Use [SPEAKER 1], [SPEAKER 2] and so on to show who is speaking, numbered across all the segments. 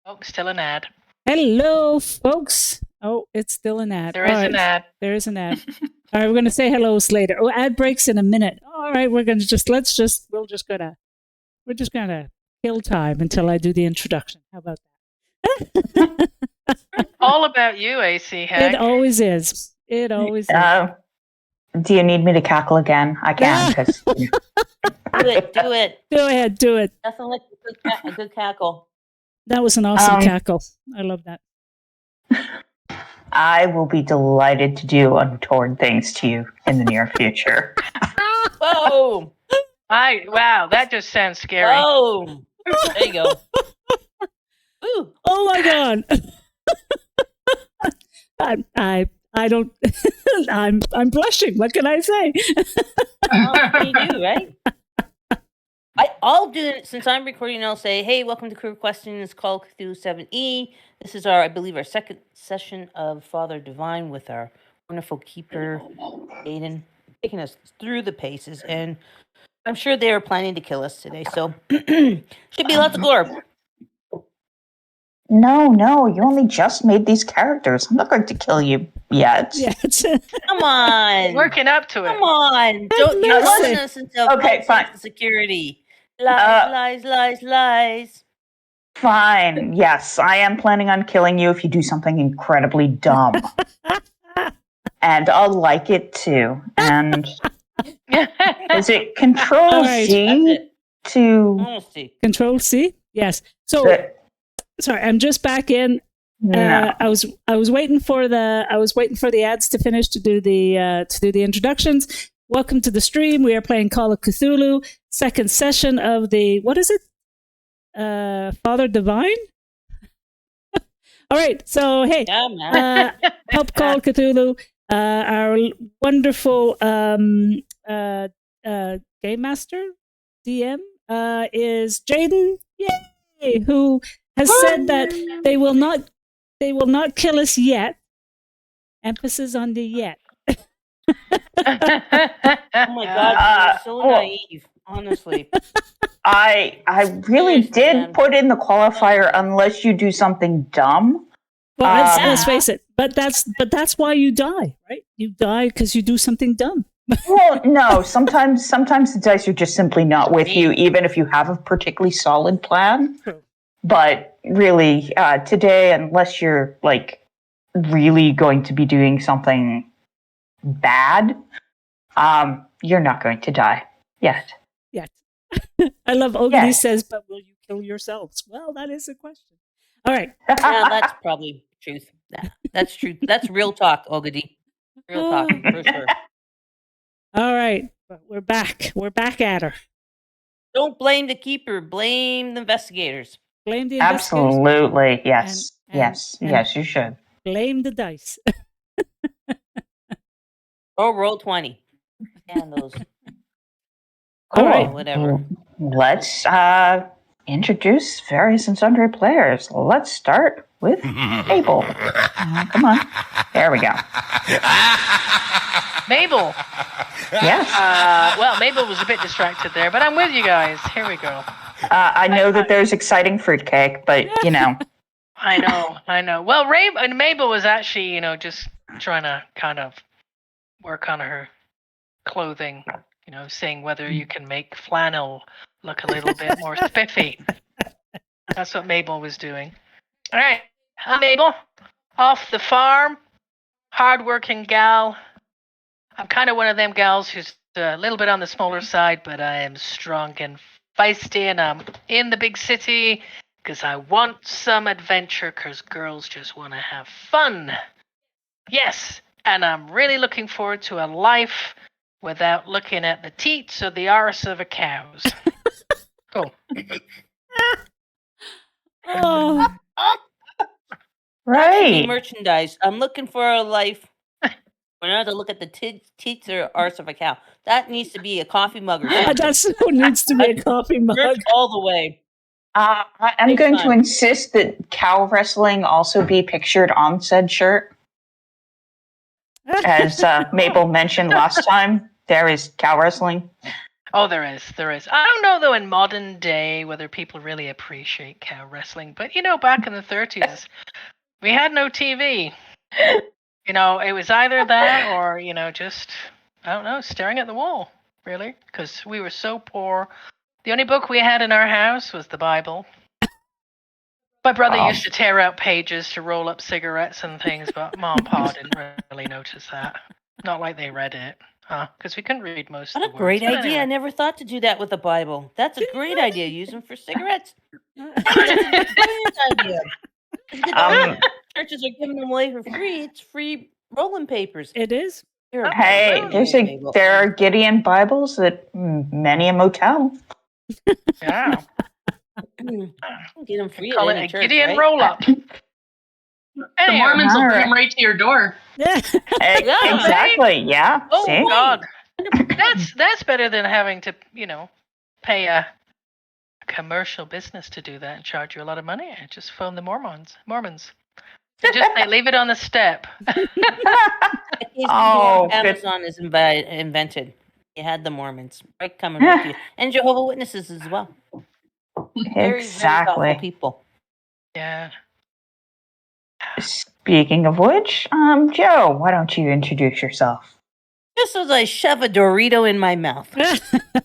[SPEAKER 1] Oh, still an ad.
[SPEAKER 2] Hello, folks. Oh, it's still an ad.
[SPEAKER 1] There is an ad.
[SPEAKER 2] There is an ad. All right, we're going to say hellos later. Oh, ad breaks in a minute. All right, we're going to we're just going to kill time until I do the introduction. How about that?
[SPEAKER 1] All about you, AC Hack.
[SPEAKER 2] It always is. It always is.
[SPEAKER 3] Do you need me to cackle again? I can.
[SPEAKER 4] Do it.
[SPEAKER 2] Do it.
[SPEAKER 4] Nothing like a good cackle.
[SPEAKER 2] That was an awesome cackle. I love that.
[SPEAKER 3] I will be delighted to do untoward things to you in the near future.
[SPEAKER 4] Whoa!
[SPEAKER 1] Wow, that just sounds scary.
[SPEAKER 4] Oh, there you go. Ooh.
[SPEAKER 2] Oh my God! I don't. I'm blushing. What can I say?
[SPEAKER 4] Well, you do, right? I'll do it since I'm recording. I'll say, "Hey, welcome to Queer Questing. It's called Cthulhu 7E. This is I believe, our second session of Father Divine with our wonderful keeper, Aiden, taking us through the paces. And I'm sure they are planning to kill us today, so should be lots of gore."
[SPEAKER 3] No, you only just made these characters. I'm not going to kill you yet.
[SPEAKER 4] Come on.
[SPEAKER 1] Working up to it.
[SPEAKER 4] Come on. Don't you listen to
[SPEAKER 3] okay, fine.
[SPEAKER 4] Security. Lies.
[SPEAKER 3] Fine. Yes, I am planning on killing you if you do something incredibly dumb. And I'll like it too. And is it Control C to
[SPEAKER 2] Control C? Yes. So sorry, I'm just back in.
[SPEAKER 3] No.
[SPEAKER 2] I was waiting for the ads to finish to do the introductions. Welcome to the stream. We are playing Call of Cthulhu, second session of the what is it? Father Divine. All right. So hey, help Call Cthulhu. Our wonderful game master DM is Jaden. Yay! Who has said that they will not kill us yet. Emphasis on the yet.
[SPEAKER 4] Oh my God, you're so naive, honestly.
[SPEAKER 3] I really did put in the qualifier unless you do something dumb.
[SPEAKER 2] Well, let's face it. But that's why you die, right? You die because you do something dumb.
[SPEAKER 3] Well, no. Sometimes the dice are just simply not with you, even if you have a particularly solid plan.
[SPEAKER 2] True.
[SPEAKER 3] But really, today, unless you're like really going to be doing something bad, you're not going to die yet.
[SPEAKER 2] I love Ogilvy says, but will you kill yourselves? Well, that is a question. All right.
[SPEAKER 4] Yeah, that's probably truth. That's true. That's real talk, Ogilvy. Real talk, for sure.
[SPEAKER 2] All right. We're back. We're back at her.
[SPEAKER 4] Don't blame the keeper. Blame the investigators.
[SPEAKER 2] Blame the investigators.
[SPEAKER 3] Absolutely. Yes. Yes, you should.
[SPEAKER 2] Blame the dice.
[SPEAKER 4] Or roll 20. And those.
[SPEAKER 3] Cool.
[SPEAKER 4] All right, whatever.
[SPEAKER 3] Let's introduce various and sundry players. Let's start with Mabel. Come on. There we go.
[SPEAKER 1] Mabel.
[SPEAKER 3] Yes.
[SPEAKER 1] Well, Mabel was a bit distracted there, but I'm with you guys. Here we go.
[SPEAKER 3] I know that there's exciting fruitcake, but you know.
[SPEAKER 1] I know. Well, Mabel was actually, just trying to kind of work on her clothing, seeing whether you can make flannel look a little bit more spiffy. That's what Mabel was doing. All right. I'm Mabel, off the farm, hardworking gal. I'm kind of one of them gals who's a little bit on the smaller side, but I am strong and feisty, and I'm in the big city because I want some adventure, because girls just want to have fun. Yes, and I'm really looking forward to a life without looking at the teats or the arse of a cows. Cool.
[SPEAKER 2] Oh.
[SPEAKER 3] Right.
[SPEAKER 4] Merchandise. I'm looking for a life. We're not to look at the teats or arse of a cow. That needs to be a coffee mug or something.
[SPEAKER 2] That's who needs to be a coffee mug.
[SPEAKER 4] All the way.
[SPEAKER 3] I'm going to insist that cow wrestling also be pictured on said shirt. As Mabel mentioned last time, there is cow wrestling.
[SPEAKER 1] Oh, there is. I don't know though in modern day whether people really appreciate cow wrestling, but back in the 30s, we had no TV. It was either that or just I don't know, staring at the wall, really, because we were so poor. The only book we had in our house was the Bible. My brother used to tear out pages to roll up cigarettes and things, but Mom and Pa didn't really notice that. Not like they read it, because we couldn't read most
[SPEAKER 4] What
[SPEAKER 1] of
[SPEAKER 4] a
[SPEAKER 1] the
[SPEAKER 4] great
[SPEAKER 1] words. But
[SPEAKER 4] idea. I
[SPEAKER 1] anyway.
[SPEAKER 4] never thought to do that with the Bible. That's a great idea. Use them for cigarettes. That's a brilliant idea. Churches are giving them away for free. It's free rolling papers.
[SPEAKER 2] It is.
[SPEAKER 3] Hey, there are Gideon Bibles at many a motel.
[SPEAKER 1] Yeah.
[SPEAKER 4] Get them free
[SPEAKER 1] Call
[SPEAKER 4] at
[SPEAKER 1] it
[SPEAKER 4] any
[SPEAKER 1] a
[SPEAKER 4] church,
[SPEAKER 1] Gideon
[SPEAKER 4] right?
[SPEAKER 1] roll-up.
[SPEAKER 5] The Mormons will bring them right to your door.
[SPEAKER 3] Exactly. Yeah.
[SPEAKER 1] Oh
[SPEAKER 3] See?
[SPEAKER 1] God, that's better than having to pay a commercial business to do that and charge you a lot of money. Just phone the Mormons. And just say, leave it on the step.
[SPEAKER 4] Amazon is invented. You had the Mormons right coming right to you, and Jehovah's Witnesses as well. Very, very thoughtful people.
[SPEAKER 1] Yeah.
[SPEAKER 3] Speaking of which, Joe, why don't you introduce yourself?
[SPEAKER 4] Just as I shove a Dorito in my mouth.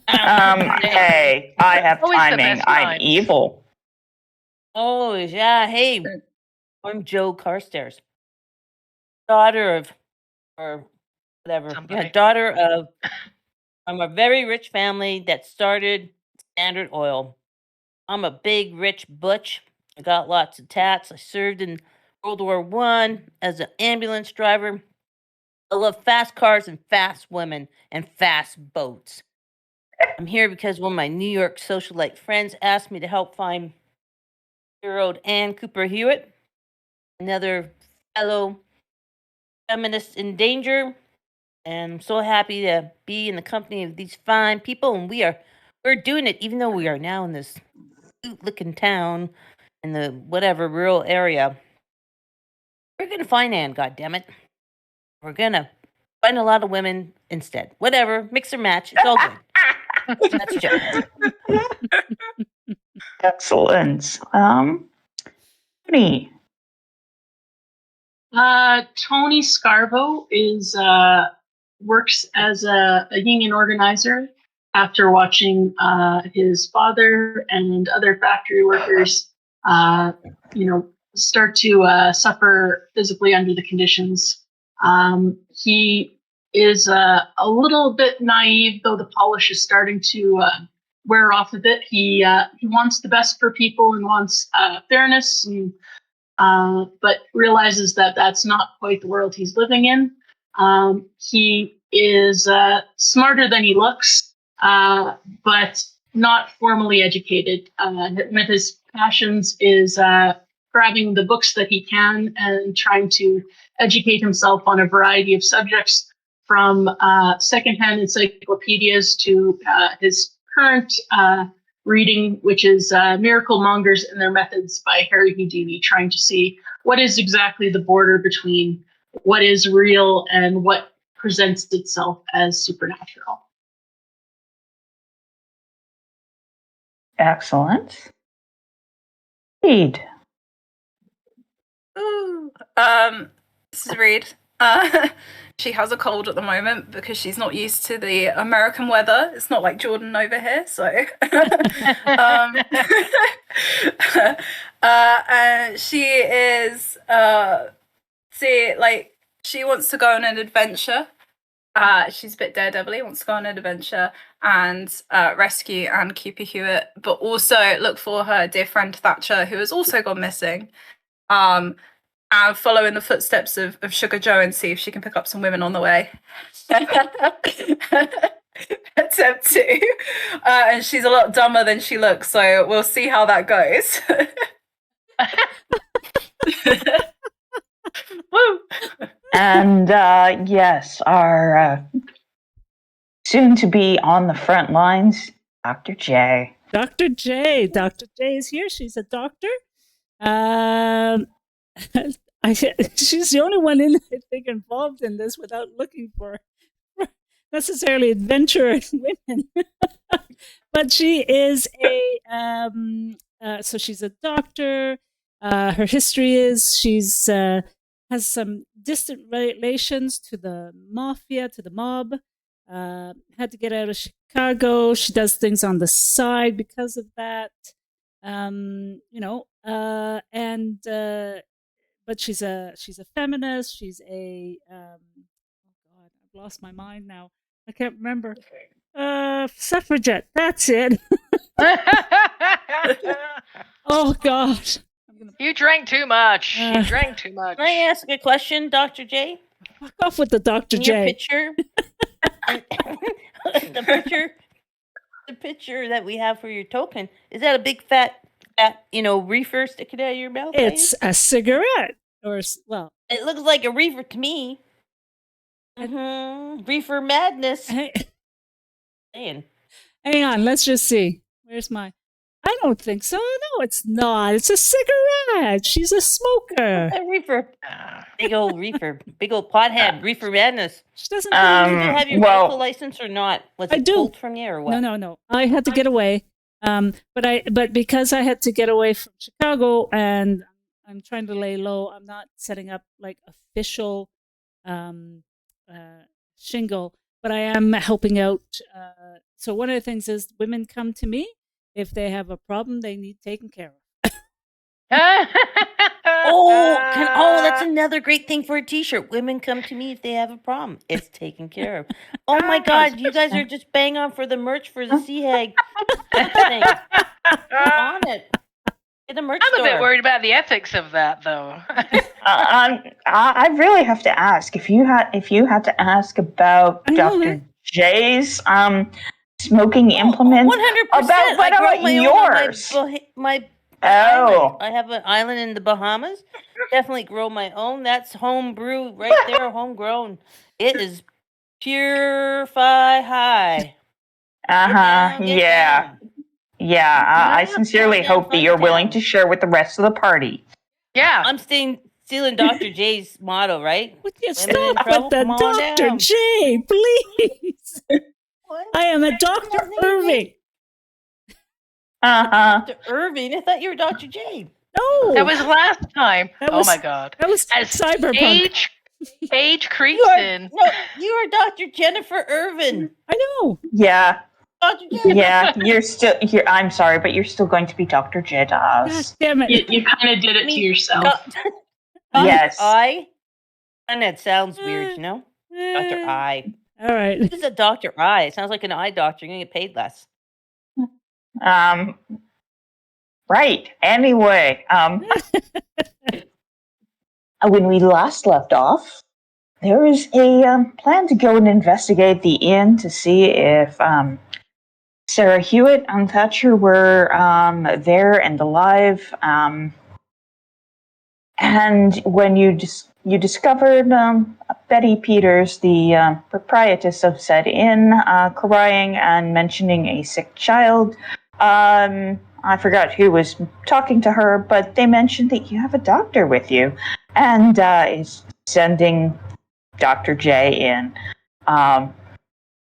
[SPEAKER 3] Hey, I have timing. I'm evil.
[SPEAKER 4] Oh, yeah. Hey, I'm Joe Carstairs. Daughter of, or whatever. Yeah, daughter of, from a very rich family that started Standard Oil. I'm a big, rich butch. I got lots of tats. I served in World War I as an ambulance driver. I love fast cars and fast women and fast boats. I'm here because one of my New York socialite friends asked me to help find year-old Ann Cooper Hewitt, another fellow feminist in danger. And I'm so happy to be in the company of these fine people. And we're doing it, even though we are now in this cute-looking town in the whatever rural area. We're gonna find Ann, goddammit. We're gonna find a lot of women instead. Whatever, mix or match. It's all good. That's a joke.
[SPEAKER 3] Excellent. Tony.
[SPEAKER 5] Tony Scarbo works as a union organizer after watching his father and other factory workers, start to suffer physically under the conditions. He is a little bit naive, though the polish is starting to wear off a bit. He wants the best for people and wants fairness, but realizes that that's not quite the world he's living in. He is smarter than he looks, but not formally educated. One of his passions is grabbing the books that he can and trying to educate himself on a variety of subjects, from secondhand encyclopedias to his current reading, which is Miracle Mongers and Their Methods by Harry Houdini, trying to see what is exactly the border between what is real and what presents itself as supernatural.
[SPEAKER 3] Excellent. Reed.
[SPEAKER 6] Ooh. This is Reed. She has a cold at the moment because she's not used to the American weather. It's not like Jordan over here, so she is she wants to go on an adventure. She's a bit daredevil, wants to go on an adventure and rescue Ann Cooper Hewitt, but also look for her dear friend Thatcher, who has also gone missing. And follow in the footsteps of Sugar Joe and see if she can pick up some women on the way. Attempt to. And she's a lot dumber than she looks, so we'll see how that goes. Woo!
[SPEAKER 3] And yes, our soon to be on the front lines, Dr. J.
[SPEAKER 2] Dr. J. Dr. J is here. She's a doctor. She's the only one I think involved in this without looking for necessarily adventurous women. But she is so she's a doctor. Her history is she's has some distant relations to the mafia, to the mob. Had to get out of Chicago. She does things on the side because of that. But she's a feminist. She's a oh god, I've lost my mind now. I can't remember. Suffragette. That's it. Oh gosh.
[SPEAKER 1] You drank too much. You drank too much.
[SPEAKER 4] Can I ask a question, Dr. J?
[SPEAKER 2] Fuck off with the Dr.
[SPEAKER 4] In
[SPEAKER 2] J.
[SPEAKER 4] your picture, the picture that we have for your token, is that a big fat reefer sticking out of your mouth?
[SPEAKER 2] It's a cigarette, well,
[SPEAKER 4] it looks like a reefer to me. Reefer madness.
[SPEAKER 2] Hang on, let's just see. Where's my? I don't think so. No, it's not. It's a cigarette. She's a smoker.
[SPEAKER 4] A reefer. Big old reefer. Big old pothead. Reefer madness.
[SPEAKER 2] She doesn't.
[SPEAKER 4] Do you have your medical license or not? Was it pulled from you or what?
[SPEAKER 2] No. I had to get away. But because I had to get away from Chicago and I'm trying to lay low, I'm not setting up like official shingle, but I am helping out. So one of the things is women come to me if they have a problem they need taken care of.
[SPEAKER 4] That's another great thing for a t-shirt. Women come to me if they have a problem. It's taken care of. Oh my god, you guys are just bang on for the merch for the Sea Hag thing. On it. Get a merch
[SPEAKER 1] I'm
[SPEAKER 4] store.
[SPEAKER 1] a bit worried about the ethics of that, though.
[SPEAKER 3] I really have to ask if you had to ask about Dr. J's smoking implement.
[SPEAKER 4] 100%.
[SPEAKER 3] What about yours?
[SPEAKER 4] My island. I have an island in the Bahamas. Definitely grow my own. That's home brew right there, homegrown. It is Purify High.
[SPEAKER 3] Yeah. I sincerely hope that you're willing to share with the rest of the party.
[SPEAKER 1] Yeah.
[SPEAKER 4] I'm stealing Dr. J's motto, right?
[SPEAKER 2] Would you stop with the Dr. J, please? What? I am a Dr. Irving.
[SPEAKER 4] Dr. Irving? I thought you were Dr. J.
[SPEAKER 2] No.
[SPEAKER 1] That was last time. Oh my god.
[SPEAKER 2] That was Cyberpunk.
[SPEAKER 1] Age creeps in.
[SPEAKER 4] No, you are Dr. Jennifer Irvin.
[SPEAKER 2] I know.
[SPEAKER 3] Yeah.
[SPEAKER 4] Dr. J.
[SPEAKER 3] Yeah, you're still here. I'm sorry, but you're still going to be Dr. J.
[SPEAKER 2] Gosh, damn it.
[SPEAKER 5] You kind of did it to yourself.
[SPEAKER 3] Yes.
[SPEAKER 4] And that sounds weird, you know? Dr. I.
[SPEAKER 2] All right.
[SPEAKER 4] This is a Dr. I. It sounds like an eye doctor. You're going to get paid less.
[SPEAKER 3] Right. Anyway, when we last left off, there was a plan to go and investigate the inn to see if Sarah Hewitt and Thatcher were there and alive. And when you discovered Betty Peters, the proprietress of said inn, crying and mentioning a sick child, I forgot who was talking to her, but they mentioned that you have a doctor with you, and is sending Dr. J in.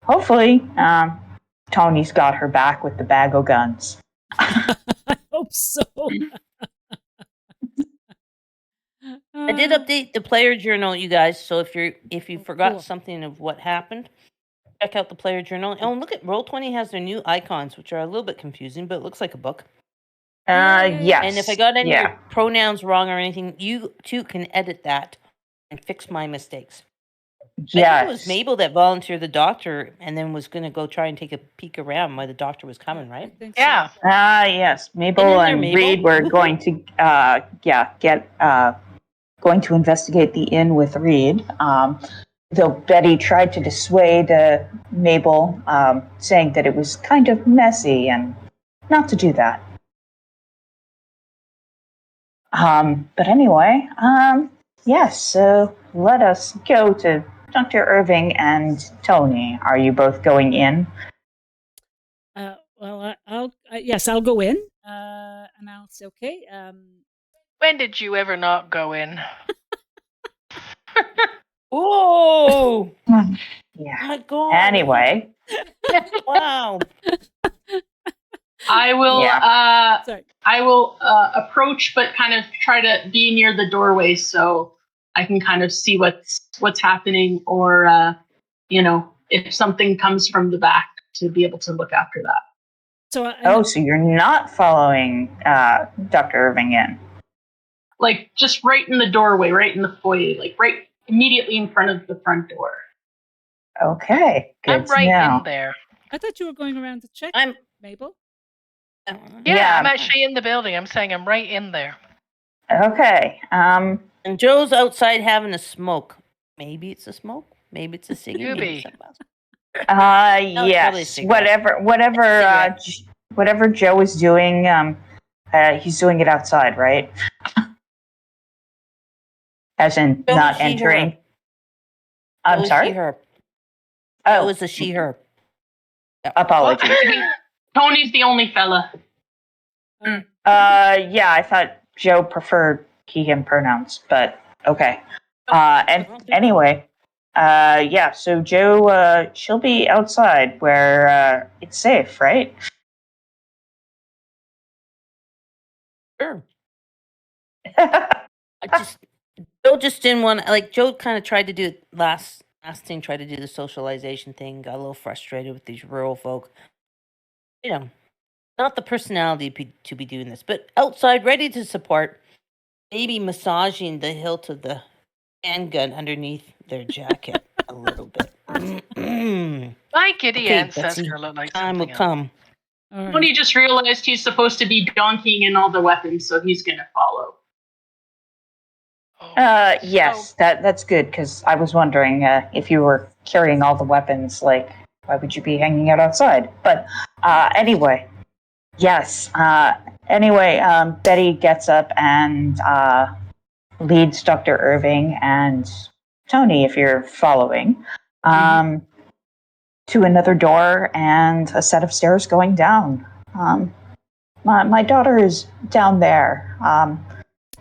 [SPEAKER 3] Hopefully, Tony's got her back with the bag o' guns.
[SPEAKER 2] I hope so.
[SPEAKER 4] I did update the player journal, you guys. So if you forgot something of what happened, check out the player journal. Oh, and look at Roll20 has their new icons, which are a little bit confusing, but it looks like a book.
[SPEAKER 3] Yes.
[SPEAKER 4] And if I got any of your pronouns wrong or anything, you too can edit that and fix my mistakes.
[SPEAKER 3] Yes.
[SPEAKER 4] I think it was Mabel that volunteered the doctor and then was going to go try and take a peek around while the doctor was coming, right?
[SPEAKER 1] Yeah.
[SPEAKER 3] Yes. Mabel and Reed were going to going to investigate the inn with Reed. Though Betty tried to dissuade Mabel, saying that it was kind of messy and not to do that. But anyway, yes, so let us go to Dr. Irving and Tony. Are you both going in?
[SPEAKER 2] I'll go in, and I'll say, okay.
[SPEAKER 1] When did you ever not go in?
[SPEAKER 4] Oh!
[SPEAKER 3] Yeah.
[SPEAKER 4] Oh my god.
[SPEAKER 3] Anyway,
[SPEAKER 4] Wow.
[SPEAKER 5] I will
[SPEAKER 2] Sorry.
[SPEAKER 5] I will approach, but kind of try to be near the doorway so I can kind of see what's happening, or if something comes from the back, to be able to look after that.
[SPEAKER 2] So
[SPEAKER 3] so you're not following Dr. Irving in?
[SPEAKER 5] Like just right in the doorway, right in the foyer, like right immediately in front of the front door.
[SPEAKER 3] Okay, good
[SPEAKER 1] I'm
[SPEAKER 3] to
[SPEAKER 1] right
[SPEAKER 3] know.
[SPEAKER 1] in there.
[SPEAKER 2] I thought you were going around to check,
[SPEAKER 4] I'm
[SPEAKER 2] Mabel.
[SPEAKER 1] Yeah,
[SPEAKER 3] Yeah.
[SPEAKER 1] I'm actually in the building. I'm saying I'm right in there.
[SPEAKER 3] Okay.
[SPEAKER 4] and Joe's outside having a smoke. Maybe it's a smoke. Maybe it's a ciggy. Maybe
[SPEAKER 1] Doobie.
[SPEAKER 4] it's something else. it's probably a
[SPEAKER 3] Yes.
[SPEAKER 4] cigarette.
[SPEAKER 3] Whatever Joe is doing, he's doing it outside, right? As in
[SPEAKER 4] Joe
[SPEAKER 3] not
[SPEAKER 4] is she, her.
[SPEAKER 3] entering. I'm
[SPEAKER 4] Joe is
[SPEAKER 3] sorry.
[SPEAKER 4] she, her. Joe
[SPEAKER 3] Oh,
[SPEAKER 4] is a she, her.
[SPEAKER 3] apologies.
[SPEAKER 5] Tony's the only fella.
[SPEAKER 3] Yeah, I thought Joe preferred he, him pronouns, but okay. And anyway, yeah, so Joe, she'll be outside where it's safe, right?
[SPEAKER 4] Sure. Joe just didn't want, like, Joe kind of tried to do it last thing, tried to do the socialization thing, got a little frustrated with these rural folk. Not the personality to be doing this, but outside, ready to support, maybe massaging the hilt of the handgun underneath their jacket a little bit.
[SPEAKER 1] My giddy
[SPEAKER 4] Okay,
[SPEAKER 1] ancestor
[SPEAKER 4] Betsy,
[SPEAKER 1] looked like
[SPEAKER 4] time will
[SPEAKER 1] something else.
[SPEAKER 4] come.
[SPEAKER 2] All right.
[SPEAKER 5] Tony just realized he's supposed to be donkeying in all the weapons, so he's gonna follow.
[SPEAKER 3] Yes, that's good, because I was wondering if you were carrying all the weapons, like, why would you be hanging out outside? But anyway, yes. Anyway, Betty gets up and leads Dr. Irving and Tony, if you're following, to another door and a set of stairs going down. My daughter is down there.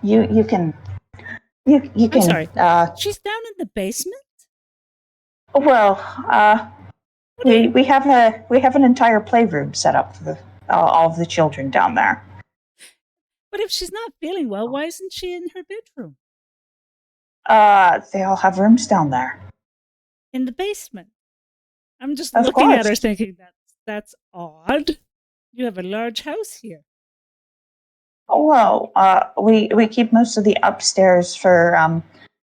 [SPEAKER 3] You can. You
[SPEAKER 2] I'm
[SPEAKER 3] can.
[SPEAKER 2] sorry. She's down in the basement.
[SPEAKER 3] Well, we have an entire playroom set up for all of the children down there.
[SPEAKER 2] But if she's not feeling well, why isn't she in her bedroom?
[SPEAKER 3] They all have rooms down there.
[SPEAKER 2] In the basement. I'm just
[SPEAKER 3] Of
[SPEAKER 2] looking at
[SPEAKER 3] course.
[SPEAKER 2] her thinking that's odd. You have a large house here.
[SPEAKER 3] Well, we keep most of the upstairs for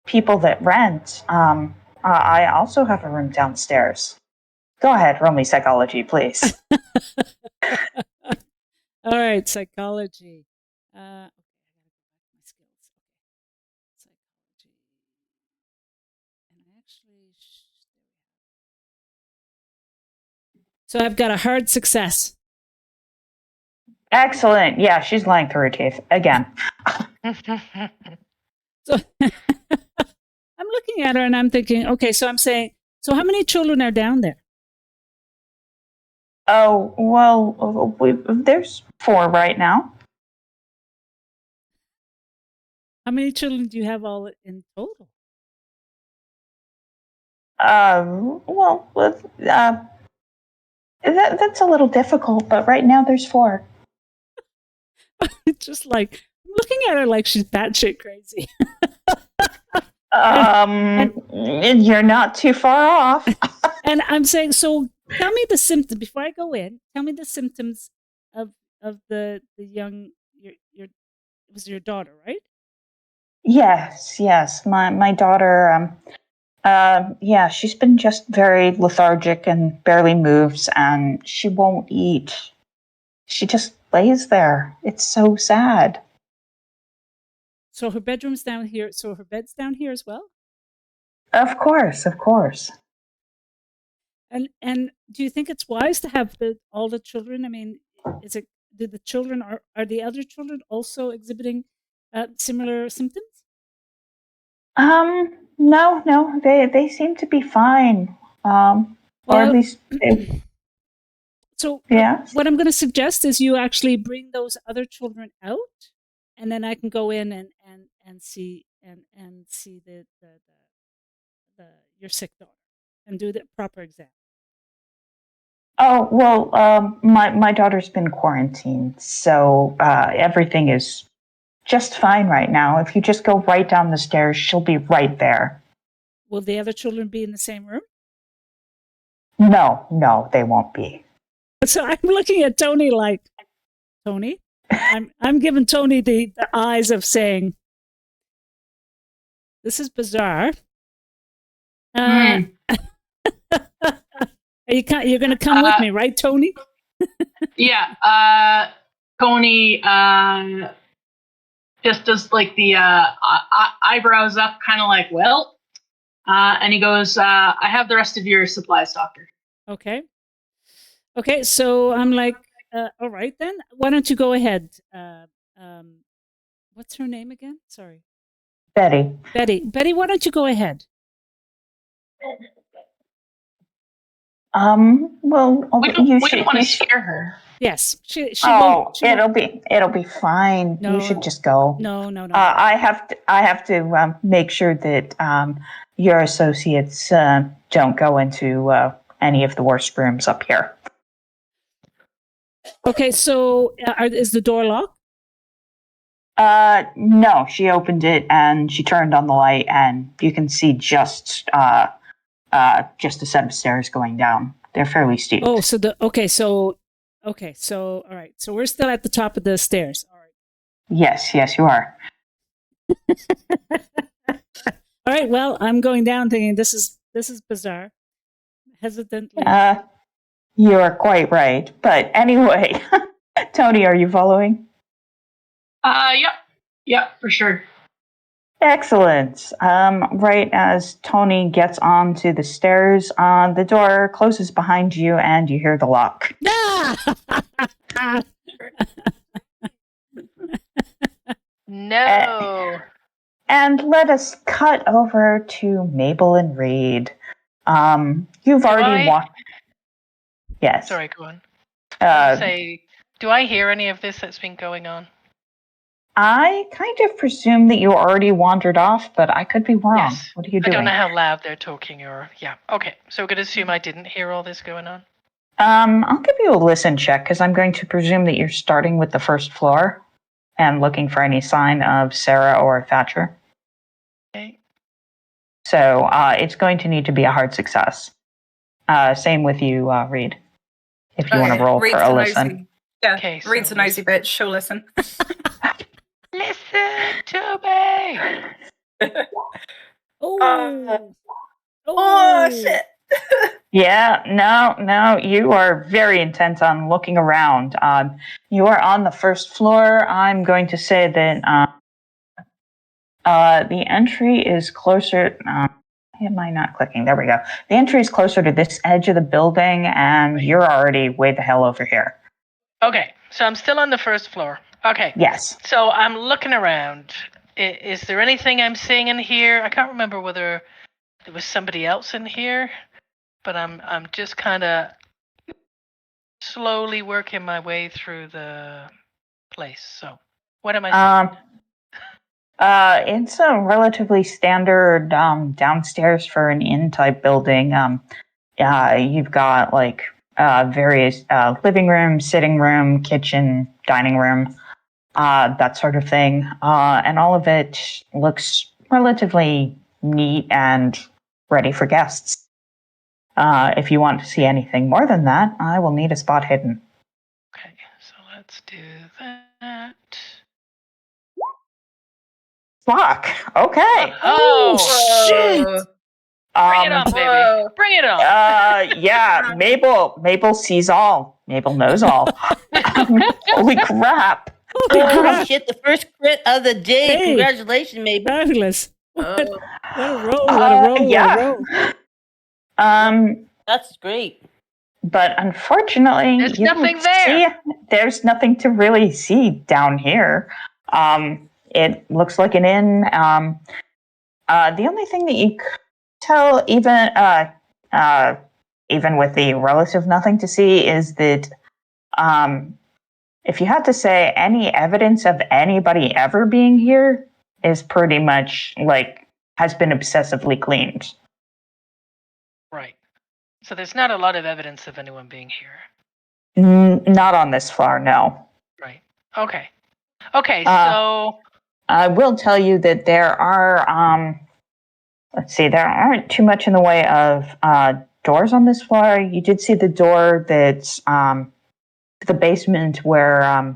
[SPEAKER 3] people that rent. I also have a room downstairs. Go ahead, roll me psychology, please.
[SPEAKER 2] All right, psychology. Okay, I gotta go back to my skills. Okay, psychology. And actually, so I've got a hard success.
[SPEAKER 3] Excellent. Yeah, she's lying through her teeth again.
[SPEAKER 2] So I'm looking at her and I'm thinking, okay, so I'm saying, so how many children are down there?
[SPEAKER 3] Oh, well, there's 4 right now.
[SPEAKER 2] How many children do you have all in total?
[SPEAKER 3] Well, that's a little difficult, but right now there's 4.
[SPEAKER 2] It's just like, I'm looking at her like she's batshit crazy.
[SPEAKER 3] You're not too far off.
[SPEAKER 2] And I'm saying, so tell me the symptoms before I go in. Tell me the symptoms of the young your it was your daughter, right?
[SPEAKER 3] Yes. My daughter. Yeah, she's been just very lethargic and barely moves, and she won't eat. She just lays there. It's so sad.
[SPEAKER 2] So her bedroom's down here. So her bed's down here as well.
[SPEAKER 3] Of course.
[SPEAKER 2] And do you think it's wise to have all the children? I mean, do the children are the other children also exhibiting similar symptoms?
[SPEAKER 3] No, they seem to be fine. Or at least,
[SPEAKER 2] So
[SPEAKER 3] yeah.
[SPEAKER 2] what I'm going to suggest is you actually bring those other children out, and then I can go in and see and see the your sick daughter. and do the proper exam?
[SPEAKER 3] Oh, well, my daughter's been quarantined, so everything is just fine right now. If you just go right down the stairs, she'll be right there.
[SPEAKER 2] Will the other children be in the same room?
[SPEAKER 3] No, they won't be.
[SPEAKER 2] So I'm looking at Tony like, Tony? I'm giving Tony the eyes of saying, this is bizarre. You're going to come with me, right, Tony?
[SPEAKER 5] Yeah. Tony just does like the eyebrows up, kind of like, well, and he goes, I have the rest of your supplies, Doctor.
[SPEAKER 2] Okay. Okay, so I'm like, all right then. Why don't you go ahead? What's her name again? Sorry.
[SPEAKER 3] Betty.
[SPEAKER 2] Betty, why don't you go ahead?
[SPEAKER 3] Well,
[SPEAKER 5] we don't want to scare her.
[SPEAKER 2] Yes, she
[SPEAKER 3] Oh,
[SPEAKER 2] won't.
[SPEAKER 3] it'll be fine.
[SPEAKER 2] No.
[SPEAKER 3] You should just go.
[SPEAKER 2] No.
[SPEAKER 3] I have to make sure that your associates don't go into any of the worst rooms up here.
[SPEAKER 2] Okay, so is the door locked?
[SPEAKER 3] No, she opened it and she turned on the light, and you can see just a set of stairs going down. They're fairly steep.
[SPEAKER 2] Oh, so all right. So we're still at the top of the stairs. All right.
[SPEAKER 3] Yes, you are.
[SPEAKER 2] All right. Well, I'm going down thinking this is bizarre. Hesitantly.
[SPEAKER 3] You are quite right. But anyway, Tony, are you following?
[SPEAKER 5] Yep, for sure.
[SPEAKER 3] Excellent. Right as Tony gets onto the stairs, the door closes behind you and you hear the lock.
[SPEAKER 1] No.
[SPEAKER 3] And let us cut over to Mabel and Reed. You've already walked. Yes.
[SPEAKER 1] Sorry, go on. Do I hear any of this that's been going on?
[SPEAKER 3] I kind of presume that you already wandered off, but I could be wrong.
[SPEAKER 1] Yes.
[SPEAKER 3] What are you doing?
[SPEAKER 1] I don't know how loud they're talking or... Yeah, okay. So we're going to assume I didn't hear all this going on?
[SPEAKER 3] I'll give you a listen check, because I'm going to presume that you're starting with the first floor and looking for any sign of Sarah or Thatcher.
[SPEAKER 1] Okay.
[SPEAKER 3] So it's going to need to be a hard success. Same with you, Reed, if you want to roll
[SPEAKER 6] Reed's
[SPEAKER 3] for a listen.
[SPEAKER 6] Yeah,
[SPEAKER 1] Okay, so
[SPEAKER 6] Reed's a nosy bitch. She'll listen.
[SPEAKER 1] Listen to me!
[SPEAKER 6] Oh, shit.
[SPEAKER 3] Yeah, no, you are very intent on looking around. You are on the first floor. I'm going to say that the entry is closer. Am I not clicking? There we go. The entry is closer to this edge of the building, and you're already way the hell over here.
[SPEAKER 1] Okay, so I'm still on the first floor. Okay.
[SPEAKER 3] Yes.
[SPEAKER 1] So I'm looking around. Is there anything I'm seeing in here? I can't remember whether there was somebody else in here, but I'm just kind of slowly working my way through the place. So what am I seeing?
[SPEAKER 3] It's a relatively standard downstairs for an inn-type building. You've got like various living room, sitting room, kitchen, dining room, that sort of thing. And all of it looks relatively neat and ready for guests. If you want to see anything more than that, I will need a spot hidden.
[SPEAKER 1] Okay, so let's do that.
[SPEAKER 3] Fuck. Okay.
[SPEAKER 2] Oh, shit!
[SPEAKER 1] Bring it on, baby. Bring it on.
[SPEAKER 3] Yeah, Mabel sees all. Mabel knows all. Holy crap.
[SPEAKER 4] Holy shit, the first crit of the day.
[SPEAKER 2] Hey.
[SPEAKER 4] Congratulations, maybe.
[SPEAKER 2] Fabulous. What a roll, what a roll.
[SPEAKER 4] That's great.
[SPEAKER 3] But unfortunately,
[SPEAKER 1] There's nothing there.
[SPEAKER 3] There's nothing to really see down here. It looks like an inn. The only thing that you could tell, even with the relative nothing to see, is that if you had to say any evidence of anybody ever being here is pretty much like has been obsessively cleaned.
[SPEAKER 1] Right. So there's not a lot of evidence of anyone being here.
[SPEAKER 3] Not on this floor, no.
[SPEAKER 1] Right. Okay. Okay,
[SPEAKER 3] Uh,
[SPEAKER 1] so
[SPEAKER 3] I will tell you that there are, let's see, there aren't too much in the way of doors on this floor. You did see the door that's to the basement where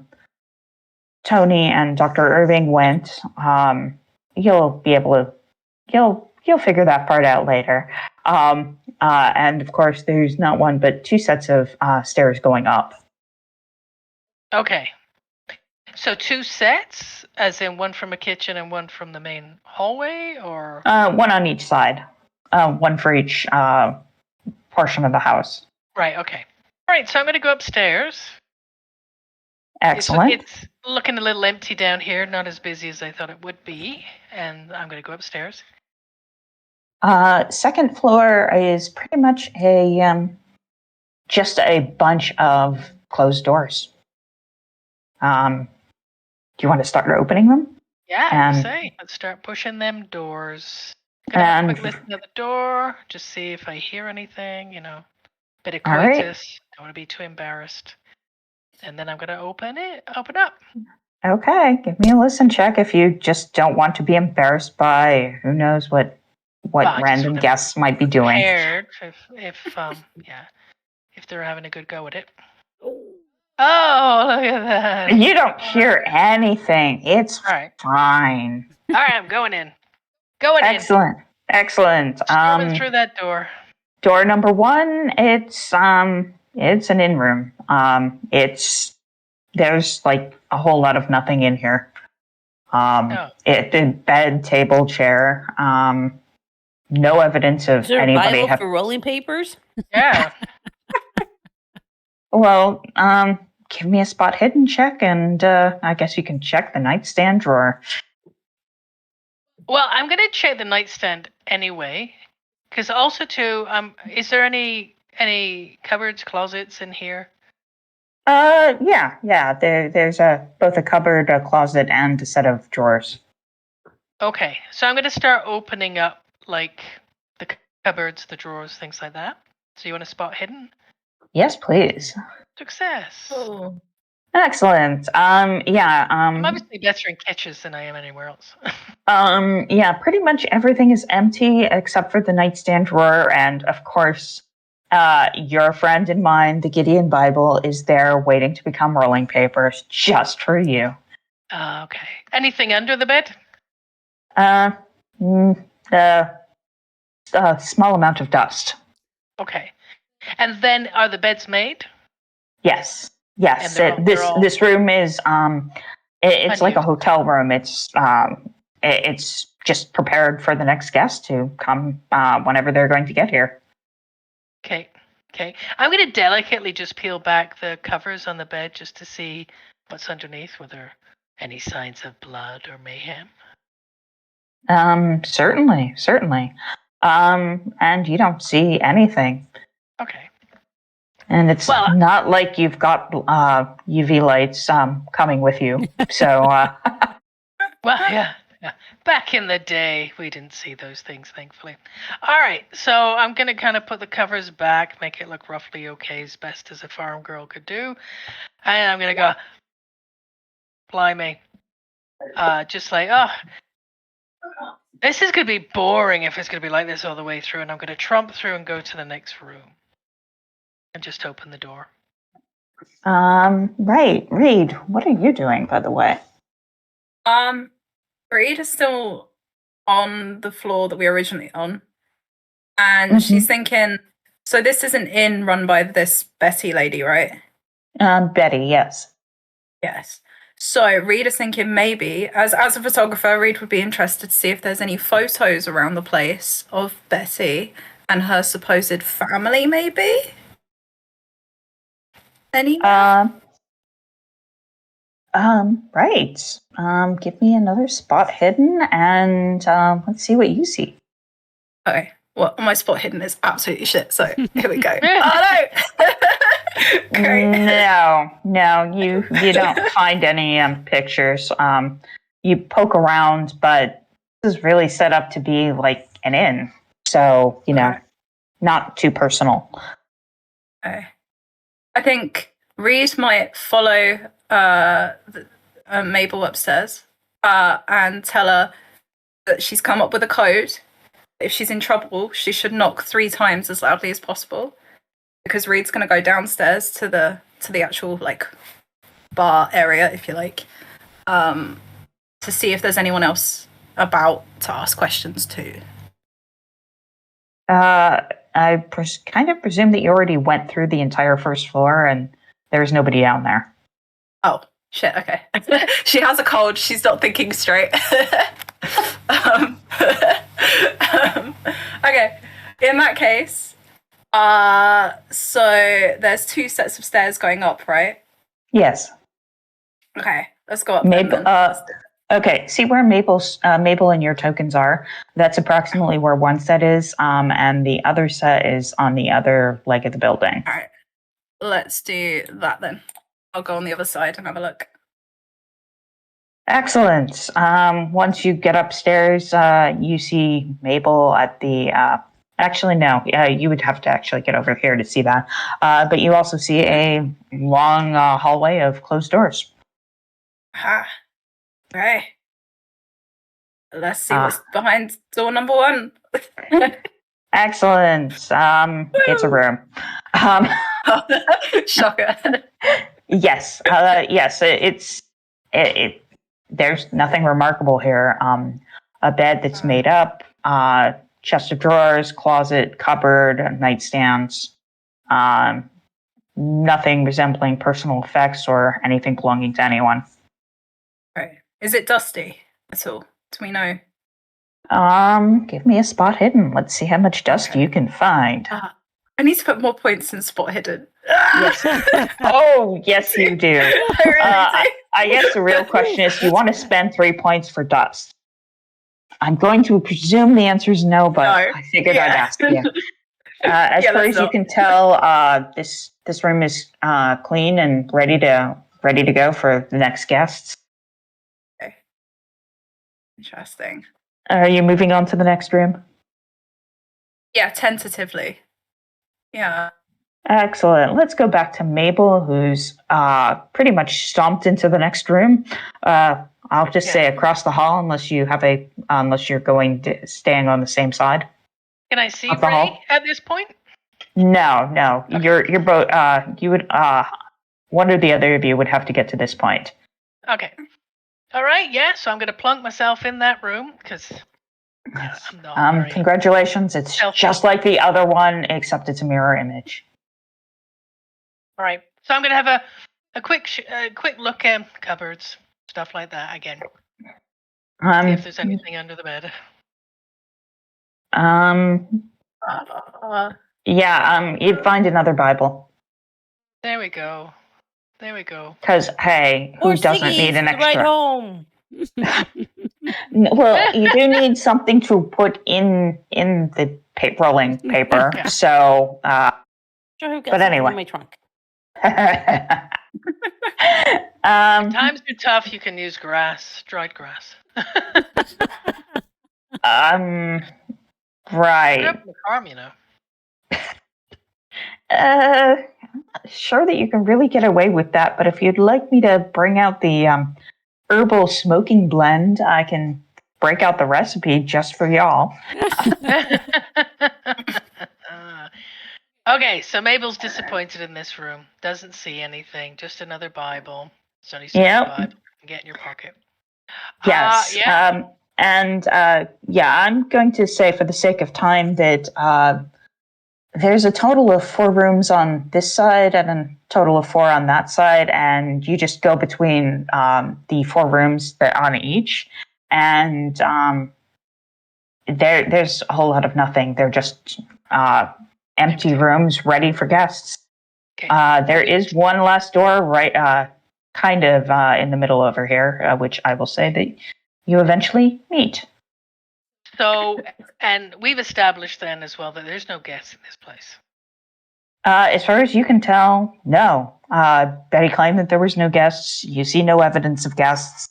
[SPEAKER 3] Tony and Dr. Irving went. You'll be able to, you'll figure that part out later. And of course, there's not one but two sets of stairs going up.
[SPEAKER 1] okay. So 2 sets, as in one from a kitchen and one from the main hallway, or
[SPEAKER 3] One on each side, one for each portion of the house.
[SPEAKER 1] right? Okay. All right. So I'm going to go upstairs.
[SPEAKER 3] Excellent.
[SPEAKER 1] It's looking a little empty down here, not as busy as I thought it would be, and I'm going to go upstairs.
[SPEAKER 3] Second floor is pretty much just a bunch of closed doors. Do you want to start opening them?
[SPEAKER 1] Yeah,
[SPEAKER 3] And-
[SPEAKER 1] you say. Let's start pushing them doors. Gonna have a quick listen at the door, just see if I hear anything. Bit of
[SPEAKER 3] All right.
[SPEAKER 1] coitus. Don't want to be too embarrassed. And then I'm gonna open up.
[SPEAKER 3] Okay, give me a listen check if you just don't want to be embarrassed by who knows what
[SPEAKER 1] Well, I just
[SPEAKER 3] random
[SPEAKER 1] wanna
[SPEAKER 3] guests might be doing.
[SPEAKER 1] Prepared if they're having a good go at it. Oh, look at that.
[SPEAKER 3] You don't hear anything. It's
[SPEAKER 1] All right.
[SPEAKER 3] fine.
[SPEAKER 1] All right, I'm going in. Going
[SPEAKER 3] Excellent. Excellent.
[SPEAKER 1] in. Strolling through that door.
[SPEAKER 3] Door number 1, it's an in room. There's like a whole lot of nothing in here. The bed, table, chair. No evidence of
[SPEAKER 4] Is there
[SPEAKER 3] anybody.
[SPEAKER 4] a Bible for rolling papers?
[SPEAKER 1] Yeah.
[SPEAKER 3] Well, give me a spot hidden check, and I guess you can check the nightstand drawer.
[SPEAKER 1] Well, I'm gonna check the nightstand anyway, because also too, is there any cupboards, closets in here?
[SPEAKER 3] Yeah. There's both a cupboard, a closet, and a set of drawers.
[SPEAKER 1] Okay, so I'm gonna start opening up like the cupboards, the drawers, things like that. So you want a spot hidden?
[SPEAKER 3] Yes, please.
[SPEAKER 1] Success.
[SPEAKER 6] Oh.
[SPEAKER 3] Excellent. Yeah.
[SPEAKER 1] I'm obviously better in kitchens than I am anywhere else.
[SPEAKER 3] Yeah. Pretty much everything is empty except for the nightstand drawer, and of course, your friend and mine, the Gideon Bible, is there waiting to become rolling papers just for you.
[SPEAKER 1] Okay. Anything under the bed?
[SPEAKER 3] A small amount of dust.
[SPEAKER 1] Okay. And then are the beds made?
[SPEAKER 3] Yes.
[SPEAKER 1] And they're all-
[SPEAKER 3] This room is it's like a
[SPEAKER 1] Unused.
[SPEAKER 3] hotel room. It's just prepared for the next guest to come whenever they're going to get here.
[SPEAKER 1] Okay. Okay. I'm going to delicately just peel back the covers on the bed just to see what's underneath, whether any signs of blood or mayhem.
[SPEAKER 3] Certainly. And you don't see anything.
[SPEAKER 1] Okay.
[SPEAKER 3] And it's
[SPEAKER 1] Well-
[SPEAKER 3] not like you've got UV lights coming with you. So
[SPEAKER 1] Well, yeah. Back in the day, we didn't see those things, thankfully. All right, so I'm going to kind of put the covers back, make it look roughly okay, as best as a farm girl could do. And I'm going to go, blimey. Just like, this is going to be boring if it's going to be like this all the way through. And I'm going to tromp through and go to the next room. And just open the door.
[SPEAKER 3] right. Reed, what are you doing, by the way?
[SPEAKER 6] Reed is still on the floor that we were originally on. And she's thinking, so this is an inn run by this Betty lady, right?
[SPEAKER 3] Betty, yes.
[SPEAKER 6] Yes. So Reed is thinking maybe, as a photographer, Reed would be interested to see if there's any photos around the place of Betty and her supposed family, maybe? Any?
[SPEAKER 3] Right. Give me another spot hidden, and let's see what you see.
[SPEAKER 6] Okay. Well, my spot hidden is absolutely shit, so here we go. Oh no! Great.
[SPEAKER 3] No, you don't find any pictures. You poke around, but this is really set up to be like an inn. So, not too personal.
[SPEAKER 6] Okay. I think Reed might follow Mabel upstairs and tell her that she's come up with a code. If she's in trouble, she should knock 3 times as loudly as possible, because Reed's going to go downstairs to the actual like bar area, if you like, to see if there's anyone else about to ask questions to.
[SPEAKER 3] I kind of presume that you already went through the entire first floor and there's nobody down there.
[SPEAKER 6] Oh, shit, okay. She has a cold, she's not thinking straight. Okay, in that case, so there's 2 sets of stairs going up, right?
[SPEAKER 3] Yes.
[SPEAKER 6] Okay, let's go up.
[SPEAKER 3] Mabel, okay, see where Mabel and your tokens are? That's approximately where one set is, and the other set is on the other leg of the building.
[SPEAKER 6] All right, let's do that then. I'll go on the other side and have a look.
[SPEAKER 3] Excellent. Once you get upstairs, you see Mabel at the... actually, no. You would have to actually get over here to see that. But you also see a long hallway of closed doors.
[SPEAKER 6] Ha. Right. Let's see what's behind door number 1.
[SPEAKER 3] Excellent. It's a room.
[SPEAKER 6] Shocker.
[SPEAKER 3] Yes. Yes. There's nothing remarkable here. A bed that's made up, chest of drawers, closet, cupboard, nightstands. Nothing resembling personal effects or anything belonging to anyone.
[SPEAKER 6] Right. Is it dusty at all? Do we know?
[SPEAKER 3] Give me a spot hidden. Let's see how much dust you can find.
[SPEAKER 6] I need to put more points in spot hidden.
[SPEAKER 3] Yes. Oh, yes, you do. I guess the real question is, do you want to spend 3 points for dust? I'm going to presume the answer is no, but no. I figured I'd ask you. As far as you can tell, this room is clean and ready to go for the next guests.
[SPEAKER 6] Okay. Interesting.
[SPEAKER 3] Are you moving on to the next room?
[SPEAKER 6] Yeah, tentatively. Yeah.
[SPEAKER 3] Excellent. Let's go back to Mabel, who's pretty much stomped into the next room. I'll just say across the hall, unless you're staying on the same side.
[SPEAKER 1] Can I see Ray at this point?
[SPEAKER 3] No. Okay. You're both. You would. One or the other of you would have to get to this point.
[SPEAKER 1] Okay. All right. Yeah. So I'm going to plunk myself in that room because. I'm not
[SPEAKER 3] congratulations. It's just like the other one, except it's a mirror image.
[SPEAKER 1] All right. So I'm going to have a quick look at cupboards, stuff like that again. See if there's anything under the bed.
[SPEAKER 3] You'd find another Bible.
[SPEAKER 1] There we go.
[SPEAKER 3] Because, hey, who doesn't need an extra?
[SPEAKER 4] Right home.
[SPEAKER 3] Well, you do need something to put in the rolling paper. Yeah. So, but anyway.
[SPEAKER 4] In my trunk.
[SPEAKER 1] Times are tough. You can use dried grass.
[SPEAKER 3] Right.
[SPEAKER 1] Put up in the farm, you know.
[SPEAKER 3] Sure that you can really get away with that, but if you'd like me to bring out the herbal smoking blend, I can break out the recipe just for y'all.
[SPEAKER 1] Okay, so Mabel's disappointed in this room. Doesn't see anything. Just another Bible. It's only a Bible. You can get in your pocket.
[SPEAKER 3] Yes. Yeah. I'm going to say, for the sake of time, that there's a total of 4 rooms on this side and a total of 4 on that side, and you just go between the 4 rooms that are on each, and there's a whole lot of nothing. They're just empty rooms ready for guests. Okay. There is one last door right kind of in the middle over here, which I will say that you eventually meet.
[SPEAKER 1] So, and we've established then as well that there's no guests in this place.
[SPEAKER 3] As far as you can tell, no. Betty claimed that there was no guests. You see no evidence of guests.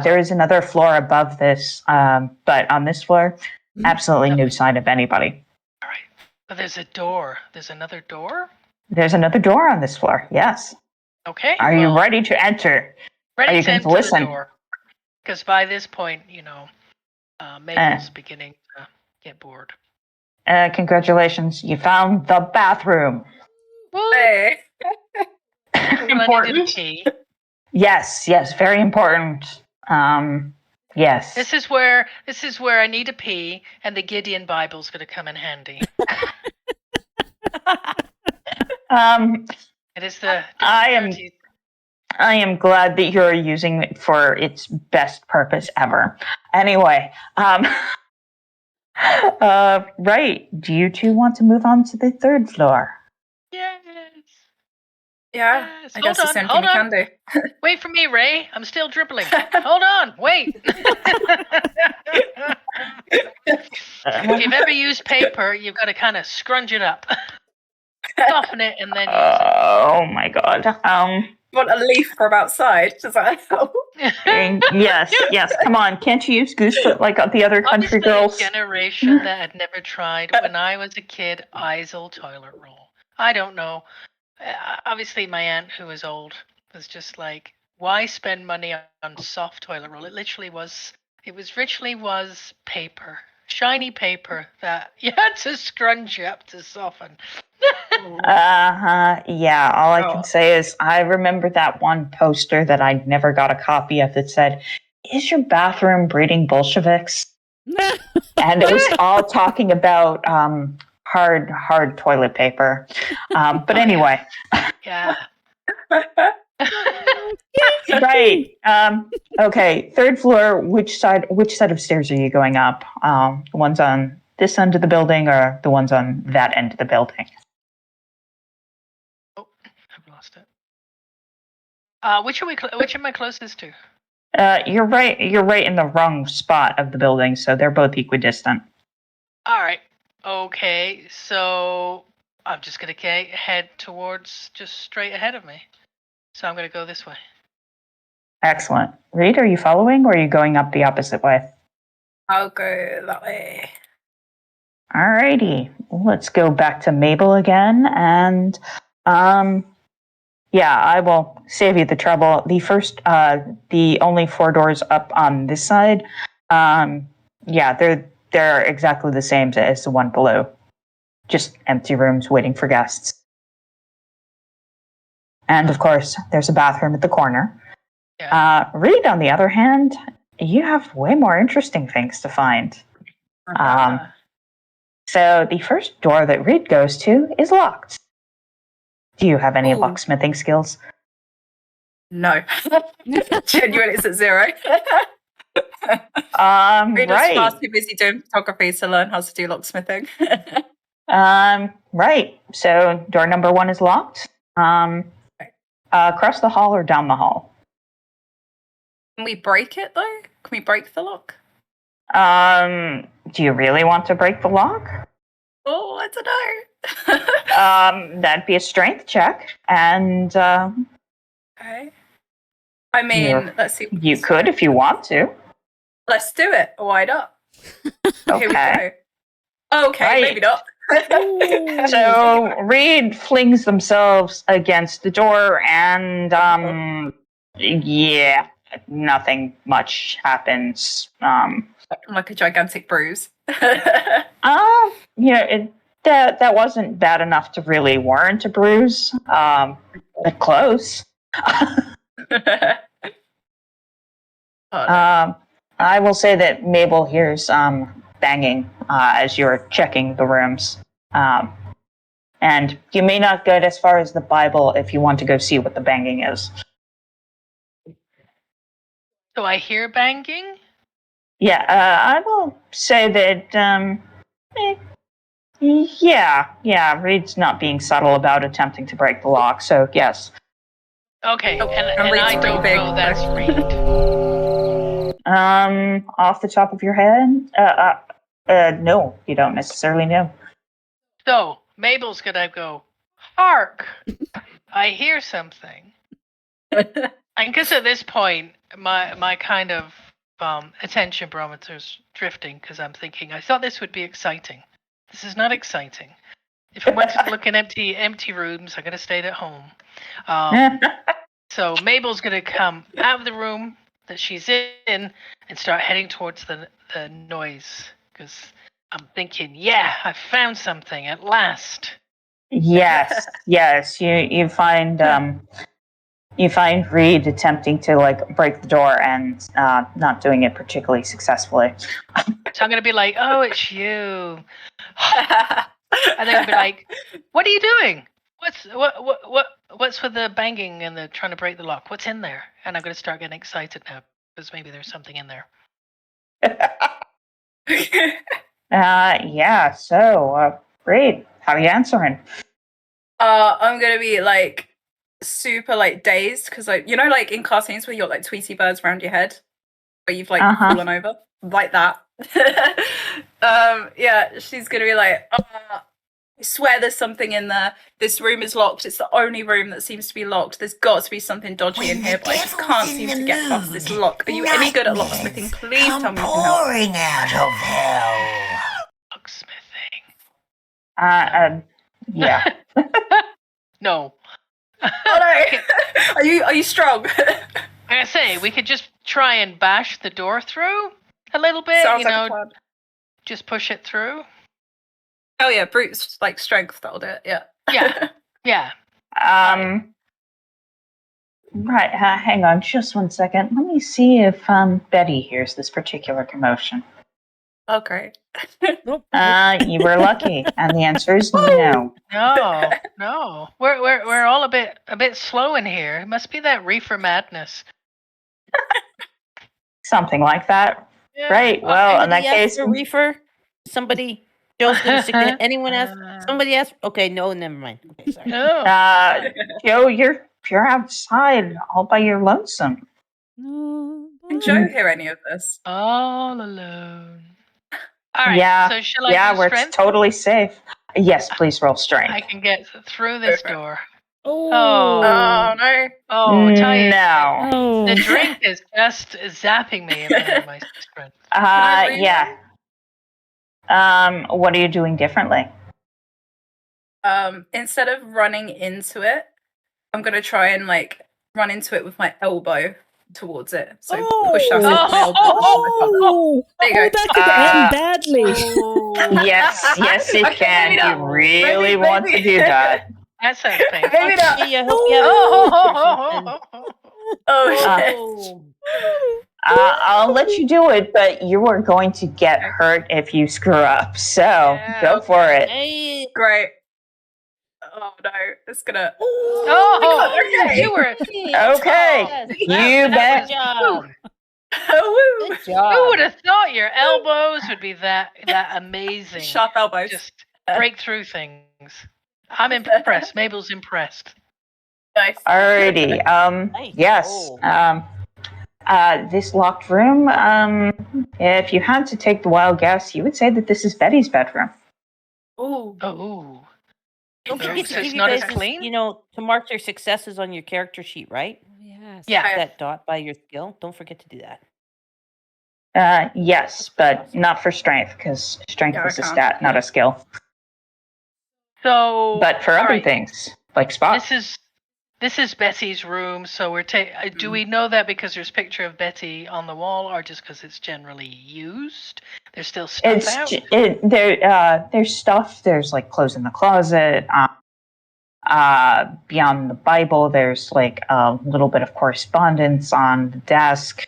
[SPEAKER 3] There is another floor above this, but on this floor, absolutely no sign of anybody.
[SPEAKER 1] All right. But there's a door. There's another door?
[SPEAKER 3] There's another door on this floor. Yes.
[SPEAKER 1] Okay.
[SPEAKER 3] Are you ready to enter?
[SPEAKER 1] Ready
[SPEAKER 3] Are you
[SPEAKER 1] to
[SPEAKER 3] going to
[SPEAKER 1] enter
[SPEAKER 3] listen?
[SPEAKER 1] the door. Because by this point, Mabel's beginning to get bored.
[SPEAKER 3] Congratulations. You found the bathroom.
[SPEAKER 6] Hey.
[SPEAKER 5] Important.
[SPEAKER 3] Yes, very important. Yes.
[SPEAKER 1] This is where I need to pee, and the Gideon Bible's going to come in handy. It is the.
[SPEAKER 3] I am glad that you're using it for its best purpose ever. Anyway, right. Do you two want to move on to the third floor?
[SPEAKER 1] Yes.
[SPEAKER 6] Yeah.
[SPEAKER 1] Yes.
[SPEAKER 6] I guess the same thing we can do.
[SPEAKER 1] Wait for me, Ray. I'm still dribbling. Hold on. Wait. If you've ever used paper, you've got to kind of scrunch it up, soften it, and then use it.
[SPEAKER 3] Oh my god.
[SPEAKER 6] Want a leaf from outside? Does that help?
[SPEAKER 3] Yes. Come on. Can't you use Goosefoot like the other country
[SPEAKER 1] Obviously,
[SPEAKER 3] girls?
[SPEAKER 1] a generation that had never tried. When I was a kid, Isel toilet roll. I don't know. Obviously, my aunt, who was old, was just like, "Why spend money on soft toilet roll? It literally was paper, shiny paper that you had to scrunch up to soften."
[SPEAKER 3] Yeah, all I can say is I remember that one poster that I never got a copy of that said, "Is your bathroom breeding Bolsheviks?" And it was all talking about hard toilet paper. But anyway.
[SPEAKER 1] Yeah.
[SPEAKER 3] Right. Okay. Third floor. Which set of stairs are you going up? The ones on this end of the building, or the ones on that end of the building?
[SPEAKER 1] Oh, I've lost it. Which am I closest to?
[SPEAKER 3] You're right. You're right in the wrong spot of the building, so they're both equidistant.
[SPEAKER 1] All right. Okay. So I'm just gonna head towards just straight ahead of me. So I'm gonna go this way.
[SPEAKER 3] Excellent. Reed, are you following, or are you going up the opposite way?
[SPEAKER 6] I'll go that way.
[SPEAKER 3] Alrighty. Let's go back to Mabel again, and yeah, I will save you the trouble. The only 4 doors up on this side, yeah, they're exactly the same as the one below. Just empty rooms waiting for guests. And of course, there's a bathroom at the corner.
[SPEAKER 1] Yeah.
[SPEAKER 3] Reed, on the other hand, you have way more interesting things to find. So the first door that Reed goes to is locked. Do you have any locksmithing skills?
[SPEAKER 6] No. Genuinely, it's at 0. Reed was
[SPEAKER 3] Right.
[SPEAKER 6] far too busy doing photography to learn how to do locksmithing.
[SPEAKER 3] Right. So door number 1 is locked. Across the hall or down the hall?
[SPEAKER 6] Can we break it though? Can we break the lock?
[SPEAKER 3] Do you really want to break the lock?
[SPEAKER 6] Oh, I don't know.
[SPEAKER 3] That'd be a strength check, and
[SPEAKER 6] Okay. I mean, let's see.
[SPEAKER 3] You could if you want to.
[SPEAKER 6] Let's do it. Why not?
[SPEAKER 3] Okay.
[SPEAKER 6] Here we go. Okay,
[SPEAKER 3] Right.
[SPEAKER 6] maybe not.
[SPEAKER 3] So Reed flings themselves against the door, and yeah, nothing much happens.
[SPEAKER 6] Like a gigantic bruise.
[SPEAKER 3] Yeah, that wasn't bad enough to really warrant a bruise. But close. I will say that Mabel hears banging as you're checking the rooms. And you may not get as far as the Bible if you want to go see what the banging is.
[SPEAKER 1] So I hear banging?
[SPEAKER 3] Yeah, I will say that, yeah, Reed's not being subtle about attempting to break the lock, so yes.
[SPEAKER 1] Okay, and
[SPEAKER 6] Reed's
[SPEAKER 1] I don't
[SPEAKER 6] pretty big.
[SPEAKER 1] know that's Reed.
[SPEAKER 3] Off the top of your head? No, you don't necessarily know.
[SPEAKER 1] So Mabel's gonna go, hark! I hear something. And because at this point, my kind of attention barometer's drifting because I'm thinking, I thought this would be exciting. This is not exciting. If I went to look in empty rooms, I gotta stay at home. So Mabel's gonna come out of the room that she's in and start heading towards the noise because I'm thinking, yeah, I found something at last.
[SPEAKER 3] Yes. You find Reed attempting to like break the door and not doing it particularly successfully.
[SPEAKER 1] So I'm gonna be like, oh, it's you. And they're gonna be like, what are you doing? What's with the banging and the trying to break the lock? What's in there? And I'm gonna start getting excited now because maybe there's something in there.
[SPEAKER 3] Yeah. So, Reed, how are you answering?
[SPEAKER 6] I'm gonna be like super like dazed because like like in cartoons where you got like Tweety birds around your head where you've like fallen over like that. Yeah, she's gonna be like, I swear there's something in there. This room is locked. It's the only room that seems to be locked. There's got to be something dodgy in here, but I just can't seem to get past this lock. Are you any good at locksmithing? Please tell me you can help.
[SPEAKER 7] Pouring out of hell.
[SPEAKER 1] Locksmithing.
[SPEAKER 3] Yeah.
[SPEAKER 1] No.
[SPEAKER 6] Oh no. Are you strong?
[SPEAKER 1] I say we could just try and bash the door through a little bit.
[SPEAKER 6] Sounds like a plan.
[SPEAKER 1] Just push it through.
[SPEAKER 6] Oh yeah, brute like strength. That'll do it. Yeah.
[SPEAKER 1] Yeah. Yeah.
[SPEAKER 3] Right. Hang on, just 1 second. Let me see if Betty hears this particular commotion.
[SPEAKER 6] Okay.
[SPEAKER 3] You were lucky, and the answer is no.
[SPEAKER 1] No. We're all a bit slow in here. It must be that reefer madness.
[SPEAKER 3] Something like that.
[SPEAKER 1] Yeah.
[SPEAKER 3] Right. Well, in that
[SPEAKER 4] Anybody
[SPEAKER 3] case,
[SPEAKER 4] ask for reefer? Somebody. Joe's gonna stick to anyone else. Somebody else. Okay, no, never mind. Okay, sorry.
[SPEAKER 1] No.
[SPEAKER 3] Joe, you're outside all by your lonesome.
[SPEAKER 6] Can Joe hear any of this?
[SPEAKER 1] All alone. All right.
[SPEAKER 3] Yeah.
[SPEAKER 1] So shall I
[SPEAKER 3] Yeah,
[SPEAKER 1] do
[SPEAKER 3] we're
[SPEAKER 1] strength?
[SPEAKER 3] totally safe. Yes, please roll strength.
[SPEAKER 1] I can get through this door.
[SPEAKER 6] Oh
[SPEAKER 1] Oh.
[SPEAKER 6] no.
[SPEAKER 1] Oh, tell you.
[SPEAKER 3] No.
[SPEAKER 2] Oh.
[SPEAKER 1] The drink is just zapping me in my strength.
[SPEAKER 3] Yeah. What are you doing differently?
[SPEAKER 6] Instead of running into it, I'm gonna try and like run into it with my elbow towards it. So push down with my elbow.
[SPEAKER 2] Oh,
[SPEAKER 6] There you go.
[SPEAKER 2] that could end badly.
[SPEAKER 3] Yes, it
[SPEAKER 6] Okay,
[SPEAKER 3] can.
[SPEAKER 6] maybe
[SPEAKER 3] You
[SPEAKER 6] not.
[SPEAKER 3] really
[SPEAKER 6] Maybe-
[SPEAKER 3] want to do that.
[SPEAKER 1] That sounds painful.
[SPEAKER 6] Maybe not.
[SPEAKER 4] I hope you have
[SPEAKER 6] Oh shit.
[SPEAKER 3] I'll let you do it, but you are going to get hurt if you screw up. So
[SPEAKER 1] Yeah,
[SPEAKER 3] go for it.
[SPEAKER 4] Hey.
[SPEAKER 6] Great. Oh no, it's gonna.
[SPEAKER 1] Oh,
[SPEAKER 6] okay.
[SPEAKER 1] you were.
[SPEAKER 3] Okay, you bet.
[SPEAKER 4] Good job.
[SPEAKER 6] Woo.
[SPEAKER 4] Good job.
[SPEAKER 1] Who would have thought your elbows would be that amazing?
[SPEAKER 6] Sharp elbows.
[SPEAKER 1] Just break through things. I'm impressed. Mabel's impressed.
[SPEAKER 6] Nice.
[SPEAKER 3] Alrighty.
[SPEAKER 4] Nice.
[SPEAKER 3] Yes. This locked room. If you had to take the wild guess, you would say that this is Betty's bedroom.
[SPEAKER 6] Ooh.
[SPEAKER 1] Oh.
[SPEAKER 4] Don't
[SPEAKER 1] So
[SPEAKER 4] forget to
[SPEAKER 1] it's
[SPEAKER 4] give you
[SPEAKER 1] not
[SPEAKER 4] guys
[SPEAKER 1] as
[SPEAKER 4] this,
[SPEAKER 1] clean?
[SPEAKER 4] to mark your successes on your character sheet, right?
[SPEAKER 2] Yes.
[SPEAKER 1] Yeah.
[SPEAKER 4] That dot by your skill. Don't forget to do that.
[SPEAKER 3] Yes, but not for strength, because strength
[SPEAKER 6] Yeah,
[SPEAKER 3] is a
[SPEAKER 6] I can't.
[SPEAKER 3] stat, not a skill.
[SPEAKER 1] So.
[SPEAKER 3] But for
[SPEAKER 1] all
[SPEAKER 3] other
[SPEAKER 1] right,
[SPEAKER 3] things, like spot.
[SPEAKER 1] This is Betty's room. So we're do we know that because there's a picture of Betty on the wall, or just because it's generally used? There's still stuff out.
[SPEAKER 3] There's stuff. There's like clothes in the closet. Beyond the Bible, there's like a little bit of correspondence on the desk.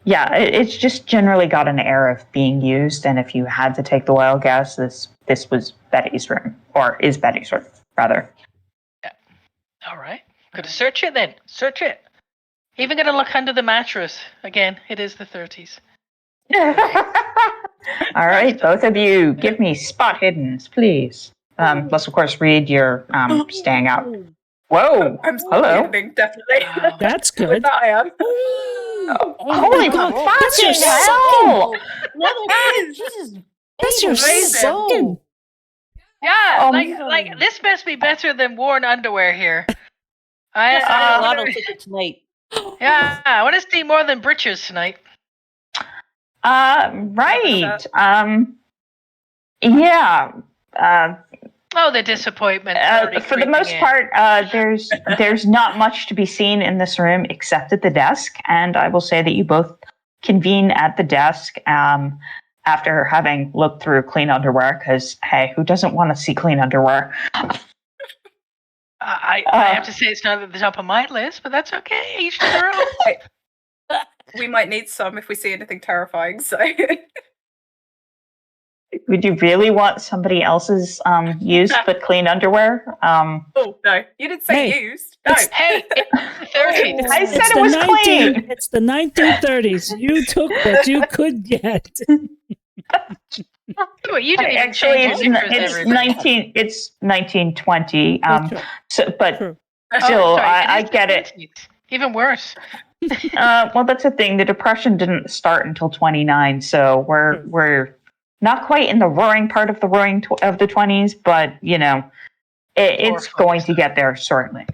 [SPEAKER 3] Yeah, it's just generally got an air of being used. And if you had to take the wild guess, this was Betty's room, or is Betty's room, rather.
[SPEAKER 1] Yeah. All right. Gonna search it then. Search it. Even gonna look under the mattress. Again, it is the 30s.
[SPEAKER 3] All right, both of you, give me spot hiddens, please. Let's of course read your staying out. Whoa!
[SPEAKER 6] I'm
[SPEAKER 3] Hello.
[SPEAKER 6] kidding, definitely.
[SPEAKER 1] Wow.
[SPEAKER 2] That's
[SPEAKER 6] With
[SPEAKER 2] good.
[SPEAKER 6] that I am.
[SPEAKER 3] Holy
[SPEAKER 2] God,
[SPEAKER 3] fucking
[SPEAKER 2] that's your
[SPEAKER 3] hell!
[SPEAKER 4] Jesus.
[SPEAKER 2] That's your
[SPEAKER 6] Amazing.
[SPEAKER 2] second.
[SPEAKER 1] Yeah, like this must be better than worn underwear here.
[SPEAKER 4] I
[SPEAKER 1] I
[SPEAKER 4] lotto ticket tonight.
[SPEAKER 1] yeah, I want to see more than britches tonight.
[SPEAKER 3] Right. Yeah.
[SPEAKER 1] Oh, the disappointment. already
[SPEAKER 3] For the
[SPEAKER 1] creeping
[SPEAKER 3] most
[SPEAKER 1] in.
[SPEAKER 3] part, there's not much to be seen in this room except at the desk, and I will say that you both convene at the desk after having looked through clean underwear. Because hey, who doesn't want to see clean underwear?
[SPEAKER 1] I have to say it's not at the top of my list, but that's okay. Each to their own.
[SPEAKER 6] We might need some if we see anything terrifying. So,
[SPEAKER 3] Would you really want somebody else's used but clean underwear?
[SPEAKER 6] oh no, you didn't say
[SPEAKER 2] Hey,
[SPEAKER 6] used. No.
[SPEAKER 1] Hey, it's the 30s.
[SPEAKER 3] I said
[SPEAKER 2] It's
[SPEAKER 3] it
[SPEAKER 2] the
[SPEAKER 3] was clean.
[SPEAKER 2] It's the 1930s. You took what you could get.
[SPEAKER 1] Wait, you didn't even
[SPEAKER 3] Actually,
[SPEAKER 1] change your pictures,
[SPEAKER 3] it's
[SPEAKER 1] everybody.
[SPEAKER 3] 1920.
[SPEAKER 2] True.
[SPEAKER 3] So, but
[SPEAKER 2] True.
[SPEAKER 3] still,
[SPEAKER 1] Oh, sorry,
[SPEAKER 3] I
[SPEAKER 1] is the
[SPEAKER 3] get it.
[SPEAKER 1] 20s. Even worse.
[SPEAKER 3] Well, that's the thing. The Depression didn't start until 29, so we're not quite in the roaring part of the roaring of the 20s, but you know, it's going to get there shortly.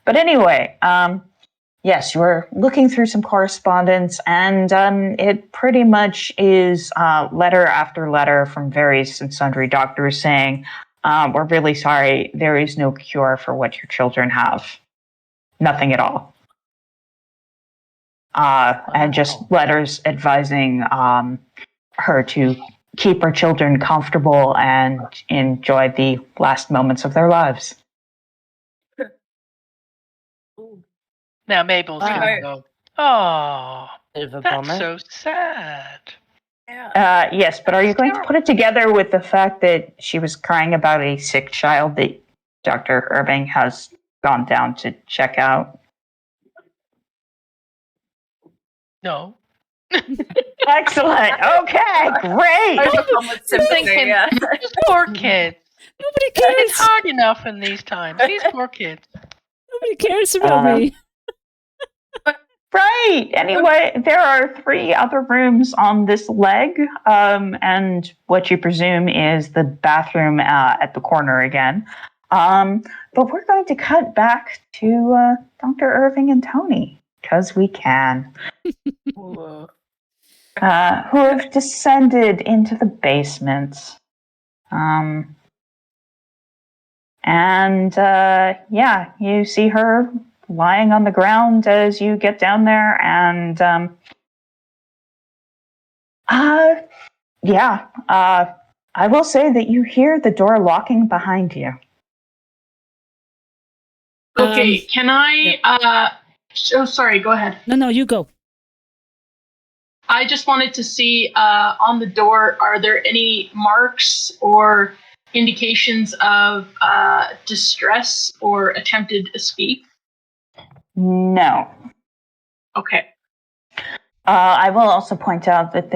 [SPEAKER 3] But anyway, yes, you were looking through some correspondence, and it pretty much is letter after letter from various and sundry doctors saying, "We're really sorry. There is no cure for what your children have. Nothing at all." And just letters advising her to keep her children comfortable and enjoy the last moments of their lives.
[SPEAKER 1] Now Mabel's
[SPEAKER 4] Wow.
[SPEAKER 1] gonna go, oh,
[SPEAKER 4] Bit of a
[SPEAKER 1] that's
[SPEAKER 4] bummer.
[SPEAKER 1] so sad.
[SPEAKER 6] Yeah.
[SPEAKER 3] Yes, but are you going to put it together with the fact that she was crying about a sick child that Dr. Irving has gone down to check out?
[SPEAKER 1] No.
[SPEAKER 3] Excellent. Okay, great.
[SPEAKER 6] Overcome with sympathy.
[SPEAKER 1] thinking-
[SPEAKER 6] Yeah.
[SPEAKER 1] These poor kids.
[SPEAKER 2] Nobody
[SPEAKER 1] It's
[SPEAKER 2] cares.
[SPEAKER 1] hard enough in these times. These poor kids.
[SPEAKER 2] Nobody cares about me.
[SPEAKER 3] Right. Anyway, there are 3 other rooms on this leg, and what you presume is the bathroom at the corner again. But we're going to cut back to Dr. Irving and Tony, because we can, who have descended into the basement. Yeah, you see her lying on the ground as you get down there, and I will say that you hear the door locking behind you.
[SPEAKER 5] Okay, can I? Oh, sorry. Go ahead.
[SPEAKER 2] No, you go.
[SPEAKER 5] I just wanted to see on the door, are there any marks or indications of distress or attempted escape?
[SPEAKER 3] No.
[SPEAKER 5] Okay.
[SPEAKER 3] I will also point out that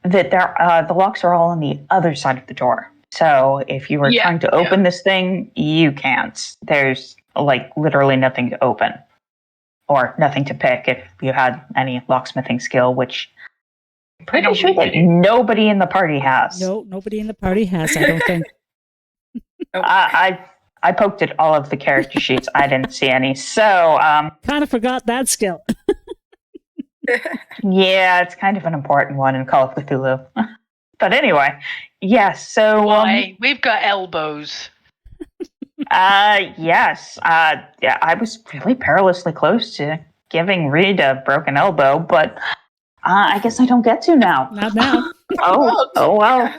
[SPEAKER 3] the locks are all on the other side of the door. So if you were trying to open this thing, you can't. There's like literally nothing to open. Or nothing to pick if you had any locksmithing skill, which I'm pretty sure that nobody in the party has.
[SPEAKER 2] No, nobody in the party has, I don't think.
[SPEAKER 3] I poked at all of the character sheets. I didn't see any. So
[SPEAKER 2] kind of forgot that skill.
[SPEAKER 3] yeah, it's kind of an important one in Call of Cthulhu. But anyway, yes. So
[SPEAKER 1] Why? We've got elbows.
[SPEAKER 3] Yes. Yeah, I was really perilously close to giving Reed a broken elbow, but I guess I don't get to now.
[SPEAKER 2] Not now.
[SPEAKER 3] Oh well.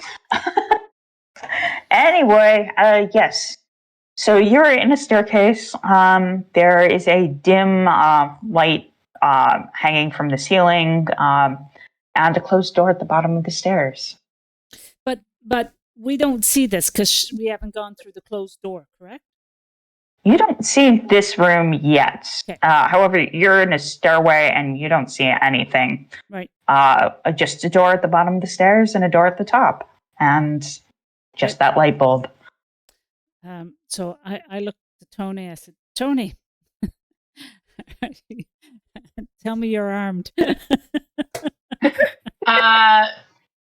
[SPEAKER 3] Anyway, yes. So you're in a staircase. There is a dim light hanging from the ceiling, and a closed door at the bottom of the stairs.
[SPEAKER 2] But we don't see this because we haven't gone through the closed door, correct?
[SPEAKER 3] You don't see this room yet.
[SPEAKER 2] Okay.
[SPEAKER 3] However, you're in a stairway and you don't see anything.
[SPEAKER 2] Right.
[SPEAKER 3] Just a door at the bottom of the stairs and a door at the top. And just that light bulb.
[SPEAKER 2] So I looked at Tony. I said, Tony, tell me you're armed.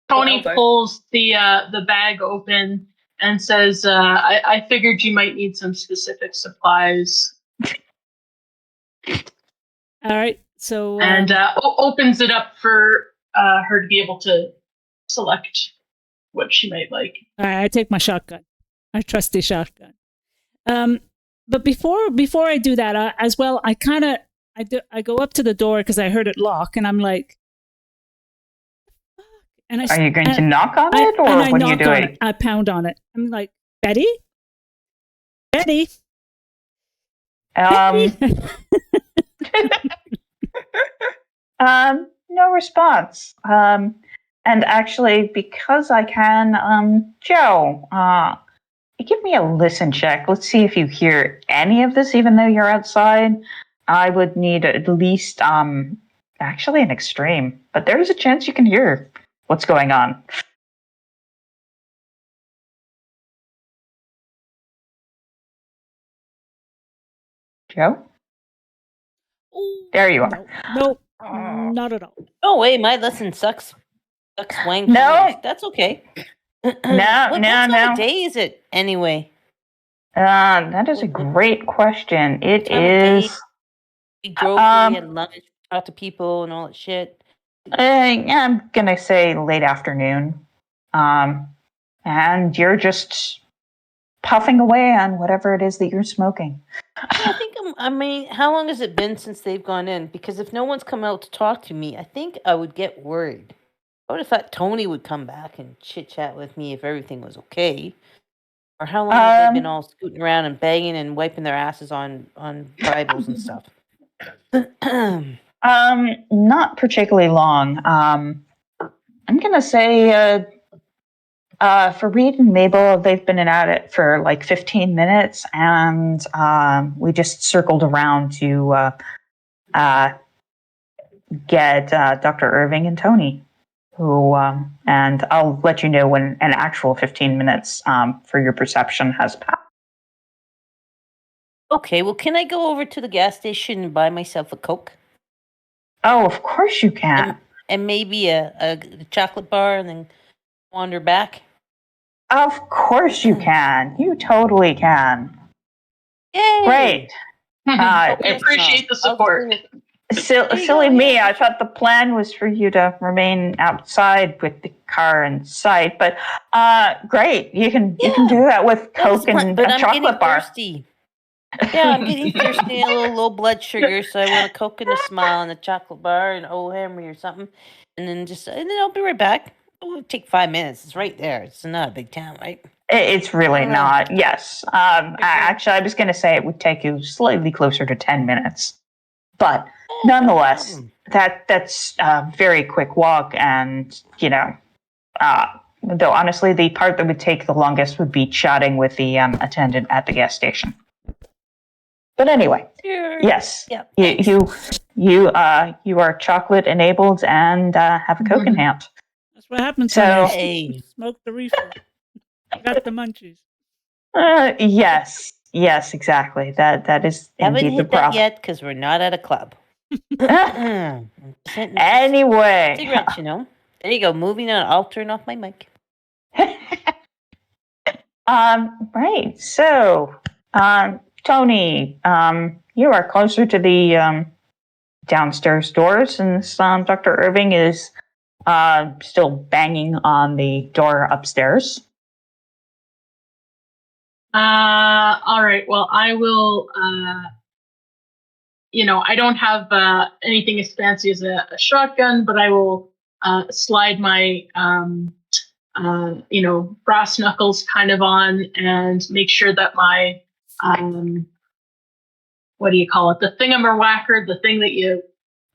[SPEAKER 5] Tony pulls the bag open and says, I figured you might need some specific supplies.
[SPEAKER 2] All right. So
[SPEAKER 5] and opens it up for her to be able to select what she might like.
[SPEAKER 2] I take my shotgun, my trusty shotgun. But before I do that as well, I go up to the door because I heard it lock, and I'm like, and
[SPEAKER 3] Are you going to knock on it, or what are you doing?
[SPEAKER 2] I pound on it. I'm like, Betty. Betty.
[SPEAKER 3] No response. And actually, because I can, Joe, give me a listen check. Let's see if you hear any of this, even though you're outside. I would need at least, actually an extreme, but there's a chance you can hear what's going on. Joe? There you are.
[SPEAKER 2] Nope, not at all.
[SPEAKER 4] Oh, wait, my lesson sucks. Sucks wank.
[SPEAKER 3] No.
[SPEAKER 4] That's okay.
[SPEAKER 3] What
[SPEAKER 4] day is it, anyway?
[SPEAKER 3] That is a great question. It is...
[SPEAKER 4] We drove, we had lunch, talked to people and all that shit.
[SPEAKER 3] I'm going to say late afternoon. And you're just puffing away on whatever it is that you're smoking.
[SPEAKER 4] I mean, how long has it been since they've gone in? Because if no one's come out to talk to me, I think I would get worried. I would have thought Tony would come back and chit-chat with me if everything was okay. Or how long have they been all scooting around and banging and wiping their asses on Bibles and stuff?
[SPEAKER 3] Not particularly long. I'm gonna say for Reed and Mabel, they've been at it for like 15 minutes, and we just circled around to get Dr. Irving and Tony, who and I'll let you know when an actual 15 minutes for your perception has passed.
[SPEAKER 4] Okay, well, can I go over to the gas station and buy myself a Coke?
[SPEAKER 3] Oh, of course you can.
[SPEAKER 4] And maybe a chocolate bar and then wander back?
[SPEAKER 3] Of course you can. You totally can.
[SPEAKER 4] Yay!
[SPEAKER 3] Great.
[SPEAKER 5] I appreciate the support.
[SPEAKER 3] Silly me, I thought the plan was for you to remain outside with the car in sight, but great. You can do that with Coke and a chocolate bar.
[SPEAKER 4] Thirsty. Yeah, I'm getting thirsty, a little low blood sugar, so I want a Coke and a smile and a chocolate bar and O Henry or something, and then I'll be right back. It'll take 5 minutes. It's right there. It's not a big town, right?
[SPEAKER 3] It's really not. Yes. Actually, I was going to say it would take you slightly closer to 10 minutes, but nonetheless, that's a very quick walk, and though honestly, the part that would take the longest would be chatting with the attendant at the gas station. But anyway, yes,
[SPEAKER 4] yeah,
[SPEAKER 3] you are chocolate enabled and have a Coke in hand.
[SPEAKER 2] That's what happens when you smoke the reefer. Got the munchies.
[SPEAKER 3] Yes, exactly. That is
[SPEAKER 4] haven't
[SPEAKER 3] indeed the
[SPEAKER 4] hit
[SPEAKER 3] problem.
[SPEAKER 4] That yet because we're not at a club.
[SPEAKER 3] Anyway,
[SPEAKER 4] cigarettes, There you go. Moving on. I'll turn off my mic.
[SPEAKER 3] Right. So, Tony, you are closer to the downstairs doors, since Dr. Irving is still banging on the door upstairs.
[SPEAKER 5] All right. Well, I will. I don't have anything as fancy as a shotgun, but I will slide my brass knuckles kind of on and make sure that my what do you call it? The thingamawhacker, the thing that you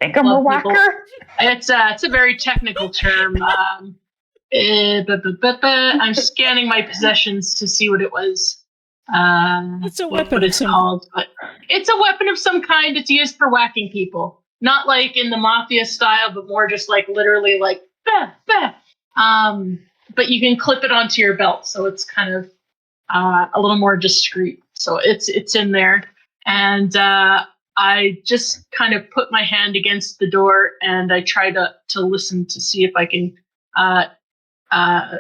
[SPEAKER 3] thingamawhacker.
[SPEAKER 5] It's a very technical term. I'm scanning my possessions to see what it was.
[SPEAKER 2] It's a weapon.
[SPEAKER 5] What it's called, but it's a weapon of some kind. It's used for whacking people, not like in the mafia style, but more just like literally like bah, bah. But you can clip it onto your belt, so it's kind of a little more discreet. So it's in there, and I just kind of put my hand against the door, and I try to listen to see if I can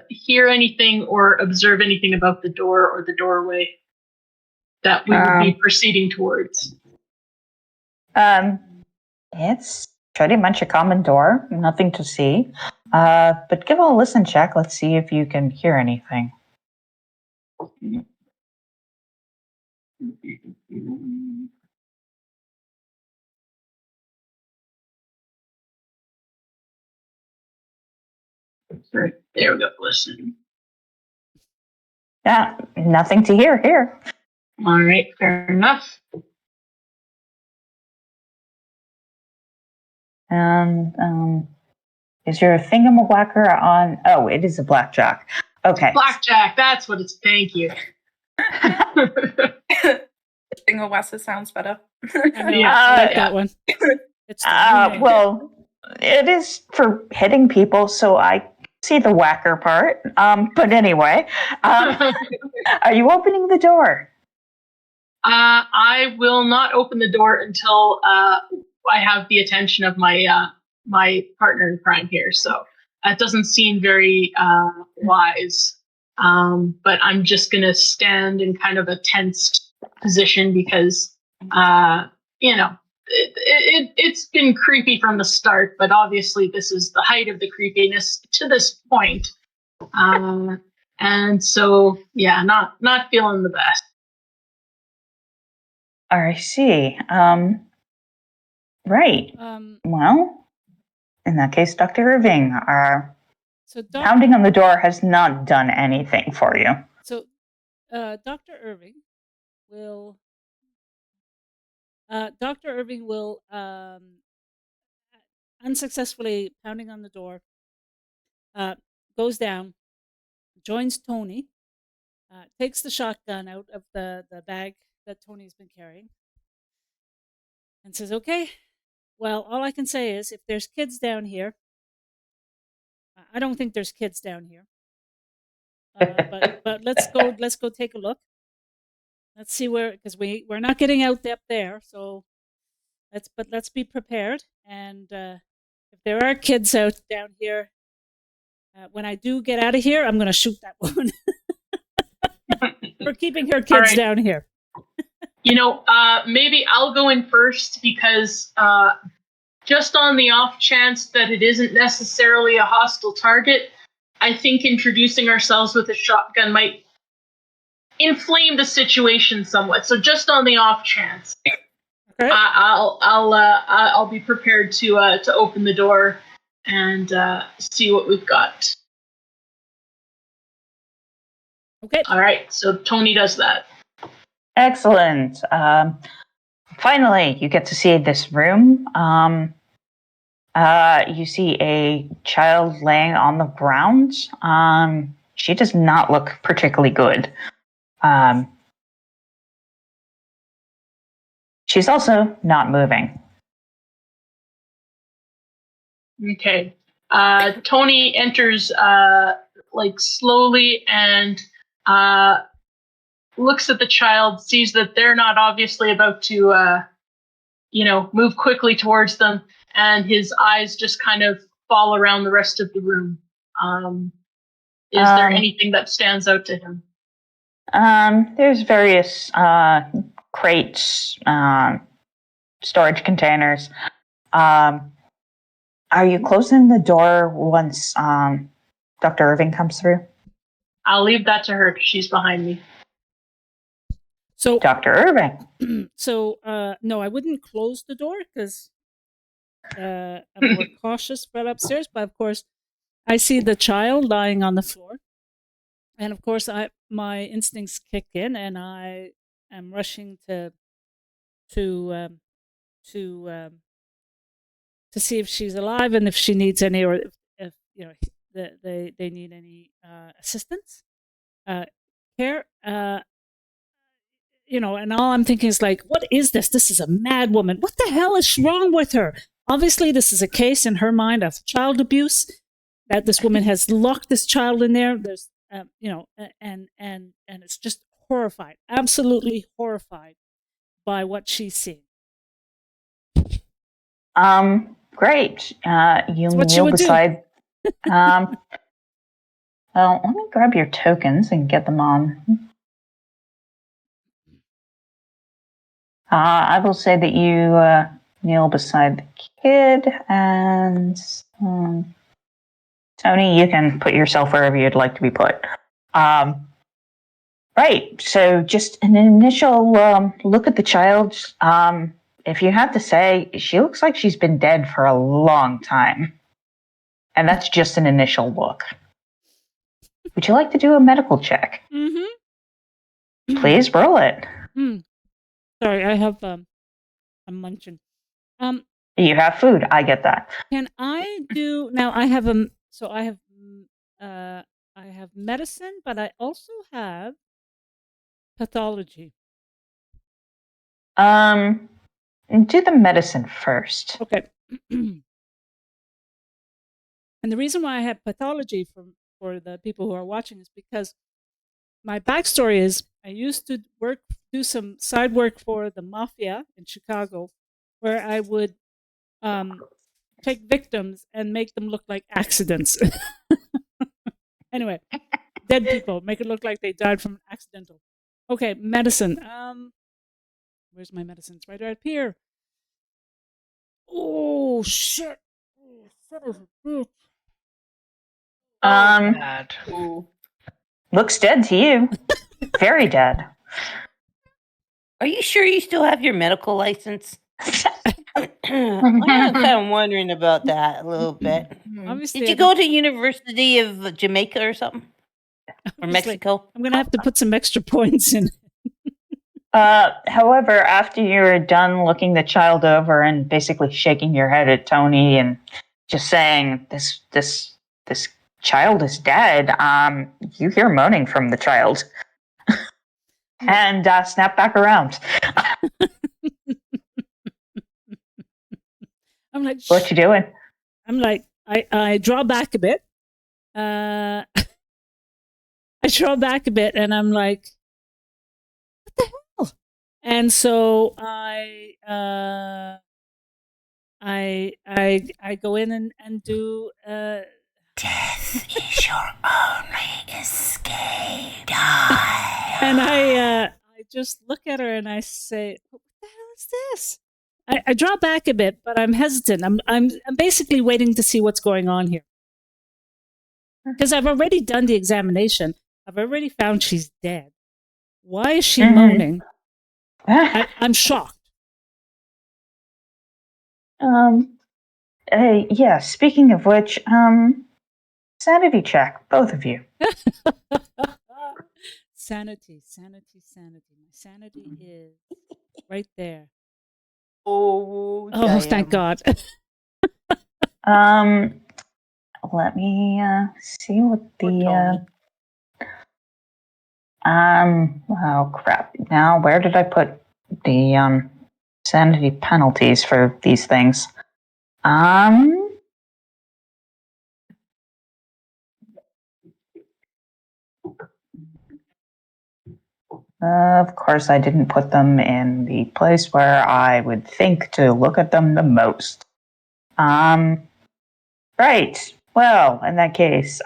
[SPEAKER 5] hear anything or observe anything about the door or the doorway that we would be proceeding towards.
[SPEAKER 3] It's pretty much a common door. Nothing to see. But give a listen check. Let's see if you can hear anything.
[SPEAKER 5] Right. There we go. Listen.
[SPEAKER 3] Yeah, nothing to hear here.
[SPEAKER 5] All right. Fair enough.
[SPEAKER 3] And is your thingamawhacker on? Oh, it is a blackjack. Okay.
[SPEAKER 5] Blackjack. That's what it's. Thank you.
[SPEAKER 6] Bingo Wassa sounds better.
[SPEAKER 2] I know.
[SPEAKER 5] Yeah,
[SPEAKER 2] I like
[SPEAKER 5] yeah.
[SPEAKER 2] that one. It's the new name.
[SPEAKER 3] Well, it is for hitting people, so I see the whacker part. But anyway, are you opening the door?
[SPEAKER 5] I will not open the door until I have the attention of my partner in crime here. So that doesn't seem very wise. But I'm just gonna stand in kind of a tensed position because it's been creepy from the start. But obviously, this is the height of the creepiness to this point. And so yeah, not feeling the best.
[SPEAKER 3] I see. Right.
[SPEAKER 2] Um,
[SPEAKER 3] Well, in that case, Dr. Irving,
[SPEAKER 2] so
[SPEAKER 3] pounding on the door has not done anything for you.
[SPEAKER 2] So, Dr. Irving will. Unsuccessfully pounding on the door. Goes down, joins Tony, takes the shotgun out of the bag that Tony's been carrying, and says, "Okay, well, all I can say is if there's kids down here, I don't think there's kids down here, but let's go take a look. Let's see where, because we're not getting out up there, so let's be prepared. And if there are kids out down here, when I do get out of here, I'm going to shoot that woman for keeping her kids down here."
[SPEAKER 5] Maybe I'll go in first because just on the off chance that it isn't necessarily a hostile target, I think introducing ourselves with a shotgun might inflame the situation somewhat. So just on the off chance,
[SPEAKER 2] okay.
[SPEAKER 5] I'll be prepared to open the door and see what we've got.
[SPEAKER 2] Okay.
[SPEAKER 5] All right. So Tony does that.
[SPEAKER 3] Excellent. Finally, you get to see this room. You see a child laying on the ground. She does not look particularly good. She's also not moving.
[SPEAKER 5] Okay. Tony enters slowly and looks at the child, sees that they're not obviously about to move quickly towards them, and his eyes just kind of fall around the rest of the room. Is there anything that stands out to him?
[SPEAKER 3] There's various crates, storage containers. Are you closing the door once Dr. Irving comes through?
[SPEAKER 5] I'll leave that to her because she's behind me.
[SPEAKER 2] So,
[SPEAKER 3] Dr. Irving.
[SPEAKER 2] No, I wouldn't close the door because I'm more cautious right upstairs. But of course, I see the child lying on the floor, and of course, my instincts kick in, and I am rushing to see if she's alive and if she needs any, or if they need any assistance, care. And all I'm thinking is like, what is this? This is a mad woman. What the hell is wrong with her? Obviously, this is a case in her mind of child abuse, that this woman has locked this child in there. There's, and it's just horrified, absolutely horrified by what she's seeing.
[SPEAKER 3] Great. You
[SPEAKER 2] what
[SPEAKER 3] kneel beside. Well, let me grab your tokens and get them on. I will say that kneel beside the kid, and Tony, you can put yourself wherever you'd like to be put. Right. So just an initial look at the child. If you have to say, she looks like she's been dead for a long time. And that's just an initial look. Would you like to do a medical check?
[SPEAKER 2] Mm-hmm.
[SPEAKER 3] Please roll it.
[SPEAKER 2] Sorry, I have I'm munching.
[SPEAKER 3] You have food. I get that.
[SPEAKER 2] Can I do now? I have I have medicine, but I also have pathology.
[SPEAKER 3] Do the medicine first.
[SPEAKER 2] Okay. And the reason why I have pathology for the people who are watching is because my backstory is I used to do some side work for the mafia in Chicago, where I would take victims and make them look like accidents. Anyway, dead people, make it look like they died from accidental. Okay, medicine. Where's my medicine? It's right here. Oh shit! Oh, son of a bitch.
[SPEAKER 1] Bad.
[SPEAKER 3] Looks dead to you. Very dead.
[SPEAKER 4] Are you sure you still have your medical license? I'm kind of wondering about that a little bit.
[SPEAKER 2] Obviously,
[SPEAKER 4] Did you go to University of Jamaica or something? Or
[SPEAKER 2] obviously,
[SPEAKER 4] Mexico?
[SPEAKER 2] I'm gonna have to put some extra points in.
[SPEAKER 3] However, after you're done looking the child over and basically shaking your head at Tony and just saying this child is dead, you hear moaning from the child. And snap back around.
[SPEAKER 2] I'm like,
[SPEAKER 3] What you doing?
[SPEAKER 2] I'm like, I draw back a bit. I draw back a bit, and I'm like, what the hell? And so I go in and do.
[SPEAKER 7] Death is your only escape. Die.
[SPEAKER 2] And I just look at her and I say, "What the hell is this?" I draw back a bit, but I'm hesitant. I'm basically waiting to see what's going on here because I've already done the examination. I've already found she's dead. Why is she moaning? I'm shocked.
[SPEAKER 3] Yeah. Speaking of which, sanity check, both of you.
[SPEAKER 2] Sanity. My sanity is right there.
[SPEAKER 4] Oh,
[SPEAKER 2] Thank God.
[SPEAKER 3] Let me see what
[SPEAKER 4] Poor
[SPEAKER 3] the oh crap. Now where did I put the sanity penalties for these things? Of course I didn't put them in the place where I would think to look at them the most. Right. Well, in that case,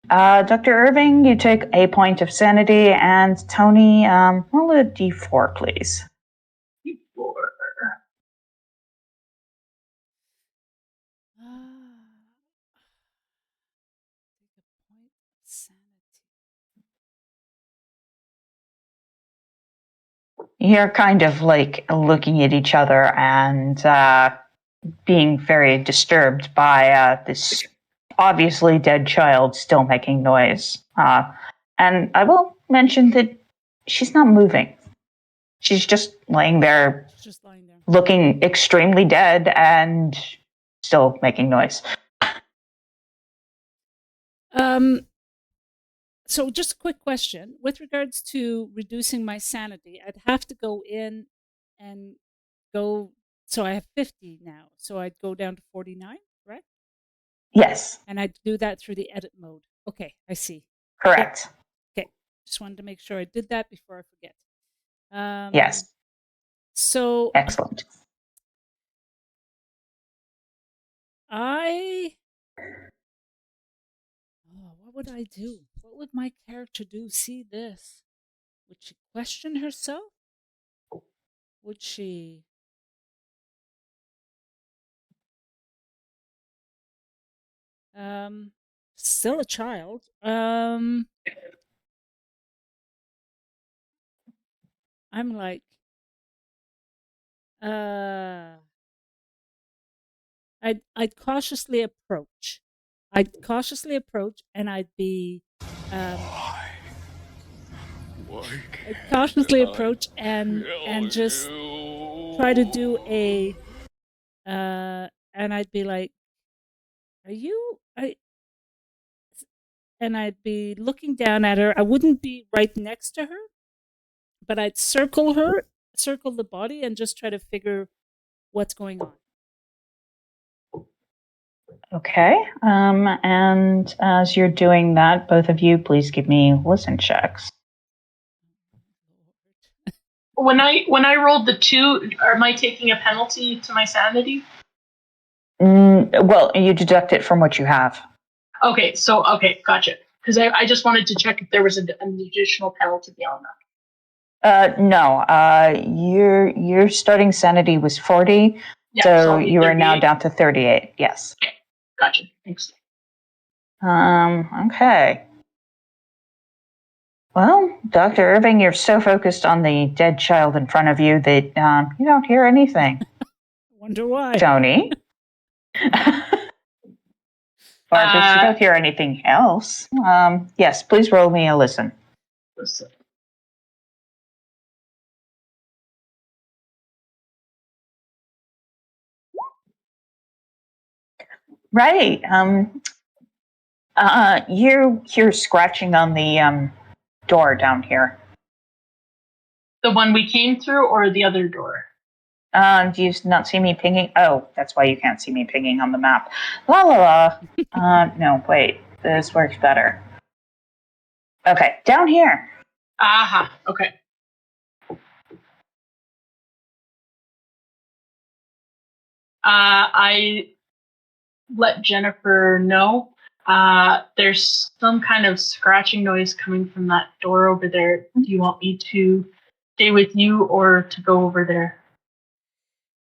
[SPEAKER 3] Dr. Irving, you take a point of sanity, and Tony, roll a d4, please.
[SPEAKER 5] D4.
[SPEAKER 3] You're kind of like looking at each other and being very disturbed by this obviously dead child still making noise. And I will mention that she's not moving. She's just laying there, looking extremely dead and still making noise.
[SPEAKER 2] So just a quick question. With regards to reducing my sanity, I'd have to go in and go, so I have 50 now. So I'd go down to 49, right?
[SPEAKER 3] Yes.
[SPEAKER 2] And I'd do that through the edit mode. Okay, I see.
[SPEAKER 3] Correct.
[SPEAKER 2] Okay. Just wanted to make sure I did that before I forget.
[SPEAKER 3] Yes.
[SPEAKER 2] So
[SPEAKER 3] excellent.
[SPEAKER 2] What would I do? What would my character do? See this? Would she question herself? would she? Still a child. I'm like, I'd cautiously approach. And I'd be, I'd cautiously approach and just try to do a, and I'd be like, "Are you?" And I'd be looking down at her. I wouldn't be right next to her, but I'd circle the body, and just try to figure what's going on.
[SPEAKER 3] Okay. And as you're doing that, both of you, please give me listen checks.
[SPEAKER 5] When I rolled the 2, am I taking a penalty to my sanity?
[SPEAKER 3] Well, you deduct it from what you have.
[SPEAKER 5] Okay, gotcha. Because I just wanted to check if there was an additional penalty beyond that.
[SPEAKER 3] No. Your starting sanity was 40,
[SPEAKER 5] Yeah,
[SPEAKER 3] so you are now
[SPEAKER 5] 38.
[SPEAKER 3] down to 38. Yes.
[SPEAKER 5] Okay, gotcha. Thanks.
[SPEAKER 3] Okay. Well, Dr. Irving, you're so focused on the dead child in front of you that you don't hear anything.
[SPEAKER 2] Wonder why.
[SPEAKER 3] Tony? Marcus, you don't hear anything else. Yes, please roll me a listen.
[SPEAKER 5] Listen.
[SPEAKER 3] Right. You're scratching on the door down here.
[SPEAKER 5] The one we came through, or the other door?
[SPEAKER 3] Do you not see me pinging? Oh, that's why you can't see me pinging on the map. La la la. No, wait. This works better. Okay, down here.
[SPEAKER 5] Aha. Okay. I let Jennifer know. There's some kind of scratching noise coming from that door over there. Do you want me to stay with you or to go over there?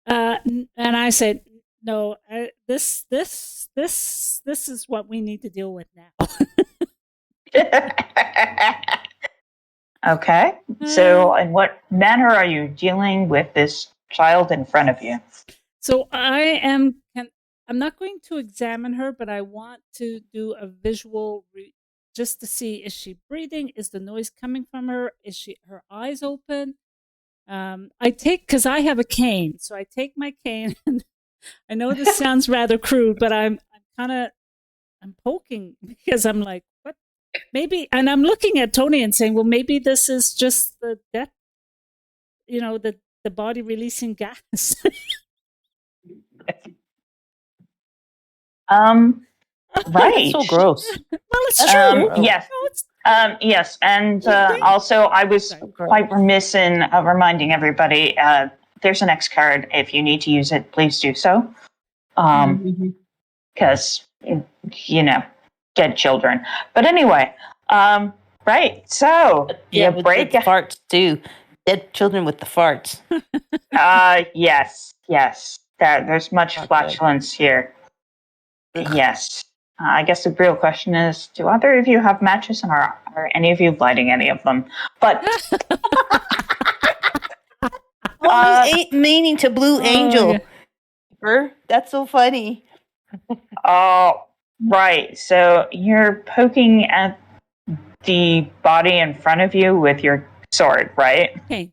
[SPEAKER 2] And I said, no, this is what we need to deal with now.
[SPEAKER 3] Okay. So, in what manner are you dealing with this child in front of you?
[SPEAKER 2] So I'm not going to examine her, but I want to do a visual just to see, is she breathing? Is the noise coming from her? Is her eyes open? Because I have a cane, so I take my cane. And I know this sounds rather crude, but I'm poking because I'm like, what? Maybe, and I'm looking at Tony and saying, well, maybe this is just the death, the body releasing gas.
[SPEAKER 3] Right.
[SPEAKER 4] So gross.
[SPEAKER 2] Well, it's true.
[SPEAKER 3] Yes. Yes, and also I was quite remiss in reminding everybody there's an X card. If you need to use it, please do so. Because, dead children. But anyway, right, so
[SPEAKER 4] Yeah,
[SPEAKER 3] you
[SPEAKER 4] with
[SPEAKER 3] break.
[SPEAKER 4] the farts too. Dead children with the farts.
[SPEAKER 3] Yes. There's much
[SPEAKER 4] Okay.
[SPEAKER 3] flatulence here.
[SPEAKER 4] Ugh.
[SPEAKER 3] Yes. I guess the real question is, do either of you have matches, and are any of you lighting any of them? But
[SPEAKER 4] Meaning to Blue Angel.
[SPEAKER 2] Okay.
[SPEAKER 4] That's so funny.
[SPEAKER 3] oh, right. So you're poking at the body in front of you with your sword, right?
[SPEAKER 2] Okay.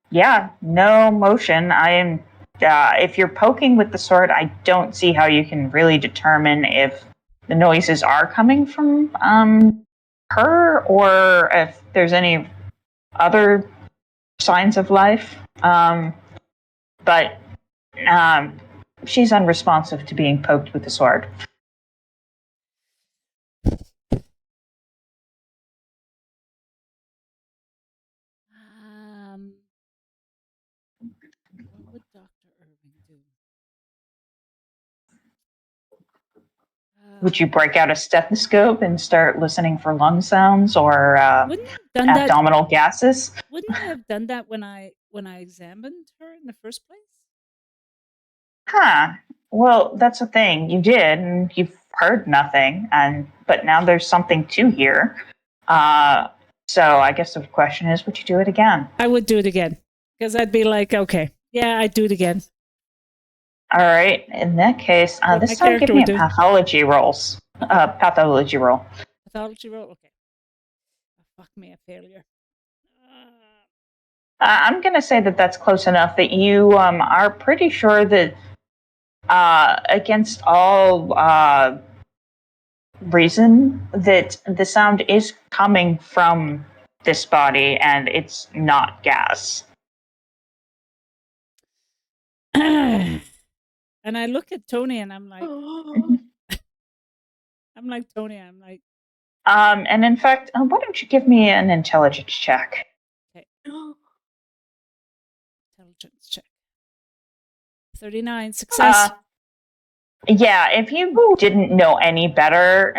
[SPEAKER 3] Yeah, no motion. I am. If you're poking with the sword, I don't see how you can really determine if the noises are coming from her, or if there's any other signs of life. But she's unresponsive to being poked with the sword.
[SPEAKER 2] What would Dr. Irving do?
[SPEAKER 3] Would you break out a stethoscope and start listening for lung sounds or
[SPEAKER 2] Wouldn't I have done that?
[SPEAKER 3] abdominal gases?
[SPEAKER 2] Wouldn't I have done that when I examined her in the first place?
[SPEAKER 3] Huh. Well, that's the thing. You did, and you've heard nothing, but now there's something to hear. So I guess the question is, would you do it again?
[SPEAKER 2] I would do it again because I'd be like, okay, yeah, I'd do it again.
[SPEAKER 3] All right. In that case,
[SPEAKER 2] What
[SPEAKER 3] this
[SPEAKER 2] my
[SPEAKER 3] time give
[SPEAKER 2] character
[SPEAKER 3] me a
[SPEAKER 2] would do.
[SPEAKER 3] pathology rolls. Pathology roll.
[SPEAKER 2] Pathology roll? Okay. Fuck me, a failure.
[SPEAKER 3] I'm going to say that that's close enough that you are pretty sure that against all reason that the sound is coming from this body and it's not gas.
[SPEAKER 2] And I look at Tony and I'm like, Tony, I'm like,
[SPEAKER 3] and in fact, why don't you give me an intelligence check?
[SPEAKER 2] okay. Intelligence check. 39, success.
[SPEAKER 3] Yeah, if you didn't know any better,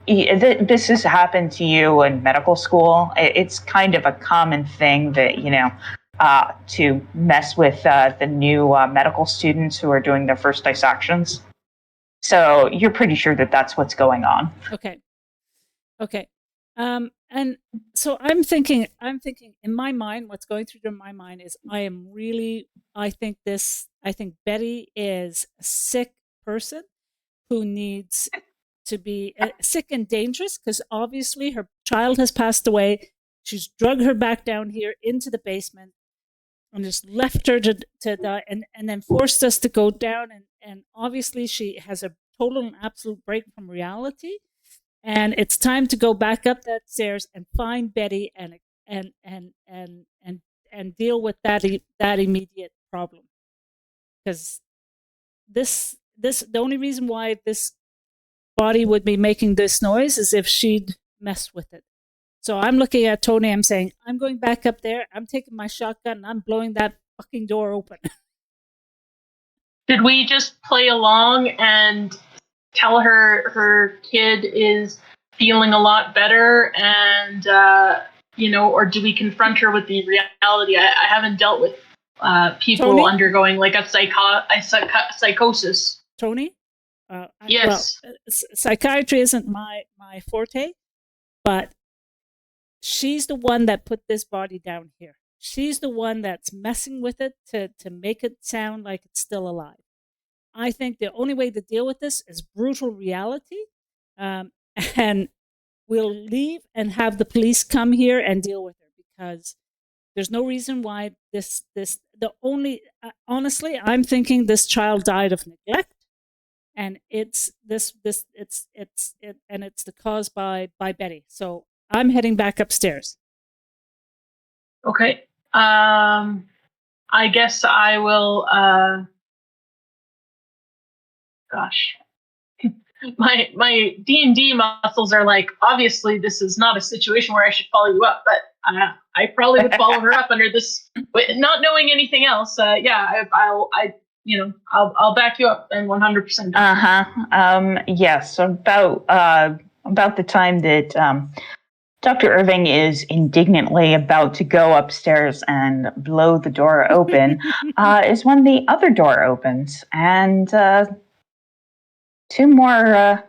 [SPEAKER 3] this has happened to you in medical school. It's kind of a common thing that, to mess with the new medical students who are doing their first dissections. So you're pretty sure that that's what's going on.
[SPEAKER 2] Okay. And so I'm thinking in my mind, what's going through my mind is I think Betty is a sick person who needs to be sick and dangerous because obviously her child has passed away. She's drugged her back down here into the basement and just left her to die and then forced us to go down. And obviously she has a total and absolute break from reality. And it's time to go back up that stairs and find Betty and deal with that immediate problem. Because the only reason why this body would be making this noise is if she'd messed with it. So I'm looking at Tony, I'm saying, I'm going back up there, I'm taking my shotgun, and I'm blowing that fucking door open.
[SPEAKER 5] Did we just play along and tell her her kid is feeling a lot better and, or do we confront her with the reality? I haven't dealt with people
[SPEAKER 2] Tony?
[SPEAKER 5] undergoing like a psychosis.
[SPEAKER 2] Tony?
[SPEAKER 5] Yes.
[SPEAKER 2] Well, psychiatry isn't my forte, but she's the one that put this body down here. She's the one that's messing with it to make it sound like it's still alive. I think the only way to deal with this is brutal reality, and we'll leave and have the police come here and deal with her because there's no reason why honestly, I'm thinking this child died of neglect. And it's the cause by Betty. So I'm heading back upstairs.
[SPEAKER 5] Okay. I guess I will. Gosh, my D&D muscles are like. Obviously, this is not a situation where I should follow you up, but I probably would follow her up under this, not knowing anything else. I'll back you up and 100%.
[SPEAKER 3] Yes, about the time that Dr. Irving is indignantly about to go upstairs and blow the door open, is when the other door opens and two more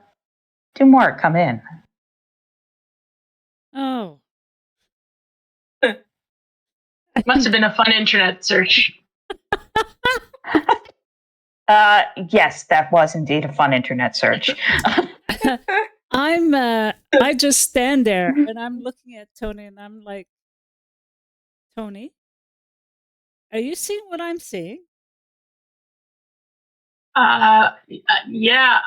[SPEAKER 3] come in.
[SPEAKER 2] Oh.
[SPEAKER 5] Must have been a fun internet search.
[SPEAKER 3] Yes, that was indeed a fun internet search.
[SPEAKER 2] I just stand there and I'm looking at Tony and I'm like, Tony, are you seeing what I'm seeing?
[SPEAKER 5] Yeah.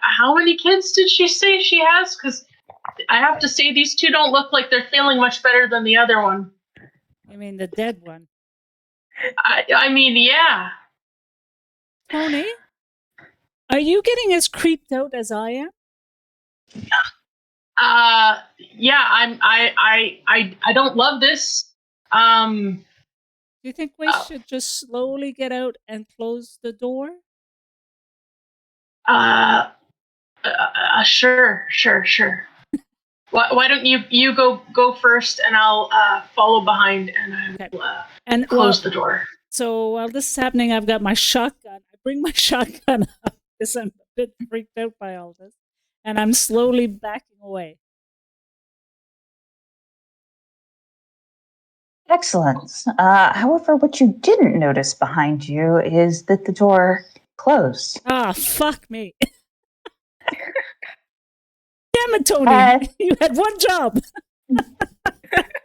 [SPEAKER 5] How many kids did she say she has? Because I have to say these two don't look like they're feeling much better than the other one.
[SPEAKER 2] You mean the dead one?
[SPEAKER 5] I mean, yeah.
[SPEAKER 2] Tony, are you getting as creeped out as I am?
[SPEAKER 5] Yeah. I don't love this.
[SPEAKER 2] Do you think we should just slowly get out and close the door?
[SPEAKER 5] Sure. Why don't you go first, and I'll follow behind, and I will
[SPEAKER 2] And
[SPEAKER 5] close the door.
[SPEAKER 2] So while this is happening, I've got my shotgun. I bring my shotgun up because I'm a bit freaked out by all this, and I'm slowly backing away.
[SPEAKER 3] Excellent. However, what you didn't notice behind you is that the door closed.
[SPEAKER 2] Ah, fuck me. Damn it, Tony. You had one job.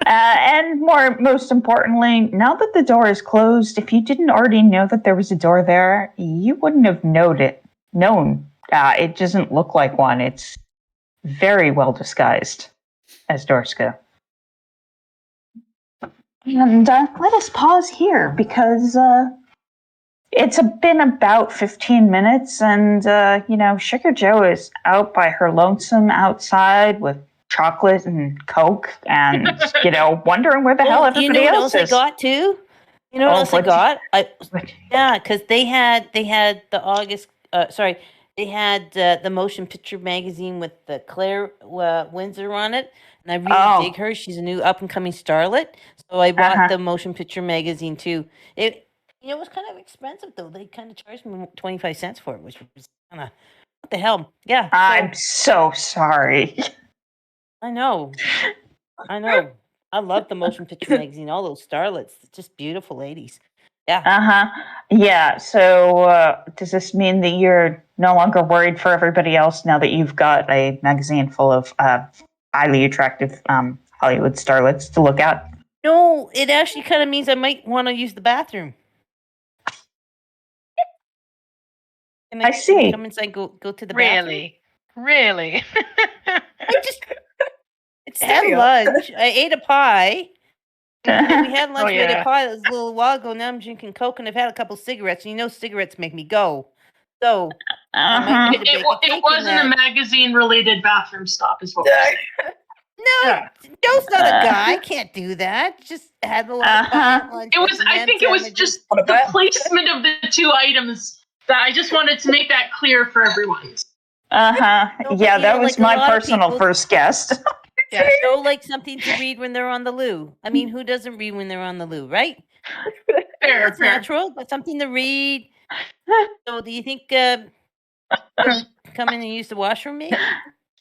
[SPEAKER 3] And most importantly, now that the door is closed, if you didn't already know that there was a door there, you wouldn't have known. It doesn't look like one. It's very well disguised, as doors go. And let us pause here because it's been about 15 minutes, and Sugar Joe is out by her lonesome outside with chocolate and Coke, and wondering where the hell everybody else is.
[SPEAKER 4] I got too. You know what else I got? Because they had the August. They had the motion picture magazine with the Claire Windsor on it, and I really dig her. She's a new up and coming starlet, so I bought the motion picture magazine too. It was kind of expensive though. They kind of charged me 25 cents for it, which was kind of what the hell. Yeah,
[SPEAKER 3] I'm so sorry.
[SPEAKER 4] I know. I love the motion picture magazine. All those starlets, just beautiful ladies. Yeah.
[SPEAKER 3] Yeah. So does this mean that you're no longer worried for everybody else now that you've got a magazine full of highly attractive Hollywood starlets to look at?
[SPEAKER 4] No, it actually kind of means I might want to use the bathroom.
[SPEAKER 3] I see.
[SPEAKER 4] Come inside, go to the bathroom.
[SPEAKER 1] Really?
[SPEAKER 4] It's had lunch. I ate a pie. We had lunch. We ate a pie. That was a little while ago. Now I'm drinking Coke, and I've had a couple cigarettes. And cigarettes make me go. So
[SPEAKER 5] it wasn't a magazine-related bathroom stop, is what we're saying.
[SPEAKER 4] No, Joe's not a guy. I can't do that. Just had a lot of pie at lunch.
[SPEAKER 5] I think it was just the placement of the two items that I just wanted to make that clear for everyone.
[SPEAKER 3] Yeah, that was my personal first guest.
[SPEAKER 4] Yeah, Joe likes something to read when they're on the loo. I mean, who doesn't read when they're on the loo, right?
[SPEAKER 5] Fair.
[SPEAKER 4] Natural, but something to read. So, do you think come in and use the washroom, maybe?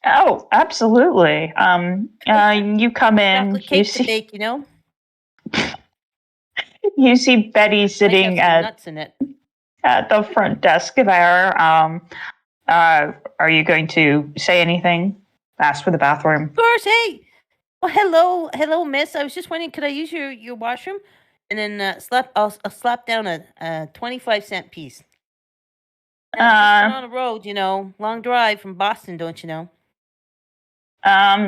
[SPEAKER 3] Oh, absolutely. You come in.
[SPEAKER 4] Chocolate cake to bake,
[SPEAKER 3] You see Betty sitting
[SPEAKER 4] nuts in it.
[SPEAKER 3] At the front desk there. Are you going to say anything? Ask for the bathroom.
[SPEAKER 4] Of course. Hey. Well, hello, miss. I was just wondering, could I use your washroom? And then I'll slap down a 25-cent piece. On a road, long drive from Boston, don't you know?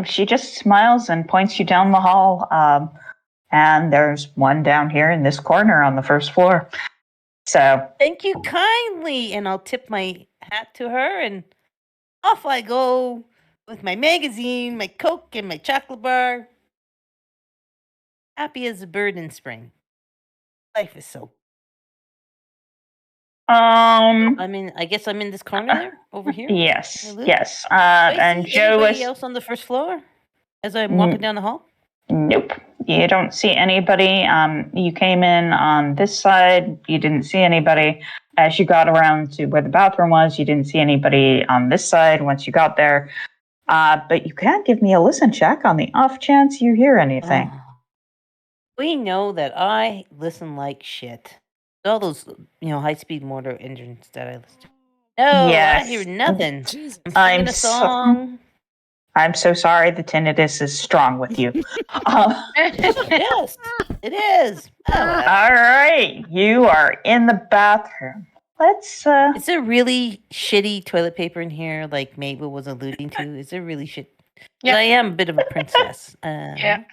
[SPEAKER 3] She just smiles and points you down the hall. And there's one down here in this corner on the first floor. So
[SPEAKER 4] thank you kindly, and I'll tip my hat to her, and off I go with my magazine, my Coke, and my chocolate bar. Happy as a bird in spring. Life is so. I guess I'm in this corner there, over here.
[SPEAKER 3] Yes. And Joe
[SPEAKER 4] anybody else on the first floor as I'm walking down the hall?
[SPEAKER 3] Nope. You don't see anybody. You came in on this side. You didn't see anybody. As you got around to where the bathroom was, you didn't see anybody on this side once you got there. But you can give me a listen check on the off chance you hear anything.
[SPEAKER 4] We know that I listen like shit. All those, high-speed motor engines that I listen to. No, yes. I hear nothing. I'm singing a song.
[SPEAKER 3] I'm so sorry the tinnitus is strong with you.
[SPEAKER 4] Yes, it is.
[SPEAKER 3] All right, you are in the bathroom. Let's.
[SPEAKER 4] Is there really shitty toilet paper in here, like Mabel was alluding to? Is there really shit? Yeah, I am a bit of a princess.
[SPEAKER 1] Yeah.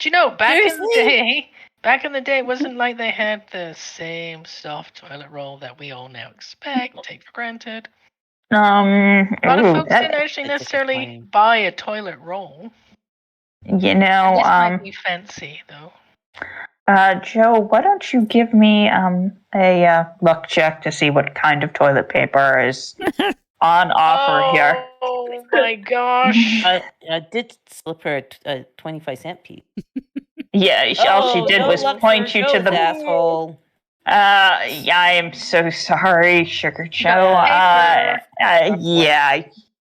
[SPEAKER 1] Do you know back in the day, it wasn't like they had the same soft toilet roll that we all now expect, take for granted. A lot of folks didn't actually necessarily buy a toilet roll.
[SPEAKER 3] This
[SPEAKER 1] might be fancy though.
[SPEAKER 3] Joe, why don't you give me a luck check to see what kind of toilet paper is on offer here.
[SPEAKER 1] Oh my gosh.
[SPEAKER 4] I did slip her a 25-cent piece.
[SPEAKER 3] Yeah, all she did
[SPEAKER 4] no
[SPEAKER 3] was
[SPEAKER 4] luck
[SPEAKER 3] point
[SPEAKER 4] for
[SPEAKER 3] you to
[SPEAKER 4] Joe's
[SPEAKER 3] the.
[SPEAKER 4] asshole.
[SPEAKER 3] Yeah, I am so sorry, Sugar Joe.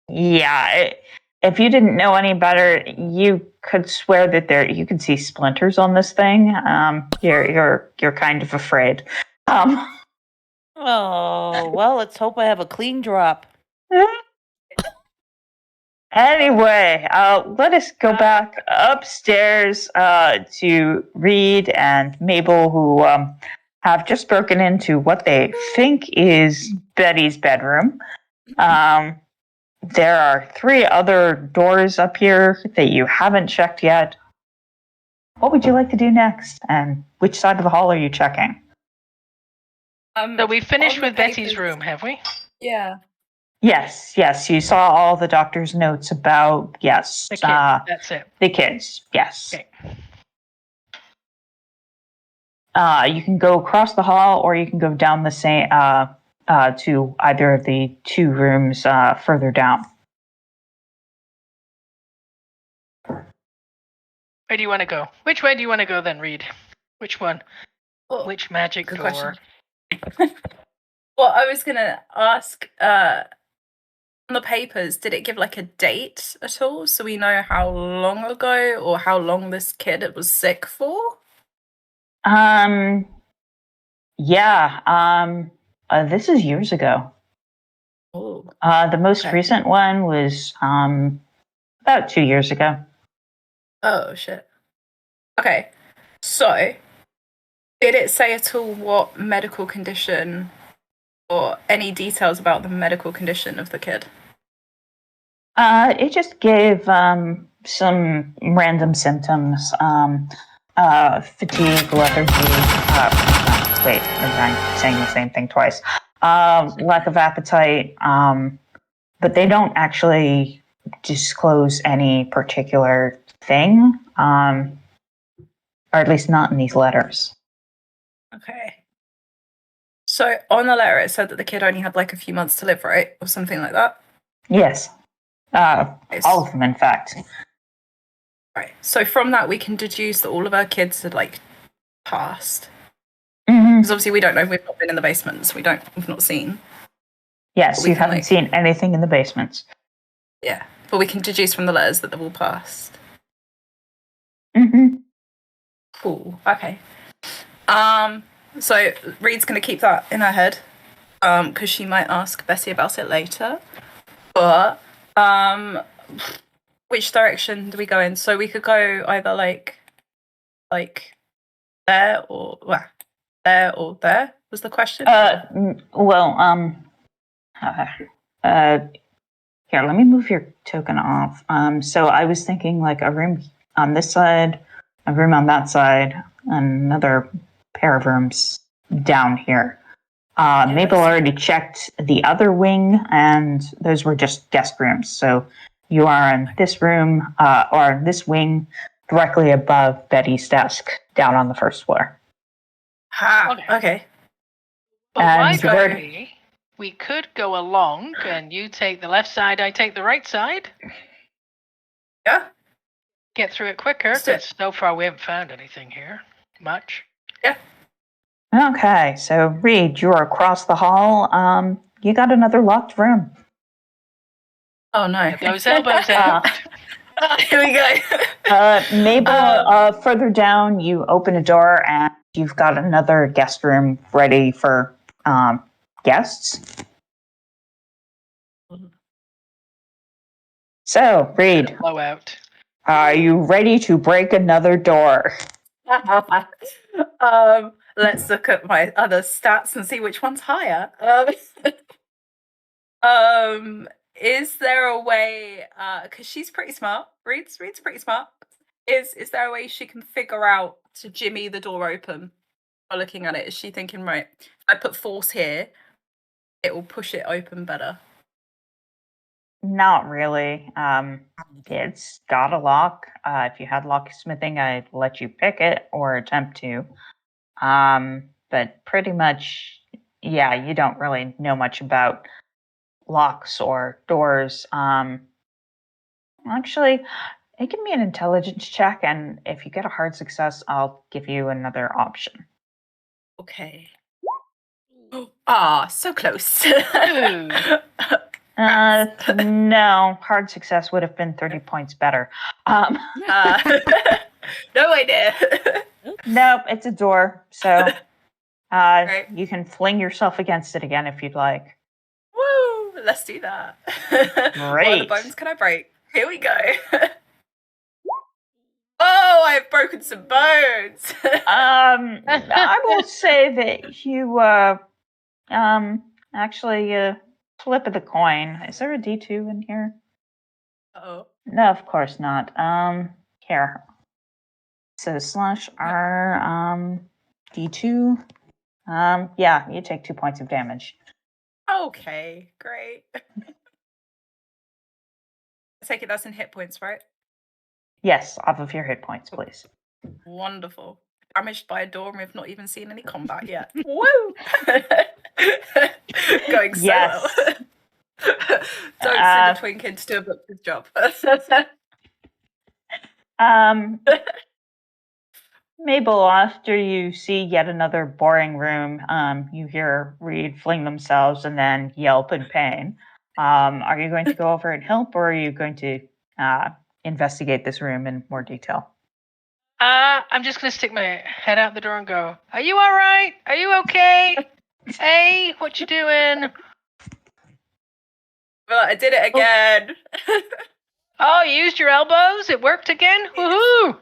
[SPEAKER 3] Yeah. If you didn't know any better, you could swear that you could see splinters on this thing. You're kind of afraid.
[SPEAKER 4] Oh, well, let's hope I have a clean drop.
[SPEAKER 3] Anyway, let us go back upstairs to Reed and Mabel, who have just broken into what they think is Betty's bedroom. There are 3 other doors up here that you haven't checked yet. What would you like to do next? And which side of the hall are you checking?
[SPEAKER 1] So we finished
[SPEAKER 6] on the
[SPEAKER 1] with Betty's
[SPEAKER 6] papers-
[SPEAKER 1] room, have we?
[SPEAKER 6] Yeah.
[SPEAKER 3] Yes, you saw all the doctor's notes about, yes.
[SPEAKER 1] The kids. That's it.
[SPEAKER 3] The kids, yes.
[SPEAKER 1] Okay.
[SPEAKER 3] You can go across the hall, or you can go down the same to either of the 2 rooms further down.
[SPEAKER 1] Where do you want to go? Which way do you want to go then, Reed? Which one?
[SPEAKER 6] Well,
[SPEAKER 1] Which magic
[SPEAKER 6] good
[SPEAKER 1] door?
[SPEAKER 6] question. Well, I was gonna ask. On the papers, did it give like a date at all, so we know how long ago or how long this kid was sick for?
[SPEAKER 3] Yeah. This is years ago.
[SPEAKER 6] Oh.
[SPEAKER 3] The most
[SPEAKER 6] Okay.
[SPEAKER 3] recent one was about 2 years ago.
[SPEAKER 6] Oh shit. Okay. So, did it say at all what medical condition or any details about the medical condition of the kid?
[SPEAKER 3] It just gave some random symptoms. Fatigue, lethargy. Wait, I'm saying the same thing twice. Lack of appetite. But they don't actually disclose any particular thing, or at least not in these letters.
[SPEAKER 6] Okay. So on the letter it said that the kid only had like a few months to live, right? Or something like that?
[SPEAKER 3] Yes.
[SPEAKER 6] Nice.
[SPEAKER 3] All of them, in fact.
[SPEAKER 6] Right. So from that we can deduce that all of our kids had like passed.
[SPEAKER 3] Mm-hmm.
[SPEAKER 6] Because obviously we don't know, we've not been in the basement, so we've not seen.
[SPEAKER 3] Yes,
[SPEAKER 6] We
[SPEAKER 3] you
[SPEAKER 6] can,
[SPEAKER 3] haven't seen anything in the basements.
[SPEAKER 6] Yeah. But we can deduce from the letters that they've all passed.
[SPEAKER 3] Mm-hmm.
[SPEAKER 6] Cool. Okay. So Reed's gonna keep that in her head. Because she might ask Bessie about it later. But which direction do we go in? So we could go either like there or there or there was the question.
[SPEAKER 3] Here, let me move your token off. So I was thinking like a room on this side, a room on that side, another pair of rooms down here. Mabel already checked the other wing, and those were just guest rooms. So you are in this room, or this wing, directly above Betty's desk, down on the first floor.
[SPEAKER 6] Okay.
[SPEAKER 1] But
[SPEAKER 3] And
[SPEAKER 1] why
[SPEAKER 3] you
[SPEAKER 1] don't
[SPEAKER 3] heard-
[SPEAKER 1] we could go along, and you take the left side, I take the right side.
[SPEAKER 6] Yeah.
[SPEAKER 1] Get through it quicker,
[SPEAKER 6] Let's do it.
[SPEAKER 1] because so far we haven't found anything here. Much.
[SPEAKER 6] Yeah.
[SPEAKER 3] Okay, so Reed, you're across the hall. You got another locked room.
[SPEAKER 6] Oh no.
[SPEAKER 1] Get those elbows out.
[SPEAKER 6] Here we go.
[SPEAKER 3] Mabel, further down, you open a door and you've got another guest room ready for guests. So, Reed,
[SPEAKER 1] Blowout.
[SPEAKER 3] are you ready to break another door?
[SPEAKER 6] Let's look at my other stats and see which one's higher. Is there a way? Because she's pretty smart. Reed's pretty smart. Is there a way she can figure out to jimmy the door open? By looking at it, is she thinking, right, if I put force here, it will push it open better?
[SPEAKER 3] Not really. It's got a lock. If you had locksmithing, I'd let you pick it or attempt to. But pretty much, yeah, you don't really know much about locks or doors. Actually, give me an intelligence check, and if you get a hard success, I'll give you another option.
[SPEAKER 6] Okay. Ah, so close.
[SPEAKER 1] Ooh.
[SPEAKER 3] No, hard success would have been 30 points better.
[SPEAKER 6] No idea.
[SPEAKER 3] Nope, it's a door, so
[SPEAKER 6] Right.
[SPEAKER 3] you can fling yourself against it again if you'd like.
[SPEAKER 6] Woo! Let's do that. What other
[SPEAKER 3] Great.
[SPEAKER 6] bones can I break? Here we go. Oh, I've broken some bones.
[SPEAKER 3] I will say that you actually flip of the coin. Is there a D2 in here?
[SPEAKER 6] Oh.
[SPEAKER 3] No, of course not. Here. So /R D2. Yeah, you take 2 points of damage.
[SPEAKER 6] Okay, great. I take it that's in hit points, right?
[SPEAKER 3] Yes, off of your hit points, please.
[SPEAKER 6] Wonderful. Damaged by a door, and we've not even seen any combat yet. Woo! Going so
[SPEAKER 3] Yes.
[SPEAKER 6] well. Don't send a twin kid to do a butcher's job.
[SPEAKER 3] Mabel, after you see yet another boring room, you hear Reed fling themselves and then yelp in pain. Are you going to go over and help, or are you going to investigate this room in more detail?
[SPEAKER 1] I'm just gonna stick my head out the door and go, "Are you all right? Are you okay? Hey, what you doing?"
[SPEAKER 6] Well, I did it again.
[SPEAKER 1] Oh, you used your elbows? It worked again? Woohoo!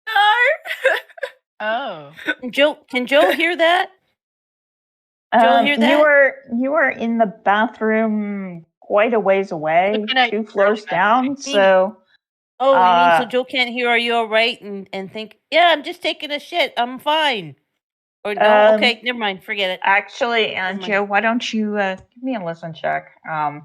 [SPEAKER 6] No.
[SPEAKER 1] Oh.
[SPEAKER 4] Can Joe hear that? Joe, hear that?
[SPEAKER 3] You are in the bathroom quite a ways away,
[SPEAKER 1] Looking at
[SPEAKER 3] 2
[SPEAKER 1] your
[SPEAKER 3] floors
[SPEAKER 1] girl's
[SPEAKER 3] down. So
[SPEAKER 4] Oh, you mean so Joe can't hear? Are you all right? And think, yeah, I'm just taking a shit. I'm fine. Or no, okay, never mind. Forget it.
[SPEAKER 3] actually,
[SPEAKER 4] Never mind.
[SPEAKER 3] Joe, why don't you give me a listen check? I'm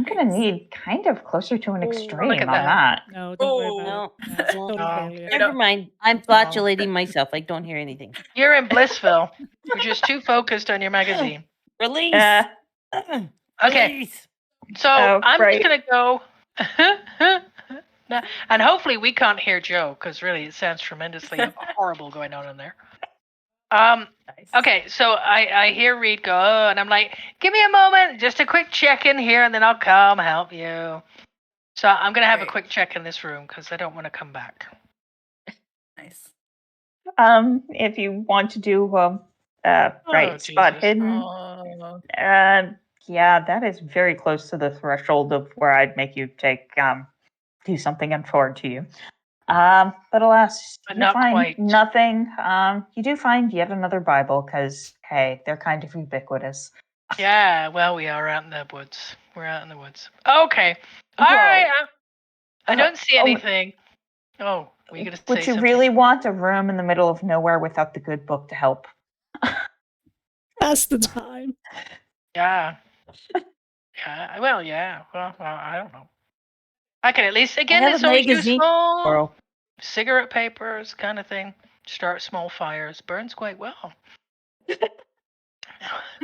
[SPEAKER 3] gonna need kind of closer to an extreme
[SPEAKER 1] look at
[SPEAKER 3] on that.
[SPEAKER 2] No, don't worry about
[SPEAKER 4] No,
[SPEAKER 2] it. That's
[SPEAKER 4] no.
[SPEAKER 2] total
[SPEAKER 1] No.
[SPEAKER 2] failure.
[SPEAKER 6] You
[SPEAKER 4] Never
[SPEAKER 6] know-
[SPEAKER 4] mind. I'm flatulating myself. I don't hear anything.
[SPEAKER 1] You're in Blissville. You're just too focused on your magazine.
[SPEAKER 4] Release.
[SPEAKER 1] Okay,
[SPEAKER 4] Release.
[SPEAKER 1] so
[SPEAKER 3] Oh,
[SPEAKER 1] I'm
[SPEAKER 3] right.
[SPEAKER 1] just gonna go. And hopefully we can't hear Joe, because really it sounds tremendously horrible going on in there.
[SPEAKER 6] Nice.
[SPEAKER 1] Okay, so I hear Reed go, "Oh," and I'm like, "Give me a moment, just a quick check-in here, and then I'll come help you." So I'm gonna have a
[SPEAKER 6] Great.
[SPEAKER 1] quick check in this room because I don't want to come back.
[SPEAKER 6] Nice.
[SPEAKER 3] If you want to do right
[SPEAKER 1] Oh,
[SPEAKER 3] spot
[SPEAKER 1] Jesus.
[SPEAKER 3] hidden,
[SPEAKER 6] Oh.
[SPEAKER 3] yeah, that is very close to the threshold of where I'd make you take do something untoward to you. But alas,
[SPEAKER 1] But
[SPEAKER 3] you
[SPEAKER 1] not
[SPEAKER 3] find
[SPEAKER 1] quite.
[SPEAKER 3] nothing. You do find yet another Bible because hey, they're kind of ubiquitous.
[SPEAKER 1] Yeah, well, we are out in the woods. We're out in the woods. Okay. All
[SPEAKER 3] Well,
[SPEAKER 1] right. I
[SPEAKER 3] uh,
[SPEAKER 1] don't see
[SPEAKER 3] oh,
[SPEAKER 1] anything. Oh, were you going to say
[SPEAKER 3] Would you
[SPEAKER 1] something?
[SPEAKER 3] really want a room in the middle of nowhere without the good book to help?
[SPEAKER 2] That's the time.
[SPEAKER 1] Yeah. Yeah. Well, yeah. Well, I don't know. I can at least, again,
[SPEAKER 4] have
[SPEAKER 1] it's
[SPEAKER 4] a
[SPEAKER 1] always
[SPEAKER 4] magazine
[SPEAKER 1] useful.
[SPEAKER 4] tomorrow.
[SPEAKER 1] Cigarette papers, kind of thing. Start small fires. Burns quite well.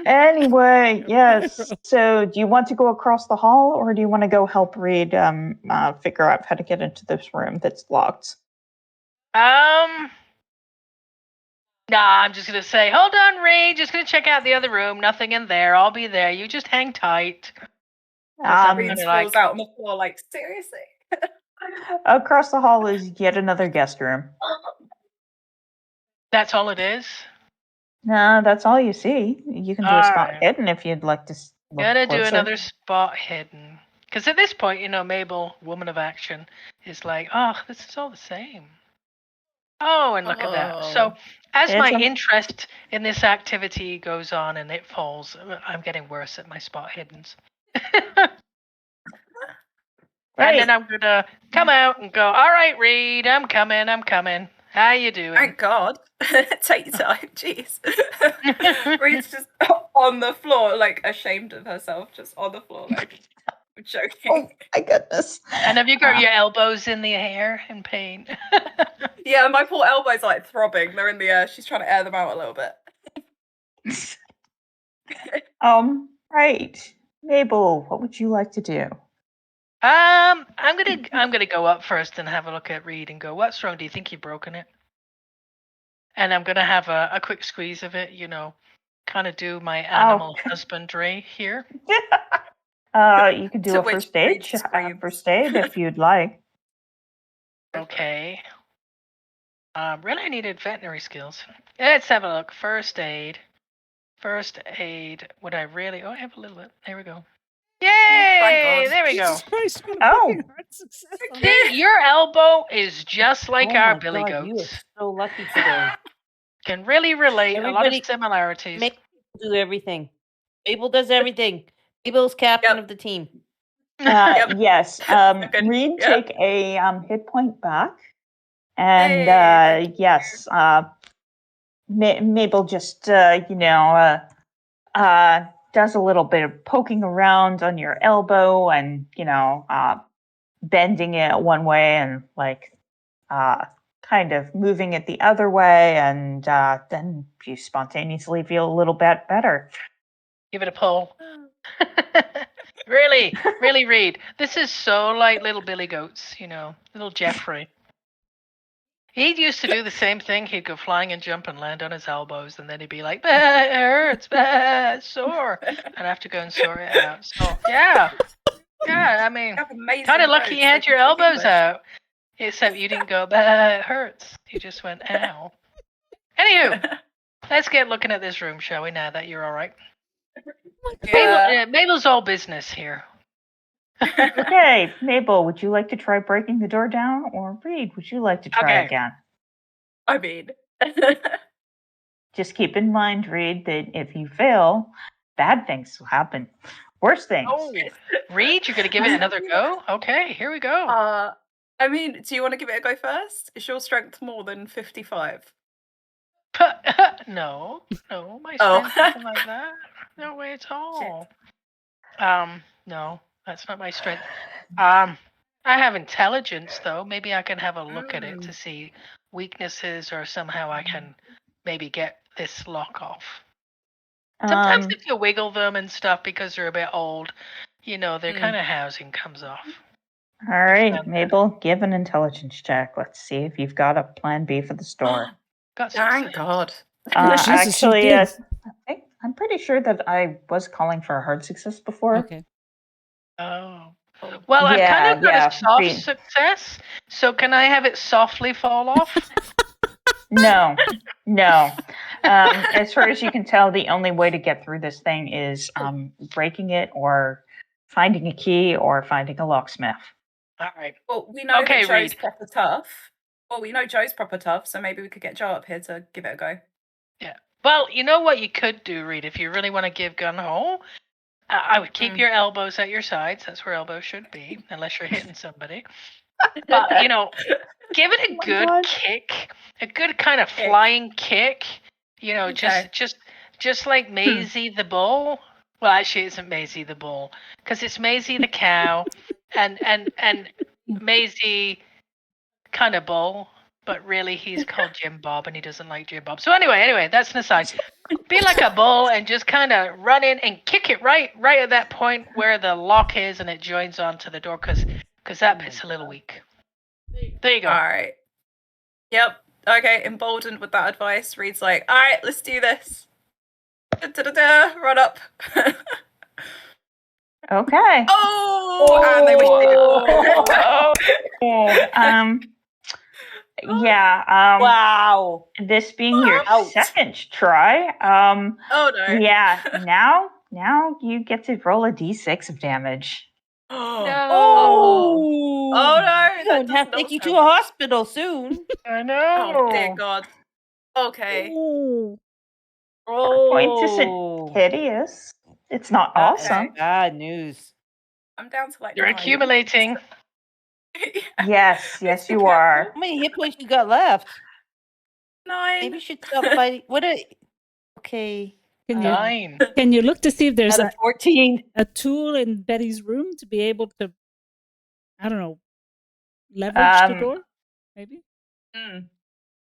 [SPEAKER 3] Anyway, yes. So, do you want to go across the hall, or do you want to go help Reed figure out how to get into this room that's locked?
[SPEAKER 1] Nah, I'm just gonna say, hold on, Ray. Just gonna check out the other room. Nothing in there. I'll be there. You just hang tight. I'm
[SPEAKER 6] Reed
[SPEAKER 1] gonna,
[SPEAKER 6] falls out on the floor like, seriously?
[SPEAKER 3] Across the hall is yet another guest room.
[SPEAKER 1] That's all it is.
[SPEAKER 3] No, that's all you see. You can do a spot
[SPEAKER 1] Alright.
[SPEAKER 3] hidden if you'd like to look
[SPEAKER 1] Gonna
[SPEAKER 3] closer.
[SPEAKER 1] do another spot hidden. Because at this point, Mabel, woman of action, is like, oh, this is all the same. Oh, and look at that. So, as
[SPEAKER 3] It's
[SPEAKER 1] my
[SPEAKER 3] a-
[SPEAKER 1] interest in this activity goes on and it falls, I'm getting worse at my spot hiddens. And then I'm gonna come out and go, all right, Reed, I'm coming. How you doing?
[SPEAKER 6] Thank God. Take your time, jeez. Reed's just on the floor, like ashamed of herself, just on the floor, like joking.
[SPEAKER 3] Oh my goodness.
[SPEAKER 1] And have you got your elbows in the air in pain?
[SPEAKER 6] Yeah, my poor elbows are like throbbing. They're in the air. She's trying to air them out a little bit.
[SPEAKER 3] Right. Mabel, what would you like to do?
[SPEAKER 1] I'm gonna go up first and have a look at Reed and go, what's wrong? Do you think you've broken it? And I'm gonna have a quick squeeze of it, kind of do my animal husbandry here.
[SPEAKER 3] You could do
[SPEAKER 6] To
[SPEAKER 3] a
[SPEAKER 6] which
[SPEAKER 3] first aid,
[SPEAKER 6] Reed screams.
[SPEAKER 3] first aid if you'd like.
[SPEAKER 1] Okay. Really, I needed veterinary skills. Let's have a look. First aid. First aid. Would I really? Oh, I have a little bit. There we go. Yay!
[SPEAKER 6] God.
[SPEAKER 1] There we go.
[SPEAKER 2] Jesus Christ, what a
[SPEAKER 3] Oh.
[SPEAKER 2] fucking hard success on that.
[SPEAKER 1] See, your elbow is just like
[SPEAKER 4] Oh
[SPEAKER 1] our
[SPEAKER 4] my
[SPEAKER 1] billy
[SPEAKER 4] God, you are
[SPEAKER 1] goats.
[SPEAKER 4] so lucky today.
[SPEAKER 1] Can really relate. A lot
[SPEAKER 4] Everybody
[SPEAKER 1] of similarities.
[SPEAKER 4] Mabel do everything. Mabel does everything. Mabel's captain
[SPEAKER 6] Yep.
[SPEAKER 4] of the team.
[SPEAKER 3] Yes.
[SPEAKER 6] Okay.
[SPEAKER 3] Reed,
[SPEAKER 6] Yep.
[SPEAKER 3] take a hit point back. And
[SPEAKER 6] Hey,
[SPEAKER 3] yes, Mabel just, does a little bit of poking around on your elbow and, bending it one way and kind of moving it the other way. And then you spontaneously feel a little bit better.
[SPEAKER 1] Give it a pull. Really, really, Reed. This is so like little billy goats, little Jeffrey. He used to do the same thing. He'd go flying and jump and land on his elbows, and then he'd be like, "Bah, it hurts, bah, it's sore." I'd have to go and sort it out. So, yeah. I mean,
[SPEAKER 6] You have amazing
[SPEAKER 1] kind of lucky you
[SPEAKER 6] goats,
[SPEAKER 1] had
[SPEAKER 6] they
[SPEAKER 1] your
[SPEAKER 6] can speak
[SPEAKER 1] elbows
[SPEAKER 6] English.
[SPEAKER 1] out. Except you didn't go, "Bah, it hurts." You just went, "Ow." Anywho, let's get looking at this room, shall we, now that you're all right?
[SPEAKER 6] Yeah.
[SPEAKER 1] Mabel's all business here.
[SPEAKER 3] Okay, Mabel, would you like to try breaking the door down? Or Reed, would you like to try
[SPEAKER 1] Okay.
[SPEAKER 3] again?
[SPEAKER 6] I mean.
[SPEAKER 3] Just keep in mind, Reed, that if you fail, bad things will happen. Worse things.
[SPEAKER 1] Oh, Reed, you're going to give it another go? Okay, here we go.
[SPEAKER 6] I mean, do you want to give it a go first? Is your strength more than 55?
[SPEAKER 1] No, my
[SPEAKER 6] Oh.
[SPEAKER 1] strength isn't like that. No way at all. No, that's not my strength. I have intelligence though. Maybe I can have a look at it to see weaknesses, or somehow I can maybe get this lock off. Sometimes if you wiggle them and stuff because they're a bit old, their kind of housing comes off.
[SPEAKER 3] All right, Mabel, give an intelligence check. Let's see if you've got a plan B for the store.
[SPEAKER 1] Got
[SPEAKER 6] Thank God.
[SPEAKER 2] Jesus, you
[SPEAKER 3] Actually,
[SPEAKER 2] did.
[SPEAKER 3] I'm pretty sure that I was calling for a hard success before.
[SPEAKER 2] Okay.
[SPEAKER 1] Oh. Well, I've kind of got a soft success, so can I have it softly fall off?
[SPEAKER 3] No. As far as you can tell, the only way to get through this thing is breaking it, or finding a key, or finding a locksmith.
[SPEAKER 1] All right.
[SPEAKER 6] Well, we know
[SPEAKER 1] Okay,
[SPEAKER 6] that Joe's
[SPEAKER 1] Reed.
[SPEAKER 6] proper tough. Well, we know Joe's proper tough, so maybe we could get Joe up here to give it a go.
[SPEAKER 1] Yeah. Well, you know what you could do, Reed, if you really want to give gun ho? I would keep your elbows at your sides. That's where elbows should be, unless you're hitting somebody. But, give it a good kick, a good kind of flying kick. Just like Maisie the bull. Well, actually, it isn't Maisie the bull, because it's Maisie the cow, and Maisie kind of bull. But really, he's called Jim Bob, and he doesn't like Jim Bob. So anyway, that's an aside. Be like a bull and just kind of run in and kick it right at that point where the lock is, and it joins onto the door, because that bit's a little weak. There you go.
[SPEAKER 6] All right. Yep. Okay. Emboldened with that advice, Reed's like, all right, let's do this. Da-da-da-da, run up.
[SPEAKER 3] Okay.
[SPEAKER 6] And they were
[SPEAKER 4] Wow.
[SPEAKER 3] This being your second try.
[SPEAKER 6] Oh no.
[SPEAKER 3] Yeah. Now you get to roll a d6 of damage.
[SPEAKER 1] No.
[SPEAKER 6] Oh no.
[SPEAKER 4] You don't have to take you to a hospital soon.
[SPEAKER 1] I know.
[SPEAKER 6] Oh dear God. Okay.
[SPEAKER 3] Point isn't hideous. It's not awesome.
[SPEAKER 4] Bad news.
[SPEAKER 6] I'm down to like
[SPEAKER 1] You're
[SPEAKER 6] 9.
[SPEAKER 1] accumulating.
[SPEAKER 3] Yes, you are.
[SPEAKER 4] How many hit points you got left?
[SPEAKER 6] 9.
[SPEAKER 4] Maybe you should stop fighting. Okay.
[SPEAKER 2] Can you look to see if there's
[SPEAKER 4] a 14
[SPEAKER 2] a tool in Betty's room to be able to, I don't know, leverage the door? Maybe.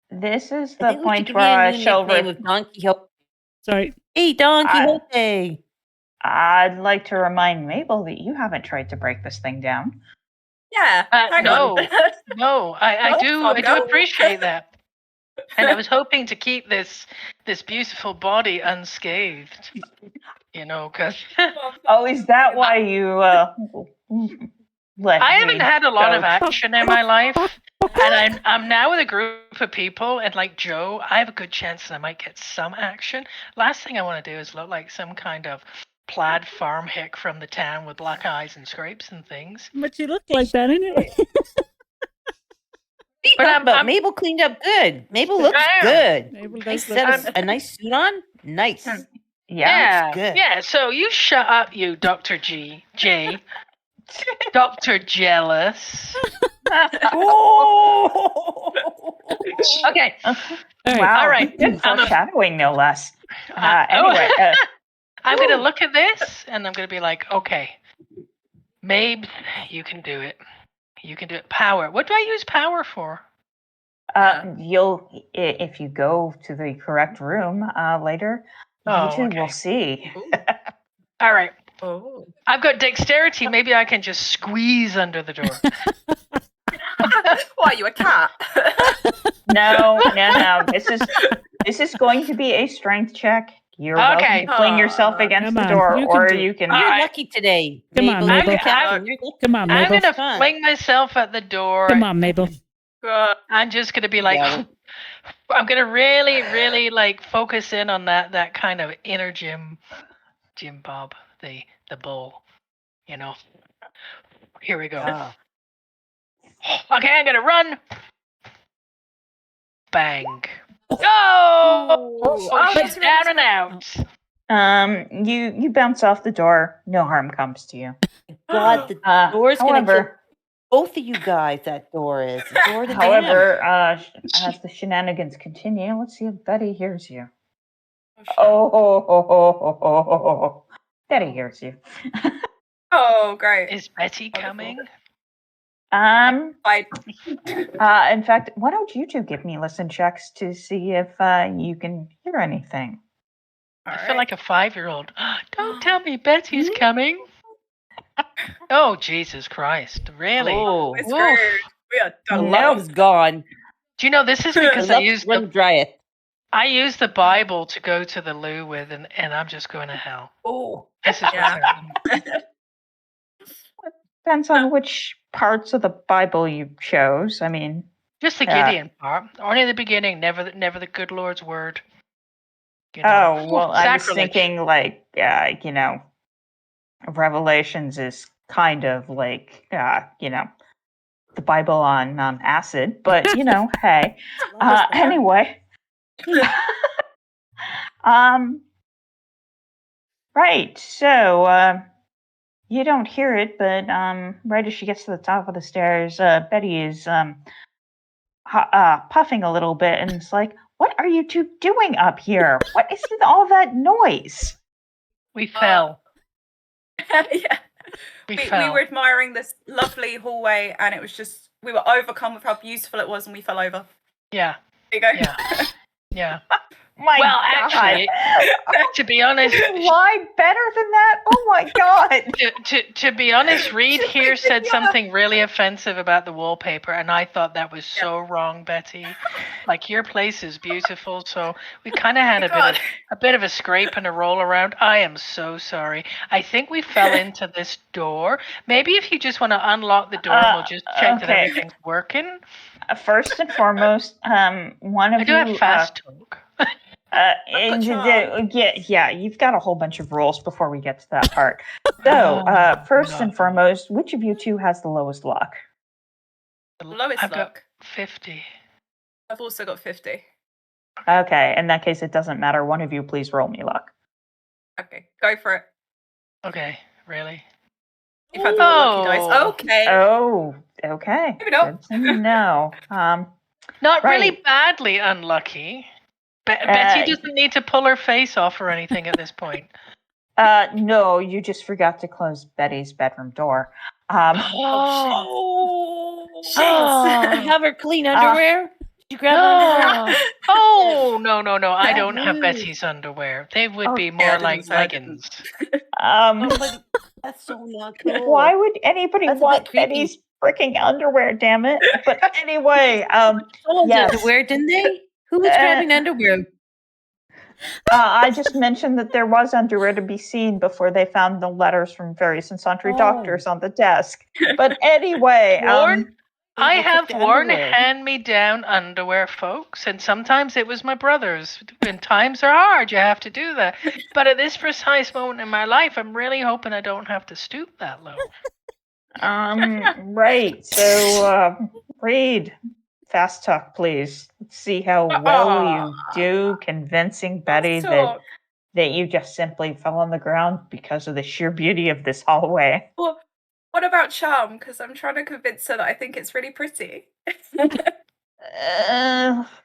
[SPEAKER 3] This is the point where I shall
[SPEAKER 4] with Don Quixote.
[SPEAKER 2] Sorry.
[SPEAKER 4] Hey, Don Quixote.
[SPEAKER 3] I'd like to remind Mabel that you haven't tried to break this thing down.
[SPEAKER 6] Yeah. Hang
[SPEAKER 1] no.
[SPEAKER 6] on.
[SPEAKER 1] No, I
[SPEAKER 6] Oh,
[SPEAKER 1] do
[SPEAKER 6] Fongo.
[SPEAKER 1] appreciate that. And I was hoping to keep this beautiful body unscathed. Because
[SPEAKER 3] Oh, is that why you let
[SPEAKER 1] I haven't
[SPEAKER 3] me
[SPEAKER 1] had a lot
[SPEAKER 3] go
[SPEAKER 1] of action in my life, and I'm now with a group of people, and like Joe, I have a good chance that I might get some action. Last thing I want to do is look like some kind of plaid farm hick from the town with black eyes and scrapes and things.
[SPEAKER 2] But you look like that anyway.
[SPEAKER 4] But Mabel cleaned up good. Mabel looks good.
[SPEAKER 2] Mabel
[SPEAKER 4] Nice
[SPEAKER 2] does look
[SPEAKER 4] set a nice suit on. Nice.
[SPEAKER 3] Yeah.
[SPEAKER 4] good.
[SPEAKER 1] Yeah. So you shut up, you Dr. J, Dr. Jealous. Okay.
[SPEAKER 3] Wow.
[SPEAKER 1] All right.
[SPEAKER 3] Foreshadowing, no less.
[SPEAKER 1] Oh.
[SPEAKER 3] Anyway.
[SPEAKER 1] I'm going to look at this and I'm going to be like, okay, Mabes, you can do it. You can do it. Power. What do I use power for?
[SPEAKER 3] You'll, if you go to the correct room later, you two will see.
[SPEAKER 1] All right.
[SPEAKER 6] Oh.
[SPEAKER 1] I've got dexterity. Maybe I can just squeeze under the door.
[SPEAKER 6] Why, are you a cat?
[SPEAKER 3] No. This is going to be a strength check. You're welcome to fling yourself against the door, or you can.
[SPEAKER 4] You're lucky today.
[SPEAKER 2] Come on, Mabel. Come on, Mabel.
[SPEAKER 1] I'm going to fling myself at the door.
[SPEAKER 2] Come on, Mabel.
[SPEAKER 1] I'm just going to be like, I'm going to really, really like focus in on that kind of inner Jim Bob, the bull, Here we go. Okay, I'm going to run. Bang. Oh, she's down and out.
[SPEAKER 3] You bounce off the door. No harm comes to you.
[SPEAKER 4] God, the door's going to kill both of you guys. That door is. The door to
[SPEAKER 3] However, as the shenanigans continue, let's see if Betty hears you. Oh, Betty hears you.
[SPEAKER 6] Oh, great.
[SPEAKER 1] Is Betty coming?
[SPEAKER 3] In fact, why don't you two give me listen checks to see if you can hear anything?
[SPEAKER 1] I feel like a 5-year-old. Don't tell me Betty's coming. Oh, Jesus Christ. Really?
[SPEAKER 4] Oh,
[SPEAKER 6] it's weird. We are done.
[SPEAKER 4] Love's gone.
[SPEAKER 1] Do you know this is because I used
[SPEAKER 4] I
[SPEAKER 1] used the Bible to go to the loo with, and I'm just going to hell.
[SPEAKER 4] Oh,
[SPEAKER 1] this is what's happening.
[SPEAKER 3] Depends on which parts of the Bible you chose. I mean,
[SPEAKER 1] just the Gideon part. Only the beginning, never the good Lord's word.
[SPEAKER 3] Oh well, I was thinking like Revelations is kind of like the Bible on acid, but hey. Anyway, right. So you don't hear it, but right as she gets to the top of the stairs, Betty is puffing a little bit, and it's like, "What are you two doing up here? What is all that noise?"
[SPEAKER 1] We fell.
[SPEAKER 6] Yeah. We were admiring this lovely hallway, and it was just, we were overcome with how beautiful it was, and we fell over.
[SPEAKER 1] Yeah.
[SPEAKER 6] There you go.
[SPEAKER 1] Yeah.
[SPEAKER 3] My God.
[SPEAKER 1] Actually, to be honest,
[SPEAKER 3] lie better than that. Oh my God.
[SPEAKER 1] To be honest, Reed here said something really offensive about the wallpaper, and I thought that was so wrong, Betty. Like, your place is beautiful, so we kind of had a bit of a scrape and a roll around. I am so sorry. I think we fell into this door. Maybe if you just want to unlock the door, we'll just check that everything's working.
[SPEAKER 3] First and foremost, one of
[SPEAKER 1] I do have fast talk.
[SPEAKER 3] Yeah, you've got a whole bunch of rules before we get to that part. So, first and foremost, which of you two has the lowest luck?
[SPEAKER 6] The lowest
[SPEAKER 1] I've
[SPEAKER 6] luck?
[SPEAKER 1] Got 50.
[SPEAKER 6] I've also got 50.
[SPEAKER 3] Okay, in that case, it doesn't matter. One of you, please roll me luck.
[SPEAKER 6] Okay, go for it.
[SPEAKER 1] Okay, really?
[SPEAKER 6] You've had the lucky dice. Okay.
[SPEAKER 3] Oh, okay.
[SPEAKER 6] Maybe not.
[SPEAKER 3] Good to know.
[SPEAKER 1] Not really badly unlucky. Betty doesn't need to pull her face off or anything at this point.
[SPEAKER 3] No, you just forgot to close Betty's bedroom door.
[SPEAKER 4] Have her clean underwear? You grab her underwear.
[SPEAKER 1] Oh, no. I
[SPEAKER 4] That's
[SPEAKER 1] don't have
[SPEAKER 4] rude.
[SPEAKER 1] Bessie's underwear. They would be
[SPEAKER 6] Yeah,
[SPEAKER 1] more
[SPEAKER 6] I didn't
[SPEAKER 1] like
[SPEAKER 6] say I didn't.
[SPEAKER 1] leggings.
[SPEAKER 4] Somebody, that's so not cool.
[SPEAKER 3] Why would anybody
[SPEAKER 4] That's a bit
[SPEAKER 3] want
[SPEAKER 4] creepy.
[SPEAKER 3] Betty's freaking underwear, damn it? But anyway,
[SPEAKER 4] Someone's
[SPEAKER 3] yes.
[SPEAKER 4] underwear, didn't they? Who was grabbing underwear?
[SPEAKER 3] I just mentioned that there was underwear to be seen before they found the letters from various and sundry doctors on the desk. But anyway,
[SPEAKER 1] Warren, I
[SPEAKER 4] People took
[SPEAKER 1] have
[SPEAKER 4] the
[SPEAKER 1] worn
[SPEAKER 4] underwear.
[SPEAKER 1] hand-me-down underwear, folks, and sometimes it was my brother's. When times are hard, you have to do that. But at this precise moment in my life, I'm really hoping I don't have to stoop that low.
[SPEAKER 3] right. So, Reed, fast talk, please. Let's see how well you do convincing Betty
[SPEAKER 6] Talk.
[SPEAKER 3] that you just simply fell on the ground because of the sheer beauty of this hallway.
[SPEAKER 6] Well, what about charm? Because I'm trying to convince her that I think it's really pretty.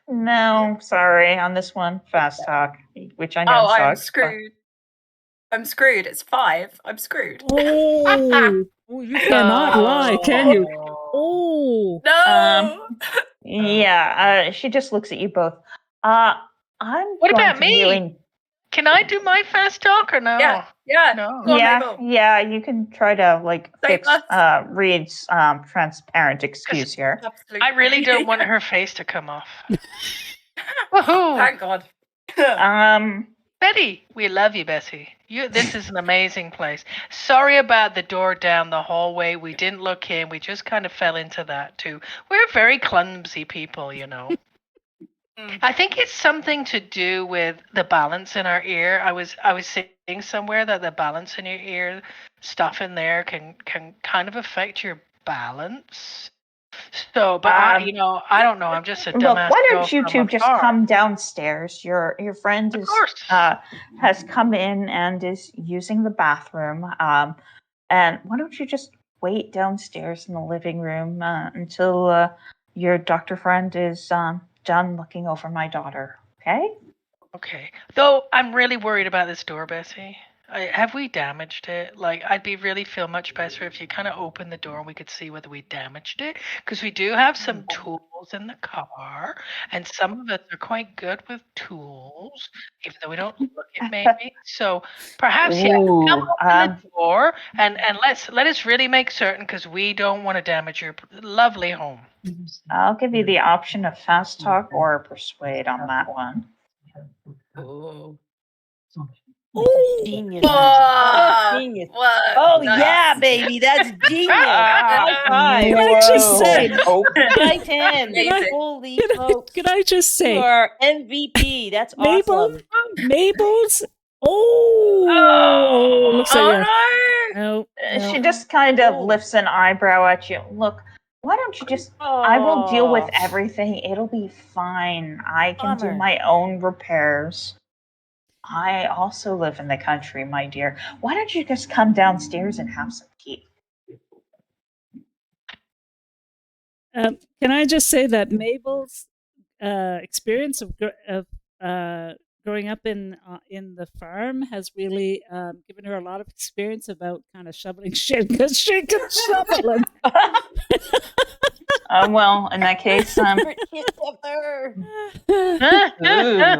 [SPEAKER 3] No, sorry. On this one, fast talk, which I know
[SPEAKER 6] Oh, I'm
[SPEAKER 3] sucks. but-
[SPEAKER 6] screwed. I'm screwed. It's 5. I'm screwed.
[SPEAKER 2] Oh, you cannot lie, can you? Oh,
[SPEAKER 6] No.
[SPEAKER 3] Yeah, she just looks at you both. I'm
[SPEAKER 1] What
[SPEAKER 3] going
[SPEAKER 1] about
[SPEAKER 3] to
[SPEAKER 1] me?
[SPEAKER 3] really-
[SPEAKER 1] Can I do my fast talk or no?
[SPEAKER 6] Yeah.
[SPEAKER 1] No.
[SPEAKER 6] Go on,
[SPEAKER 3] yeah,
[SPEAKER 6] Mabel.
[SPEAKER 3] yeah, you can try to
[SPEAKER 6] Save
[SPEAKER 3] fix
[SPEAKER 6] us.
[SPEAKER 3] Reed's transparent excuse here.
[SPEAKER 6] Absolutely.
[SPEAKER 1] I really don't want her face to come off. Woohoo!
[SPEAKER 6] Thank God.
[SPEAKER 1] Betty, we love you, Bessie. This is an amazing place. Sorry about the door down the hallway. We didn't look in. We just kind of fell into that too. We're very clumsy people, you know. I think it's something to do with the balance in our ear. I was seeing somewhere that the balance in your ear, stuff in there can kind of affect your balance. So, but I don't know. I'm just a
[SPEAKER 3] Look,
[SPEAKER 1] dumbass.
[SPEAKER 3] why
[SPEAKER 1] girl
[SPEAKER 3] don't you
[SPEAKER 1] from
[SPEAKER 3] two just
[SPEAKER 1] afar.
[SPEAKER 3] come downstairs? Your friend
[SPEAKER 1] Of
[SPEAKER 3] is
[SPEAKER 1] course.
[SPEAKER 3] has come in and is using the bathroom. And why don't you just wait downstairs in the living room until your doctor friend is done looking over my daughter? Okay.
[SPEAKER 1] Okay. Though I'm really worried about this door, Bessie. Have we damaged it? Like, I'd feel much better if you kind of open the door and we could see whether we damaged it. Because we do have some tools in the car, and some of us are quite good with tools, even though we don't look it maybe. So perhaps, come open the door and let us really make certain, because we don't want to damage your lovely home.
[SPEAKER 3] I'll give you the option of fast talk or persuade on that one.
[SPEAKER 4] Genius.
[SPEAKER 6] Whoa.
[SPEAKER 4] Genius.
[SPEAKER 6] What?
[SPEAKER 4] Oh,
[SPEAKER 6] Nice.
[SPEAKER 4] yeah, baby. That's genius. High five.
[SPEAKER 2] Can I just say?
[SPEAKER 4] High 10.
[SPEAKER 6] Amazing.
[SPEAKER 4] Holy
[SPEAKER 2] can
[SPEAKER 4] smokes.
[SPEAKER 2] I just
[SPEAKER 4] You
[SPEAKER 2] say,
[SPEAKER 4] are MVP. That's
[SPEAKER 2] Mabel?
[SPEAKER 4] awesome.
[SPEAKER 2] Mabel's? Oh, looks like
[SPEAKER 6] Oh
[SPEAKER 2] no.
[SPEAKER 3] She just kind of lifts an eyebrow at you. Look, why don't you just... I will deal with everything. It'll be fine. I can do
[SPEAKER 4] Bummer.
[SPEAKER 3] my own repairs. I also live in the country, my dear. Why don't you just come downstairs and have some tea?
[SPEAKER 2] Can I just say that Mabel's experience of growing up in the farm has really given her a lot of experience about kind of shoveling shit, because she can shovel it.
[SPEAKER 3] Well, in that case,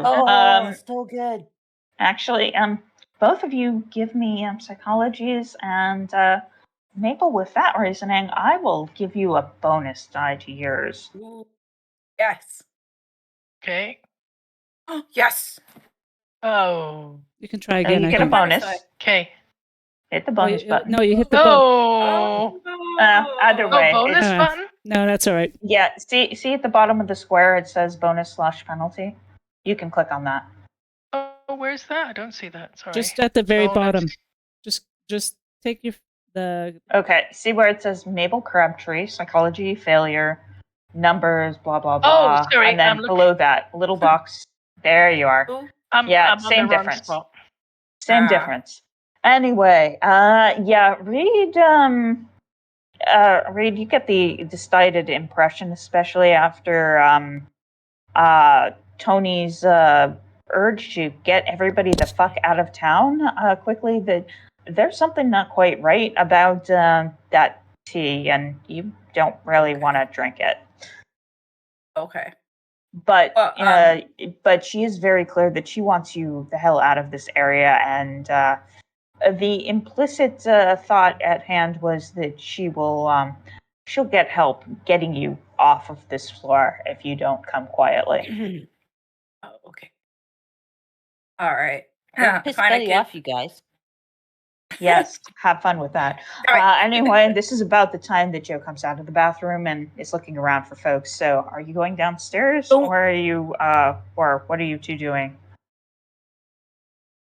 [SPEAKER 4] Oh, so good.
[SPEAKER 3] actually, both of you give me psychologies, and Mabel, with that reasoning, I will give you a bonus die to yours.
[SPEAKER 6] yes.
[SPEAKER 1] Okay.
[SPEAKER 6] Yes.
[SPEAKER 1] Oh.
[SPEAKER 2] You can try
[SPEAKER 3] Oh,
[SPEAKER 2] again.
[SPEAKER 3] you
[SPEAKER 2] I
[SPEAKER 3] get a
[SPEAKER 2] think.
[SPEAKER 3] bonus.
[SPEAKER 1] Okay.
[SPEAKER 3] Hit the bonus
[SPEAKER 2] Oh,
[SPEAKER 3] button.
[SPEAKER 2] no, you hit the button.
[SPEAKER 1] Oh.
[SPEAKER 3] Either way,
[SPEAKER 1] bonus
[SPEAKER 2] it's-
[SPEAKER 1] button?
[SPEAKER 2] No, that's all right.
[SPEAKER 3] Yeah, see at the bottom of the square it says bonus/penalty. You can click on that.
[SPEAKER 1] Oh, where's that? I don't see that. Sorry.
[SPEAKER 2] Just at the very
[SPEAKER 1] Bonus.
[SPEAKER 2] bottom. Just take the.
[SPEAKER 3] Okay, see where it says Mabel Crabtree, psychology, failure, numbers, blah blah blah.
[SPEAKER 1] Oh, sorry,
[SPEAKER 3] and then
[SPEAKER 1] I'm looking-
[SPEAKER 3] below that little box. There you are.
[SPEAKER 1] I'm
[SPEAKER 3] Yeah,
[SPEAKER 1] on
[SPEAKER 3] same
[SPEAKER 1] the wrong
[SPEAKER 3] difference.
[SPEAKER 1] spot.
[SPEAKER 3] Same difference. Anyway, yeah, Reed, you get the decided impression, especially after Tony's urge to get everybody the fuck out of town quickly, that there's something not quite right about that tea, and you don't really want to drink it.
[SPEAKER 6] Okay.
[SPEAKER 3] But
[SPEAKER 6] But,
[SPEAKER 3] but she is very clear that she wants you the hell out of this area, and the implicit thought at hand was that she'll get help getting you off of this floor if you don't come quietly.
[SPEAKER 6] Oh, okay. All right.
[SPEAKER 4] Don't piss
[SPEAKER 6] Kinda
[SPEAKER 4] Betty
[SPEAKER 6] give-
[SPEAKER 4] off, you guys.
[SPEAKER 3] Yes, have fun with that.
[SPEAKER 6] All right.
[SPEAKER 3] Anyway, this is about the time that Joe comes out of the bathroom and is looking around for folks. So, are you going downstairs,
[SPEAKER 4] Don't-
[SPEAKER 3] or are you, or what are you two doing?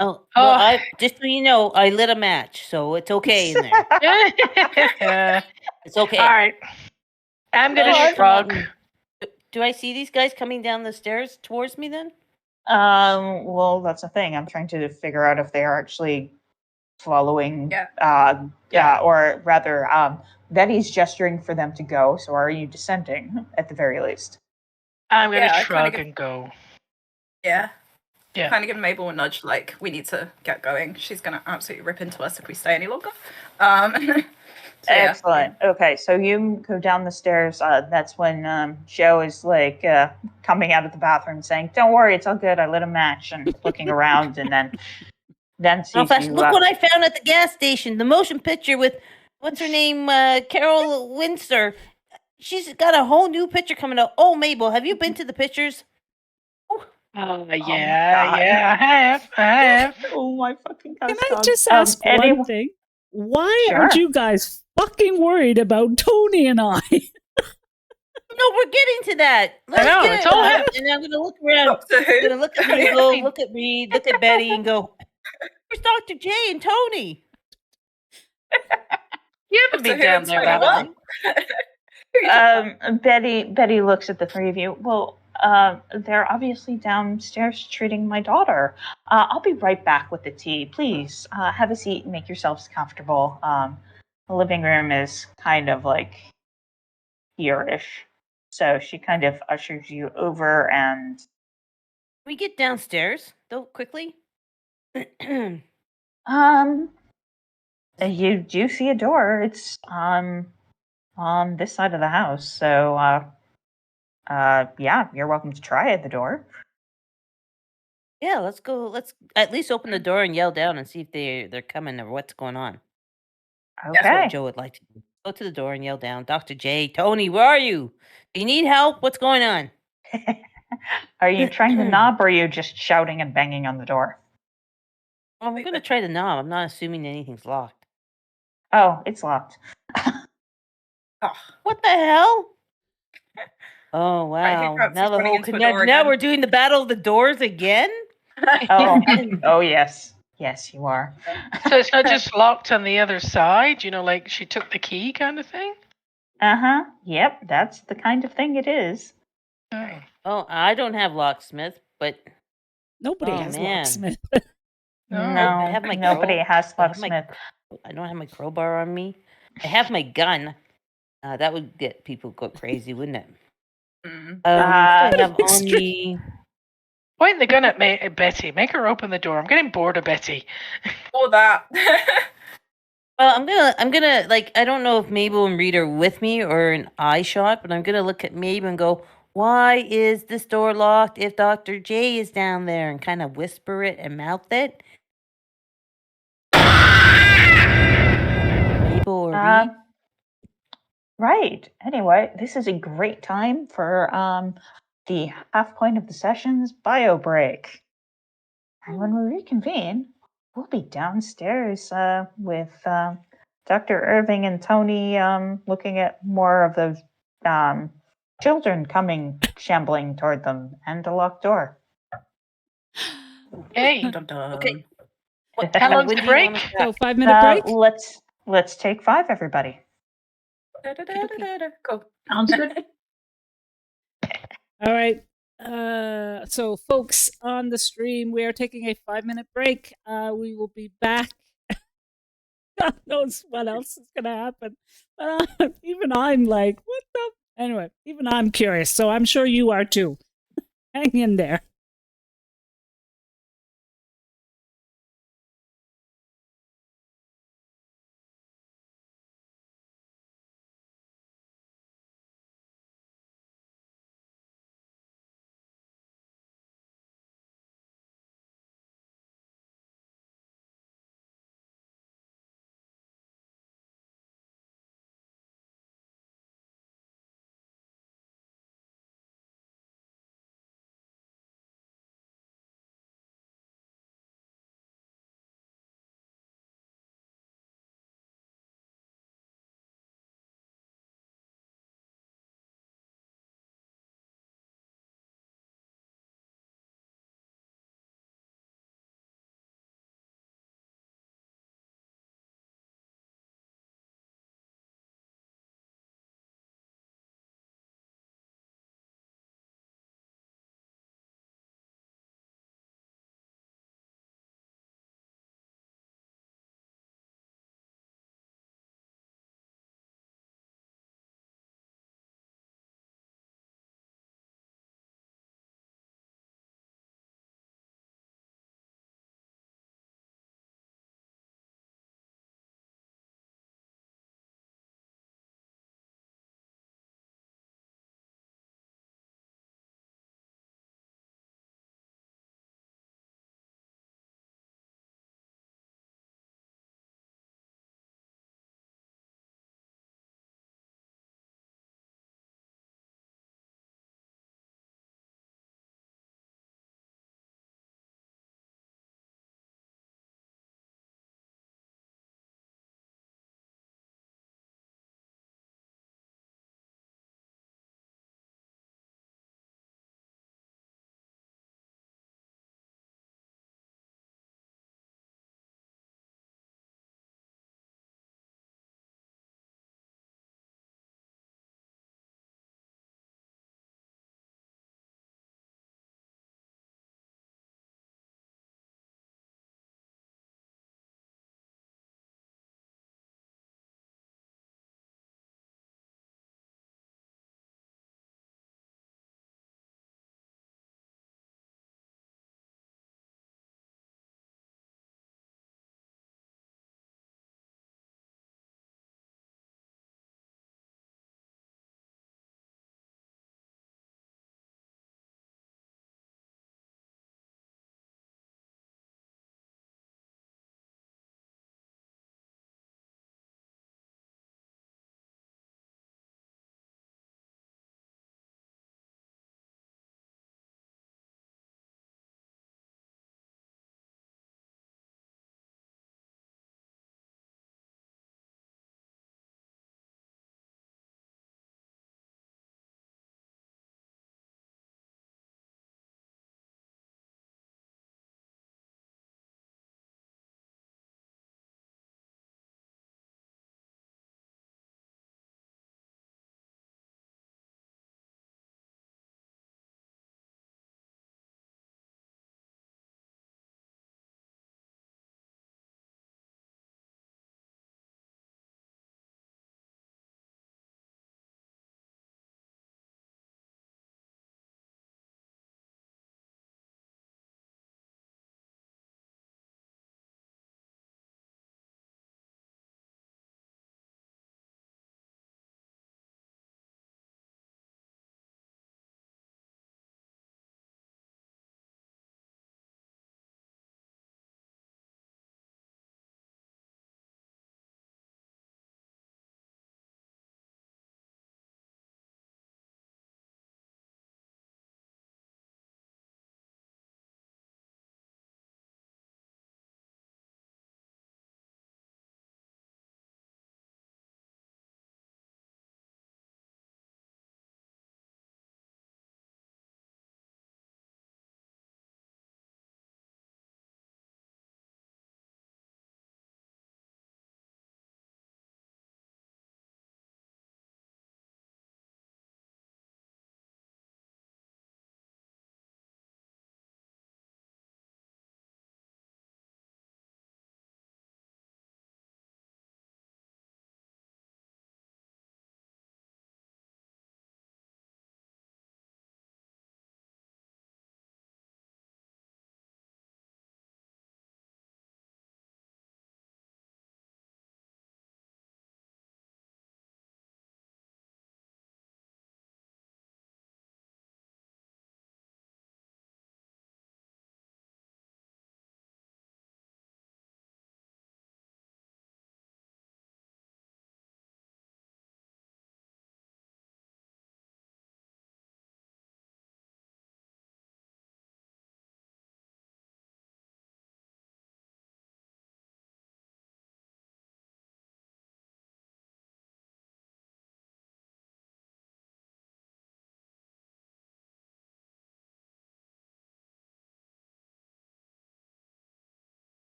[SPEAKER 4] Oh, well,
[SPEAKER 1] Oh.
[SPEAKER 4] just so you know, I lit a match, so it's okay in there. It's okay.
[SPEAKER 1] All right. I'm
[SPEAKER 4] Then
[SPEAKER 1] gonna
[SPEAKER 4] you come out
[SPEAKER 1] shrug.
[SPEAKER 4] and- Do I see these guys coming down the stairs towards me then?
[SPEAKER 3] Well, that's the thing. I'm trying to figure out if they are actually following.
[SPEAKER 6] Yeah.
[SPEAKER 3] Or rather, Betty's gesturing for them to go. So, are you descending at the very least?
[SPEAKER 1] I'm gonna
[SPEAKER 6] Yeah, I kinda
[SPEAKER 1] shrug
[SPEAKER 6] give-
[SPEAKER 1] and go.
[SPEAKER 6] Yeah.
[SPEAKER 1] Yeah.
[SPEAKER 6] Kind of give Mabel a nudge, like, we need to get going. She's going to absolutely rip into us if we stay any longer. So, yeah.
[SPEAKER 3] Excellent. Okay, so you go down the stairs. That's when Joe is like coming out of the bathroom, saying, "Don't worry, it's all good. I lit a match," and looking around, and then
[SPEAKER 4] How
[SPEAKER 3] sees
[SPEAKER 4] fast?
[SPEAKER 3] you.
[SPEAKER 4] Look what I found at the gas station. The motion picture with what's her name, Carol Windsor. She's got a whole new picture coming out. Oh, Mabel, have you been to the pictures?
[SPEAKER 1] Oh,
[SPEAKER 3] my
[SPEAKER 1] yeah,
[SPEAKER 3] God.
[SPEAKER 1] yeah, I have.
[SPEAKER 3] Oh my fucking gosh!
[SPEAKER 2] Can I
[SPEAKER 3] dog.
[SPEAKER 2] just ask
[SPEAKER 3] Anyway-
[SPEAKER 2] one thing? Why aren't
[SPEAKER 3] Sure.
[SPEAKER 2] you guys fucking worried about Tony and I?
[SPEAKER 4] No, we're getting to that. Let's
[SPEAKER 1] know,
[SPEAKER 4] get
[SPEAKER 1] it's
[SPEAKER 4] it.
[SPEAKER 1] all
[SPEAKER 4] And
[SPEAKER 1] happening.
[SPEAKER 4] I'm gonna look around.
[SPEAKER 6] Doctor Who.
[SPEAKER 4] I'm gonna look at me, go look at Reed, look at Betty, and go. Where's Dr. J and Tony?
[SPEAKER 1] You haven't been down there that long.
[SPEAKER 3] Betty looks at the three of you. Well, they're obviously downstairs treating my daughter. I'll be right back with the tea. Please have a seat and make yourselves comfortable. The living room is kind of like here-ish, so she kind of ushers you over and.
[SPEAKER 4] We get downstairs though quickly.
[SPEAKER 3] You do see a door. It's on this side of the house. So yeah, you're welcome to try at the door.
[SPEAKER 4] Yeah, let's go. Let's at least open the door and yell down and see if they're coming or what's going on. That's
[SPEAKER 3] Okay.
[SPEAKER 4] what Joe would like to do. Go to the door and yell down, Dr. J, Tony, where are you? Do you need help? What's going on?
[SPEAKER 3] Are you trying to knob or are you just shouting and banging on the door?
[SPEAKER 4] Well, I'm gonna try the knob. I'm not assuming anything's locked.
[SPEAKER 3] Oh, it's locked.
[SPEAKER 6] Oh,
[SPEAKER 4] What the hell? Oh
[SPEAKER 6] Right, who
[SPEAKER 4] wow!
[SPEAKER 6] counts
[SPEAKER 4] Now
[SPEAKER 6] as
[SPEAKER 4] the
[SPEAKER 6] running
[SPEAKER 4] whole
[SPEAKER 6] into a
[SPEAKER 4] now,
[SPEAKER 6] door
[SPEAKER 4] now
[SPEAKER 6] again?
[SPEAKER 4] we're doing the battle of the doors again.
[SPEAKER 3] Oh, oh yes. Yes, you are.
[SPEAKER 1] So it's not just locked on the other side, like she took the key kind of thing?
[SPEAKER 3] Uh-huh. Yep, that's the kind of thing it is.
[SPEAKER 1] Oh.
[SPEAKER 4] Oh, I don't have locksmith, but
[SPEAKER 2] Nobody
[SPEAKER 4] Oh,
[SPEAKER 2] has
[SPEAKER 4] man.
[SPEAKER 2] locksmith.
[SPEAKER 3] No,
[SPEAKER 4] I have my
[SPEAKER 3] nobody has
[SPEAKER 4] I have my-
[SPEAKER 3] locksmith.
[SPEAKER 4] I don't have my crowbar on me. I have my gun. That would get people go crazy, wouldn't it?
[SPEAKER 6] Mm.
[SPEAKER 4] What do I have on
[SPEAKER 2] Extreme.
[SPEAKER 4] me?
[SPEAKER 1] Point the gun at Betty. Make her open the door. I'm getting bored of Betty.
[SPEAKER 6] Or that.
[SPEAKER 4] Well, I'm gonna like I don't know if Mabel and Reed are with me or an eye shot, but I'm gonna look at Mabel and go, "Why is this door locked if Dr. J is down there?" and kind of whisper it and mouth it. Mabel or Reed?
[SPEAKER 3] Right. Anyway, this is a great time for the half point of the session's bio break. And when we reconvene, we'll be downstairs with Dr. Irving and Tony looking at more of those children coming shambling toward them and a locked door.
[SPEAKER 1] Hey,
[SPEAKER 6] Dun, dun.
[SPEAKER 4] Okay.
[SPEAKER 1] how long's
[SPEAKER 4] when
[SPEAKER 1] the
[SPEAKER 4] do you
[SPEAKER 1] break?
[SPEAKER 4] want us
[SPEAKER 2] So
[SPEAKER 4] back?
[SPEAKER 2] 5-minute break.
[SPEAKER 3] Let's take 5, everybody.
[SPEAKER 6] Da-da-da-da-da-da. Cool.
[SPEAKER 5] Sounds good.
[SPEAKER 2] All right. So folks on the stream, we are taking a 5-minute break. We will be back. God knows what else is going to happen. Even I'm like, what the? Anyway, even I'm curious. So I'm sure you are too. Hang in there.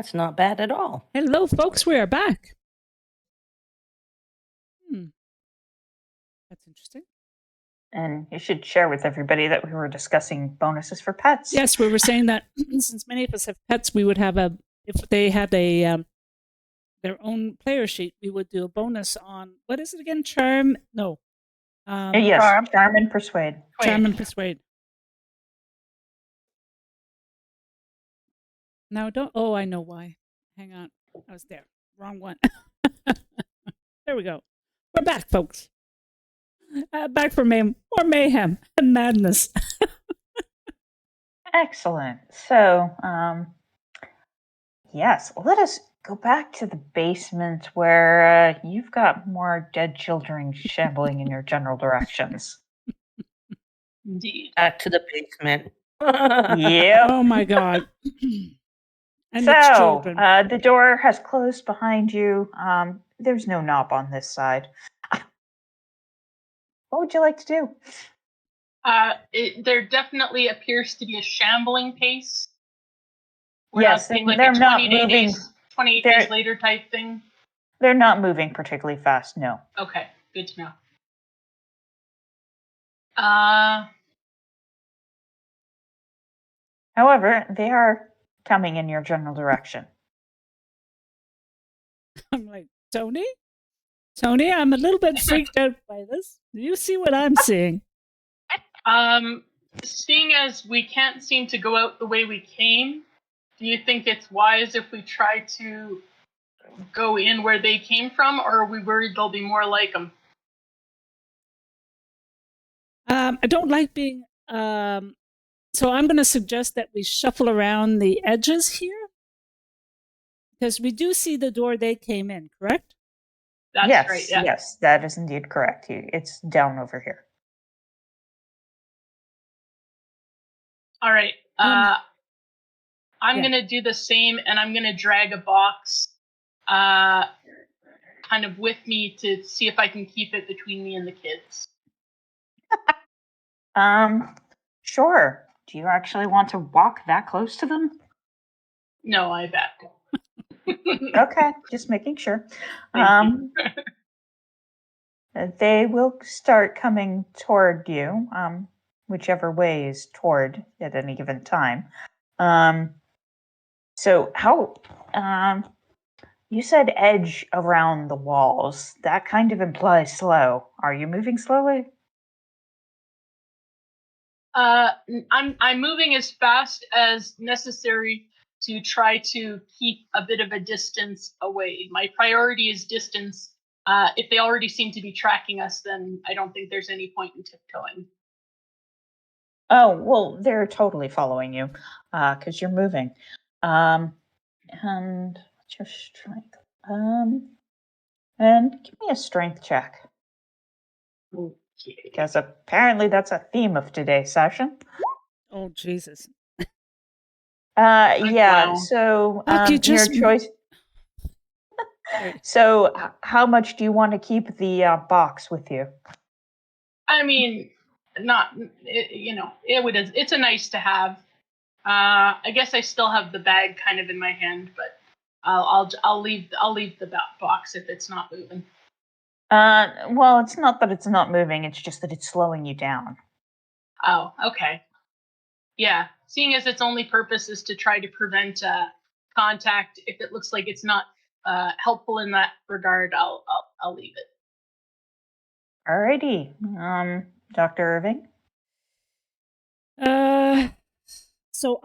[SPEAKER 4] That's not bad at all.
[SPEAKER 2] Hello, folks. We are back. That's interesting.
[SPEAKER 3] And you should share with everybody that we were discussing bonuses for pets.
[SPEAKER 2] Yes, we were saying that since many of us have pets, we would have if they had their own player sheet, we would do a bonus on, what is it again? Charm? No.
[SPEAKER 3] Yes, charm and persuade.
[SPEAKER 2] Charm and persuade. Now I know why. Hang on. I was there. Wrong one. There we go. We're back, folks. Back for more mayhem and madness.
[SPEAKER 3] Excellent. So, yes, let us go back to the basement where you've got more dead children shambling in your general directions.
[SPEAKER 5] Indeed.
[SPEAKER 4] Back to the basement.
[SPEAKER 3] Yep.
[SPEAKER 2] Oh my God. And
[SPEAKER 3] so,
[SPEAKER 2] it's children.
[SPEAKER 3] The door has closed behind you. There's no knob on this side. What would you like to do?
[SPEAKER 5] There definitely appears to be a shambling pace.
[SPEAKER 3] Yes,
[SPEAKER 5] they're
[SPEAKER 3] not moving.
[SPEAKER 5] 28 days later type thing.
[SPEAKER 3] They're not moving particularly fast, no.
[SPEAKER 5] Okay, good to know.
[SPEAKER 3] However, they are coming in your general direction.
[SPEAKER 2] I'm like, Tony, I'm a little bit freaked out by this. Do you see what I'm seeing?
[SPEAKER 5] Seeing as we can't seem to go out the way we came, do you think it's wise if we try to go in where they came from, or are we worried they'll be more like them?
[SPEAKER 2] I don't like being... so I'm going to suggest that we shuffle around the edges here. Because we do see the door they came in, correct?
[SPEAKER 5] That's right, yeah.
[SPEAKER 3] Yes, that is indeed correct. It's down over here.
[SPEAKER 5] All right. I'm going to do the same, and I'm going to drag a box kind of with me to see if I can keep it between me and the kids.
[SPEAKER 3] Sure. Do you actually want to walk that close to them?
[SPEAKER 5] No, I bet.
[SPEAKER 3] Okay, just making sure.
[SPEAKER 5] Thank you.
[SPEAKER 3] They will start coming toward you, whichever way is toward at any given time. So how, you said edge around the walls. That kind of implies slow. Are you moving slowly?
[SPEAKER 5] I'm moving as fast as necessary to try to keep a bit of a distance away. My priority is distance. If they already seem to be tracking us, then I don't think there's any point in tiptoeing.
[SPEAKER 3] Oh, well, they're totally following you because you're moving. And what's your strength? And give me a strength check.
[SPEAKER 5] Okay.
[SPEAKER 3] Because apparently that's a theme of today's session.
[SPEAKER 2] Oh, Jesus.
[SPEAKER 3] Yeah,
[SPEAKER 5] Wow.
[SPEAKER 3] so
[SPEAKER 2] Fuck, you just-
[SPEAKER 3] your choice. So how much do you want to keep the box with you?
[SPEAKER 5] I mean, it's a nice to have. I guess I still have the bag kind of in my hand, but I'll leave the box if it's not moving.
[SPEAKER 3] Well, it's not that it's not moving, it's just that it's slowing you down.
[SPEAKER 5] Oh, okay. Yeah, seeing as its only purpose is to try to prevent contact, if it looks like it's not helpful in that regard, I'll leave it.
[SPEAKER 3] Alrighty. Dr. Irving?
[SPEAKER 2] So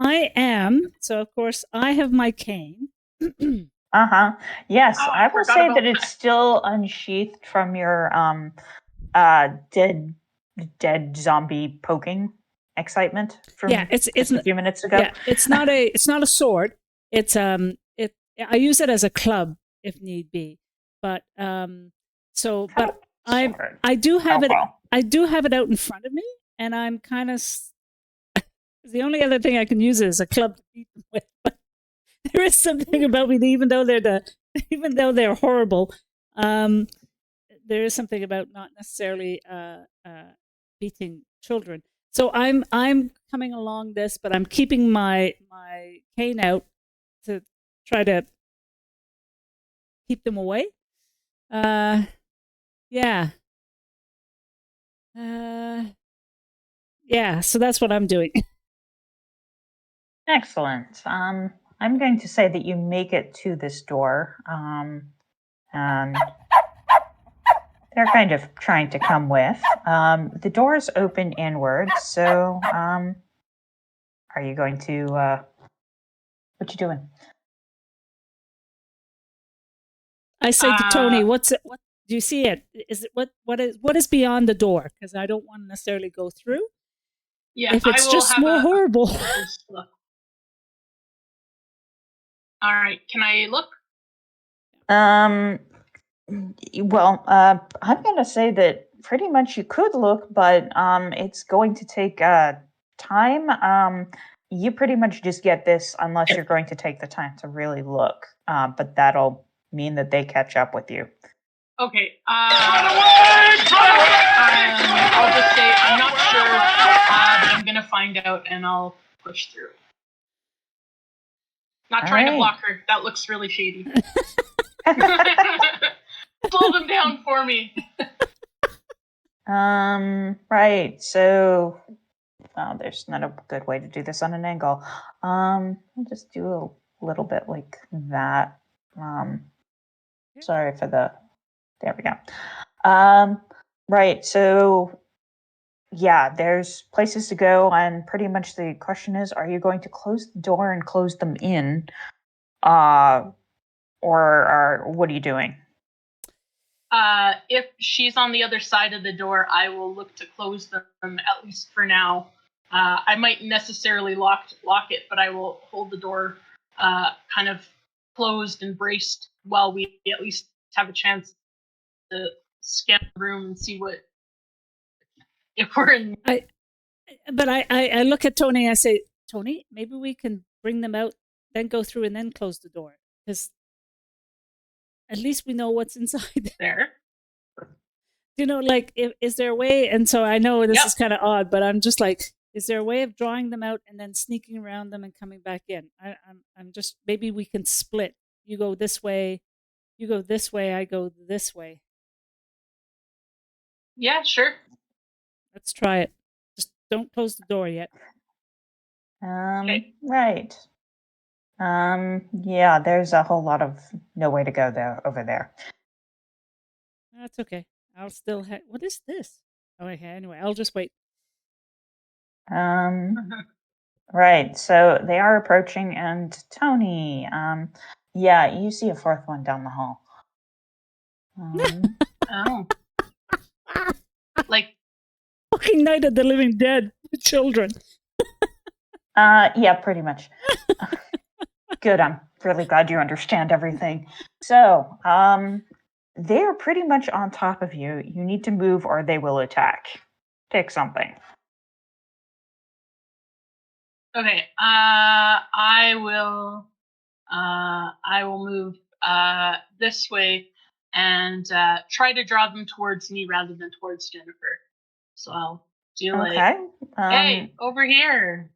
[SPEAKER 2] of course, I have my cane.
[SPEAKER 3] Uh-huh. Yes,
[SPEAKER 5] Oh,
[SPEAKER 3] I
[SPEAKER 5] I
[SPEAKER 3] will
[SPEAKER 5] forgot
[SPEAKER 3] say
[SPEAKER 5] about
[SPEAKER 3] that it's
[SPEAKER 5] that.
[SPEAKER 3] still unsheathed from your dead zombie poking excitement from
[SPEAKER 2] it's
[SPEAKER 3] just a few minutes ago.
[SPEAKER 2] Yeah, it's not a sword. It's I use it as a club if need be. But but I do have it. I do have it out in front of me, and I'm kind of the only other thing I can use it as a club to beat them with. But there is something about me, even though they're horrible. There is something about not necessarily beating children. So I'm coming along this, but I'm keeping my cane out try to keep them away. Yeah. Yeah, so that's what I'm doing.
[SPEAKER 3] Excellent. I'm going to say that you make it to this door, and they're kind of trying to come with. The doors open inward, so are you going to? What you doing?
[SPEAKER 2] I say to Tony, "What's it? What do you see? It is it what is beyond the door? Because I don't want to necessarily go through.
[SPEAKER 5] Yeah,
[SPEAKER 2] If it's
[SPEAKER 5] I will
[SPEAKER 2] just
[SPEAKER 5] have
[SPEAKER 2] more
[SPEAKER 5] a
[SPEAKER 2] horrible."
[SPEAKER 5] close look. All right, can I look?
[SPEAKER 3] Well, I'm going to say that pretty much you could look, but it's going to take time. You pretty much just get this unless you're going to take the time to really look. But that'll mean that they catch up with you.
[SPEAKER 5] Okay. I'll just say I'm not sure, but I'm gonna find out and I'll push through. Not
[SPEAKER 3] All
[SPEAKER 5] trying to
[SPEAKER 3] right.
[SPEAKER 5] block her. That looks really shady. Slow them down for me.
[SPEAKER 3] Right. So, there's not a good way to do this on an angle. I'll just do a little bit like that. Sorry for the. There we go. Right. So, yeah, there's places to go, and pretty much the question is: are you going to close the door and close them in, or what are you doing?
[SPEAKER 5] If she's on the other side of the door, I will look to close them, at least for now. I might necessarily lock it, but I will hold the door kind of closed and braced while we at least have a chance to scan the room and see what if we're in.
[SPEAKER 2] But I look at Tony. I say, Tony, maybe we can bring them out, then go through, and then close the door, because at least we know what's inside.
[SPEAKER 5] There.
[SPEAKER 2] You know, like, is there a way? And so I know this
[SPEAKER 5] Yep.
[SPEAKER 2] is kind of odd, but I'm just like, is there a way of drawing them out and then sneaking around them and coming back in? I'm just, maybe we can split. You go this way, you go this way, I go this way.
[SPEAKER 5] Yeah, sure.
[SPEAKER 2] Let's try it. Just don't close the door yet.
[SPEAKER 5] Okay.
[SPEAKER 3] Right. Yeah, there's a whole lot of no way to go there over there.
[SPEAKER 2] That's okay. I'll still have. What is this? Oh, okay. Anyway, I'll just wait.
[SPEAKER 3] Right. So they are approaching, and Tony, yeah, you see a fourth one down the hall.
[SPEAKER 5] Oh. Like,
[SPEAKER 2] Fucking Night of the Living Dead with children.
[SPEAKER 3] yeah, pretty much. Good. I'm really glad you understand everything. So, they're pretty much on top of you. You need to move, or they will attack. Pick something.
[SPEAKER 5] okay. I will move this way and try to draw them towards me rather than towards Jennifer. So I'll do like,
[SPEAKER 3] Okay.
[SPEAKER 5] hey, over here.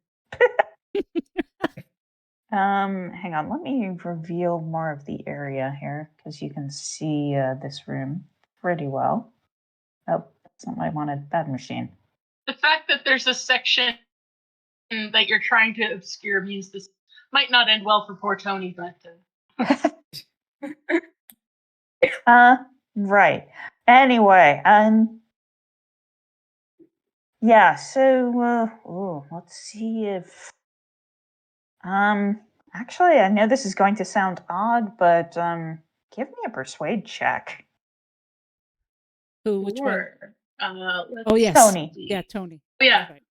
[SPEAKER 3] Hang on. Let me reveal more of the area here because you can see this room pretty well. Oh, that's not what I wanted. Bad machine.
[SPEAKER 5] The fact that there's a section that you're trying to obscure means this might not end well for poor Tony, but.
[SPEAKER 3] Right. Anyway, yeah. So, let's see if. Actually, I know this is going to sound odd, but give me a persuade check.
[SPEAKER 2] Who? Which one?
[SPEAKER 5] Let's
[SPEAKER 2] Oh yes,
[SPEAKER 3] Tony.
[SPEAKER 5] see.
[SPEAKER 2] Yeah, Tony.
[SPEAKER 5] Oh, yeah.
[SPEAKER 2] That's right.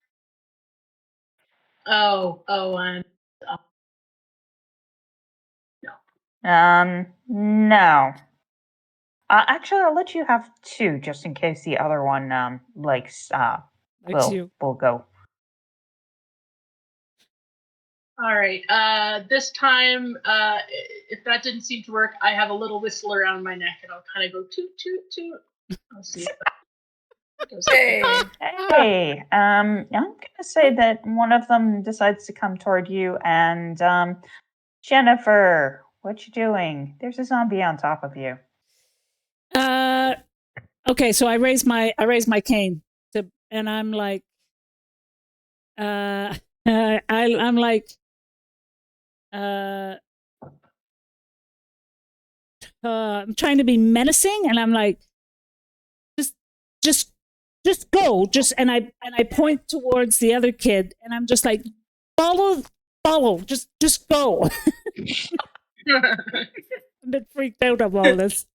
[SPEAKER 5] And
[SPEAKER 3] No. Actually, I'll let you have two just in case the other one
[SPEAKER 2] Likes you.
[SPEAKER 3] will go.
[SPEAKER 5] all right. This time, if that didn't seem to work, I have a little whistle around my neck, and I'll kind of go toot toot toot. I'll see if that does it.
[SPEAKER 3] Hey, I'm gonna say that one of them decides to come toward you, and Jennifer, What you doing? There's a zombie on top of you.
[SPEAKER 2] Okay, so I raise my cane and I'm like, I'm like, I'm trying to be menacing, and I'm like, just go, and I point towards the other kid, and I'm just like, follow, just go. I'm a bit freaked out of all this.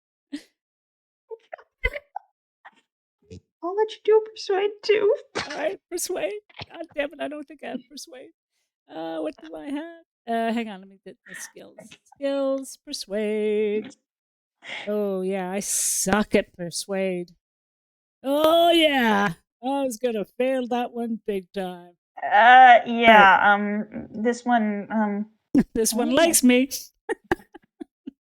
[SPEAKER 3] I'll let you do a persuade too.
[SPEAKER 2] All right, persuade. God damn it, I don't think I have persuade. What do I have? Hang on, let me get my skills. Skills, persuade. Oh yeah, I suck at persuade. Oh yeah, I was gonna fail that one big time.
[SPEAKER 3] Yeah. This one.
[SPEAKER 2] This one likes me.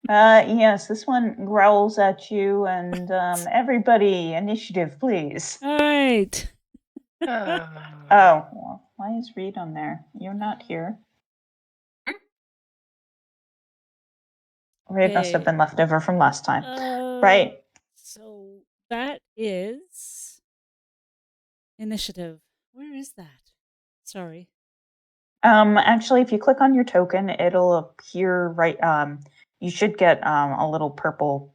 [SPEAKER 3] Yes, this one growls at you, and everybody, initiative, please.
[SPEAKER 2] All right.
[SPEAKER 3] Oh, well, why is Reed on there? You're not here. Reed must have been left over from last time. Right.
[SPEAKER 2] So that is initiative. Where is that? Sorry.
[SPEAKER 3] Actually, if you click on your token, it'll appear right. You should get a little purple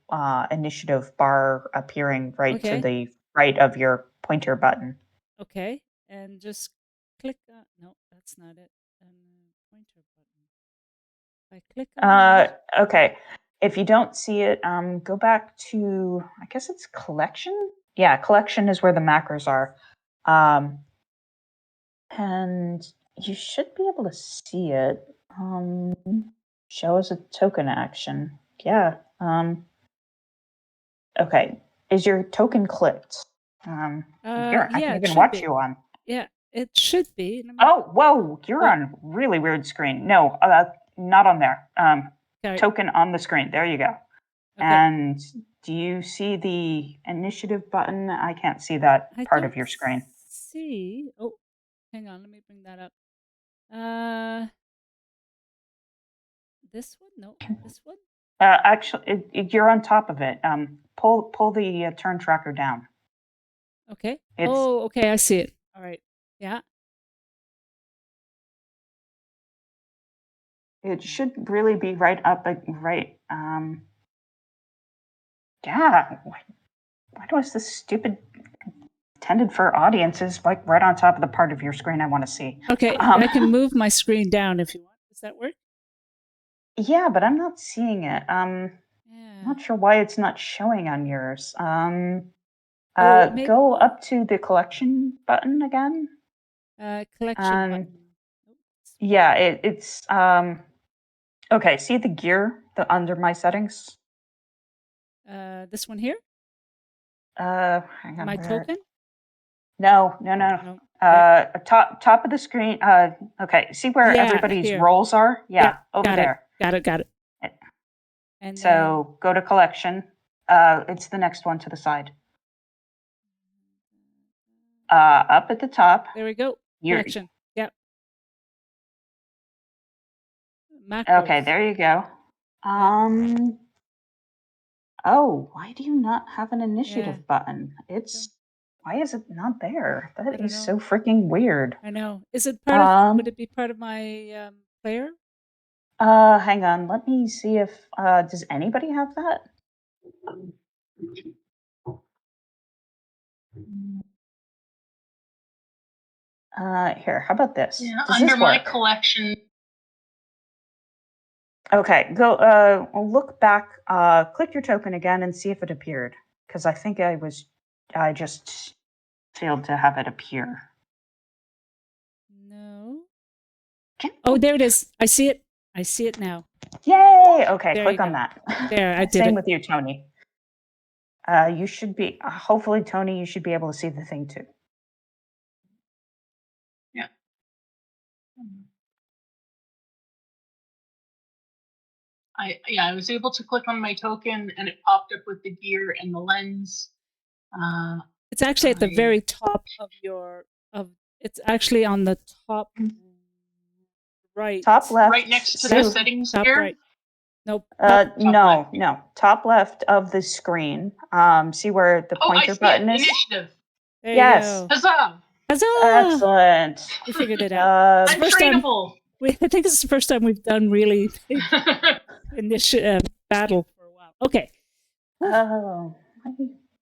[SPEAKER 3] initiative bar appearing right to the right of your pointer button.
[SPEAKER 2] Okay, and just click on. No, that's not it. Pointer button. I click on that.
[SPEAKER 3] Okay. If you don't see it, go back to, I guess it's collection. Yeah, collection is where the macros are. And you should be able to see it. Show as a token action. Yeah. Okay. Is your token clicked? Here, I can even watch you on.
[SPEAKER 2] Yeah, it should be.
[SPEAKER 3] Oh, whoa! You're on a really weird screen. No, not on there. Token on the screen. There you go. Okay. And do you see the initiative button? I can't see that part of your screen.
[SPEAKER 2] See. Oh, hang on. Let me bring that up. This one? No, this one.
[SPEAKER 3] Actually, you're on top of it. Pull the turn tracker down.
[SPEAKER 2] Okay. Okay. I see it. All right. Yeah.
[SPEAKER 3] It should really be right up, right. Yeah. Why was this stupid intended for audiences like right on top of the part of your screen I want to see?
[SPEAKER 2] Okay. I can move my screen down if you want. Does that work?
[SPEAKER 3] Yeah, but I'm not seeing it. I'm not sure why it's not showing on yours. Go up to the collection button again.
[SPEAKER 2] Collection button.
[SPEAKER 3] Yeah, it's okay. See the gear under my settings.
[SPEAKER 2] This one here.
[SPEAKER 3] Hang on.
[SPEAKER 2] My token.
[SPEAKER 3] No. Top of the screen. Okay. See where everybody's roles are? Yeah, over there.
[SPEAKER 2] Got it.
[SPEAKER 3] And so go to collection. It's the next one to the side. Up at the top.
[SPEAKER 2] There we go. Collection. Yep. Macros.
[SPEAKER 3] Okay, there you go. Oh, why do you not have an initiative button? Why is it not there? That is so freaking weird.
[SPEAKER 2] I know. Is it part of? Would it be part of my player?
[SPEAKER 3] Hang on. Let me see if does anybody have that? Here. How about this?
[SPEAKER 5] Yeah, under my collection.
[SPEAKER 3] Okay. Go. Look back. Click your token again and see if it appeared. Because I think I just failed to have it appear.
[SPEAKER 2] No. Oh, there it is. I see it now.
[SPEAKER 3] Yay! Okay, click on that.
[SPEAKER 2] There, I did.
[SPEAKER 3] Same with you, Tony. You should be. Hopefully, Tony, you should be able to see the thing too.
[SPEAKER 5] Yeah. I was able to click on my token, and it popped up with the gear and the lens.
[SPEAKER 2] It's actually at the very top of your. It's actually on the top right.
[SPEAKER 3] Top left.
[SPEAKER 5] Right next to the settings
[SPEAKER 2] top
[SPEAKER 5] here.
[SPEAKER 2] Right. Nope.
[SPEAKER 3] No. Top left of the screen. See where the
[SPEAKER 5] Oh, I
[SPEAKER 3] pointer
[SPEAKER 5] see
[SPEAKER 3] button
[SPEAKER 5] it.
[SPEAKER 3] is?
[SPEAKER 5] Initiative.
[SPEAKER 2] There
[SPEAKER 3] Yes.
[SPEAKER 2] you go.
[SPEAKER 5] Huzzah!
[SPEAKER 2] Huzzah!
[SPEAKER 3] Excellent.
[SPEAKER 2] We figured it out.
[SPEAKER 5] I'm
[SPEAKER 2] first time-
[SPEAKER 5] trainable.
[SPEAKER 2] I think it's the first time we've done really in this battle for a while. Okay.
[SPEAKER 3] Oh,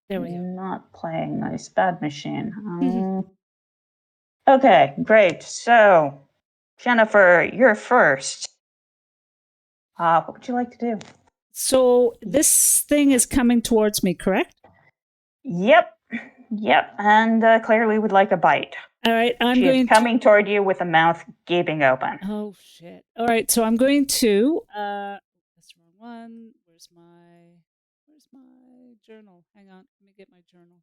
[SPEAKER 2] There we go.
[SPEAKER 3] not playing Nice Bad Machine.
[SPEAKER 2] Mhm.
[SPEAKER 3] Okay, great. So, Jennifer, you're first. What would you like to do?
[SPEAKER 2] So this thing is coming towards me, correct?
[SPEAKER 3] Yep. And clearly would like a bite.
[SPEAKER 2] All right. I'm
[SPEAKER 3] She
[SPEAKER 2] going
[SPEAKER 3] is coming toward you with a mouth gaping open.
[SPEAKER 2] Oh shit! All right, so I'm going to. That's the wrong one. Where's my journal? Hang on, let me get my journal.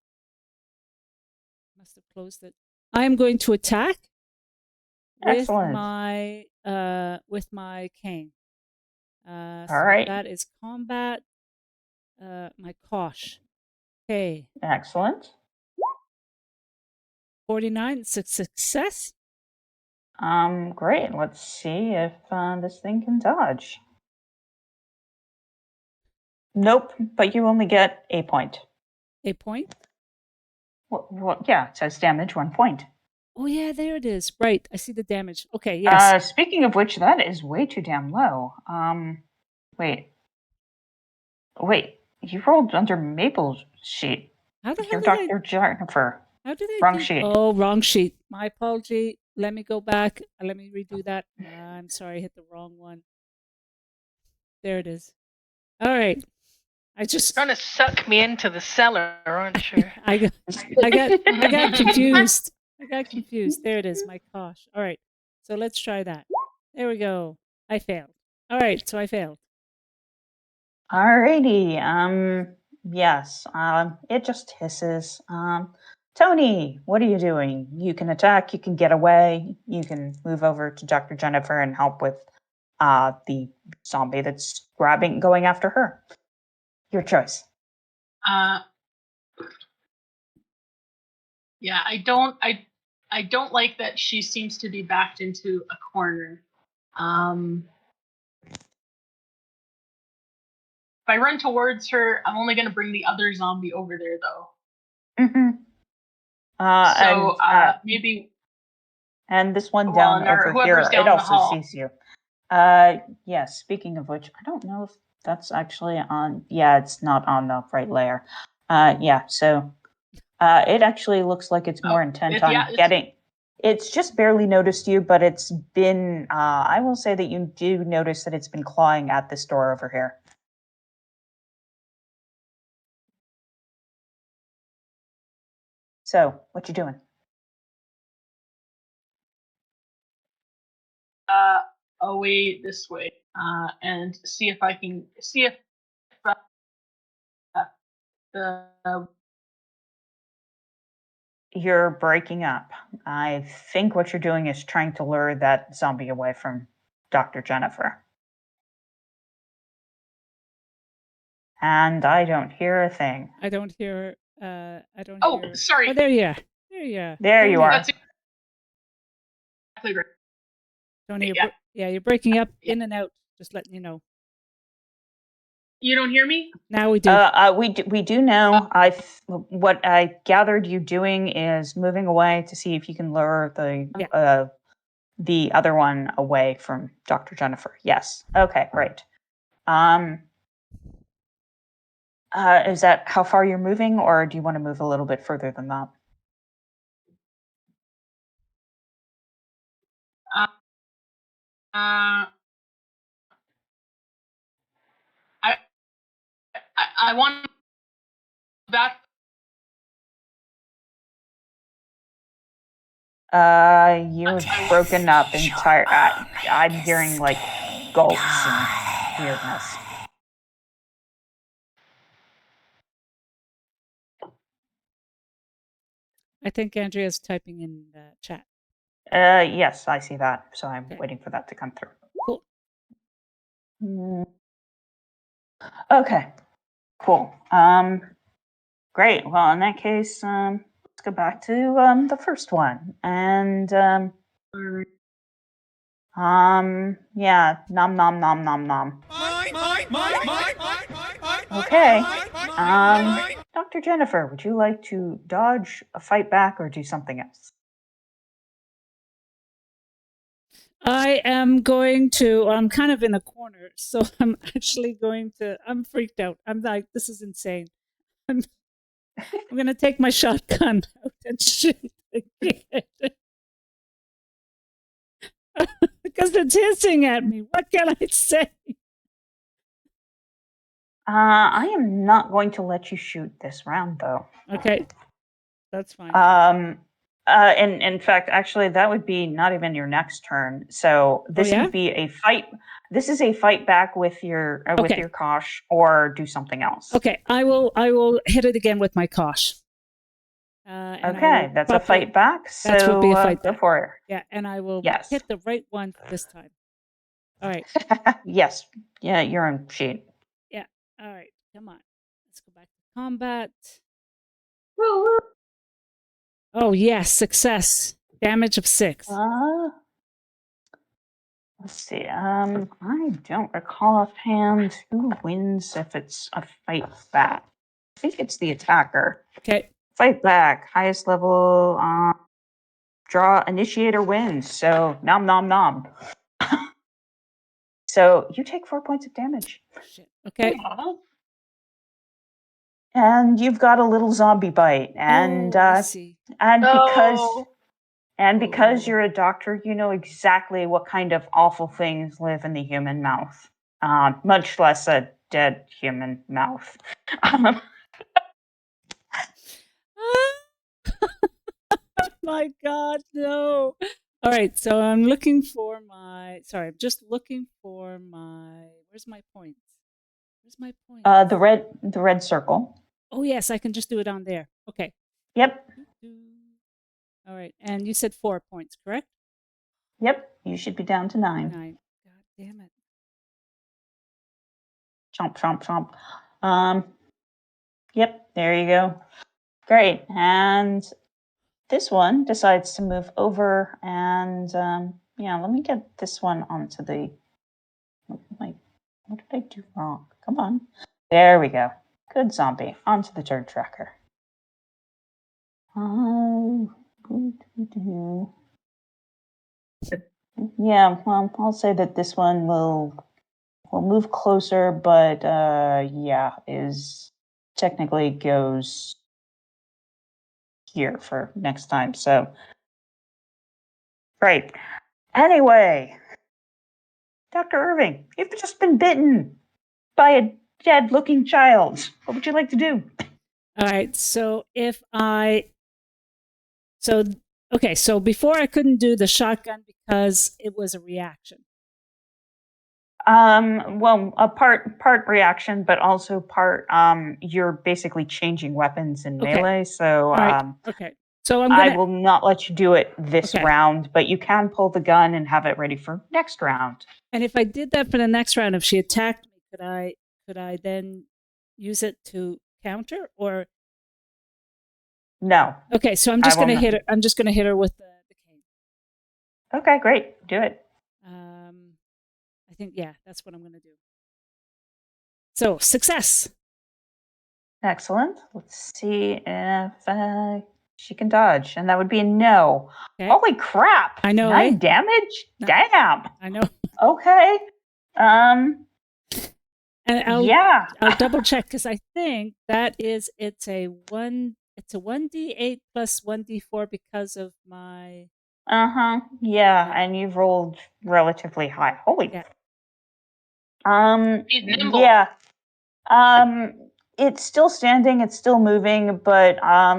[SPEAKER 2] Must have closed it. I am going to attack with
[SPEAKER 3] Excellent.
[SPEAKER 2] my cane.
[SPEAKER 3] All
[SPEAKER 2] So
[SPEAKER 3] right.
[SPEAKER 2] that is combat. My kosh. Okay,
[SPEAKER 3] Excellent.
[SPEAKER 2] 49. It's a success.
[SPEAKER 3] Great. Let's see if this thing can dodge. Nope, but you only get a point.
[SPEAKER 2] A point.
[SPEAKER 3] Well, yeah, it says damage 1 point.
[SPEAKER 2] Oh yeah, there it is. Right, I see the damage. Okay, yes.
[SPEAKER 3] Speaking of which, that is way too damn low. Wait, you rolled under Maple's sheet.
[SPEAKER 2] How the hell
[SPEAKER 3] You're
[SPEAKER 2] did I?
[SPEAKER 3] Dr. Jennifer.
[SPEAKER 2] How did I?
[SPEAKER 3] Wrong
[SPEAKER 2] do-
[SPEAKER 3] sheet.
[SPEAKER 2] Oh, wrong sheet. My apology. Let me go back. Let me redo that. I'm sorry, I hit the wrong one. There it is. All right. I just
[SPEAKER 1] Trying to suck me into the cellar, aren't you?
[SPEAKER 2] I got confused. I got confused. There it is. My gosh. All right. So let's try that. There we go. I failed. All right. So I failed.
[SPEAKER 3] Alrighty. Yes. It just hisses. Tony, what are you doing? You can attack. You can get away. You can move over to Dr. Jennifer and help with the zombie that's going after her. Your choice.
[SPEAKER 5] Yeah, I don't like that she seems to be backed into a corner. If I run towards her, I'm only going to bring the other zombie over there, though. Maybe.
[SPEAKER 3] And this one
[SPEAKER 5] Well,
[SPEAKER 3] down
[SPEAKER 5] or
[SPEAKER 3] over here,
[SPEAKER 5] whoever's down
[SPEAKER 3] it
[SPEAKER 5] the
[SPEAKER 3] also
[SPEAKER 5] hall.
[SPEAKER 3] sees you. Yes, speaking of which, I don't know if that's actually on. Yeah, it's not on the right layer. Yeah, so it actually looks like it's more intent on getting. It's just barely noticed you, but it's been. I will say that you do notice that it's been clawing at this door over here. So, what you doing?
[SPEAKER 5] Away this way, and see if I can see if the.
[SPEAKER 3] You're breaking up. I think what you're doing is trying to lure that zombie away from Dr. Jennifer. And I don't hear a thing.
[SPEAKER 2] I don't hear. I don't.
[SPEAKER 5] Oh,
[SPEAKER 2] hear...
[SPEAKER 5] sorry.
[SPEAKER 2] Oh, there you are. There you are.
[SPEAKER 3] There you are.
[SPEAKER 5] That's exactly right.
[SPEAKER 2] Tony, you're breaking up in and out. Just letting you know.
[SPEAKER 5] You don't hear me?
[SPEAKER 2] Now we do.
[SPEAKER 3] We do know. What I gathered you doing is moving away to see if you can lure the other one away from Dr. Jennifer. Yes. Okay. Great. Is that how far you're moving, or do you want to move a little bit further than that?
[SPEAKER 5] I want back.
[SPEAKER 3] You're broken up entire. I'm hearing like gulps and weirdness.
[SPEAKER 2] I think Andrea's typing in the chat.
[SPEAKER 3] Yes, I see that. So I'm waiting for that to come through.
[SPEAKER 2] Cool.
[SPEAKER 3] Okay. Cool. Great. Well, in that case, let's go back to the first one. And yeah, nom nom nom nom nom. Okay. Dr. Jennifer, would you like to dodge, fight back, or do something else?
[SPEAKER 2] I am going to, I'm kind of in a corner, so I'm actually going to, I'm freaked out. I'm like, this is insane. I'm going to take my shotgun out and shoot the kid. Because it's hissing at me. What can I say?
[SPEAKER 3] I am not going to let you shoot this round, though.
[SPEAKER 2] Okay, that's fine.
[SPEAKER 3] In fact, actually, that would be not even your next turn. So this would be a fight. This is a fight back with your kosh, or do something else.
[SPEAKER 2] Okay, I will hit it again with my kosh.
[SPEAKER 3] Okay, that's a fight back. So
[SPEAKER 2] that would be a fight
[SPEAKER 3] go
[SPEAKER 2] back.
[SPEAKER 3] for it.
[SPEAKER 2] Yeah, and I will hit the right one this time. All right.
[SPEAKER 3] Yes. Yeah, you're on sheet.
[SPEAKER 2] Yeah. All right. Come on. Let's go back to combat. Oh yes, success. Damage of 6.
[SPEAKER 3] Let's see. I don't recall offhand who wins if it's a fight back. I think it's the attacker.
[SPEAKER 2] Okay.
[SPEAKER 3] Fight back. Highest level. Draw initiator wins. So nom nom nom. So you take 4 points of damage.
[SPEAKER 2] Shit. Okay.
[SPEAKER 3] And you've got a little zombie bite, and
[SPEAKER 2] I see.
[SPEAKER 3] because you're a doctor, you know exactly what kind of awful things live in the human mouth, much less a dead human mouth.
[SPEAKER 2] My God, no. All right, so I'm looking for my. Sorry, I'm just looking for my. Where's my points? Where's my points?
[SPEAKER 3] The red circle.
[SPEAKER 2] Oh yes, I can just do it on there. Okay.
[SPEAKER 3] Yep.
[SPEAKER 2] All right, and you said 4 points, correct?
[SPEAKER 3] Yep. You should be down to 9.
[SPEAKER 2] 9. God damn it.
[SPEAKER 3] Chomp, chomp, chomp. Yep. There you go. Great. And this one decides to move over, and let me get this one onto the. What did I do wrong? Come on. There we go. Good zombie. Onto the turn tracker. Yeah, well, I'll say that this one will move closer, but is technically goes here for next time. So great. Anyway, Dr. Irving, you've just been bitten by a dead-looking child. What would you like to do?
[SPEAKER 2] All right, so so before I couldn't do the shotgun because it was a reaction.
[SPEAKER 3] Well, a part reaction, but also part you're basically changing weapons in melee. So
[SPEAKER 2] okay. So
[SPEAKER 3] I will not let you do it this round, but you can pull the gun and have it ready for next round.
[SPEAKER 2] And if I did that for the next round, if she attacked me, could I then use it to counter or?
[SPEAKER 3] No.
[SPEAKER 2] Okay, so I'm just going to hit her. I'm just going to hit her with the cane.
[SPEAKER 3] Okay, great. Do it.
[SPEAKER 2] I think that's what I'm going to do. So success.
[SPEAKER 3] Excellent. Let's see if she can dodge, and that would be a no. Okay. Holy crap!
[SPEAKER 2] I know.
[SPEAKER 3] 9 damage. No. Damn.
[SPEAKER 2] I know.
[SPEAKER 3] Okay.
[SPEAKER 2] And I'll double check because I think that it's a 1d8 plus 1d4 because of my.
[SPEAKER 3] Yeah, and you've rolled relatively high. Holy.
[SPEAKER 1] He's nimble.
[SPEAKER 3] Yeah. It's still standing. It's still moving, but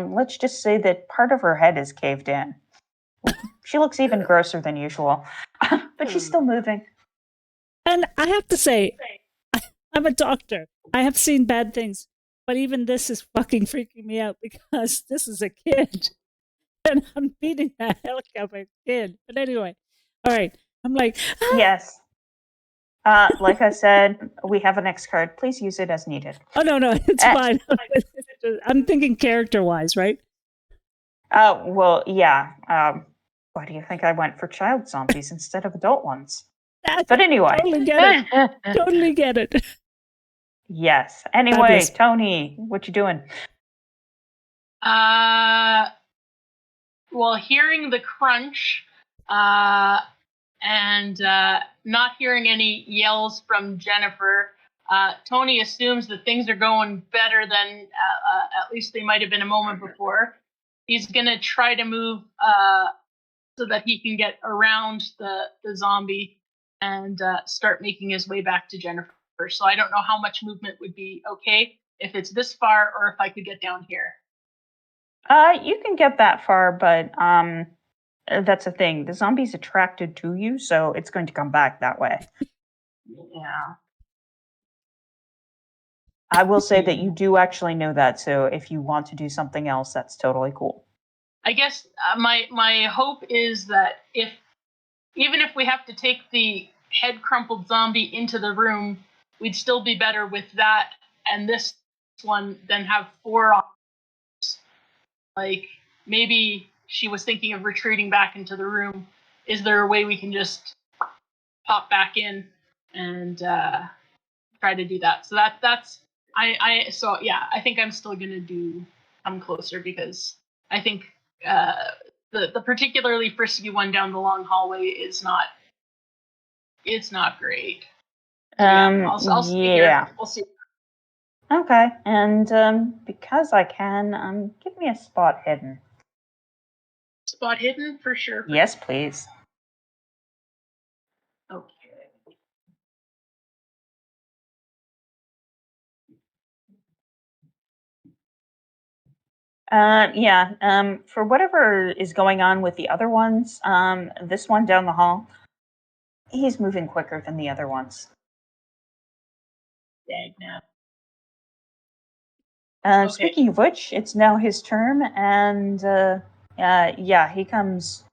[SPEAKER 3] let's just say that part of her head is caved in. She looks even grosser than usual, but she's still moving.
[SPEAKER 2] And I have to say, I'm a doctor. I have seen bad things, but even this is fucking freaking me out because this is a kid. And I'm beating the hell out of a kid. But anyway, all right. I'm like,
[SPEAKER 3] Yes. Like I said, we have an X card. Please use it as needed.
[SPEAKER 2] Oh, no, it's fine. I'm thinking character-wise, right?
[SPEAKER 3] Well, yeah. Why do you think I went for child zombies instead of adult ones? But anyway,
[SPEAKER 2] Totally get it. Totally get it.
[SPEAKER 3] yes. Anyway,
[SPEAKER 2] Fabulous.
[SPEAKER 3] Tony, what you doing?
[SPEAKER 5] Well, hearing the crunch, and not hearing any yells from Jennifer, Tony assumes that things are going better than at least they might have been a moment before. He's gonna try to move so that he can get around the zombie and start making his way back to Jennifer. So I don't know how much movement would be okay, if it's this far or if I could get down here.
[SPEAKER 3] You can get that far, but that's the thing. The zombie's attracted to you, so it's going to come back that way.
[SPEAKER 5] Yeah.
[SPEAKER 3] I will say that you do actually know that, so if you want to do something else, that's totally cool.
[SPEAKER 5] I guess my hope is that even if we have to take the head crumpled zombie into the room, we'd still be better with that and this one than have 4 options. Like, maybe she was thinking of retreating back into the room. Is there a way we can just pop back in and try to do that? So that's so yeah, I think I'm still gonna come closer, because I think the particularly frisky one down the long hallway is not, it's not great. So yeah, I'll stay here. We'll see.
[SPEAKER 3] Okay, and because I can, give me a spot hidden.
[SPEAKER 5] Spot hidden for sure.
[SPEAKER 3] Yes, please.
[SPEAKER 5] Okay.
[SPEAKER 3] Yeah, for whatever is going on with the other ones, this one down the hall, he's moving quicker than the other ones.
[SPEAKER 5] Dang now. Okay.
[SPEAKER 3] Speaking of which, it's now his turn, and yeah, he comes.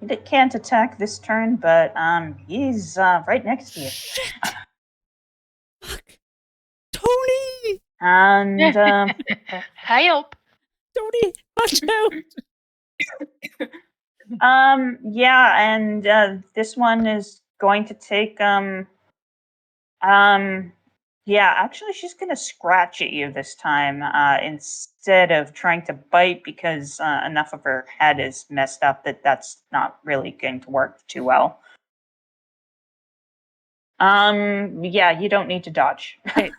[SPEAKER 3] He can't attack this turn, but he's right next to you.
[SPEAKER 2] Shit! Fuck! Tony!
[SPEAKER 3] And
[SPEAKER 1] I hope.
[SPEAKER 2] Tony, watch out!
[SPEAKER 3] yeah, and this one is going to take yeah, actually she's gonna scratch at you this time, instead of trying to bite, because enough of her head is messed up that that's not really going to work too well. Yeah, you don't need to dodge.
[SPEAKER 2] Okay.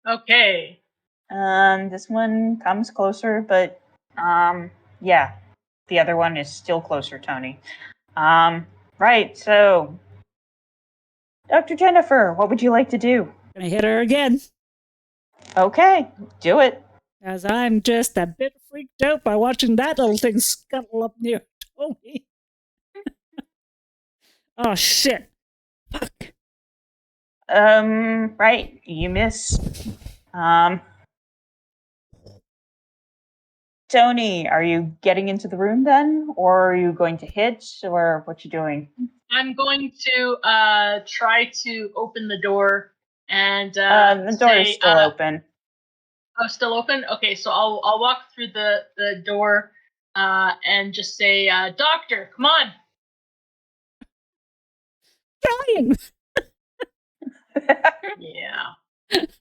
[SPEAKER 5] Okay.
[SPEAKER 3] This one comes closer, but yeah, the other one is still closer, Tony. Right, so Dr. Jennifer, what would you like to do?
[SPEAKER 2] Gonna hit her again,
[SPEAKER 3] Okay, do it.
[SPEAKER 2] as I'm just a bit freaked out by watching that little thing scuttle up near Tony. Oh shit! Fuck!
[SPEAKER 3] Right, you miss. Tony, are you getting into the room then, or are you going to hit, or what you doing?
[SPEAKER 5] I'm going to try to open the door and
[SPEAKER 3] The door is still open.
[SPEAKER 5] Oh, still open? Okay, so I'll walk through the door and just say, Doctor, come on.
[SPEAKER 2] Trying.
[SPEAKER 5] Yeah.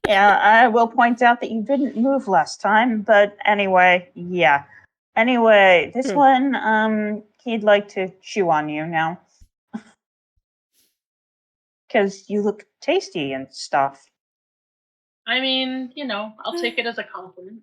[SPEAKER 3] Yeah, I will point out that you didn't move last time, but anyway, yeah. Anyway, this one, he'd like to chew on you now. Because you look tasty and stuff.
[SPEAKER 5] I mean, I'll take it as a compliment.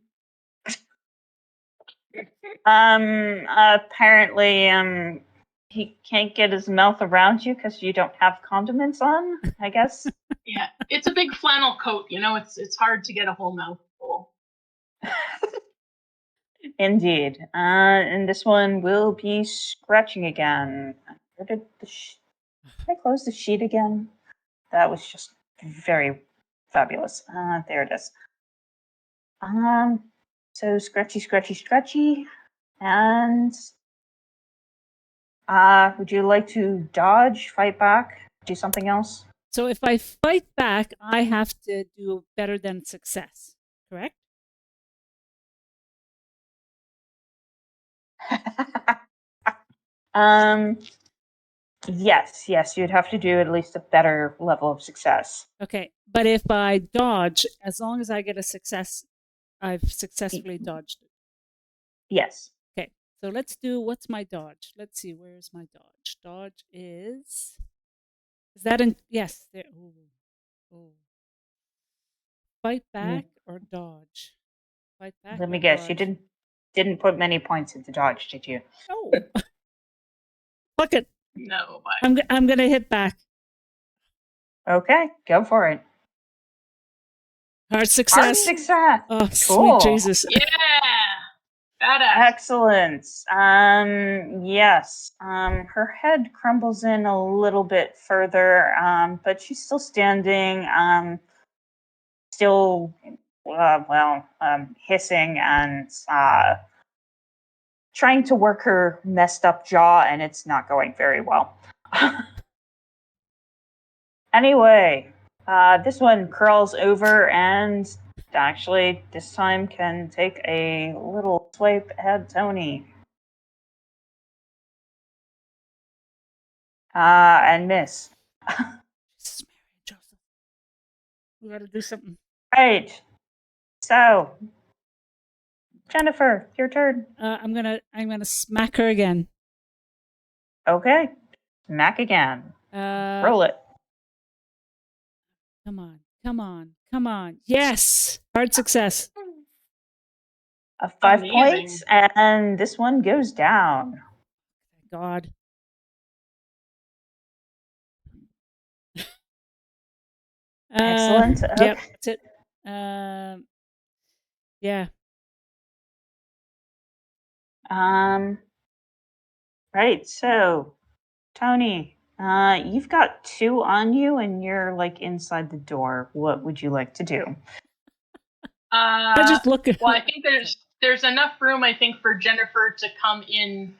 [SPEAKER 3] Apparently, he can't get his mouth around you because you don't have condiments on, I guess.
[SPEAKER 5] Yeah, it's a big flannel coat, it's hard to get a whole mouthful.
[SPEAKER 3] Indeed. And this one will be scratching again. Where did I close the sheet again? That was just very fabulous. There it is. So scratchy, scratchy, scratchy. And would you like to dodge, fight back, do something else?
[SPEAKER 2] So if I fight back, I have to do better than success, correct?
[SPEAKER 3] Yes, you'd have to do at least a better level of success.
[SPEAKER 2] Okay, but if I dodge, as long as I get a success, I've successfully dodged it.
[SPEAKER 3] Yes.
[SPEAKER 2] Okay, so let's do, what's my dodge? Let's see, where's my dodge? Dodge is that in, yes, there, ooh. Fight back or dodge? Fight back
[SPEAKER 3] Let
[SPEAKER 2] or
[SPEAKER 3] me guess, you
[SPEAKER 2] dodge?
[SPEAKER 3] didn't put many points into dodge, did you?
[SPEAKER 2] No. Fuck it.
[SPEAKER 5] No,
[SPEAKER 2] I'm gonna hit back.
[SPEAKER 3] Okay, go for it.
[SPEAKER 2] Hard success.
[SPEAKER 3] Hard success.
[SPEAKER 2] Oh, sweet
[SPEAKER 3] Cool.
[SPEAKER 2] Jesus.
[SPEAKER 5] yeah, badass.
[SPEAKER 3] Excellent. Yes. Her head crumbles in a little bit further, but she's still standing. Still, hissing and trying to work her messed up jaw, and it's not going very well. Anyway, this one curls over and actually this time can take a little swipe at Tony. And miss.
[SPEAKER 2] Jesus, Mary, Joseph. We gotta do something.
[SPEAKER 3] Right. So, Jennifer, your turn.
[SPEAKER 2] I'm gonna smack her again.
[SPEAKER 3] Okay. Smack again. Roll it.
[SPEAKER 2] Come on. Yes! Hard success.
[SPEAKER 3] 5
[SPEAKER 5] Amazing.
[SPEAKER 3] points, and this one goes down.
[SPEAKER 2] Thank God.
[SPEAKER 3] Excellent.
[SPEAKER 2] Yep,
[SPEAKER 3] Okay.
[SPEAKER 2] that's it. Yeah.
[SPEAKER 3] Right. So, Tony, you've got 2 on you, and you're like inside the door. What would you like to do?
[SPEAKER 2] I just look at
[SPEAKER 5] Well, I think there's enough room, I think, for Jennifer to come in,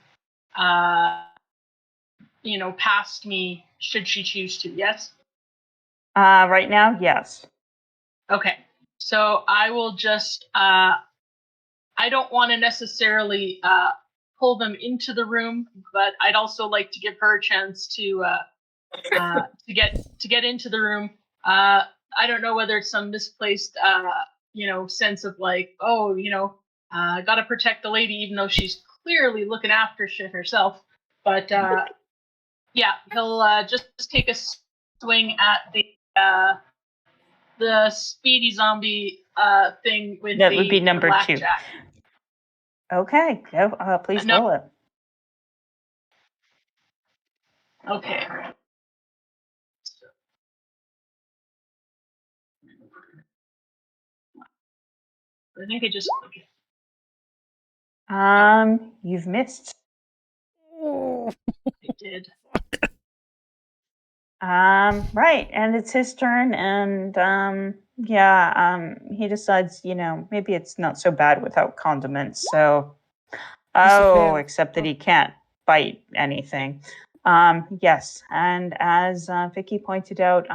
[SPEAKER 5] past me should she choose to. Yes.
[SPEAKER 3] Right now, yes.
[SPEAKER 5] Okay. So I will just. I don't want to necessarily pull them into the room, but I'd also like to give her a chance to get into the room. I don't know whether it's some misplaced sense of like, oh, gotta protect the lady even though she's clearly looking after shit herself. But yeah, he'll just take a swing at the speedy zombie thing with
[SPEAKER 3] That would be number 2.
[SPEAKER 5] blackjack.
[SPEAKER 3] Okay, go. Please
[SPEAKER 5] No.
[SPEAKER 3] roll it.
[SPEAKER 5] Okay. I think I just.
[SPEAKER 3] You've missed.
[SPEAKER 2] Oh.
[SPEAKER 5] I did.
[SPEAKER 3] Right, and it's his turn, and he decides, maybe it's not so bad without condiments. So, except that he can't bite anything. Yes, and as Vicky pointed out,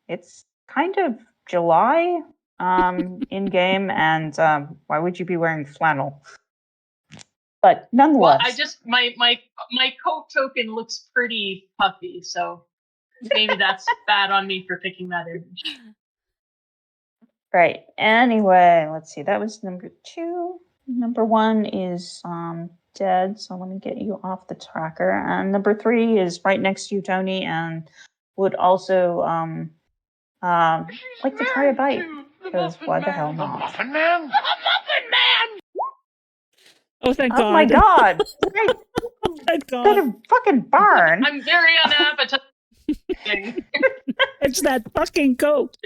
[SPEAKER 3] it's kind of July, in game, and why would you be wearing flannel? But nonetheless,
[SPEAKER 5] Well, I just my coat token looks pretty puffy, so maybe that's bad on me for picking that image.
[SPEAKER 3] right. Anyway, let's see. That was number 2. Number 1 is dead, so let me get you off the tracker. And number 3 is right next to you, Tony, and would also like to try a bite. Because why the hell not?
[SPEAKER 7] Muffin Man?
[SPEAKER 2] Oh, thank
[SPEAKER 3] Oh
[SPEAKER 2] God.
[SPEAKER 3] my God! Right.
[SPEAKER 2] Thank God.
[SPEAKER 3] Got a fucking barn.
[SPEAKER 5] I'm very unappetizing.
[SPEAKER 2] It's that fucking coat.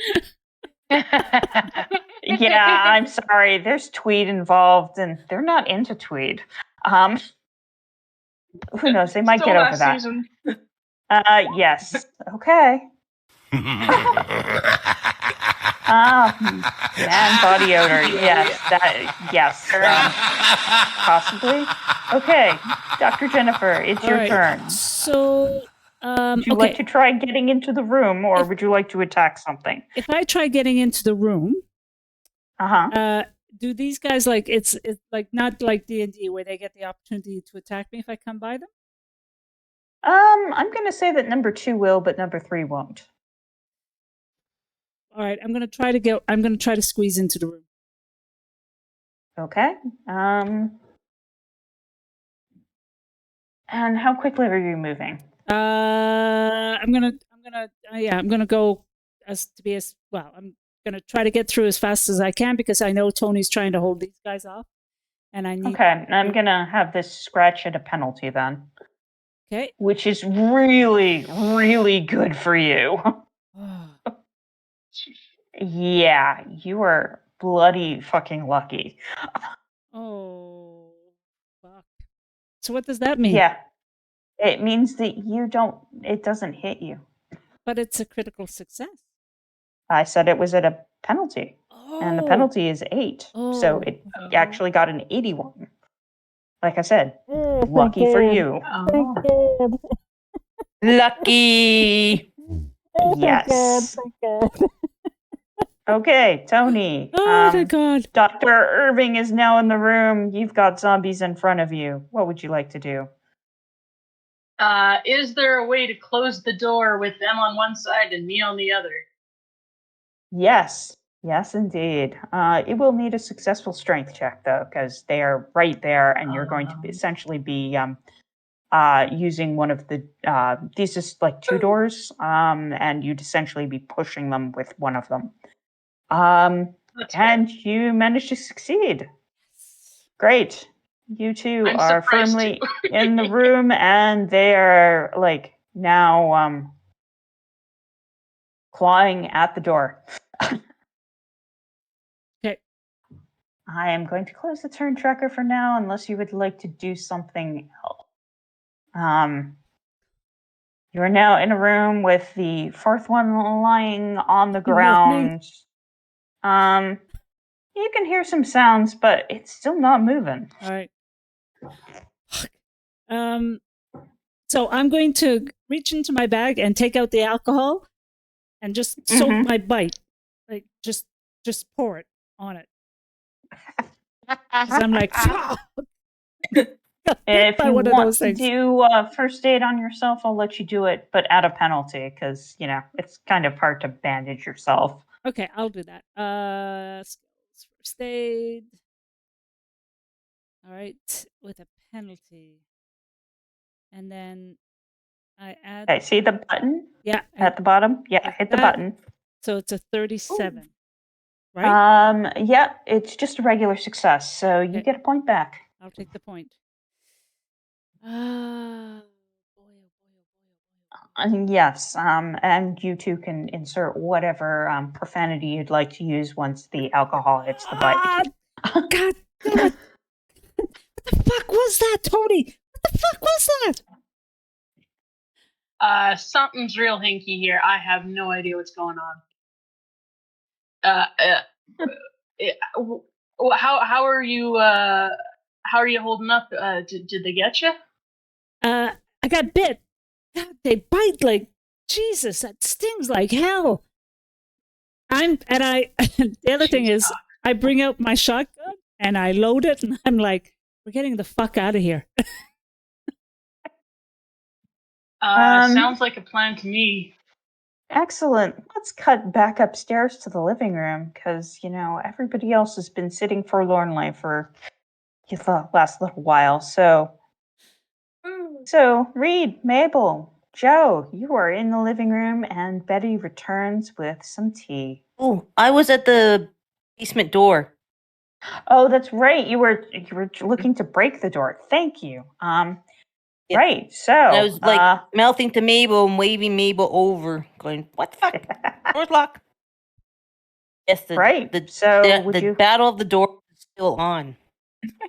[SPEAKER 3] Yeah, I'm sorry. There's tweed involved, and they're not into tweed. Who knows? They might
[SPEAKER 5] Still
[SPEAKER 3] get over
[SPEAKER 5] last
[SPEAKER 3] that.
[SPEAKER 5] season.
[SPEAKER 3] Yes. Okay. Man body odor. Yes, yes. Possibly. Okay, Dr. Jennifer, it's
[SPEAKER 2] All
[SPEAKER 3] your
[SPEAKER 2] right.
[SPEAKER 3] turn.
[SPEAKER 2] So,
[SPEAKER 3] Would you like to try getting into the room, or would you like to attack something?
[SPEAKER 2] If I try getting into the room, do these guys like it's like not like D&D where they get the opportunity to attack me if I come by them?
[SPEAKER 3] I'm going to say that number 2 will, but number 3 won't.
[SPEAKER 2] All right, I'm gonna try to squeeze into the room.
[SPEAKER 3] Okay. And how quickly are you moving?
[SPEAKER 2] I'm gonna go as to be as well. I'm gonna try to get through as fast as I can because I know Tony's trying to hold these guys off, and I need.
[SPEAKER 3] Okay, I'm going to have this scratch at a penalty then.
[SPEAKER 2] Okay.
[SPEAKER 3] Which is really, really good for you. Yeah, you are bloody fucking lucky.
[SPEAKER 2] Oh, fuck. So what does that mean?
[SPEAKER 3] Yeah. It means that it doesn't hit you.
[SPEAKER 2] But it's a critical success.
[SPEAKER 3] I said it was at a penalty.
[SPEAKER 2] Oh.
[SPEAKER 3] And the penalty is 8. So it actually got an 81. Like I said, lucky for you.
[SPEAKER 5] Oh.
[SPEAKER 4] Lucky.
[SPEAKER 3] Yes. Okay, Tony.
[SPEAKER 2] Oh, thank God.
[SPEAKER 3] Dr. Irving is now in the room. You've got zombies in front of you. What would you like to do?
[SPEAKER 5] Is there a way to close the door with them on one side and me on the other?
[SPEAKER 3] Yes. Yes, indeed. It will need a successful strength check, though, because they are right there, and you're going to essentially be using one of the these is like 2 doors, and you'd essentially be pushing them with one of them. And you managed to succeed. Great. You 2
[SPEAKER 5] I'm
[SPEAKER 3] are
[SPEAKER 5] surprised
[SPEAKER 3] firmly
[SPEAKER 5] too.
[SPEAKER 3] in the room, and they are like now clawing at the door.
[SPEAKER 2] Okay.
[SPEAKER 3] I am going to close the turn tracker for now, unless you would like to do something else. You are now in a room with the 4th one lying on the ground. You can hear some sounds, but it's still not moving.
[SPEAKER 2] All right. So I'm going to reach into my bag and take out the alcohol and just soak my bite. Like just pour it on it. 'Cause I'm like,
[SPEAKER 3] If you
[SPEAKER 2] one of
[SPEAKER 3] want
[SPEAKER 2] those
[SPEAKER 3] to
[SPEAKER 2] things.
[SPEAKER 3] do first aid on yourself, I'll let you do it, but at a penalty, because, it's kind of hard to bandage yourself.
[SPEAKER 2] Okay, I'll do that. Skills first aid. All right, with a penalty. And then I add.
[SPEAKER 3] Okay, see the button?
[SPEAKER 2] Yeah.
[SPEAKER 3] At the bottom? Yeah, hit the button.
[SPEAKER 2] So it's a 37, right?
[SPEAKER 3] Yeah, it's just a regular success, so you get a point back.
[SPEAKER 2] I'll take the point. Boy.
[SPEAKER 3] Yes, and you 2 can insert whatever profanity you'd like to use once the alcohol hits the bite.
[SPEAKER 2] God damn it! What the fuck was that, Tony? What the fuck was that?
[SPEAKER 5] Something's real hinky here. I have no idea what's going on. How are you? How are you holding up? Did they get you?
[SPEAKER 2] I got bit. God, they bite like Jesus. That stings like hell. The other thing is, I bring out my shotgun and I load it, and I'm like, we're getting the fuck out of here.
[SPEAKER 5] Sounds like a plan to me.
[SPEAKER 3] Excellent. Let's cut back upstairs to the living room, because, everybody else has been sitting forlornly for the last little while. So, Reed, Mabel, Joe, you are in the living room, and Betty returns with some tea.
[SPEAKER 4] Oh, I was at the basement door.
[SPEAKER 3] Oh, that's right. You were looking to break the door. Thank you.
[SPEAKER 4] Yeah.
[SPEAKER 3] Right. So
[SPEAKER 4] And I was like mouthing to Mabel and waving Mabel over, going, "What the fuck? Door's locked." Yes, the battle of the door is still on.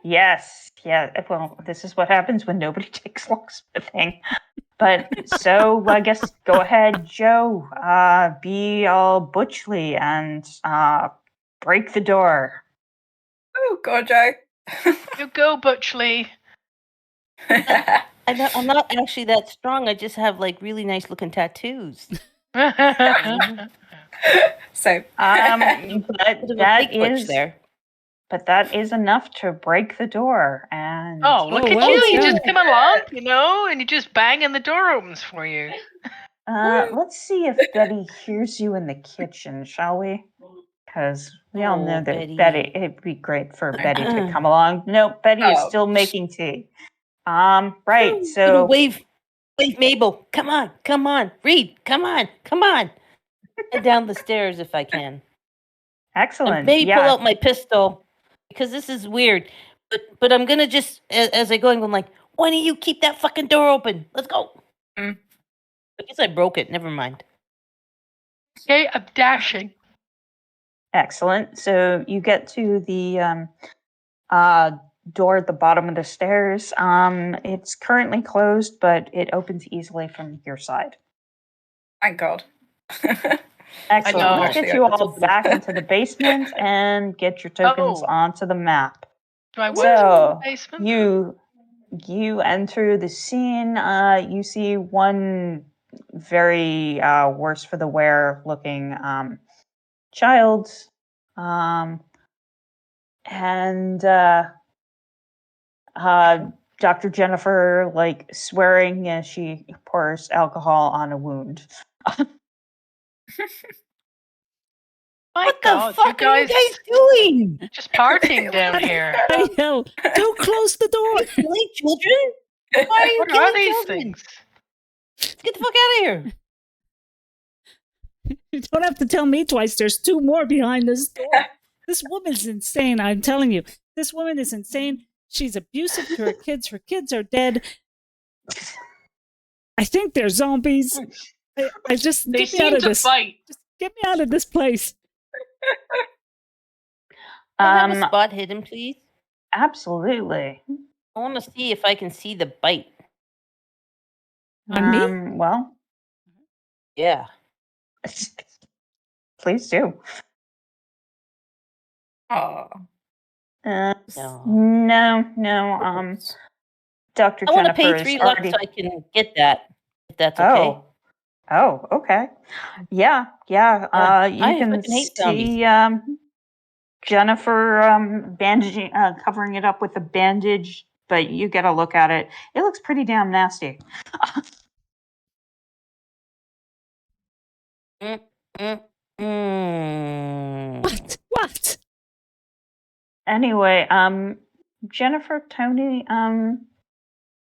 [SPEAKER 3] Yes. Yeah. Well, this is what happens when nobody takes locksmithing. But so I guess go ahead, Joe. Be all butchly and break the door.
[SPEAKER 6] Oh, God, Joe.
[SPEAKER 1] You go, Butchley.
[SPEAKER 4] I'm not actually that strong. I just have like really nice looking tattoos.
[SPEAKER 6] So
[SPEAKER 3] But that is
[SPEAKER 4] there.
[SPEAKER 3] but that is enough to break the door. And
[SPEAKER 1] Oh, look at
[SPEAKER 2] well
[SPEAKER 1] you! You
[SPEAKER 2] done.
[SPEAKER 1] just come along, and you just bang and the door opens for you.
[SPEAKER 3] let's see if Betty hears you in the kitchen, shall we? Because we all know that Betty. It'd be great for Betty to come along. Nope, Betty is still making tea. Right. So
[SPEAKER 4] wave, Mabel. Come on, Reed. Come on. Head down the stairs if I can.
[SPEAKER 3] Excellent.
[SPEAKER 4] And maybe pull out my pistol because this is weird. But I'm gonna just as I go, I'm like, why don't you keep that fucking door open? Let's go. I guess I broke it. Never mind.
[SPEAKER 1] Okay, I'm dashing.
[SPEAKER 3] Excellent. So you get to the door at the bottom of the stairs. It's currently closed, but it opens easily from your side.
[SPEAKER 6] Thank God.
[SPEAKER 3] Excellent. Let's
[SPEAKER 6] actually
[SPEAKER 3] get you
[SPEAKER 6] open
[SPEAKER 3] all back into the basement and get your tokens
[SPEAKER 1] Oh.
[SPEAKER 3] onto the map.
[SPEAKER 1] Do I
[SPEAKER 3] So
[SPEAKER 1] the basement?
[SPEAKER 3] you enter the scene. You see one very worse for the wear looking child, and Dr. Jennifer like swearing as she pours alcohol on a wound.
[SPEAKER 4] What
[SPEAKER 1] God,
[SPEAKER 4] the fuck are you guys doing?
[SPEAKER 1] Just partying down here.
[SPEAKER 2] I know. Don't close the door.
[SPEAKER 4] Killing children? Why are you
[SPEAKER 1] What
[SPEAKER 4] killing
[SPEAKER 1] are these
[SPEAKER 4] children?
[SPEAKER 1] things?
[SPEAKER 4] Let's get the fuck out of here.
[SPEAKER 2] You don't have to tell me twice. There's two more behind this door. This woman's insane. I'm telling you. This woman is insane. She's abusive to her kids. Her kids are dead. I think they're zombies. I just
[SPEAKER 5] They
[SPEAKER 2] get me out
[SPEAKER 5] seem
[SPEAKER 2] of
[SPEAKER 5] to
[SPEAKER 2] this.
[SPEAKER 5] fight.
[SPEAKER 2] Just get me out of this place.
[SPEAKER 4] Can I have a spot hidden, please?
[SPEAKER 3] Absolutely.
[SPEAKER 4] I want to see if I can see the bite.
[SPEAKER 2] On me?
[SPEAKER 3] Well,
[SPEAKER 4] Yeah.
[SPEAKER 3] please do.
[SPEAKER 6] Oh.
[SPEAKER 3] No. Dr.
[SPEAKER 4] I want to
[SPEAKER 3] Jennifer
[SPEAKER 4] pay
[SPEAKER 3] is
[SPEAKER 4] 3
[SPEAKER 3] already.
[SPEAKER 4] luck so I can get that. If that's okay.
[SPEAKER 3] Oh, okay. Yeah. You
[SPEAKER 4] I
[SPEAKER 3] can
[SPEAKER 4] fucking hate zombies.
[SPEAKER 3] see Jennifer bandaging, covering it up with a bandage, but you get a look at it. It looks pretty damn nasty.
[SPEAKER 2] What?
[SPEAKER 3] Anyway, Jennifer, Tony,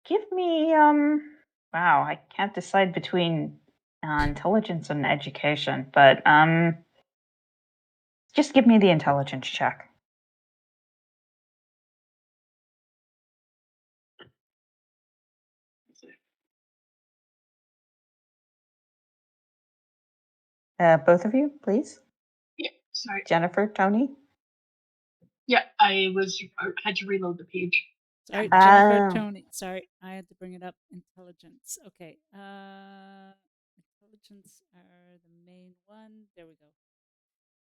[SPEAKER 3] give me wow, I can't decide between intelligence and education, but just give me the intelligence check. Both of you, please.
[SPEAKER 5] Yeah, sorry.
[SPEAKER 3] Jennifer, Tony.
[SPEAKER 5] Yeah, I had to reload the page.
[SPEAKER 2] Sorry, Jennifer, Tony. Sorry, I had to bring it up. Intelligence. Okay. Intelligence are the main one. There we go.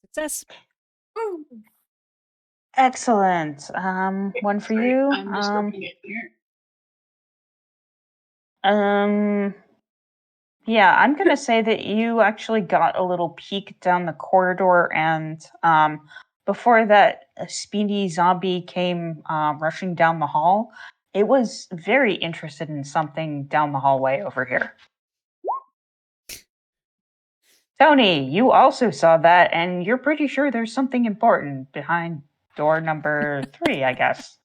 [SPEAKER 2] Success.
[SPEAKER 5] Woo.
[SPEAKER 3] Excellent. One for
[SPEAKER 5] Sorry,
[SPEAKER 3] you.
[SPEAKER 5] I'm just opening it here.
[SPEAKER 3] Yeah, I'm gonna say that you actually got a little peek down the corridor, and before that speedy zombie came rushing down the hall, it was very interested in something down the hallway over here. Tony, you also saw that, and you're pretty sure there's something important behind door number 3, I guess.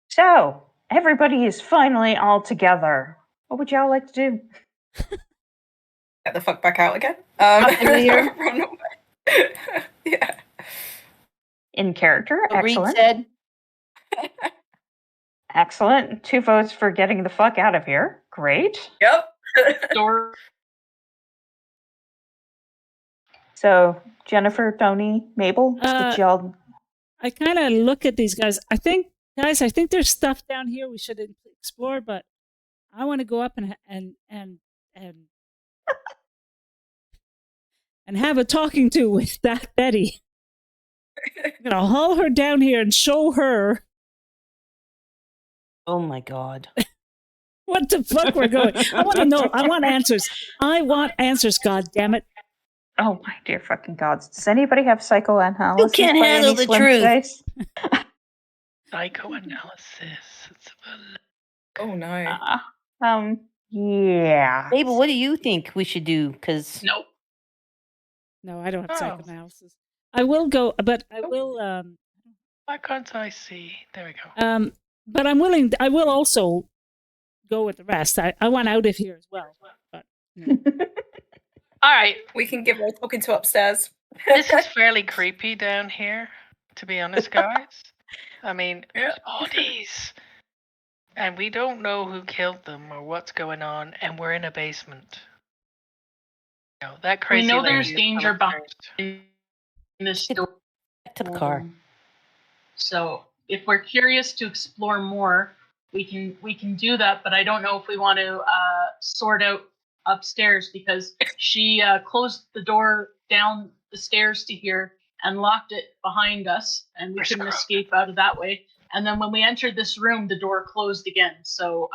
[SPEAKER 3] So, everybody is finally all together. What would y'all like to do?
[SPEAKER 6] Get the fuck back out again. Run away. Yeah.
[SPEAKER 3] In character,
[SPEAKER 4] Reed
[SPEAKER 3] excellent.
[SPEAKER 4] said.
[SPEAKER 3] Excellent. 2 votes for getting the fuck out of here. Great.
[SPEAKER 6] Yep.
[SPEAKER 5] Door.
[SPEAKER 3] So, Jennifer, Tony, Mabel, what y'all...
[SPEAKER 2] I kind of look at these guys. I think there's stuff down here we should explore, but I want to go up and have a talking to with that Betty. I'm gonna haul her down here and show her.
[SPEAKER 4] Oh my God.
[SPEAKER 2] What the fuck we're going? I want to know. I want answers. I want answers, God damn it.
[SPEAKER 3] Oh my dear fucking gods. Does anybody have psychoanalysis?
[SPEAKER 4] You can't
[SPEAKER 3] by
[SPEAKER 4] handle
[SPEAKER 3] any
[SPEAKER 4] the
[SPEAKER 3] slim
[SPEAKER 4] truth.
[SPEAKER 3] chance?
[SPEAKER 1] Psychoanalysis.
[SPEAKER 6] Oh no.
[SPEAKER 3] Yeah.
[SPEAKER 4] Mabel, what do you think we should do? Because
[SPEAKER 5] Nope.
[SPEAKER 2] No, I don't have
[SPEAKER 6] Oh.
[SPEAKER 2] psychoanalysis. I will go, but I will.
[SPEAKER 1] Why can't I see? There we go.
[SPEAKER 2] But I'm willing. I will also go with the rest. I want out of here as well. But
[SPEAKER 1] All right.
[SPEAKER 6] We can give her talking to upstairs.
[SPEAKER 1] This is fairly creepy down here, to be honest, guys. I mean, there's bodies. And we don't know who killed them or what's going on, and we're in a basement. You know, that crazy
[SPEAKER 5] We know
[SPEAKER 1] lady
[SPEAKER 5] there's
[SPEAKER 1] is
[SPEAKER 5] danger
[SPEAKER 1] still upstairs.
[SPEAKER 5] behind this door.
[SPEAKER 4] back to the car.
[SPEAKER 5] So if we're curious to explore more, we can do that. But I don't know if we want to sort out upstairs because she closed the door down the stairs to here and locked it behind us, and we couldn't escape out of that way. And then when we entered this room, the door closed again. So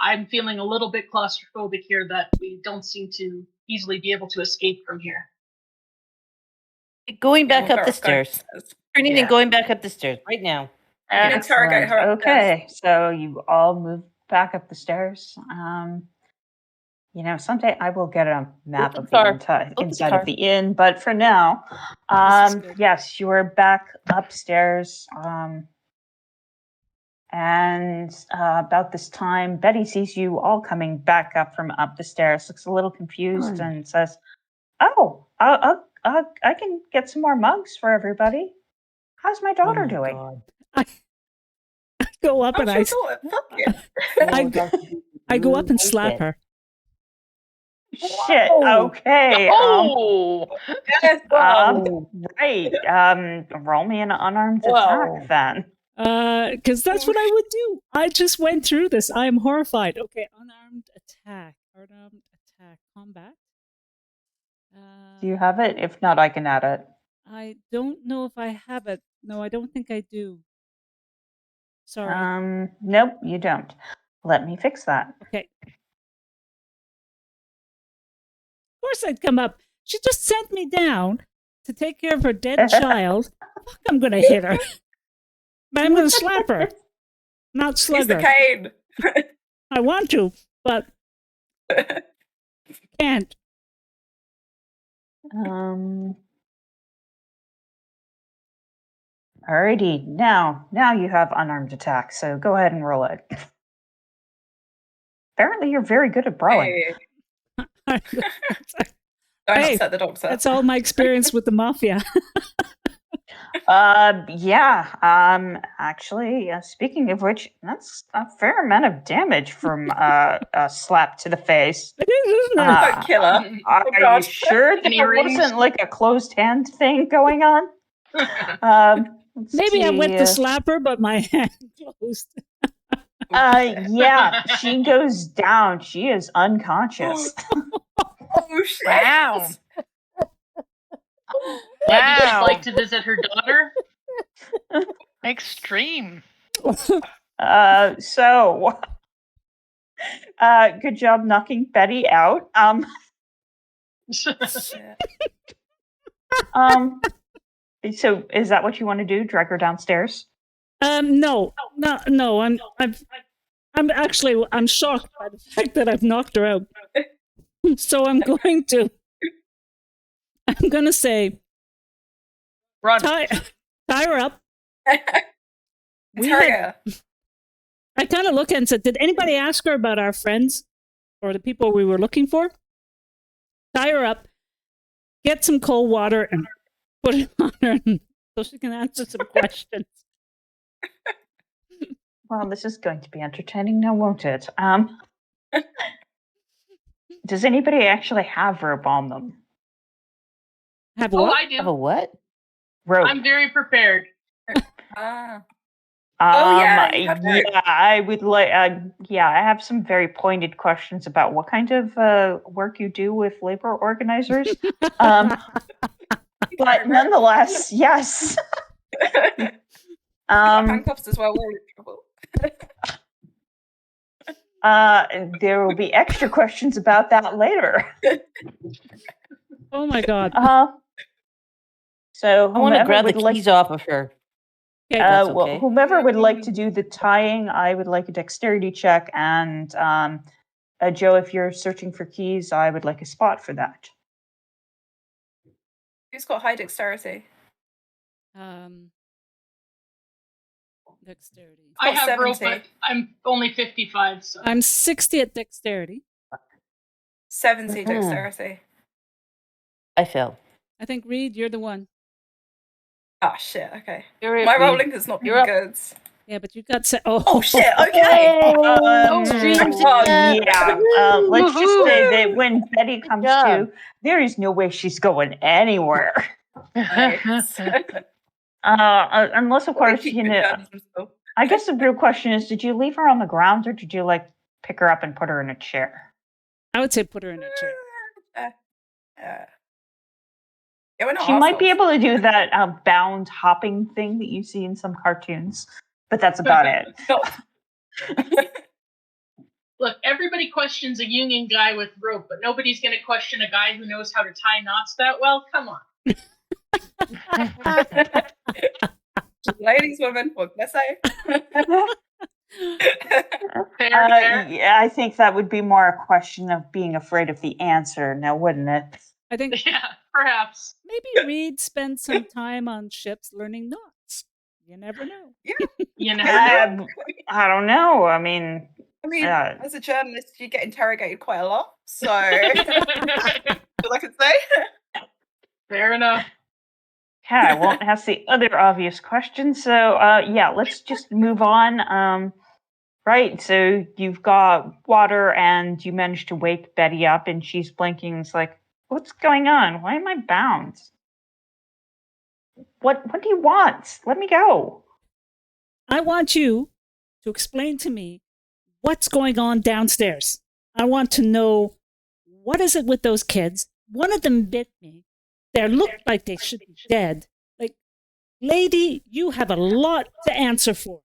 [SPEAKER 5] I'm feeling a little bit claustrophobic here that we don't seem to easily be able to escape from here.
[SPEAKER 4] Going back
[SPEAKER 6] We'll
[SPEAKER 4] up
[SPEAKER 6] go
[SPEAKER 4] the stairs.
[SPEAKER 6] upstairs.
[SPEAKER 4] Turning
[SPEAKER 3] Yeah.
[SPEAKER 4] and going back up the stairs right now.
[SPEAKER 6] can interrogate her
[SPEAKER 3] Excellent. Okay, so you all move back up the stairs. Someday I will get a map
[SPEAKER 4] Open
[SPEAKER 3] of
[SPEAKER 4] car.
[SPEAKER 3] the
[SPEAKER 4] Open
[SPEAKER 3] inside
[SPEAKER 4] car.
[SPEAKER 3] of the inn, but for now,
[SPEAKER 2] This is good.
[SPEAKER 3] yes, you are back upstairs. And about this time, Betty sees you all coming back up from up the stairs, looks a little confused, and says, "Oh, I can get some more mugs for everybody. How's my daughter
[SPEAKER 4] Oh my
[SPEAKER 3] doing?"
[SPEAKER 4] God.
[SPEAKER 2] I go up and I go up and slap her.
[SPEAKER 3] Shit.
[SPEAKER 4] Whoa.
[SPEAKER 3] Okay.
[SPEAKER 1] Oh!
[SPEAKER 6] Yes,
[SPEAKER 3] Right. Roll me an unarmed
[SPEAKER 4] Whoa.
[SPEAKER 3] attack then.
[SPEAKER 2] Because that's what I would do. I just went through this. I am horrified. Okay, unarmed attack. Unarmed attack. Combat.
[SPEAKER 3] Do you have it? If not, I can add it.
[SPEAKER 2] I don't know if I have it. No, I don't think I do. Sorry.
[SPEAKER 3] Nope, you don't. Let me fix that.
[SPEAKER 2] Okay. Of course I'd come up. She just sent me down to take care of her dead child. Fuck, I'm going to hit her. But I'm going to slap her. Not slug
[SPEAKER 6] Use the
[SPEAKER 2] her.
[SPEAKER 6] cane.
[SPEAKER 2] I want to, but can't.
[SPEAKER 3] Alrighty, now you have unarmed attack, so go ahead and roll it. Apparently you're very good at brawling.
[SPEAKER 6] Hey, don't
[SPEAKER 2] Hey,
[SPEAKER 6] upset the doctor.
[SPEAKER 2] That's all my experience with the mafia.
[SPEAKER 3] Yeah. Actually, speaking of which, that's a fair amount of damage from a slap to the face.
[SPEAKER 2] It is, isn't it?
[SPEAKER 6] Don't kill her.
[SPEAKER 3] Are you
[SPEAKER 6] God.
[SPEAKER 3] sure that
[SPEAKER 5] Any
[SPEAKER 3] there
[SPEAKER 5] rings?
[SPEAKER 3] wasn't like a closed hand thing going on? Let's
[SPEAKER 2] Maybe I went
[SPEAKER 3] see.
[SPEAKER 2] to slap her, but my hand closed.
[SPEAKER 3] Yeah, she goes down. She is unconscious.
[SPEAKER 6] Oh shit!
[SPEAKER 1] Wow.
[SPEAKER 5] Would you guys
[SPEAKER 1] Wow.
[SPEAKER 5] like to visit her daughter?
[SPEAKER 1] Extreme.
[SPEAKER 3] So, good job knocking Betty out. So is that what you want to do? Drag her downstairs?
[SPEAKER 2] No. I'm shocked by the fact that I've knocked her out. So I'm going to say,
[SPEAKER 1] Run.
[SPEAKER 2] tie her up. We
[SPEAKER 6] Interrogate
[SPEAKER 2] had-
[SPEAKER 6] her.
[SPEAKER 2] I kind of look and said, did anybody ask her about our friends or the people we were looking for? Tie her up, get some cold water and put it on her so she can answer some questions.
[SPEAKER 3] Well, this is going to be entertaining now, won't it? Does anybody actually have rope on them?
[SPEAKER 2] Have
[SPEAKER 5] Oh,
[SPEAKER 2] what?
[SPEAKER 5] I
[SPEAKER 4] Have a
[SPEAKER 5] do.
[SPEAKER 4] what?
[SPEAKER 3] Rope.
[SPEAKER 5] I'm very prepared.
[SPEAKER 6] Ah.
[SPEAKER 3] Yeah,
[SPEAKER 6] have rope.
[SPEAKER 3] I would like. I have some very pointed questions about what kind of work you do with labor organizers. But nonetheless, yes.
[SPEAKER 6] Handcuffs as well. We're in trouble.
[SPEAKER 3] There will be extra questions about that later.
[SPEAKER 2] Oh my God.
[SPEAKER 3] So
[SPEAKER 4] I want to
[SPEAKER 3] whomever
[SPEAKER 4] grab the
[SPEAKER 3] would like,
[SPEAKER 4] keys off of her.
[SPEAKER 2] Okay.
[SPEAKER 4] That's
[SPEAKER 3] well,
[SPEAKER 4] okay.
[SPEAKER 3] whomever would like to do the tying, I would like a dexterity check, and Joe, if you're searching for keys, I would like a spot for that.
[SPEAKER 6] Who's got high dexterity?
[SPEAKER 2] Dexterity.
[SPEAKER 5] I
[SPEAKER 6] got
[SPEAKER 5] have rope,
[SPEAKER 6] 70.
[SPEAKER 5] but I'm only 55. So
[SPEAKER 2] I'm 60 at dexterity.
[SPEAKER 6] 70
[SPEAKER 4] Mhm.
[SPEAKER 6] dexterity.
[SPEAKER 4] I fell.
[SPEAKER 2] I think Reed, you're the one.
[SPEAKER 6] Oh shit, okay.
[SPEAKER 4] You're it,
[SPEAKER 6] My
[SPEAKER 4] Reed.
[SPEAKER 6] rolling has not
[SPEAKER 4] You're
[SPEAKER 6] been
[SPEAKER 4] up.
[SPEAKER 6] good.
[SPEAKER 2] Yeah, but you got
[SPEAKER 6] Oh shit, okay.
[SPEAKER 4] Stream
[SPEAKER 3] Yeah. Let's just say that when Betty
[SPEAKER 4] Good
[SPEAKER 3] comes
[SPEAKER 4] job.
[SPEAKER 3] to, there is no way she's going anywhere.
[SPEAKER 6] Nice.
[SPEAKER 3] Unless, of
[SPEAKER 6] We
[SPEAKER 3] course,
[SPEAKER 6] keep
[SPEAKER 3] you
[SPEAKER 6] good
[SPEAKER 3] know.
[SPEAKER 6] journalism still.
[SPEAKER 3] I guess the real question is: did you leave her on the ground, or did you like pick her up and put her in a chair?
[SPEAKER 2] I would say put her in a chair.
[SPEAKER 6] Yeah, we're not
[SPEAKER 3] She might be
[SPEAKER 6] assholes.
[SPEAKER 3] able to do that bound hopping thing that you see in some cartoons, but that's about it.
[SPEAKER 5] look, everybody questions a union guy with rope, but nobody's going to question a guy who knows how to tie knots that well. Come on.
[SPEAKER 6] Ladies, women, what can I say?
[SPEAKER 5] Fair.
[SPEAKER 3] Yeah, I think that would be more a question of being afraid of the answer, now wouldn't it?
[SPEAKER 2] I think
[SPEAKER 5] Yeah, perhaps.
[SPEAKER 2] maybe Reed spent some time on ships learning knots. You never know.
[SPEAKER 5] You never know.
[SPEAKER 3] I don't know. I mean,
[SPEAKER 6] I mean, as a journalist, you get interrogated quite a lot, so all I can say.
[SPEAKER 5] Fair enough.
[SPEAKER 3] yeah, I won't ask the other obvious question. So, yeah, let's just move on. Right, so you've got water, and you managed to wake Betty up, and she's blinking. It's like, what's going on? Why am I bound? What do you want? Let me go.
[SPEAKER 2] I want you to explain to me what's going on downstairs. I want to know what is it with those kids. One of them bit me. They look like they should be dead. Like, lady, you have a lot to answer for.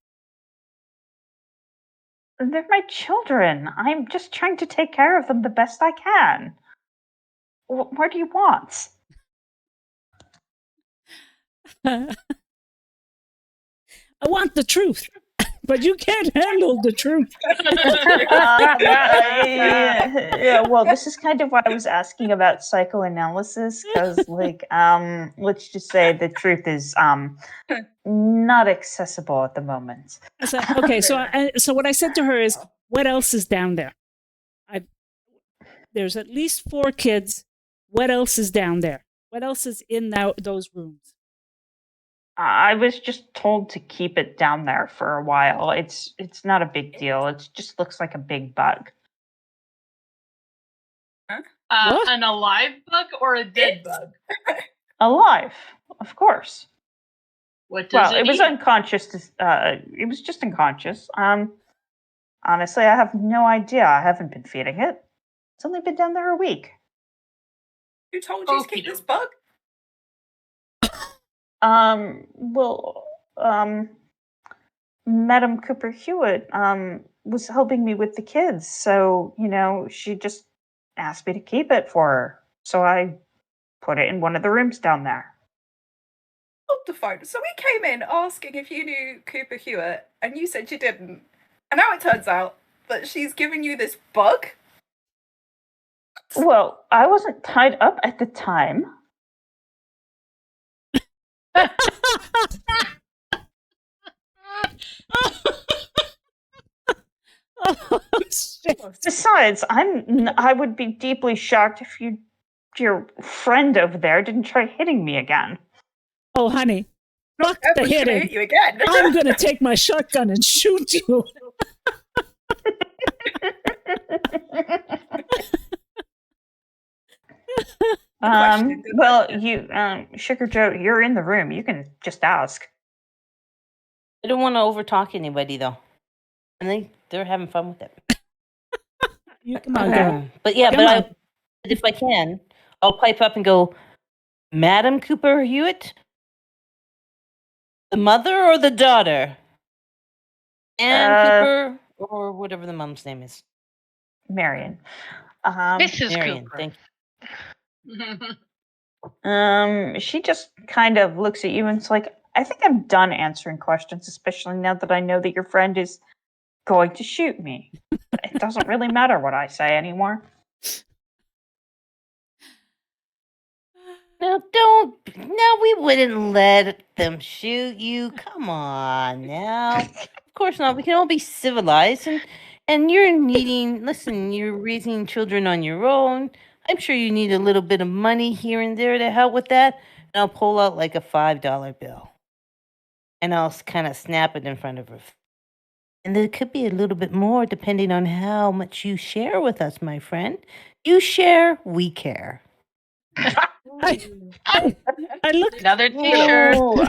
[SPEAKER 3] They're my children. I'm just trying to take care of them the best I can. What do you want?
[SPEAKER 2] I want the truth, but you can't handle the truth.
[SPEAKER 3] Yeah, well, this is kind of why I was asking about psychoanalysis, because, like, let's just say the truth is not accessible at the moment.
[SPEAKER 2] So, okay, so what I said to her is, what else is down there? There's at least 4 kids. What else is down there? What else is in those rooms?
[SPEAKER 3] I was just told to keep it down there for a while. It's not a big deal. It just looks like a big bug.
[SPEAKER 5] An alive bug or a dead bug?
[SPEAKER 3] Alive, of course.
[SPEAKER 5] What does
[SPEAKER 3] It was
[SPEAKER 5] eat?
[SPEAKER 3] unconscious. It was just unconscious. Honestly, I have no idea. I haven't been feeding it. It's only been down there a week.
[SPEAKER 6] Who told you to keep this bug?
[SPEAKER 3] Madam Cooper Hewitt was helping me with the kids, so she just asked me to keep it for her. So I put it in one of the rooms down there.
[SPEAKER 6] Hold the phone. So we came in asking if you knew Cooper Hewitt, and you said you didn't. And now it turns out that she's giving you this bug?
[SPEAKER 3] Well, I wasn't tied up at the time. Besides, I would be deeply shocked if your friend over there didn't try hitting me again.
[SPEAKER 2] Oh, honey, fuck the hitting.
[SPEAKER 6] Hit you again.
[SPEAKER 2] I'm going to take my shotgun and shoot you.
[SPEAKER 3] Well, Sugar Joe, you're in the room. You can just ask.
[SPEAKER 4] I don't want to overtalk anybody, though. And they're having fun with it.
[SPEAKER 2] You come on, girl.
[SPEAKER 4] But yeah, if I can, I'll pipe up and go, Madam Cooper Hewitt? The mother or the daughter? Anne Cooper, or whatever the mom's name is.
[SPEAKER 3] Marion.
[SPEAKER 1] Mrs.
[SPEAKER 4] Marion,
[SPEAKER 1] Cooper.
[SPEAKER 4] thank
[SPEAKER 3] She just kind of looks at you and it's like, I think I'm done answering questions, especially now that I know that your friend is going to shoot me. It doesn't really matter what I say anymore.
[SPEAKER 4] Now, don't. Now, we wouldn't let them shoot you. Come on, now. Of course not. We can all be civilized, and you're needing. Listen, you're raising children on your own. I'm sure you need a little bit of money here and there to help with that. And I'll pull out like a $5 bill, and I'll kind of snap it in front of her. And there could be a little bit more depending on how much you share with us, my friend. You share, we care.
[SPEAKER 2] I look.
[SPEAKER 1] Another T-shirt.
[SPEAKER 3] Ooh,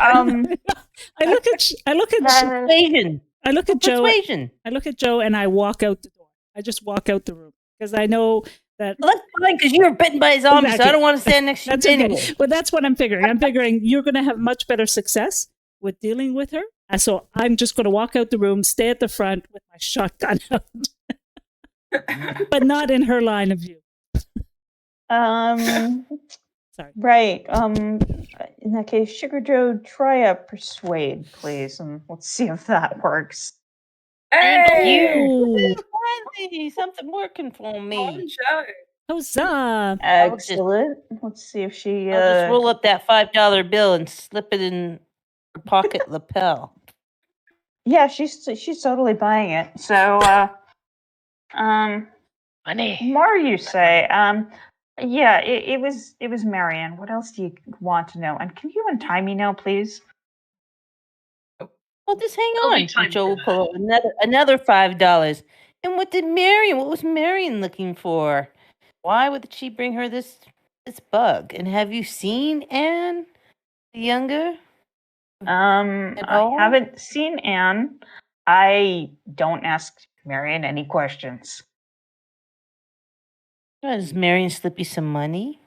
[SPEAKER 2] I look at
[SPEAKER 4] Persuasion.
[SPEAKER 2] I look at Joe.
[SPEAKER 4] Persuasion.
[SPEAKER 2] I look at Joe and I walk out the door. I just walk out the room because I know that.
[SPEAKER 4] Well, that's fine because you were bitten by a zombie, so I
[SPEAKER 2] Exactly.
[SPEAKER 4] don't want to stand next to you
[SPEAKER 2] That's okay.
[SPEAKER 4] anyway.
[SPEAKER 2] But that's what I'm figuring. I'm figuring you're going to have much better success with dealing with her. And so I'm just going to walk out the room, stay at the front with my shotgun out, but not in her line of view. Sorry.
[SPEAKER 3] Right. In that case, Sugar Joe, try a persuade, please, and let's see if that works.
[SPEAKER 6] Hey!
[SPEAKER 2] Ooh,
[SPEAKER 4] Finally, something working for
[SPEAKER 6] On
[SPEAKER 4] me.
[SPEAKER 6] Joe.
[SPEAKER 2] huzzah.
[SPEAKER 3] Excellent. Let's see if she.
[SPEAKER 4] I'll just roll up that $5 bill and slip it in her pocket lapel.
[SPEAKER 3] Yeah, she's totally buying it. So,
[SPEAKER 1] Money.
[SPEAKER 3] more you say. Yeah, it was Marianne. What else do you want to know? And can you untie me now, please?
[SPEAKER 4] Well, just hang
[SPEAKER 5] There'll be
[SPEAKER 4] on.
[SPEAKER 5] time
[SPEAKER 4] And Joe
[SPEAKER 5] for
[SPEAKER 4] will pull out another $5. And what was Marion looking for? Why would she bring her this bug? And have you seen Anne the younger?
[SPEAKER 3] I
[SPEAKER 4] all?
[SPEAKER 3] haven't seen Anne. I don't ask Marion any questions.
[SPEAKER 4] Does Marion slip you some money?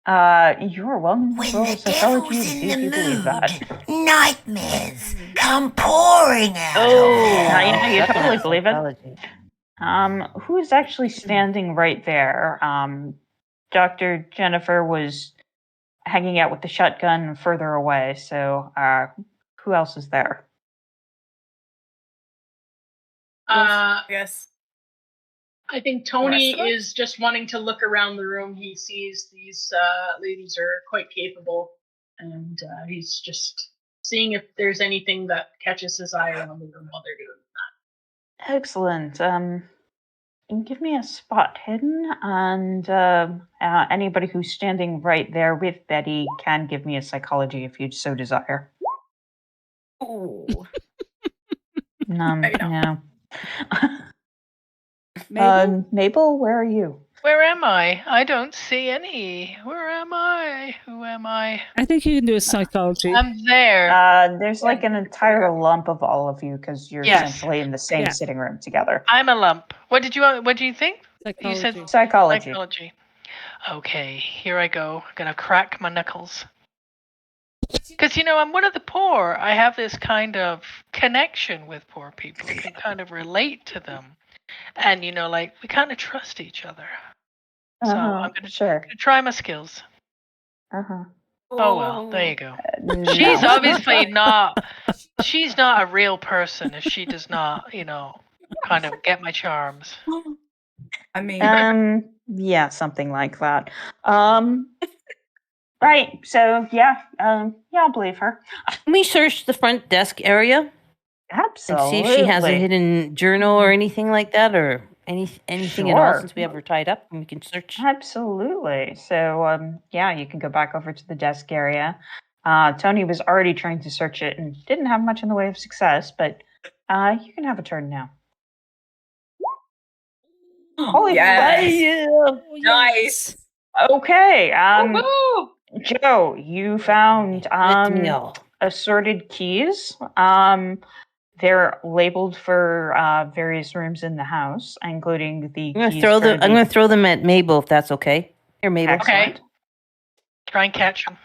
[SPEAKER 3] You're welcome to
[SPEAKER 7] When
[SPEAKER 3] roll
[SPEAKER 7] the
[SPEAKER 3] psychology
[SPEAKER 7] devil's
[SPEAKER 3] to
[SPEAKER 7] in
[SPEAKER 3] see if
[SPEAKER 7] the
[SPEAKER 3] you believe that.
[SPEAKER 7] mood, nightmares come pouring out.
[SPEAKER 3] Yeah, you
[SPEAKER 4] that's
[SPEAKER 3] totally
[SPEAKER 4] not
[SPEAKER 3] believe it.
[SPEAKER 4] psychology.
[SPEAKER 3] Who's actually standing right there? Dr. Jennifer was hanging out with the shotgun further away, so who else is there?
[SPEAKER 6] Yes.
[SPEAKER 5] I think Tony
[SPEAKER 6] rest of us?
[SPEAKER 5] is just wanting to look around the room. He sees these ladies are quite capable, and he's just seeing if there's anything that catches his eye around the room while they're doing that.
[SPEAKER 3] Excellent. Give me a spot hidden, and anybody who's standing right there with Betty can give me a psychology if you so desire.
[SPEAKER 6] Ooh.
[SPEAKER 3] No.
[SPEAKER 2] Mabel?
[SPEAKER 3] Mabel, where are you?
[SPEAKER 1] Where am I? I don't see any. Where am I? Who am I?
[SPEAKER 2] I think you can do a psychology.
[SPEAKER 1] I'm there.
[SPEAKER 3] There's like an entire lump of all of you because you're
[SPEAKER 1] Yes.
[SPEAKER 3] essentially in the same
[SPEAKER 2] Yeah.
[SPEAKER 3] sitting room together.
[SPEAKER 1] I'm a lump. What do you think? You said
[SPEAKER 2] Psychology.
[SPEAKER 3] Psychology.
[SPEAKER 1] psychology. Okay, here I go. Gonna crack my knuckles. Because, I'm one of the poor. I have this kind of connection with poor people. I can kind of relate to them. And, we kind of trust each other. So I'm going
[SPEAKER 3] Sure.
[SPEAKER 1] to try my skills.
[SPEAKER 3] Uh-huh.
[SPEAKER 1] Oh, well, there you go.
[SPEAKER 3] No.
[SPEAKER 1] She's obviously not, she's not a real person if she does not, kind of get my charms.
[SPEAKER 6] I mean,
[SPEAKER 3] Yeah, something like that. Right. So yeah, I'll believe her.
[SPEAKER 4] Can we search the front desk area
[SPEAKER 3] Absolutely.
[SPEAKER 4] and see if she has a hidden journal or anything like that, or anything at all?
[SPEAKER 3] Sure.
[SPEAKER 4] Since we have her tied up, and we can search.
[SPEAKER 3] Absolutely. So yeah, you can go back over to the desk area. Tony was already trying to search it and didn't have much in the way of success, but you can have a turn now. Holy
[SPEAKER 6] yes.
[SPEAKER 2] Oh,
[SPEAKER 6] Nice.
[SPEAKER 3] Okay.
[SPEAKER 6] Woohoo!
[SPEAKER 3] Joe, you found
[SPEAKER 4] Let me all.
[SPEAKER 3] assorted keys. They're labeled for various rooms in the house, including the
[SPEAKER 4] I'm
[SPEAKER 3] keys
[SPEAKER 4] gonna throw
[SPEAKER 3] for
[SPEAKER 4] them. I'm gonna throw them at Mabel if that's okay. Here, Mabel.
[SPEAKER 3] Excellent.
[SPEAKER 1] Okay. Try and catch them.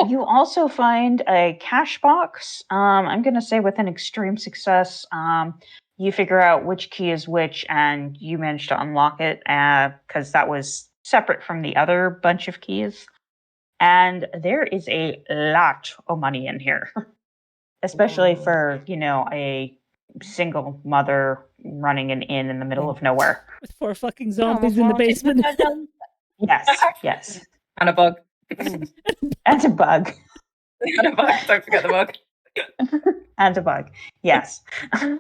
[SPEAKER 3] You also find a cash box. I'm going to say with an extreme success. you figure out which key is which, and you manage to unlock it because that was separate from the other bunch of keys. And there is a lot of money in here, especially for, a single mother running an inn in the middle of nowhere.
[SPEAKER 2] With 4 fucking
[SPEAKER 4] Almost
[SPEAKER 2] zombies in the
[SPEAKER 4] won't take
[SPEAKER 2] basement.
[SPEAKER 4] $5.
[SPEAKER 3] Yes.
[SPEAKER 6] And a bug.
[SPEAKER 3] And a bug.
[SPEAKER 6] And a bug. Don't forget the bug.
[SPEAKER 3] And a bug. Yes.
[SPEAKER 4] In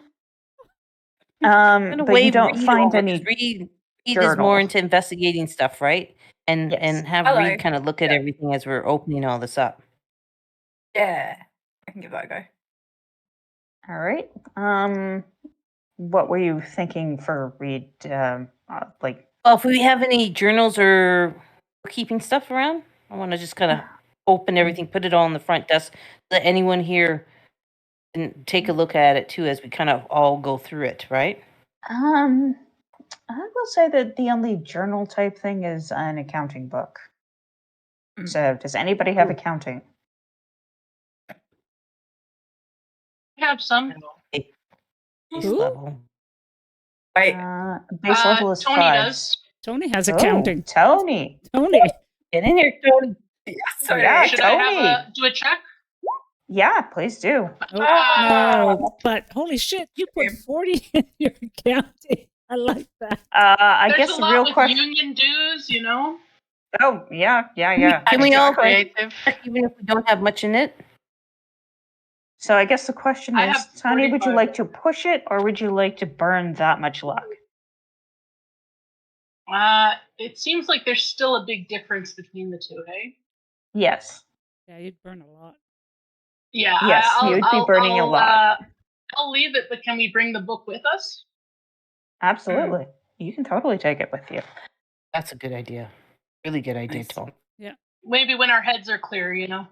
[SPEAKER 4] a
[SPEAKER 3] but
[SPEAKER 4] way,
[SPEAKER 3] you don't
[SPEAKER 4] Reed
[SPEAKER 3] find
[SPEAKER 4] over,
[SPEAKER 3] any
[SPEAKER 4] 'cause Reed is
[SPEAKER 3] journal.
[SPEAKER 4] more into investigating stuff, right? And
[SPEAKER 3] Yes.
[SPEAKER 4] and have
[SPEAKER 6] Hello.
[SPEAKER 4] Reed kind of look at everything as we're opening all this up.
[SPEAKER 6] Yeah. I can give that a go.
[SPEAKER 3] All right. What were you thinking for Reed? Like,
[SPEAKER 4] Well, if we have any journals or keeping stuff around, I want to just kind of open everything, put it all on the front desk, let anyone here and take a look at it too as we kind of all go through it, right?
[SPEAKER 3] I will say that the only journal type thing is an accounting book. So, does anybody have accounting?
[SPEAKER 5] I have some.
[SPEAKER 4] Base
[SPEAKER 2] Ooh.
[SPEAKER 4] level.
[SPEAKER 6] Wait.
[SPEAKER 3] Base level is
[SPEAKER 5] Tony
[SPEAKER 3] 5.
[SPEAKER 5] does.
[SPEAKER 2] Tony has
[SPEAKER 3] Oh,
[SPEAKER 2] accounting.
[SPEAKER 3] Tony.
[SPEAKER 2] Tony.
[SPEAKER 4] Get in here, Tony.
[SPEAKER 6] Yeah, sorry.
[SPEAKER 3] Yeah,
[SPEAKER 5] Should
[SPEAKER 3] Tony.
[SPEAKER 5] I do a check?
[SPEAKER 3] Yeah, please do.
[SPEAKER 2] Oh,
[SPEAKER 5] Ah.
[SPEAKER 2] no. But holy shit, you put 40 in your accounting. I like that.
[SPEAKER 3] I
[SPEAKER 5] There's
[SPEAKER 3] guess
[SPEAKER 5] a
[SPEAKER 3] the
[SPEAKER 5] lot
[SPEAKER 3] real
[SPEAKER 5] with
[SPEAKER 3] question.
[SPEAKER 5] union dues, you know.
[SPEAKER 3] Oh, yeah.
[SPEAKER 4] Can we all
[SPEAKER 1] creative?
[SPEAKER 4] even if we don't have much in it?
[SPEAKER 3] So I guess the question
[SPEAKER 5] I
[SPEAKER 3] is,
[SPEAKER 5] have
[SPEAKER 3] Tony, would you
[SPEAKER 5] 45.
[SPEAKER 3] like to push it or would you like to burn that much luck?
[SPEAKER 5] It seems like there's still a big difference between the two, hey?
[SPEAKER 3] Yes.
[SPEAKER 2] Yeah, you'd burn a lot.
[SPEAKER 5] Yeah.
[SPEAKER 3] Yes, you'd be burning a lot.
[SPEAKER 5] I'll leave it, but can we bring the book with us?
[SPEAKER 3] Absolutely. You can totally take it with you.
[SPEAKER 4] That's a good idea. Really good idea,
[SPEAKER 6] Nice.
[SPEAKER 4] Tom.
[SPEAKER 5] Maybe when our heads are clear, you know.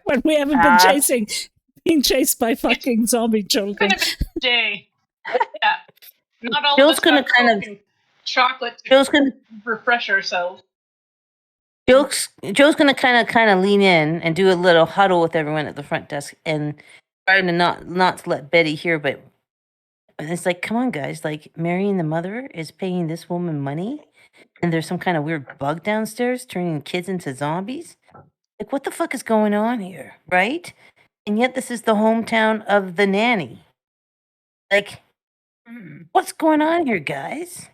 [SPEAKER 2] When we haven't been being chased by fucking zombie
[SPEAKER 5] It's
[SPEAKER 2] children.
[SPEAKER 5] been a busy day. Yeah. Not all
[SPEAKER 4] Bill's
[SPEAKER 5] of us
[SPEAKER 4] gonna
[SPEAKER 5] got
[SPEAKER 4] kind
[SPEAKER 5] Coke
[SPEAKER 4] of-
[SPEAKER 5] and chocolate to
[SPEAKER 4] Joe's gonna
[SPEAKER 5] refresh ourselves.
[SPEAKER 4] Joe's gonna kind of lean in and do a little huddle with everyone at the front desk and trying to not to let Betty hear, but it's like, come on, guys! Like, marrying the mother is paying this woman money, and there's some kind of weird bug downstairs turning kids into zombies. Like, what the fuck is going on here, right? And yet, this is the hometown of the nanny. Like, what's going on here, guys?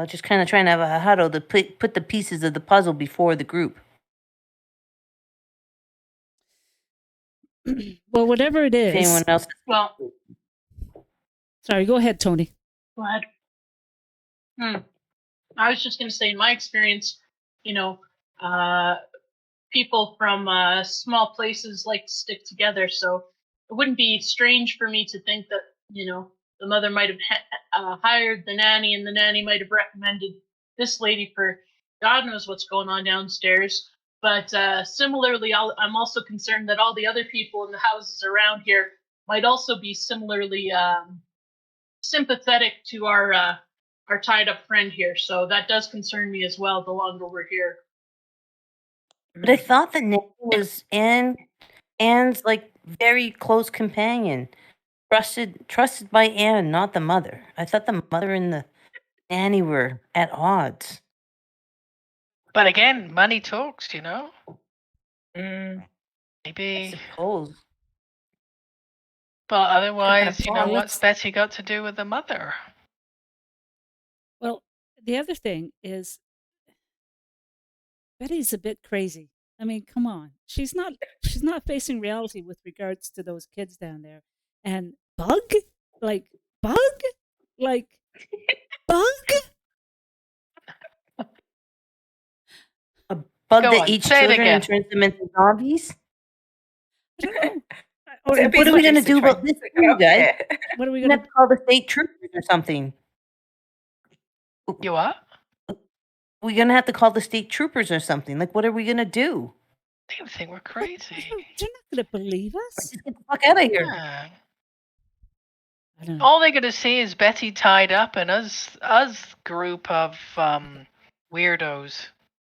[SPEAKER 4] Just kind of trying to have a huddle to put the pieces of the puzzle before the group.
[SPEAKER 2] Well, whatever it
[SPEAKER 4] If
[SPEAKER 2] is.
[SPEAKER 4] anyone else,
[SPEAKER 5] Well,
[SPEAKER 2] Sorry, go ahead, Tony.
[SPEAKER 5] go ahead. I was just going to say, in my experience, people from small places like to stick together. So it wouldn't be strange for me to think that, the mother might have hired the nanny and the nanny might have recommended this lady for God knows what's going on downstairs. But similarly, I'm also concerned that all the other people in the houses around here might also be similarly sympathetic to our tied up friend here. So that does concern me as well, the longer we're here.
[SPEAKER 4] but I thought that Nanny was Anne's like very close companion, trusted by Anne, not the mother. I thought the mother and the nanny were at odds.
[SPEAKER 1] But again, money talks, you know?
[SPEAKER 4] I
[SPEAKER 1] Maybe.
[SPEAKER 4] suppose.
[SPEAKER 1] But otherwise,
[SPEAKER 6] Could've gone.
[SPEAKER 1] what's Betty got to do with the mother?
[SPEAKER 2] Well, the other thing is Betty's a bit crazy. I mean, come on. She's not facing reality with regards to those kids down there. And bug? Like bug? Like bug?
[SPEAKER 4] A bug
[SPEAKER 1] Go
[SPEAKER 4] that
[SPEAKER 1] on,
[SPEAKER 4] eats
[SPEAKER 1] say it
[SPEAKER 4] children and
[SPEAKER 1] again.
[SPEAKER 4] turns them into zombies?
[SPEAKER 2] I don't know.
[SPEAKER 4] What are we going to do about this, too, guys?
[SPEAKER 2] What are we
[SPEAKER 4] We're going to
[SPEAKER 2] gonna
[SPEAKER 4] have to call the state troopers or something.
[SPEAKER 1] You what?
[SPEAKER 4] We're going to have to call the state troopers or something. Like, what are we going to do?
[SPEAKER 1] They think we're crazy.
[SPEAKER 2] They're not gonna believe us.
[SPEAKER 4] Just get the fuck out of here.
[SPEAKER 1] Yeah.
[SPEAKER 2] I don't know.
[SPEAKER 1] All they're gonna see is Betty tied up and us group of weirdos.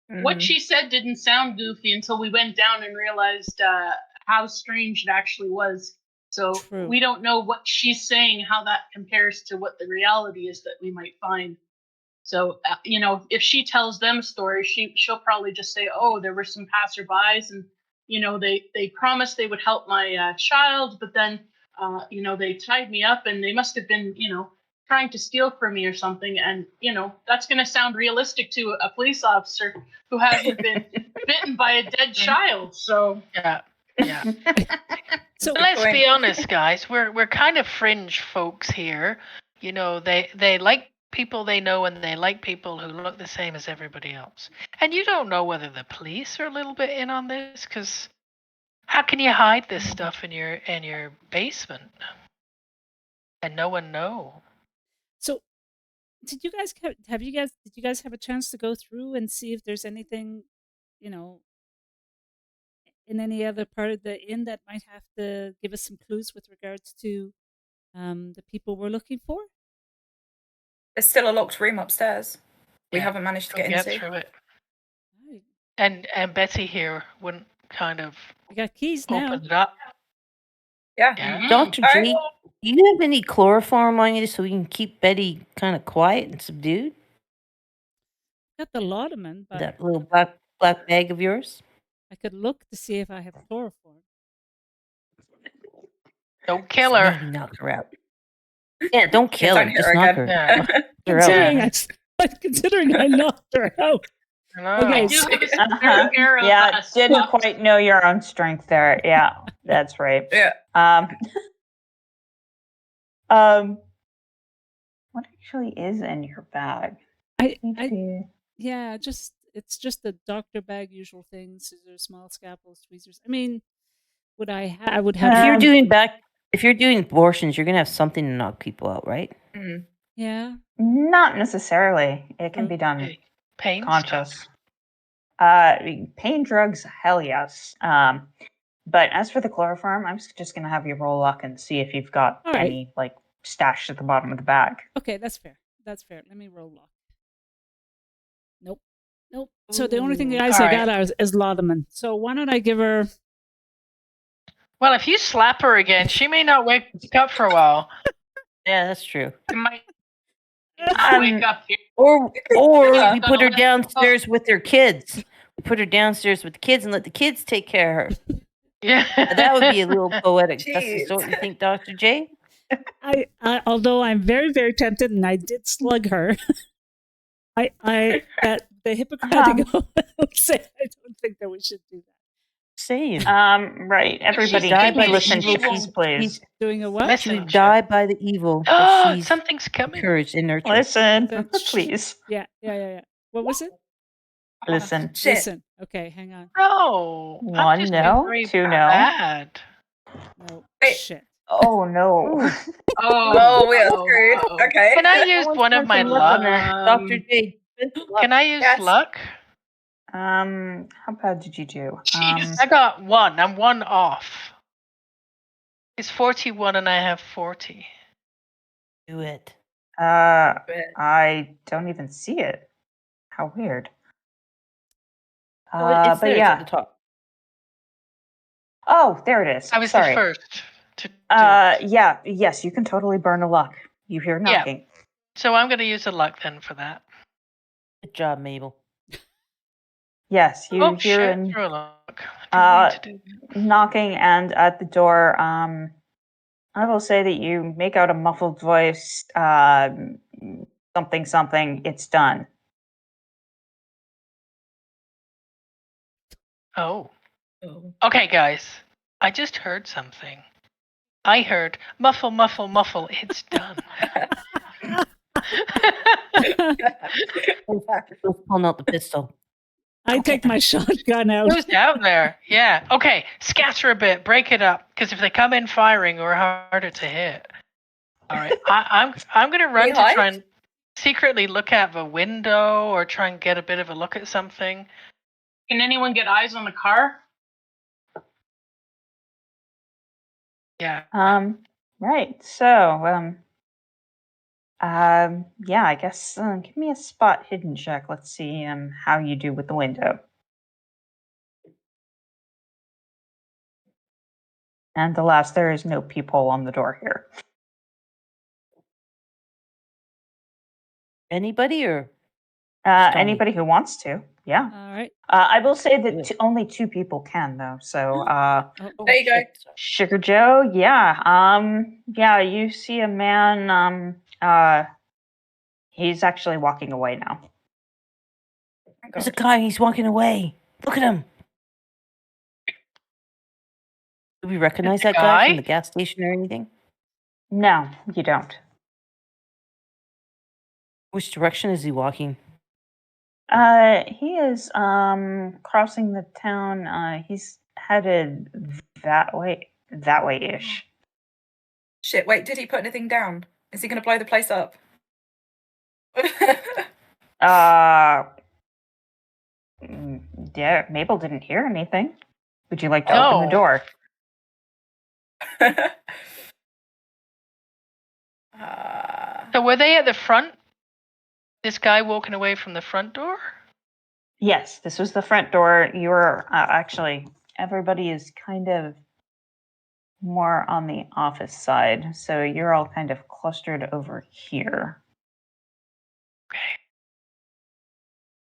[SPEAKER 5] What she said didn't sound goofy until we went down and realized how strange it actually was. So
[SPEAKER 2] True.
[SPEAKER 5] we don't know what she's saying, how that compares to what the reality is that we might find. So, if she tells them a story, she'll probably just say, "Oh, there were some passerbys, and they promised they would help my child, but then they tied me up, and they must have been trying to steal from me or something." And that's going to sound realistic to a police officer who hasn't been bitten by a dead child. So
[SPEAKER 1] Yeah.
[SPEAKER 2] So
[SPEAKER 1] But let's be honest, guys. We're kind of fringe folks here. They like people they know, and they like people who look the same as everybody else. And you don't know whether the police are a little bit in on this, because how can you hide this stuff in your basement and no one know?
[SPEAKER 2] So, did you guys have a chance to go through and see if there's anything, in any other part of the inn that might have to give us some clues with regards to the people we're looking for?
[SPEAKER 6] There's still a locked room upstairs. We
[SPEAKER 1] Yeah,
[SPEAKER 6] haven't managed to
[SPEAKER 1] Couldn't
[SPEAKER 6] get
[SPEAKER 1] get
[SPEAKER 6] into.
[SPEAKER 1] through it.
[SPEAKER 2] Right.
[SPEAKER 1] And Betty here wouldn't kind of
[SPEAKER 2] We got keys now.
[SPEAKER 1] open it up.
[SPEAKER 6] Yeah.
[SPEAKER 1] Yeah.
[SPEAKER 4] Dr.
[SPEAKER 6] All
[SPEAKER 4] G,
[SPEAKER 6] right.
[SPEAKER 4] do you have any chloroform on you so we can keep Betty kind of quiet and subdued?
[SPEAKER 2] Got the laudanum, but
[SPEAKER 4] That little black bag of yours?
[SPEAKER 2] I could look to see if I have chloroform.
[SPEAKER 1] Don't kill her.
[SPEAKER 4] Maybe knock her out. Yeah, don't
[SPEAKER 6] Yeah,
[SPEAKER 4] kill
[SPEAKER 6] don't
[SPEAKER 4] her.
[SPEAKER 6] hit
[SPEAKER 4] Just
[SPEAKER 6] her
[SPEAKER 4] knock
[SPEAKER 6] again.
[SPEAKER 4] her.
[SPEAKER 1] Yeah.
[SPEAKER 4] Her out.
[SPEAKER 2] Considering I knocked her out.
[SPEAKER 1] No.
[SPEAKER 2] Okay,
[SPEAKER 5] I do
[SPEAKER 2] so-
[SPEAKER 5] have a spare pair of
[SPEAKER 3] Yeah, didn't
[SPEAKER 5] socks.
[SPEAKER 3] quite know your own strength there. Yeah, that's right.
[SPEAKER 6] Yeah.
[SPEAKER 3] What actually is in your bag?
[SPEAKER 2] I
[SPEAKER 3] Yeah.
[SPEAKER 2] it's just the doctor bag, usual things: scissors, small scalpels, tweezers. I mean, I would have.
[SPEAKER 4] If you're doing abortions, you're gonna have something to knock people out, right?
[SPEAKER 6] Mm.
[SPEAKER 2] Yeah.
[SPEAKER 3] Not necessarily. It can be done
[SPEAKER 1] Hey, pain
[SPEAKER 3] conscious.
[SPEAKER 1] stuff.
[SPEAKER 3] Pain drugs, hell yes. But as for the chloroform, I'm just gonna have you roll luck and see if you've got
[SPEAKER 2] All right.
[SPEAKER 3] any like stashed at the bottom of the bag.
[SPEAKER 2] Okay, that's fair. Let me roll luck. Nope. So the only thing guys
[SPEAKER 1] All
[SPEAKER 2] I
[SPEAKER 1] right.
[SPEAKER 2] got is laudanum. So why don't I give her?
[SPEAKER 1] Well, if you slap her again, she may not wake up for a while.
[SPEAKER 4] Yeah, that's true.
[SPEAKER 5] You might
[SPEAKER 3] Um,
[SPEAKER 5] wake up here.
[SPEAKER 4] Or
[SPEAKER 5] Yeah.
[SPEAKER 4] we put her downstairs with her kids. We put her downstairs with the kids and let the kids take care of her.
[SPEAKER 1] Yeah.
[SPEAKER 4] That would be a little poetic. That's
[SPEAKER 6] Jeez.
[SPEAKER 4] what you think, Dr. J?
[SPEAKER 2] I although I'm very, very tempted, and I did slug her. I at the Hippocratic oath say I don't think that we should do that.
[SPEAKER 4] Saying.
[SPEAKER 3] right. Everybody,
[SPEAKER 4] die by the
[SPEAKER 3] listen,
[SPEAKER 4] evil
[SPEAKER 3] please, please.
[SPEAKER 2] Doing a what?
[SPEAKER 1] Listen.
[SPEAKER 4] She would die by the evil that
[SPEAKER 1] Oh,
[SPEAKER 4] she's
[SPEAKER 1] something's coming.
[SPEAKER 4] encouraged and nurtured.
[SPEAKER 3] Listen,
[SPEAKER 2] That's-
[SPEAKER 3] please.
[SPEAKER 2] Yeah. What was it?
[SPEAKER 3] Listen.
[SPEAKER 6] Shit.
[SPEAKER 2] Listen. Okay, hang on.
[SPEAKER 1] No. I'm
[SPEAKER 3] One
[SPEAKER 1] just
[SPEAKER 3] no,
[SPEAKER 1] very
[SPEAKER 3] two no.
[SPEAKER 1] bad.
[SPEAKER 2] No
[SPEAKER 6] Wait.
[SPEAKER 2] shit.
[SPEAKER 3] Oh no.
[SPEAKER 6] Oh, we are screwed.
[SPEAKER 5] Uh-oh.
[SPEAKER 6] Okay.
[SPEAKER 1] Can I use one of my luck?
[SPEAKER 4] Dr. J.
[SPEAKER 1] Can I use
[SPEAKER 6] Yes.
[SPEAKER 1] luck?
[SPEAKER 3] How bad did you do?
[SPEAKER 5] Jeez.
[SPEAKER 1] I got one. I'm one off. It's 41 and I have 40.
[SPEAKER 4] Do it.
[SPEAKER 3] I don't even see it. How weird.
[SPEAKER 4] It's
[SPEAKER 3] but
[SPEAKER 4] there. It's
[SPEAKER 3] yeah.
[SPEAKER 4] at the top.
[SPEAKER 3] Oh, there it is.
[SPEAKER 1] I was
[SPEAKER 3] Sorry.
[SPEAKER 1] the first to do.
[SPEAKER 3] Yeah. Yes, you can totally burn a luck. You hear
[SPEAKER 1] Yeah.
[SPEAKER 3] knocking.
[SPEAKER 1] So I'm going to use a luck then for that.
[SPEAKER 4] Good job, Mabel.
[SPEAKER 3] Yes, you
[SPEAKER 1] Oh,
[SPEAKER 3] hear
[SPEAKER 1] shit.
[SPEAKER 3] an
[SPEAKER 1] Through a luck. I didn't mean to do that.
[SPEAKER 3] knocking, and at the door, I will say that you make out a muffled voice. Something. It's done.
[SPEAKER 1] Oh. Okay, guys. I just heard something. I heard muffle, muffle, muffle. It's done.
[SPEAKER 4] Who's pulling out the pistol?
[SPEAKER 2] I take my shotgun out.
[SPEAKER 1] Who's out there? Yeah. Okay. Scatter a bit. Break it up. Because if they come in firing, we're harder to hit. All right. I'm going to run to
[SPEAKER 6] hide?
[SPEAKER 1] try and secretly look out the window or try and get a bit of a look at something.
[SPEAKER 5] Can anyone get eyes on the car?
[SPEAKER 1] Yeah.
[SPEAKER 3] Right. So, yeah, I guess give me a spot hidden check. Let's see how you do with the window. And alas, there is no peephole on the door here.
[SPEAKER 4] Anybody or Tony?
[SPEAKER 3] Anybody who wants to, yeah.
[SPEAKER 2] All right.
[SPEAKER 3] I will say
[SPEAKER 4] Do it.
[SPEAKER 3] that only 2 people can, though. So,
[SPEAKER 2] Oh,
[SPEAKER 6] There you go.
[SPEAKER 4] shit.
[SPEAKER 3] Sugar Joe, yeah, you see a man. He's actually walking away now.
[SPEAKER 4] There's a guy. He's walking away. Look at him. Do we recognize
[SPEAKER 1] It's a
[SPEAKER 4] that guy
[SPEAKER 1] guy?
[SPEAKER 4] from the gas station or anything?
[SPEAKER 3] No, you don't.
[SPEAKER 4] Which direction is he walking?
[SPEAKER 3] He is crossing the town. He's headed that way-ish.
[SPEAKER 6] Shit, wait, did he put anything down? Is he going to blow the place up?
[SPEAKER 3] Yeah, Mabel didn't hear anything. Would you like to open the
[SPEAKER 1] No.
[SPEAKER 3] door?
[SPEAKER 1] So were they at the front? This guy walking away from the front door?
[SPEAKER 3] Yes, this was the front door. You're actually, everybody is kind of more on the office side. So you're all kind of clustered over here.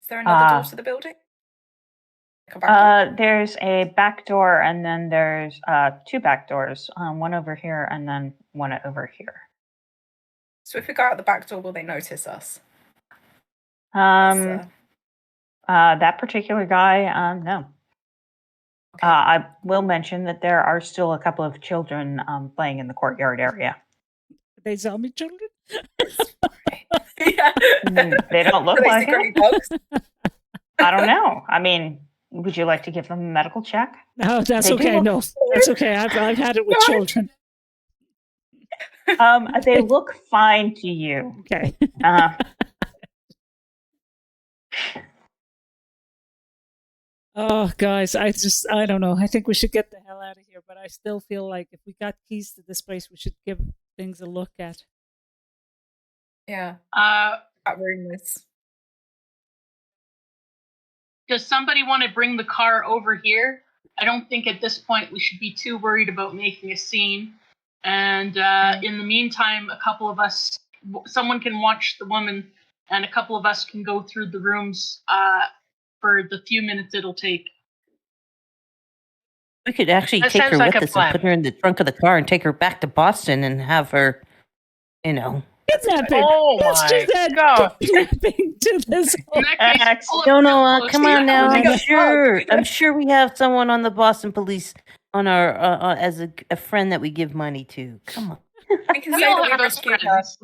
[SPEAKER 6] Is there another door to the building? Like a back door?
[SPEAKER 3] There's a back door, and then there's 2 back doors. One over here, and then one over here.
[SPEAKER 6] So if we go out the back door, will they notice us?
[SPEAKER 3] That particular guy, no.
[SPEAKER 6] Okay.
[SPEAKER 3] I will mention that there are still a couple of children playing in the courtyard area.
[SPEAKER 2] Are they zombie children?
[SPEAKER 6] Yeah.
[SPEAKER 3] They don't look
[SPEAKER 6] Are they
[SPEAKER 3] like
[SPEAKER 6] secretly
[SPEAKER 3] it.
[SPEAKER 6] dogs?
[SPEAKER 3] I don't know. I mean, would you like to give them a medical check?
[SPEAKER 2] No, that's
[SPEAKER 3] They do
[SPEAKER 2] okay.
[SPEAKER 3] look-
[SPEAKER 2] No, that's okay. I've had it with
[SPEAKER 6] No.
[SPEAKER 2] children.
[SPEAKER 3] They look fine to you.
[SPEAKER 2] Okay. Oh, guys, I don't know. I think we should get the hell out of here, but I still feel like if we got keys to this place, we should give things a look at.
[SPEAKER 6] Yeah.
[SPEAKER 5] Uh,
[SPEAKER 6] That room is.
[SPEAKER 5] does somebody want to bring the car over here? I don't think at this point we should be too worried about making a scene. And in the meantime, a couple of us, someone can watch the woman, and a couple of us can go through the rooms for the few minutes it'll take.
[SPEAKER 4] We could actually
[SPEAKER 1] That
[SPEAKER 4] take her
[SPEAKER 1] sounds like
[SPEAKER 4] with
[SPEAKER 1] a
[SPEAKER 4] us
[SPEAKER 1] plan.
[SPEAKER 4] and put her in the trunk of the car and take her back to Boston and have her,
[SPEAKER 2] Kidnapping.
[SPEAKER 1] Oh
[SPEAKER 2] Let's
[SPEAKER 1] my
[SPEAKER 2] just add
[SPEAKER 1] God.
[SPEAKER 2] kidnapping to this.
[SPEAKER 5] In that case,
[SPEAKER 3] X.
[SPEAKER 5] pull up
[SPEAKER 4] No,
[SPEAKER 5] real
[SPEAKER 4] no,
[SPEAKER 5] close
[SPEAKER 4] come
[SPEAKER 5] to
[SPEAKER 4] on
[SPEAKER 5] you.
[SPEAKER 4] now.
[SPEAKER 6] Oh my
[SPEAKER 4] I'm
[SPEAKER 6] God.
[SPEAKER 4] sure we have someone on the Boston police on our as a friend that we give money to. Come on,
[SPEAKER 6] We can
[SPEAKER 5] We
[SPEAKER 6] say
[SPEAKER 5] all
[SPEAKER 6] that we
[SPEAKER 5] have
[SPEAKER 6] rescued her.
[SPEAKER 5] friends.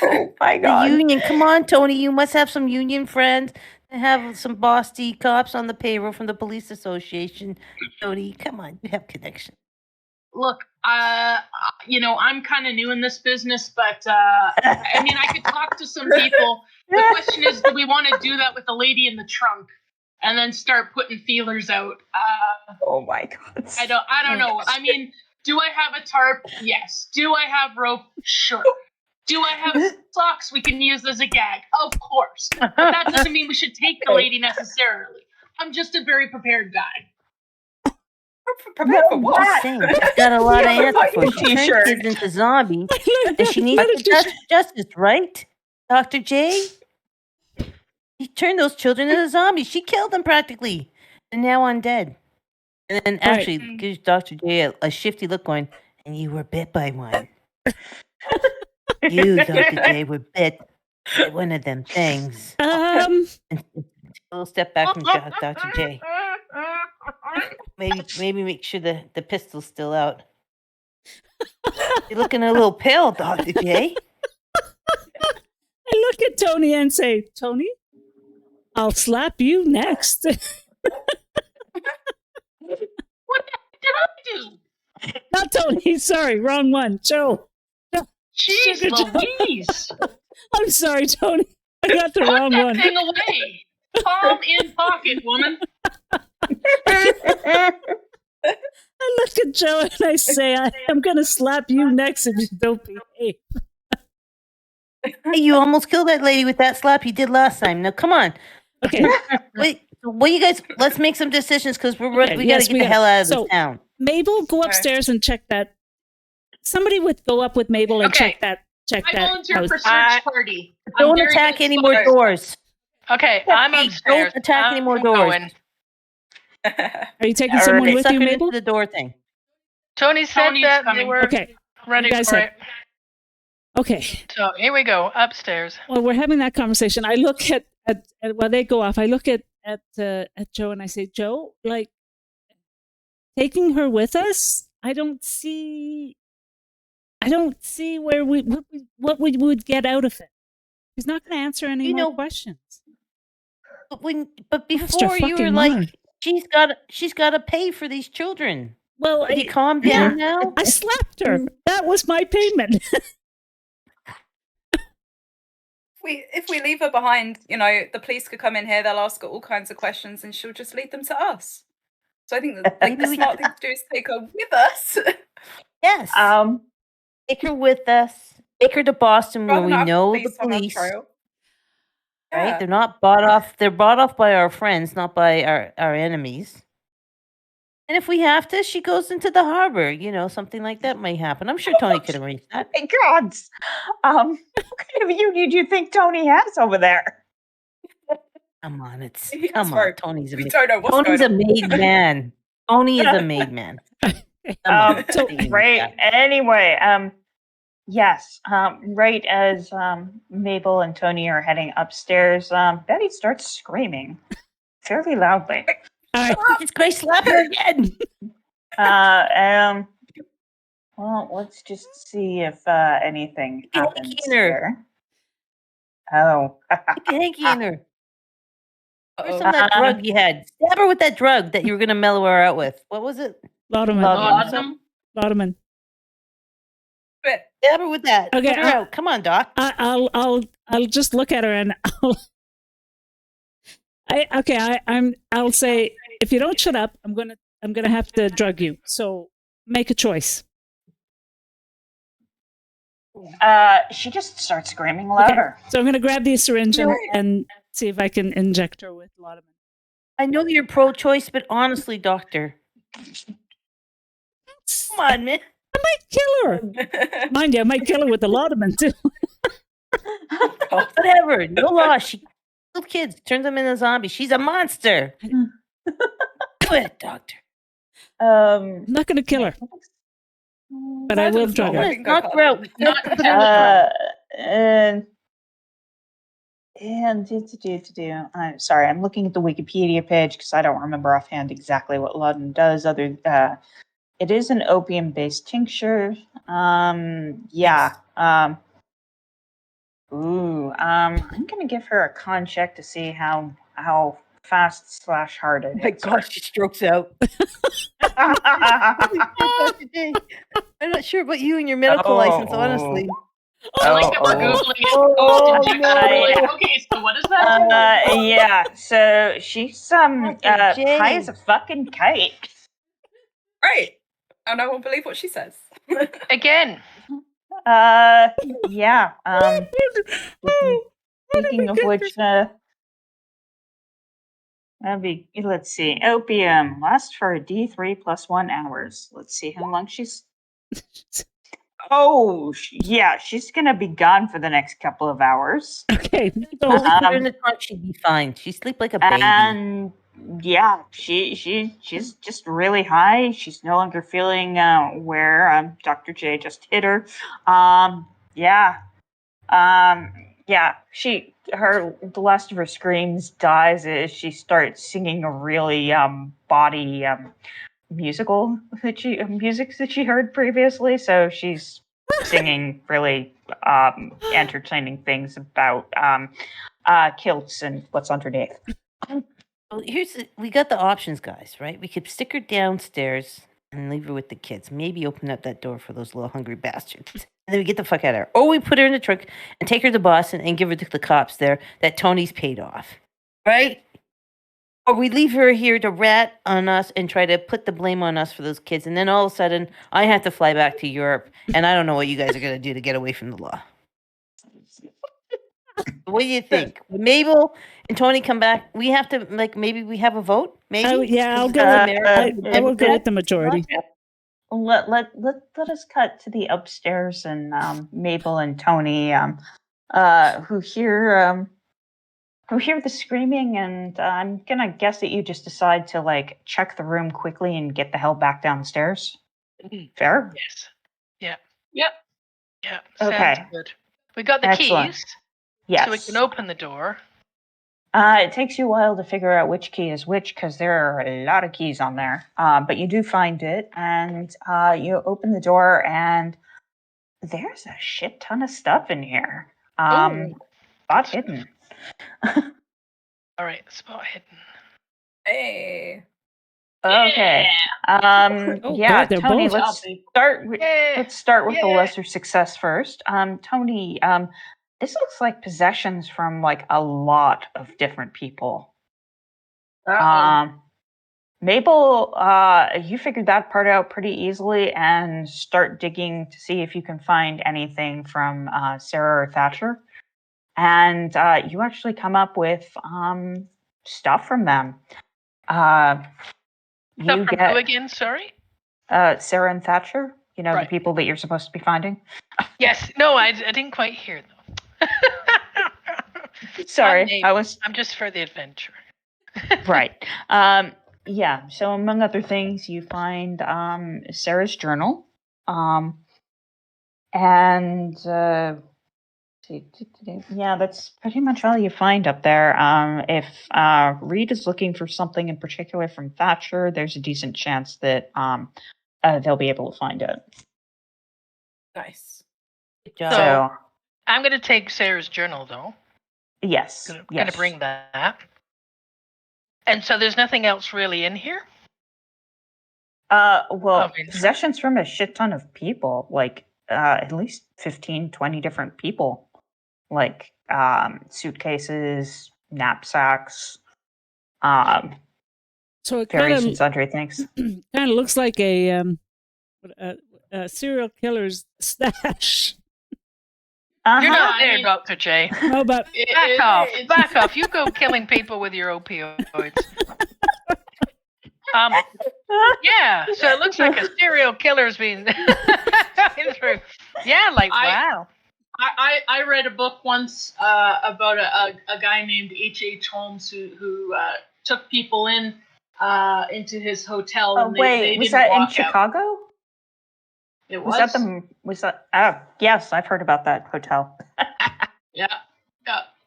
[SPEAKER 3] Oh my
[SPEAKER 4] the
[SPEAKER 3] god.
[SPEAKER 4] union. Come on, Tony. You must have some union friends and have some Boston cops on the payroll from the police association. Tony, come on, you have connection.
[SPEAKER 5] Look, I'm kind of new in this business, but I mean, I could talk to some people. The question is, do we want to do that with the lady in the trunk, and then start putting feelers out?
[SPEAKER 3] Oh my god.
[SPEAKER 5] I don't know. I mean, do I have a tarp? Yes. Do I have rope? Sure. Do I have socks we can use as a gag? Of course. But that doesn't mean we should take the lady necessarily. I'm just a very prepared guy.
[SPEAKER 6] Prepared for
[SPEAKER 3] No,
[SPEAKER 6] what?
[SPEAKER 4] Just saying, she's got a lot of
[SPEAKER 3] Yeah,
[SPEAKER 4] answers for.
[SPEAKER 3] your
[SPEAKER 4] She turned
[SPEAKER 3] t-shirt.
[SPEAKER 4] kids into zombies, and she needs justice, right, Dr. J? She turned those children into zombies. She killed them practically, and now undead. And then actually gives Dr. J a shifty look, going, "And you were bit by one. You, Dr. J, were bit by one of them things." And a little step back from Dr. J. Maybe make sure the pistol's still out. You're looking a little pale, Dr. J.
[SPEAKER 2] I look at Tony and say, Tony, I'll slap you next.
[SPEAKER 5] What the heck did I do?
[SPEAKER 2] Not Tony, sorry, wrong one. Joe.
[SPEAKER 5] Jeez
[SPEAKER 2] Sugar Joe.
[SPEAKER 5] Louise.
[SPEAKER 2] I'm sorry, Tony. I got the
[SPEAKER 5] Put
[SPEAKER 2] wrong
[SPEAKER 5] that
[SPEAKER 2] one.
[SPEAKER 5] thing away. Palm in pocket, woman.
[SPEAKER 2] I look at Joe and I say, I'm going to slap you next if you don't behave.
[SPEAKER 4] Hey, you almost killed that lady with that slap you did last time. Now, come on.
[SPEAKER 2] Okay.
[SPEAKER 4] Wait, well, you guys, let's make some decisions because we got to
[SPEAKER 2] yes,
[SPEAKER 4] get
[SPEAKER 2] we
[SPEAKER 4] the
[SPEAKER 2] gotta-
[SPEAKER 4] hell out of
[SPEAKER 2] so-
[SPEAKER 4] this town.
[SPEAKER 2] Mabel, go upstairs and check that. Somebody would go up with Mabel and
[SPEAKER 1] Okay.
[SPEAKER 2] check that. Check
[SPEAKER 5] I
[SPEAKER 2] that.
[SPEAKER 5] volunteer
[SPEAKER 2] house.
[SPEAKER 5] for search party. I'm
[SPEAKER 4] Don't
[SPEAKER 5] very
[SPEAKER 4] attack
[SPEAKER 5] good
[SPEAKER 4] any
[SPEAKER 5] at
[SPEAKER 4] more
[SPEAKER 5] spotting.
[SPEAKER 4] doors.
[SPEAKER 1] Okay, I'm
[SPEAKER 4] Hey,
[SPEAKER 1] upstairs.
[SPEAKER 4] don't attack any more
[SPEAKER 1] I'm
[SPEAKER 4] doors.
[SPEAKER 1] going.
[SPEAKER 2] Are you taking
[SPEAKER 3] All
[SPEAKER 2] someone
[SPEAKER 3] right.
[SPEAKER 2] with
[SPEAKER 4] Sucker
[SPEAKER 2] you,
[SPEAKER 4] into
[SPEAKER 2] Mabel?
[SPEAKER 4] the door thing.
[SPEAKER 1] Tony said
[SPEAKER 5] Tony's
[SPEAKER 1] that they
[SPEAKER 5] coming.
[SPEAKER 1] were
[SPEAKER 2] Okay.
[SPEAKER 1] ready
[SPEAKER 2] You guys
[SPEAKER 1] for
[SPEAKER 2] said-
[SPEAKER 1] it.
[SPEAKER 2] Okay.
[SPEAKER 1] So here we go, upstairs.
[SPEAKER 2] Well, we're having that conversation. I look at while they go off. I look at Joe and I say, Joe, like taking her with us. I don't see where what we would get out of it. He's not going to answer any
[SPEAKER 4] You
[SPEAKER 2] more
[SPEAKER 4] know-
[SPEAKER 2] questions.
[SPEAKER 4] But
[SPEAKER 2] Extra
[SPEAKER 4] before you were
[SPEAKER 2] fucking
[SPEAKER 4] like,
[SPEAKER 2] mind.
[SPEAKER 4] she's got to pay for these children.
[SPEAKER 2] Well,
[SPEAKER 4] Have you calmed down now?
[SPEAKER 2] I slapped her. That was my payment.
[SPEAKER 6] If we leave her behind, you know, the police could come in here, they'll ask her all kinds of questions and she'll just lead them to us. So I think that the smart thing to do is take her with us.
[SPEAKER 4] Yes. Take her with us. Take her to Boston where
[SPEAKER 6] Rather
[SPEAKER 4] we
[SPEAKER 6] than have
[SPEAKER 4] know the
[SPEAKER 6] on our
[SPEAKER 4] police.
[SPEAKER 6] trail.
[SPEAKER 4] Right?
[SPEAKER 6] Yeah.
[SPEAKER 4] They're not bought off. They're bought off by our friends, not by our enemies. And if we have to, she goes into the harbor. You know, something like that might happen. I'm sure Tony could arrange that.
[SPEAKER 3] My God. What kind of union do you think Tony has over there?
[SPEAKER 4] Come on, it's
[SPEAKER 6] Yes,
[SPEAKER 4] come on.
[SPEAKER 6] right.
[SPEAKER 4] Tony's a
[SPEAKER 6] We
[SPEAKER 4] made,
[SPEAKER 6] don't know what's
[SPEAKER 4] Tony's
[SPEAKER 6] going
[SPEAKER 4] a
[SPEAKER 6] on.
[SPEAKER 4] made man. Tony is a made man. Come on,
[SPEAKER 3] So,
[SPEAKER 4] Tony.
[SPEAKER 3] right. Anyway, yes. Right as Mabel and Tony are heading upstairs, Betty starts screaming fairly loudly.
[SPEAKER 2] All right.
[SPEAKER 4] It's Grace slap her again.
[SPEAKER 3] Well, let's just see if anything
[SPEAKER 4] Get
[SPEAKER 3] happens
[SPEAKER 4] Hanky in her.
[SPEAKER 3] here. Oh.
[SPEAKER 4] Get the hanky in her. Where's
[SPEAKER 6] Uh-oh.
[SPEAKER 4] some of that drug you had? Stab her with that drug that you were going to mellow her out with. What was it?
[SPEAKER 2] Lauderman.
[SPEAKER 3] Laudanum.
[SPEAKER 2] Lauderman.
[SPEAKER 6] But
[SPEAKER 4] Stab her with that.
[SPEAKER 2] Okay,
[SPEAKER 4] Put her out. Come on, Doc.
[SPEAKER 2] I'll just look at her and I'll say, if you don't shut up, I'm gonna have to drug you. So make a choice.
[SPEAKER 3] She just starts screaming louder.
[SPEAKER 2] So I'm gonna grab the syringe
[SPEAKER 4] No.
[SPEAKER 2] and see if I can inject her with Lauderman.
[SPEAKER 4] I know you're pro-choice, but honestly, doctor, come on, man.
[SPEAKER 2] I might kill her. Mind you, I might kill her with the Lauderman too.
[SPEAKER 4] Whatever. No loss. She killed kids, turns them into zombies. She's a monster. Do it, doctor.
[SPEAKER 2] I'm not gonna kill her, but I will
[SPEAKER 6] That's
[SPEAKER 2] drug
[SPEAKER 6] not
[SPEAKER 2] her.
[SPEAKER 6] what-
[SPEAKER 4] Knock her out.
[SPEAKER 6] Not
[SPEAKER 4] Put her in the trunk.
[SPEAKER 3] And I'm sorry, I'm looking at the Wikipedia page because I don't remember offhand exactly what laudanum does. It is an opium-based tincture. Yeah. I'm gonna give her a con check to see how fast / hard it
[SPEAKER 4] Oh my
[SPEAKER 3] is.
[SPEAKER 4] gosh, she strokes out. I'm not sure about you and your medical license, honestly.
[SPEAKER 5] I like that we're
[SPEAKER 3] Oh.
[SPEAKER 5] Googling it.
[SPEAKER 4] Oh,
[SPEAKER 5] Injection.
[SPEAKER 4] no.
[SPEAKER 5] We're like, okay, so what is that?
[SPEAKER 3] Yeah. So she's
[SPEAKER 4] Dr. J.
[SPEAKER 3] high as a fucking kite.
[SPEAKER 6] Right. And I won't believe what she says.
[SPEAKER 1] Again.
[SPEAKER 3] Yeah. Speaking of which, let's see. Opium lasts for D3 plus 1 hours. Let's see how long she's. Oh, yeah. She's gonna be gone for the next couple of hours.
[SPEAKER 2] Okay.
[SPEAKER 4] Only
[SPEAKER 2] So
[SPEAKER 4] put her in the trunk, she'd be fine. She'd sleep like a baby.
[SPEAKER 3] And yeah, she's just really high. She's no longer feeling where Dr. J just hit her. Yeah. The last of her screams dies as she starts singing a really body music that she heard previously. So she's singing really entertaining things about kilts and what's underneath.
[SPEAKER 4] Well, we got the options, guys, right? We could stick her downstairs and leave her with the kids. Maybe open up that door for those little hungry bastards. And then we get the fuck out of her. Or we put her in the trunk and take her to Boston and give her to the cops there that Tony's paid off. Right? Or we leave her here to rat on us and try to put the blame on us for those kids. And then all of a sudden, I have to fly back to Europe. And I don't know what you guys are going to do to get away from the law. What do you think? When Mabel and Tony come back, we have to, maybe we have a vote? Maybe.
[SPEAKER 2] I'll
[SPEAKER 4] Because
[SPEAKER 2] go.
[SPEAKER 3] Uh,
[SPEAKER 2] I will go with the majority.
[SPEAKER 3] Let us cut to the upstairs and Mabel and Tony who hear the screaming, and I'm gonna guess that you just decide to like check the room quickly and get the hell back downstairs. Fair?
[SPEAKER 1] Yes. Yeah.
[SPEAKER 5] Yep.
[SPEAKER 1] Yeah. Sounds
[SPEAKER 3] Okay.
[SPEAKER 1] good. We got the
[SPEAKER 3] Excellent.
[SPEAKER 1] keys,
[SPEAKER 3] Yes.
[SPEAKER 1] so we can open the door.
[SPEAKER 3] It takes you a while to figure out which key is which because there are a lot of keys on there. But you do find it, and you open the door, and there's a shit ton of stuff in here.
[SPEAKER 1] Ooh.
[SPEAKER 3] Spot hidden.
[SPEAKER 1] All right, spot hidden.
[SPEAKER 6] Hey.
[SPEAKER 3] Okay.
[SPEAKER 2] Oh,
[SPEAKER 3] Yeah,
[SPEAKER 2] God, they're
[SPEAKER 3] Tony.
[SPEAKER 2] both.
[SPEAKER 3] Let's start.
[SPEAKER 1] Yeah.
[SPEAKER 3] Let's start with the
[SPEAKER 1] Yeah.
[SPEAKER 3] lesser success first. Tony. This looks like possessions from like a lot of different people. Mabel, you figured that part out pretty easily, and start digging to see if you can find anything from Sarah or Thatcher. And you actually come up with stuff from them.
[SPEAKER 1] Stuff
[SPEAKER 3] You
[SPEAKER 1] from who
[SPEAKER 3] get
[SPEAKER 1] again? Sorry.
[SPEAKER 3] Sarah and Thatcher. You know,
[SPEAKER 1] Right.
[SPEAKER 3] the people that you're supposed to be finding.
[SPEAKER 1] Yes. No, I didn't quite hear though.
[SPEAKER 3] Sorry,
[SPEAKER 1] I'm just for the adventure.
[SPEAKER 3] right. Yeah. So among other things, you find Sarah's journal, and yeah, that's pretty much all you find up there. If Reed is looking for something in particular from Thatcher, there's a decent chance that they'll be able to find it.
[SPEAKER 6] Nice.
[SPEAKER 4] Good job.
[SPEAKER 3] So
[SPEAKER 1] I'm gonna take Sarah's journal though.
[SPEAKER 3] yes,
[SPEAKER 1] Gonna bring that. And so there's nothing else really in here.
[SPEAKER 3] Well,
[SPEAKER 1] of interest?
[SPEAKER 3] possessions from a shit ton of people, like at least 15, 20 different people, like suitcases, knapsacks,
[SPEAKER 2] So it
[SPEAKER 3] various
[SPEAKER 2] kind
[SPEAKER 3] and sundry things.
[SPEAKER 2] of looks like a serial killer's stash.
[SPEAKER 1] You're not
[SPEAKER 5] I
[SPEAKER 1] there,
[SPEAKER 5] mean-
[SPEAKER 1] Dr. J.
[SPEAKER 2] No, but
[SPEAKER 1] Back off. You go killing people with your opioids. Yeah, so it looks like a serial killer's been coming through. Yeah, like wow.
[SPEAKER 5] I read a book once about a guy named H.H. Holmes who took people into his hotel.
[SPEAKER 3] Oh
[SPEAKER 5] And
[SPEAKER 3] wait,
[SPEAKER 5] they
[SPEAKER 3] was
[SPEAKER 5] didn't
[SPEAKER 3] that in
[SPEAKER 5] walk out.
[SPEAKER 3] Chicago?
[SPEAKER 5] It
[SPEAKER 3] Was that? Yes, I've heard about that hotel.
[SPEAKER 5] Yeah.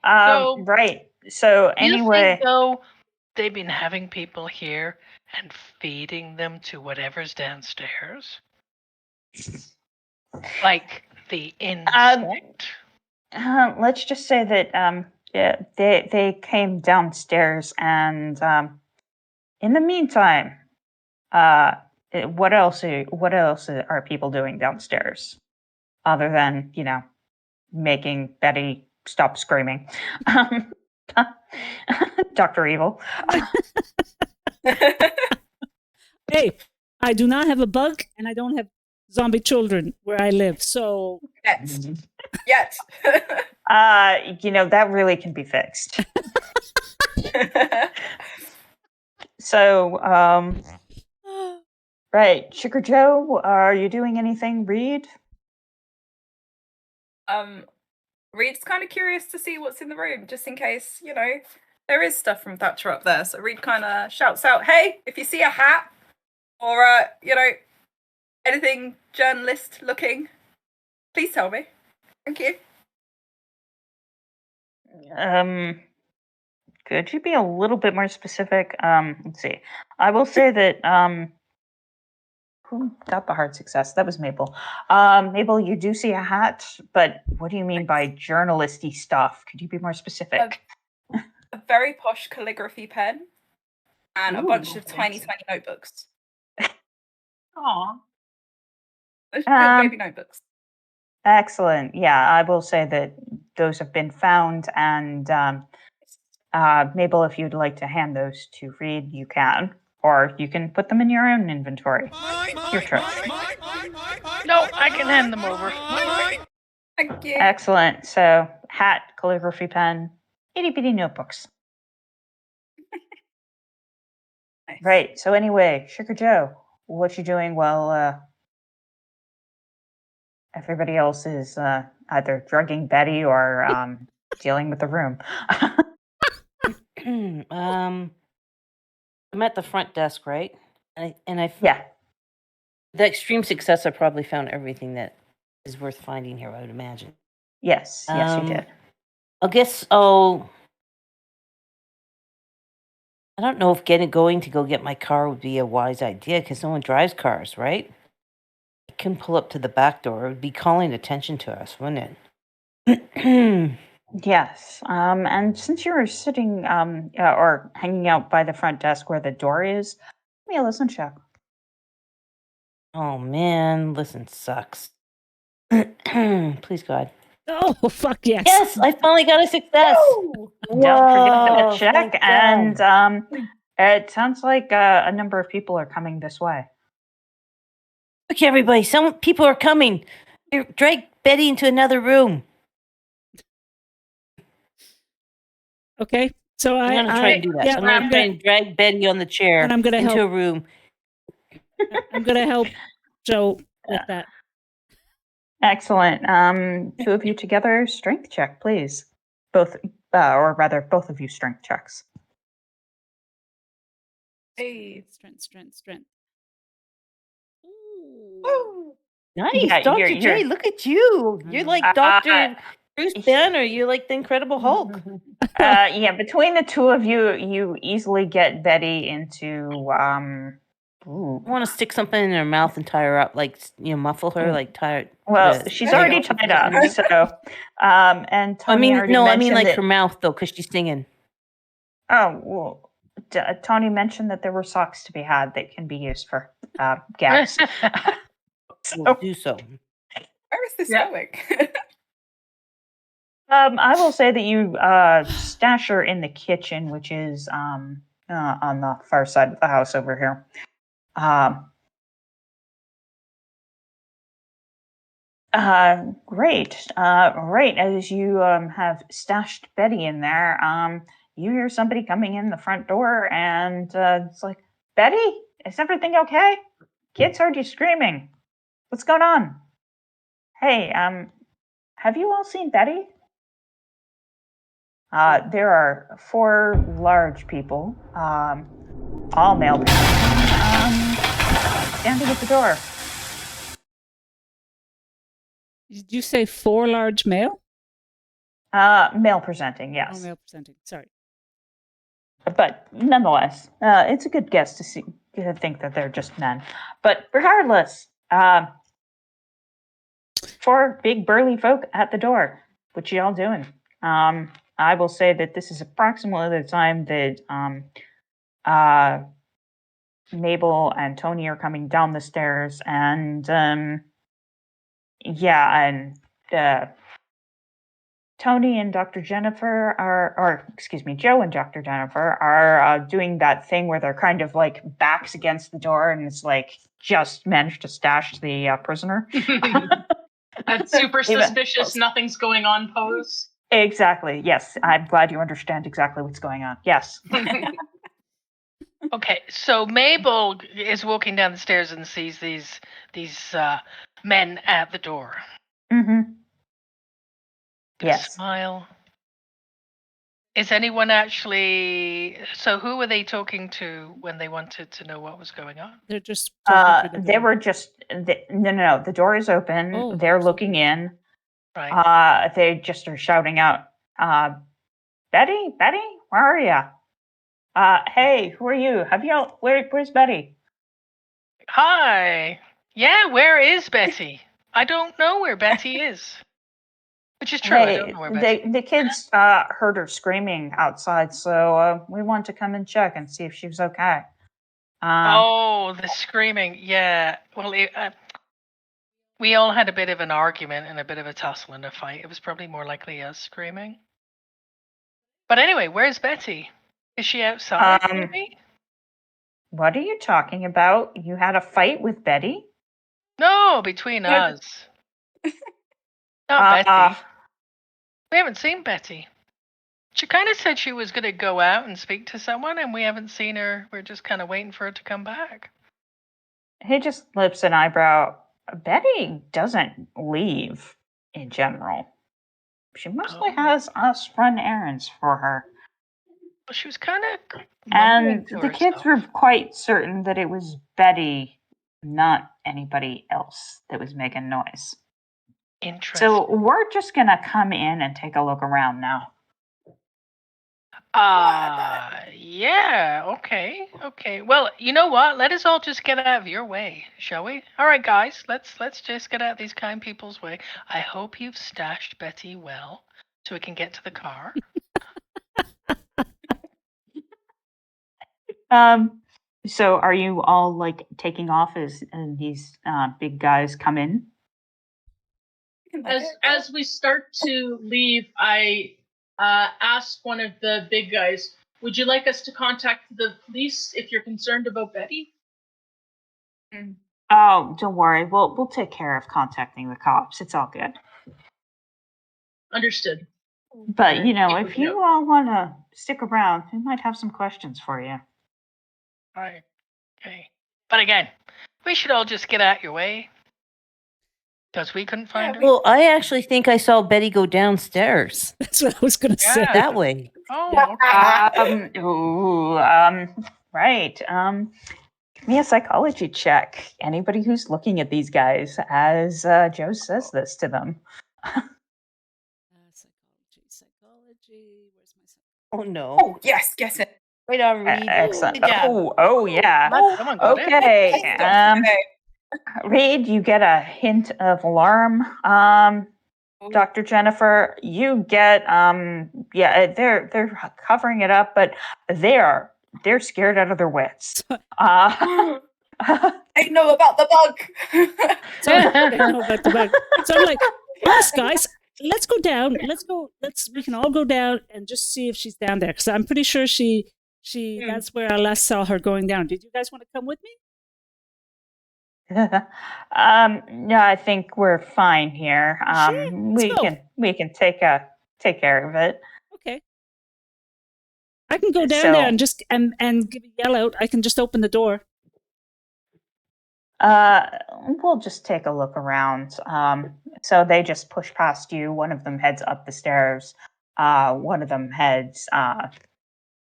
[SPEAKER 5] So-
[SPEAKER 3] Right. So
[SPEAKER 1] Do you
[SPEAKER 3] anyway,
[SPEAKER 1] think, though, they've been having people here and feeding them to whatever's downstairs? Like the insect?
[SPEAKER 3] let's just say that yeah, they came downstairs, and in the meantime, what else are people doing downstairs other than making Betty stop screaming? Dr. Evil.
[SPEAKER 2] hey, I do not have a bug, and I don't have zombie children where I live. So
[SPEAKER 6] Yet.
[SPEAKER 3] That really can be fixed. So, right, Sugar Joe, are you doing anything, Reed?
[SPEAKER 6] Reed's kind of curious to see what's in the room, just in case, there is stuff from Thatcher up there. So Reed kind of shouts out, "Hey, if you see a hat or anything journalist looking, please tell me. Thank you."
[SPEAKER 3] Could you be a little bit more specific? Let's see. I will say that who got the hard success? That was Mabel. Mabel, you do see a hat, but what do you mean by journalisty stuff? Could you be more specific?
[SPEAKER 6] A very posh calligraphy pen and a bunch of tiny notebooks.
[SPEAKER 5] Aw.
[SPEAKER 6] Baby notebooks.
[SPEAKER 3] Excellent. Yeah, I will say that those have been found, and Mabel, if you'd like to hand those to Reed, you can, or you can put them in your own inventory. Your choice.
[SPEAKER 1] No, I can hand them over.
[SPEAKER 6] Thank you.
[SPEAKER 3] Excellent. So, hat, calligraphy pen, itty bitty notebooks.
[SPEAKER 6] Nice.
[SPEAKER 3] Right. So anyway, Sugar Joe, what you doing while everybody else is either drugging Betty or dealing with the room?
[SPEAKER 4] I'm at the front desk, right?
[SPEAKER 3] Yeah.
[SPEAKER 4] The extreme success, I probably found everything that is worth finding here, I would imagine.
[SPEAKER 3] Yes. Yes, you did.
[SPEAKER 4] I don't know if going to go get my car would be a wise idea because no one drives cars, right? I can pull up to the back door. It would be calling attention to us, wouldn't it?
[SPEAKER 3] Yes. And since you're sitting or hanging out by the front desk where the door is, give me a listen check.
[SPEAKER 4] Oh man, listen sucks. Please God.
[SPEAKER 2] Oh, fuck yes.
[SPEAKER 4] Yes, I finally got a success.
[SPEAKER 3] Don't forget
[SPEAKER 4] Whoa,
[SPEAKER 3] that check.
[SPEAKER 4] thank
[SPEAKER 3] And
[SPEAKER 4] God.
[SPEAKER 3] it sounds like a number of people are coming this way.
[SPEAKER 4] Okay, everybody, some people are coming. Here, drag Betty into another room.
[SPEAKER 2] Okay. So
[SPEAKER 4] I'm gonna try and do that.
[SPEAKER 2] Yeah,
[SPEAKER 4] I'm gonna try and drag Betty on the chair
[SPEAKER 2] and I'm gonna
[SPEAKER 4] into
[SPEAKER 2] help.
[SPEAKER 4] a room.
[SPEAKER 2] I'm gonna help Joe with that.
[SPEAKER 3] Excellent. Two of you together, strength check, please. Both, or rather, both of you strength checks.
[SPEAKER 6] Hey.
[SPEAKER 2] Strength.
[SPEAKER 6] Woo.
[SPEAKER 4] Nice,
[SPEAKER 3] Yeah,
[SPEAKER 4] Dr.
[SPEAKER 3] you're-
[SPEAKER 4] J, look at you. You're like Dr. Bruce Banner. You're like the Incredible Hulk.
[SPEAKER 3] Yeah, between the two of you, you easily get Betty into ooh.
[SPEAKER 4] I want to stick something in her mouth and tie her up, like, muffle her, like tie her.
[SPEAKER 3] Well,
[SPEAKER 4] put a-
[SPEAKER 3] she's
[SPEAKER 4] like
[SPEAKER 3] already
[SPEAKER 4] a-
[SPEAKER 3] tied up, so and
[SPEAKER 4] I
[SPEAKER 3] Tony already
[SPEAKER 4] mean
[SPEAKER 3] mentioned
[SPEAKER 4] like
[SPEAKER 3] that,
[SPEAKER 4] her mouth though, because she's singing.
[SPEAKER 3] oh well, Tony mentioned that there were socks to be had that can be used for gags.
[SPEAKER 4] We'll do so.
[SPEAKER 6] Where is this
[SPEAKER 5] Yeah.
[SPEAKER 6] going?
[SPEAKER 3] I will say that you stash her in the kitchen, which is on the far side of the house over here. Great. Right as you have stashed Betty in there, you hear somebody coming in the front door, and it's like, Betty, is everything okay? Kids heard you screaming. What's going on? Hey, have you all seen Betty? There are 4 large people, all male parents, standing at the door.
[SPEAKER 2] Did you say 4 large male?
[SPEAKER 3] Male presenting, yes.
[SPEAKER 2] Oh, male presenting. Sorry.
[SPEAKER 3] But nonetheless, it's a good guess to think that they're just men. But regardless, 4 big burly folk at the door. What y'all doing? I will say that this is approximately the time that Mabel and Tony are coming down the stairs, and Tony and Dr. Jennifer Joe and Dr. Jennifer are doing that thing where they're kind of like backs against the door, and it's like just managed to stash the prisoner.
[SPEAKER 5] That super suspicious, nothing's going on pose.
[SPEAKER 3] Exactly. Yes, I'm glad you understand exactly what's going on. Yes.
[SPEAKER 1] Okay, so Mabel is walking down the stairs and sees these men at the door.
[SPEAKER 3] Mm-hmm. Yes.
[SPEAKER 1] Smile. Is anyone actually? So who were they talking to when they wanted to know what was going on?
[SPEAKER 2] They're just talking through the
[SPEAKER 3] They
[SPEAKER 2] door.
[SPEAKER 3] were just no. The door is open.
[SPEAKER 2] Oh,
[SPEAKER 3] They're
[SPEAKER 2] it's
[SPEAKER 3] looking in.
[SPEAKER 1] Right.
[SPEAKER 3] They just are shouting out, Betty, where are you? Hey, who are you? Where's Betty?
[SPEAKER 1] Hi. Yeah, where is Betty? I don't know where Betty is. Which is true. I don't know where Betty.
[SPEAKER 3] The kids heard her screaming outside, so we want to come and check and see if she was okay.
[SPEAKER 1] Oh, the screaming. Yeah. Well, we all had a bit of an argument and a bit of a tussle and a fight. It was probably more likely us screaming. But anyway, where's Betty? Is she outside, maybe?
[SPEAKER 3] What are you talking about? You had a fight with Betty?
[SPEAKER 1] No, between us. Not Betty. We haven't seen Betty. She kind of said she was going to go out and speak to someone, and we haven't seen her. We're just kind of waiting for her to come back.
[SPEAKER 3] He just lifts an eyebrow. Betty doesn't leave in general. She mostly has us run errands for her.
[SPEAKER 1] Well, she was kind of.
[SPEAKER 3] And the kids were quite certain that it was Betty, not anybody else, that was making noise.
[SPEAKER 1] Interesting.
[SPEAKER 3] So we're just going to come in and take a look around now.
[SPEAKER 1] Yeah, okay. Well, you know what? Let us all just get out of your way, shall we? All right, guys, let's just get out of these kind people's way. I hope you've stashed Betty well, so we can get to the car.
[SPEAKER 3] So are you all like taking off as these big guys come in?
[SPEAKER 5] As we start to leave, I ask one of the big guys, "Would you like us to contact the police if you're concerned about Betty?"
[SPEAKER 3] Oh, don't worry. We'll take care of contacting the cops. It's all good.
[SPEAKER 5] Understood.
[SPEAKER 3] But if you all want to stick around, we might have some questions for you.
[SPEAKER 1] Right. Okay. But again, we should all just get out your way. Because we couldn't find her.
[SPEAKER 4] Well, I actually think I saw Betty go downstairs.
[SPEAKER 2] That's what I was going to say.
[SPEAKER 1] Yeah.
[SPEAKER 4] That way.
[SPEAKER 1] Oh, okay.
[SPEAKER 3] Right. Give me a psychology check. Anybody who's looking at these guys as Joe says this to them.
[SPEAKER 2] Psychology. Where's my psychology?
[SPEAKER 4] Oh, no.
[SPEAKER 6] Oh, yes, get it.
[SPEAKER 4] Right on, Reed.
[SPEAKER 3] Excellent.
[SPEAKER 4] Good job.
[SPEAKER 3] Oh, yeah.
[SPEAKER 1] Someone got it.
[SPEAKER 3] Okay. Reed, you get a hint of alarm. Dr. Jennifer, you get they're covering it up, but they're scared out of their wits.
[SPEAKER 6] I know about the bug.
[SPEAKER 2] So I know about the bug. So I'm like, yes, guys, let's go down. We can all go down and just see if she's down there. Because I'm pretty sure that's where I last saw her going down. Did you guys want to come with me?
[SPEAKER 3] No, I think we're fine here.
[SPEAKER 2] Sure,
[SPEAKER 3] we can take care of it.
[SPEAKER 2] Okay. I can go down there and just and give a yell out. I can just open the door.
[SPEAKER 3] We'll just take a look around. So they just push past you. One of them heads up the stairs. One of them heads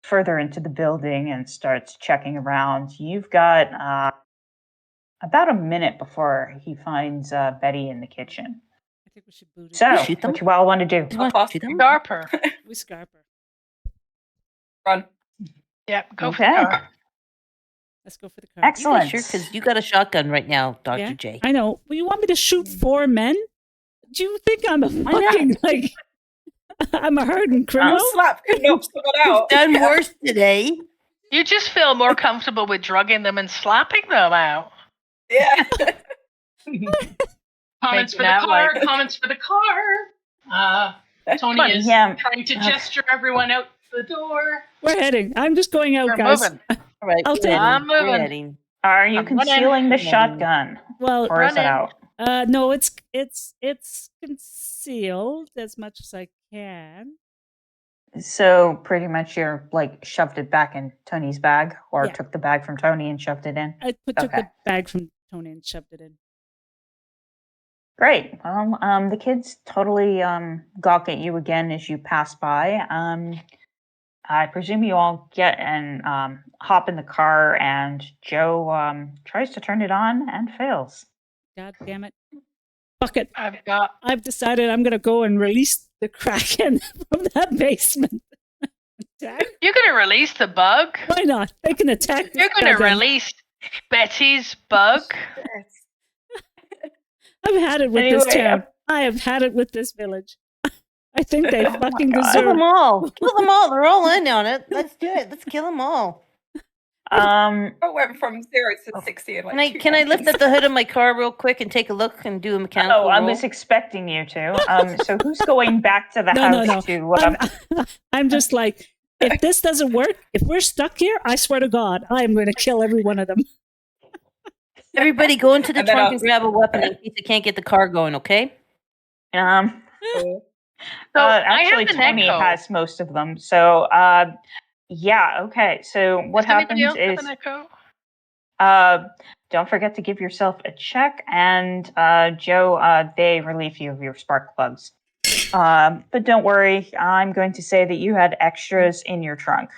[SPEAKER 3] further into the building and starts checking around. You've got about a minute before he finds Betty in the kitchen.
[SPEAKER 2] I think we should boot it.
[SPEAKER 3] So,
[SPEAKER 4] shoot them?
[SPEAKER 3] what you all want to do?
[SPEAKER 1] Scarp her.
[SPEAKER 2] We scarp her.
[SPEAKER 6] Run.
[SPEAKER 1] Yep, go for the car.
[SPEAKER 2] Let's go for the car.
[SPEAKER 3] Excellent.
[SPEAKER 4] Sure, because you got a shotgun right now, Dr. J.
[SPEAKER 2] I know. Well, you want me to shoot 4 men? Do you think I'm a fucking I'm a hardened criminal?
[SPEAKER 6] Slap could knock someone out.
[SPEAKER 4] Done worse today.
[SPEAKER 1] You just feel more comfortable with drugging them and slapping them out.
[SPEAKER 6] Yeah.
[SPEAKER 5] Comments for the car. Comments for the car. Tony is trying to gesture everyone out the door.
[SPEAKER 2] We're heading. I'm just going out, guys.
[SPEAKER 1] Moving.
[SPEAKER 4] All right,
[SPEAKER 2] I'll take it.
[SPEAKER 1] I'm moving.
[SPEAKER 4] We're heading.
[SPEAKER 3] Are you concealing the shotgun?
[SPEAKER 2] Well,
[SPEAKER 3] Or is it out?
[SPEAKER 2] no, it's concealed as much as I can.
[SPEAKER 3] So pretty much you're like shoved it back in Tony's bag, or
[SPEAKER 2] Yeah.
[SPEAKER 3] took the bag from Tony and shoved it in.
[SPEAKER 2] I took the bag from Tony and shoved it in.
[SPEAKER 3] Great. Well, the kids totally gawk at you again as you pass by. I presume you all get and hop in the car, and Joe tries to turn it on and fails.
[SPEAKER 2] God damn it. Fuck it.
[SPEAKER 1] I've
[SPEAKER 2] decided I'm going to go and release the Kraken from that basement. Attack?
[SPEAKER 1] You're going to release the bug?
[SPEAKER 2] Why not? They can attack.
[SPEAKER 1] You're going to release Betty's bug?
[SPEAKER 2] I've had it with this town. I have had it with this village. I think they fucking deserve.
[SPEAKER 4] Kill them all. Kill them all. They're all in on it. Let's do it. Let's kill them all.
[SPEAKER 6] I went from 0 to 60 in like
[SPEAKER 4] Can I lift up the hood of my car real quick and take a look and do a mechanical
[SPEAKER 3] I
[SPEAKER 4] roll?
[SPEAKER 3] was expecting you to. So who's going back to the house to...
[SPEAKER 2] I'm just like, if this doesn't work, if we're stuck here, I swear to God, I am going to kill every one of them.
[SPEAKER 4] Everybody go into the trunk and grab a weapon in case they can't get the car going, okay?
[SPEAKER 1] So
[SPEAKER 3] Actually,
[SPEAKER 1] I have an
[SPEAKER 3] Tony
[SPEAKER 1] echo.
[SPEAKER 3] has most of them. So, yeah, okay. So what
[SPEAKER 1] Does anybody
[SPEAKER 3] happens
[SPEAKER 1] else have
[SPEAKER 3] is,
[SPEAKER 1] an echo?
[SPEAKER 3] don't forget to give yourself a check, and Joe, they relieve you of your spark plugs. But don't worry, I'm going to say that you had extras in your trunk.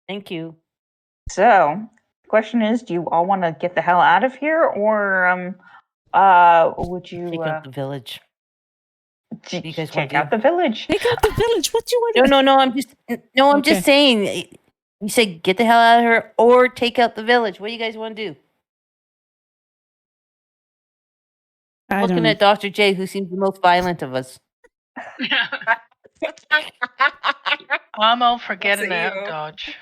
[SPEAKER 4] Thank you.
[SPEAKER 3] So, the question is, do you all want to get the hell out of here, or would you
[SPEAKER 4] Take out the village. do you guys wanna
[SPEAKER 3] check out
[SPEAKER 4] do?
[SPEAKER 3] the village?
[SPEAKER 2] Take out the village. What do you want to
[SPEAKER 4] No, I'm
[SPEAKER 2] Okay.
[SPEAKER 4] just saying. You said get the hell out of here or take out the village. What do you guys want to do?
[SPEAKER 2] I don't
[SPEAKER 4] Looking
[SPEAKER 2] know.
[SPEAKER 4] at Dr. J, who seems the most violent of us.
[SPEAKER 1] I'm all for getting
[SPEAKER 6] the
[SPEAKER 1] out,
[SPEAKER 6] evil?
[SPEAKER 1] Dodge.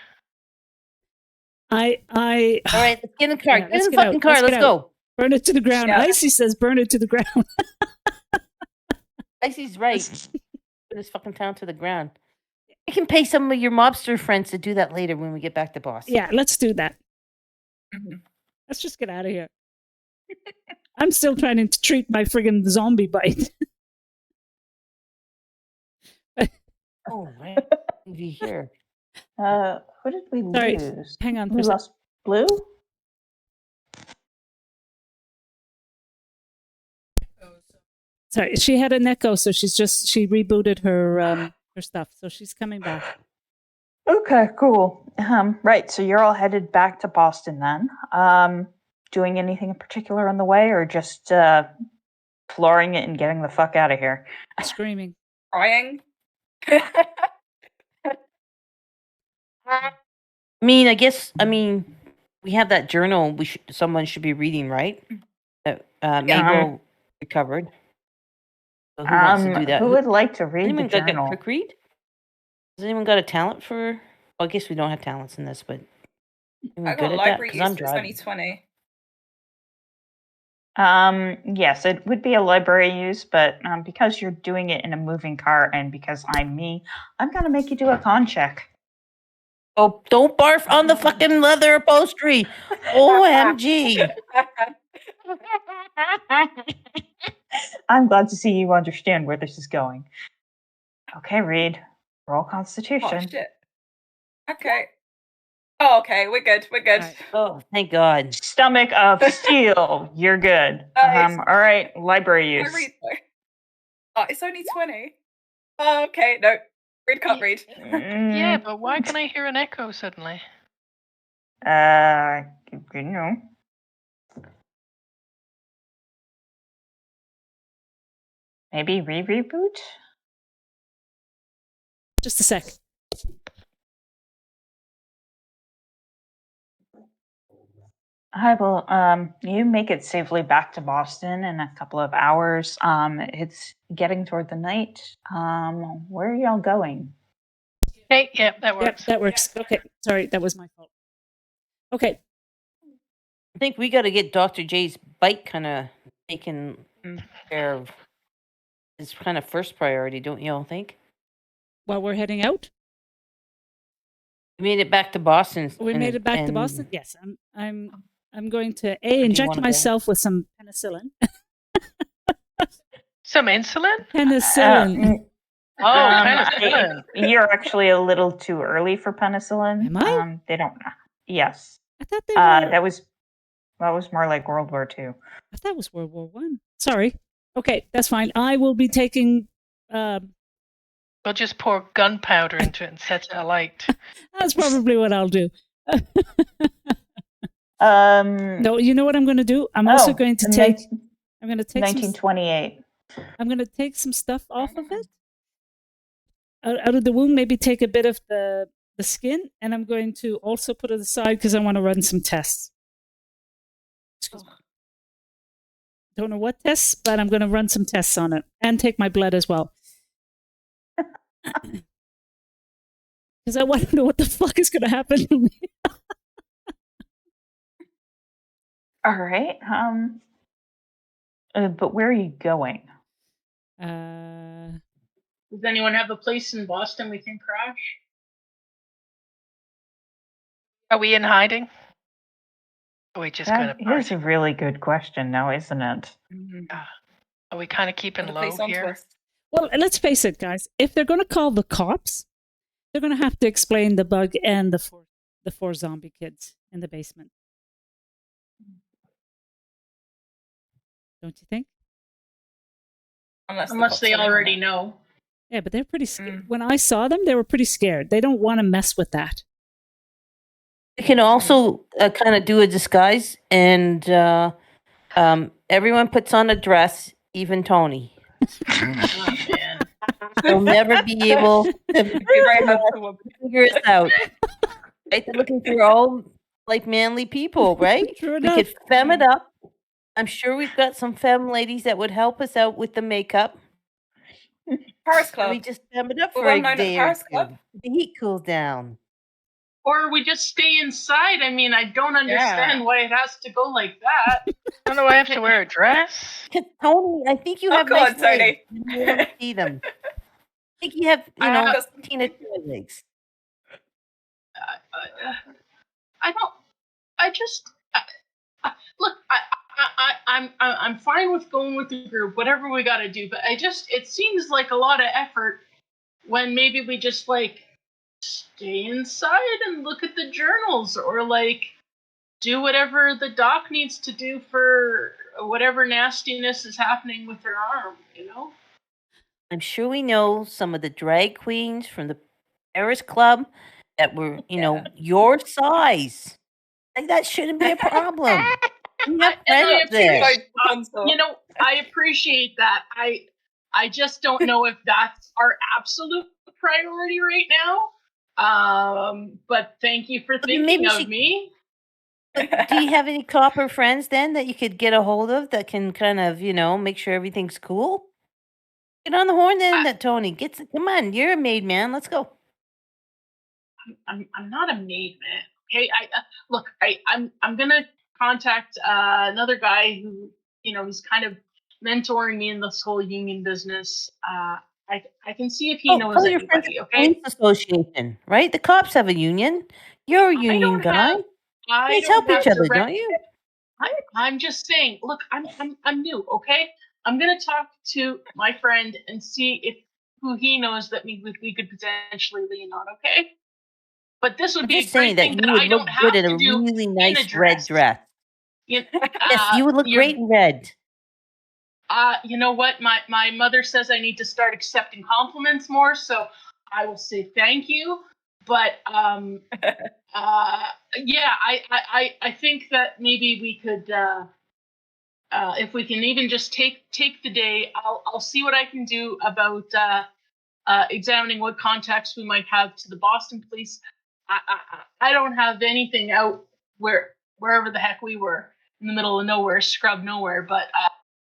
[SPEAKER 4] All right, let's get in the car.
[SPEAKER 2] Yeah,
[SPEAKER 4] get
[SPEAKER 2] let's
[SPEAKER 4] in the
[SPEAKER 2] get out.
[SPEAKER 4] fucking car.
[SPEAKER 2] Let's
[SPEAKER 4] Let's
[SPEAKER 2] get out.
[SPEAKER 4] go.
[SPEAKER 2] Burn it to the ground.
[SPEAKER 6] Yeah.
[SPEAKER 2] Icy says burn it to the ground.
[SPEAKER 4] Icy's right. Put this fucking town to the ground. I can pay some of your mobster friends to do that later when we get back to Boston.
[SPEAKER 2] Yeah, let's do that.
[SPEAKER 6] Mhm.
[SPEAKER 2] Let's just get out of here. I'm still trying to treat my friggin' zombie bite.
[SPEAKER 4] Oh, right. Be here.
[SPEAKER 3] Who did we
[SPEAKER 2] Sorry,
[SPEAKER 3] lose?
[SPEAKER 2] hang on for
[SPEAKER 3] We
[SPEAKER 2] a sec.
[SPEAKER 3] lost Blue?
[SPEAKER 2] Sorry, she had an echo, so she rebooted her stuff, so she's coming back.
[SPEAKER 3] Okay, cool. Right, so you're all headed back to Boston then. Doing anything in particular on the way, or just flooring it and getting the fuck out of here?
[SPEAKER 2] Screaming.
[SPEAKER 6] Crying.
[SPEAKER 4] I mean, we have that journal someone should be reading, right? That Mabel recovered. So who wants to do that?
[SPEAKER 3] Who would like to read the
[SPEAKER 4] anyone got
[SPEAKER 3] journal?
[SPEAKER 4] quick read? Has anyone got a talent for? Well, I guess we don't have talents in this, but anyone
[SPEAKER 6] I
[SPEAKER 4] good
[SPEAKER 6] got
[SPEAKER 4] at that?
[SPEAKER 6] library
[SPEAKER 4] Because
[SPEAKER 6] use,
[SPEAKER 4] I'm
[SPEAKER 6] but it's only
[SPEAKER 4] driving.
[SPEAKER 6] 20.
[SPEAKER 3] Yes, it would be a library use, but because you're doing it in a moving car and because I'm me, I'm gonna make you do a con check.
[SPEAKER 4] Oh, don't barf on the fucking leather upholstery! OMG!
[SPEAKER 3] I'm glad to see you understand where this is going. Okay, Reed, roll
[SPEAKER 6] Oh
[SPEAKER 3] Constitution.
[SPEAKER 6] shit. Okay. Oh, okay. We're good. We're good.
[SPEAKER 2] Right.
[SPEAKER 4] Oh, thank God.
[SPEAKER 3] Stomach of steel. You're good.
[SPEAKER 6] Nice.
[SPEAKER 3] All right, library
[SPEAKER 6] Can I
[SPEAKER 3] use.
[SPEAKER 6] read though? Oh, it's only 20. Oh, okay. No. Read can't read.
[SPEAKER 1] Yeah, but why can I hear an echo suddenly?
[SPEAKER 3] You know. Maybe reboot?
[SPEAKER 2] Just a sec.
[SPEAKER 3] Hi, well, you make it safely back to Boston in a couple of hours. It's getting toward the night. Where are y'all going?
[SPEAKER 1] Hey, yeah, that
[SPEAKER 2] Yep,
[SPEAKER 1] works.
[SPEAKER 2] that works. Okay, sorry, that was my fault. Okay,
[SPEAKER 4] I think we got to get Dr. J's bike kind of taken care of. It's kind of first priority, don't you all think?
[SPEAKER 2] while we're heading out,
[SPEAKER 4] We made it back to Boston.
[SPEAKER 2] we made it back to
[SPEAKER 4] and
[SPEAKER 2] Boston. Yes, I'm going to
[SPEAKER 4] do you
[SPEAKER 2] inject
[SPEAKER 4] wanna go?
[SPEAKER 2] myself with some penicillin.
[SPEAKER 1] Some insulin?
[SPEAKER 2] Penicillin.
[SPEAKER 1] Oh, penicillin.
[SPEAKER 3] You're actually a little too early for penicillin.
[SPEAKER 2] Am I?
[SPEAKER 3] They don't. Yes.
[SPEAKER 2] I thought they were.
[SPEAKER 3] That was more like World War II.
[SPEAKER 2] I thought it was World War One. Sorry. Okay, that's fine. I will be taking.
[SPEAKER 1] We'll just pour gunpowder into it and set it alight.
[SPEAKER 2] That's probably what I'll do.
[SPEAKER 3] No,
[SPEAKER 2] No, you know what I'm going to do? I'm also going to take. I'm going to take
[SPEAKER 3] 1928.
[SPEAKER 2] I'm going to take some stuff off of it. Out of the wound, maybe take a bit of the skin, and I'm going to also put it aside because I want to run some tests. Excuse me. Don't know what tests, but I'm going to run some tests on it and take my blood as well. Because I want to know what the fuck is going to happen to me.
[SPEAKER 3] All right. But where are you going?
[SPEAKER 5] Does anyone have a place in Boston we can crash?
[SPEAKER 1] Are we in hiding? Are we just
[SPEAKER 3] That
[SPEAKER 1] gonna
[SPEAKER 3] is a really good question, now, isn't it?
[SPEAKER 1] Are we kind of keeping
[SPEAKER 6] The
[SPEAKER 1] low
[SPEAKER 6] police onto
[SPEAKER 1] here?
[SPEAKER 6] us.
[SPEAKER 2] Well, let's face it, guys. If they're going to call the cops, they're going to have to explain the bug and the four zombie kids in the basement. Don't you think?
[SPEAKER 6] Unless
[SPEAKER 5] Unless they already
[SPEAKER 6] know.
[SPEAKER 5] know.
[SPEAKER 2] Yeah, but they're pretty scared. When I saw them, they were pretty scared. They don't want to mess with that.
[SPEAKER 4] You can also kind of do a disguise, and everyone puts on a dress, even Tony.
[SPEAKER 5] Oh, man.
[SPEAKER 4] They'll never be able to figure it out. Right? They're looking for all like manly people, right?
[SPEAKER 2] True
[SPEAKER 4] We
[SPEAKER 2] enough.
[SPEAKER 4] could femme it up. I'm sure we've got some femme ladies that would help us out with the makeup.
[SPEAKER 6] Paris
[SPEAKER 4] And
[SPEAKER 6] Club.
[SPEAKER 4] we just femme it up
[SPEAKER 6] We're
[SPEAKER 4] for
[SPEAKER 6] well
[SPEAKER 4] a
[SPEAKER 6] known at
[SPEAKER 4] day or
[SPEAKER 6] Paris
[SPEAKER 4] two.
[SPEAKER 6] Club.
[SPEAKER 4] The heat cools down.
[SPEAKER 5] Or we just stay inside. I mean, I don't understand why it has to go like that.
[SPEAKER 1] Why do I have to wear a dress?
[SPEAKER 4] Tony, I think you
[SPEAKER 6] Oh,
[SPEAKER 4] have
[SPEAKER 6] come
[SPEAKER 4] nice
[SPEAKER 6] on, Tony.
[SPEAKER 4] legs. You don't see them. I think you have, Tina Turner legs.
[SPEAKER 5] I don't. I just look. I'm fine with going with the group, whatever we got to do. But it seems like a lot of effort when maybe we just like stay inside and look at the journals, or like do whatever the doc needs to do for whatever nastiness is happening with her arm.
[SPEAKER 4] I'm sure we know some of the drag queens from the Paris Club that were, your size. Like that shouldn't be a problem. We have friends up there.
[SPEAKER 5] I appreciate that. I just don't know if that's our absolute priority right now. But thank you for thinking of me.
[SPEAKER 4] Do you have any copper friends then that you could get a hold of that can kind of, make sure everything's cool? Get on the horn then, Tony. Come on, you're a maid man. Let's go.
[SPEAKER 5] I'm not a maid man. Okay, I'm gonna contact another guy who he's kind of mentoring me in this whole union business. I can see if he knows anybody. Okay,
[SPEAKER 4] Police association, right? The cops have a union. You're a union guy. Please help each other, don't you?
[SPEAKER 5] I'm just saying. Look, I'm new. Okay, I'm gonna talk to my friend and see who he knows that we could potentially lean on. Okay. But this would be a great thing that I don't have to do
[SPEAKER 4] in a really nice
[SPEAKER 5] in a
[SPEAKER 4] red dress.
[SPEAKER 5] Yes,
[SPEAKER 4] you would look great in red.
[SPEAKER 5] You know what? My mother says I need to start accepting compliments more, so I will say thank you. But yeah, I think that maybe we could, if we can even just take the day, I'll see what I can do about examining what contacts we might have to the Boston police. I don't have anything out wherever the heck we were, in the middle of nowhere, scrub nowhere, but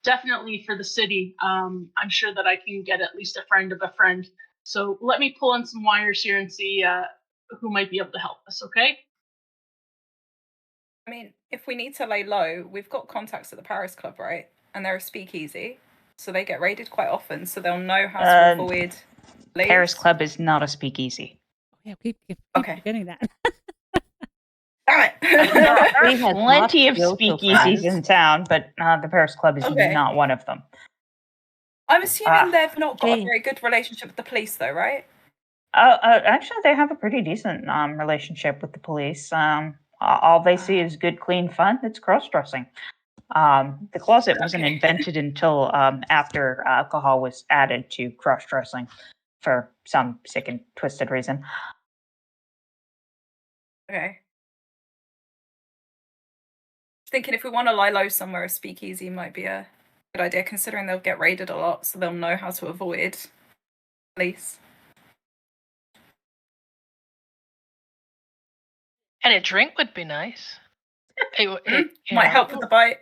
[SPEAKER 5] definitely for the city, I'm sure that I can get at least a friend of a friend. So let me pull on some wires here and see who might be able to help us, okay?
[SPEAKER 6] I mean, if we need to lay low, we've got contacts at the Paris Club, right? And they're a speakeasy, so they get raided quite often, so they'll know how to avoid leads.
[SPEAKER 3] Paris Club is not a speakeasy.
[SPEAKER 2] Yeah, keep forgetting that.
[SPEAKER 6] Damn it!
[SPEAKER 3] We have plenty of speakeasies in town, but the Paris Club is not one of them.
[SPEAKER 6] I'm assuming they've not got a very good relationship with the police, though, right?
[SPEAKER 3] Actually, they have a pretty decent relationship with the police. All they see is good, clean fun. It's cross-dressing. The closet wasn't invented until after alcohol was added to cross-dressing for some sick and twisted reason.
[SPEAKER 6] Okay. Thinking if we want to lie low somewhere, a speakeasy might be a good idea, considering they'll get raided a lot, so they'll know how to avoid police.
[SPEAKER 1] And a drink would be nice. It
[SPEAKER 6] might help with the bite.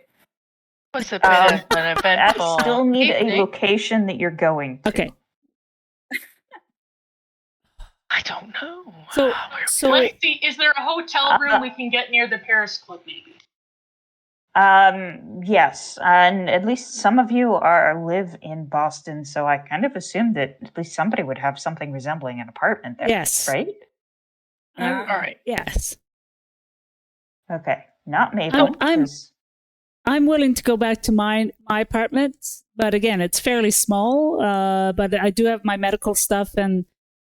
[SPEAKER 1] Was a bit of an eventful.
[SPEAKER 3] I still need
[SPEAKER 1] evening.
[SPEAKER 3] a location that you're going to.
[SPEAKER 2] Okay.
[SPEAKER 1] I don't know.
[SPEAKER 2] So
[SPEAKER 5] let's see. Is there a hotel room we can get near the Paris Club, maybe?
[SPEAKER 3] Yes, and at least some of you live in Boston, so I kind of assumed that at least somebody would have something resembling an apartment there.
[SPEAKER 2] Yes.
[SPEAKER 3] Right?
[SPEAKER 1] All right.
[SPEAKER 2] Yes.
[SPEAKER 3] Okay. Not Mabel.
[SPEAKER 2] I'm willing to go back to my apartment, but again, it's fairly small. But I do have my medical stuff, and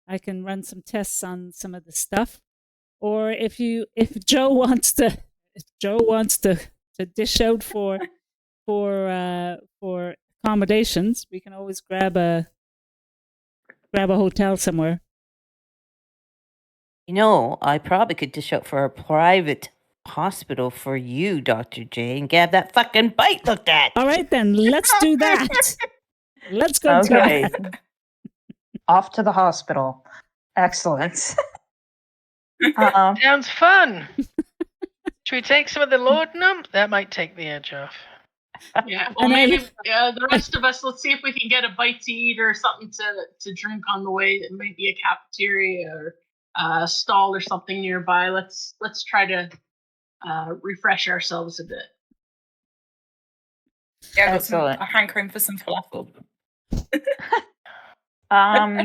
[SPEAKER 2] I can run some tests on some of the stuff. Or if Joe wants to dish out for accommodations, we can always grab a hotel somewhere.
[SPEAKER 4] I probably could dish out for a private hospital for you, Dr. J, and get that fucking bite looked at.
[SPEAKER 2] All right, then let's do that. Let's go
[SPEAKER 3] Okay.
[SPEAKER 2] to it.
[SPEAKER 3] Off to the hospital. Excellent.
[SPEAKER 1] Sounds fun. Should we take some of the laudanum? That might take the edge off.
[SPEAKER 5] Yeah, well,
[SPEAKER 2] And
[SPEAKER 5] maybe the rest of us, let's see if we can get a bite to eat or something to drink on the way. It might be a cafeteria or a stall or something nearby. Let's try to refresh ourselves a bit.
[SPEAKER 6] Yeah, I've got some,
[SPEAKER 3] Excellent.
[SPEAKER 6] a hankering for some falafel.
[SPEAKER 1] I'll be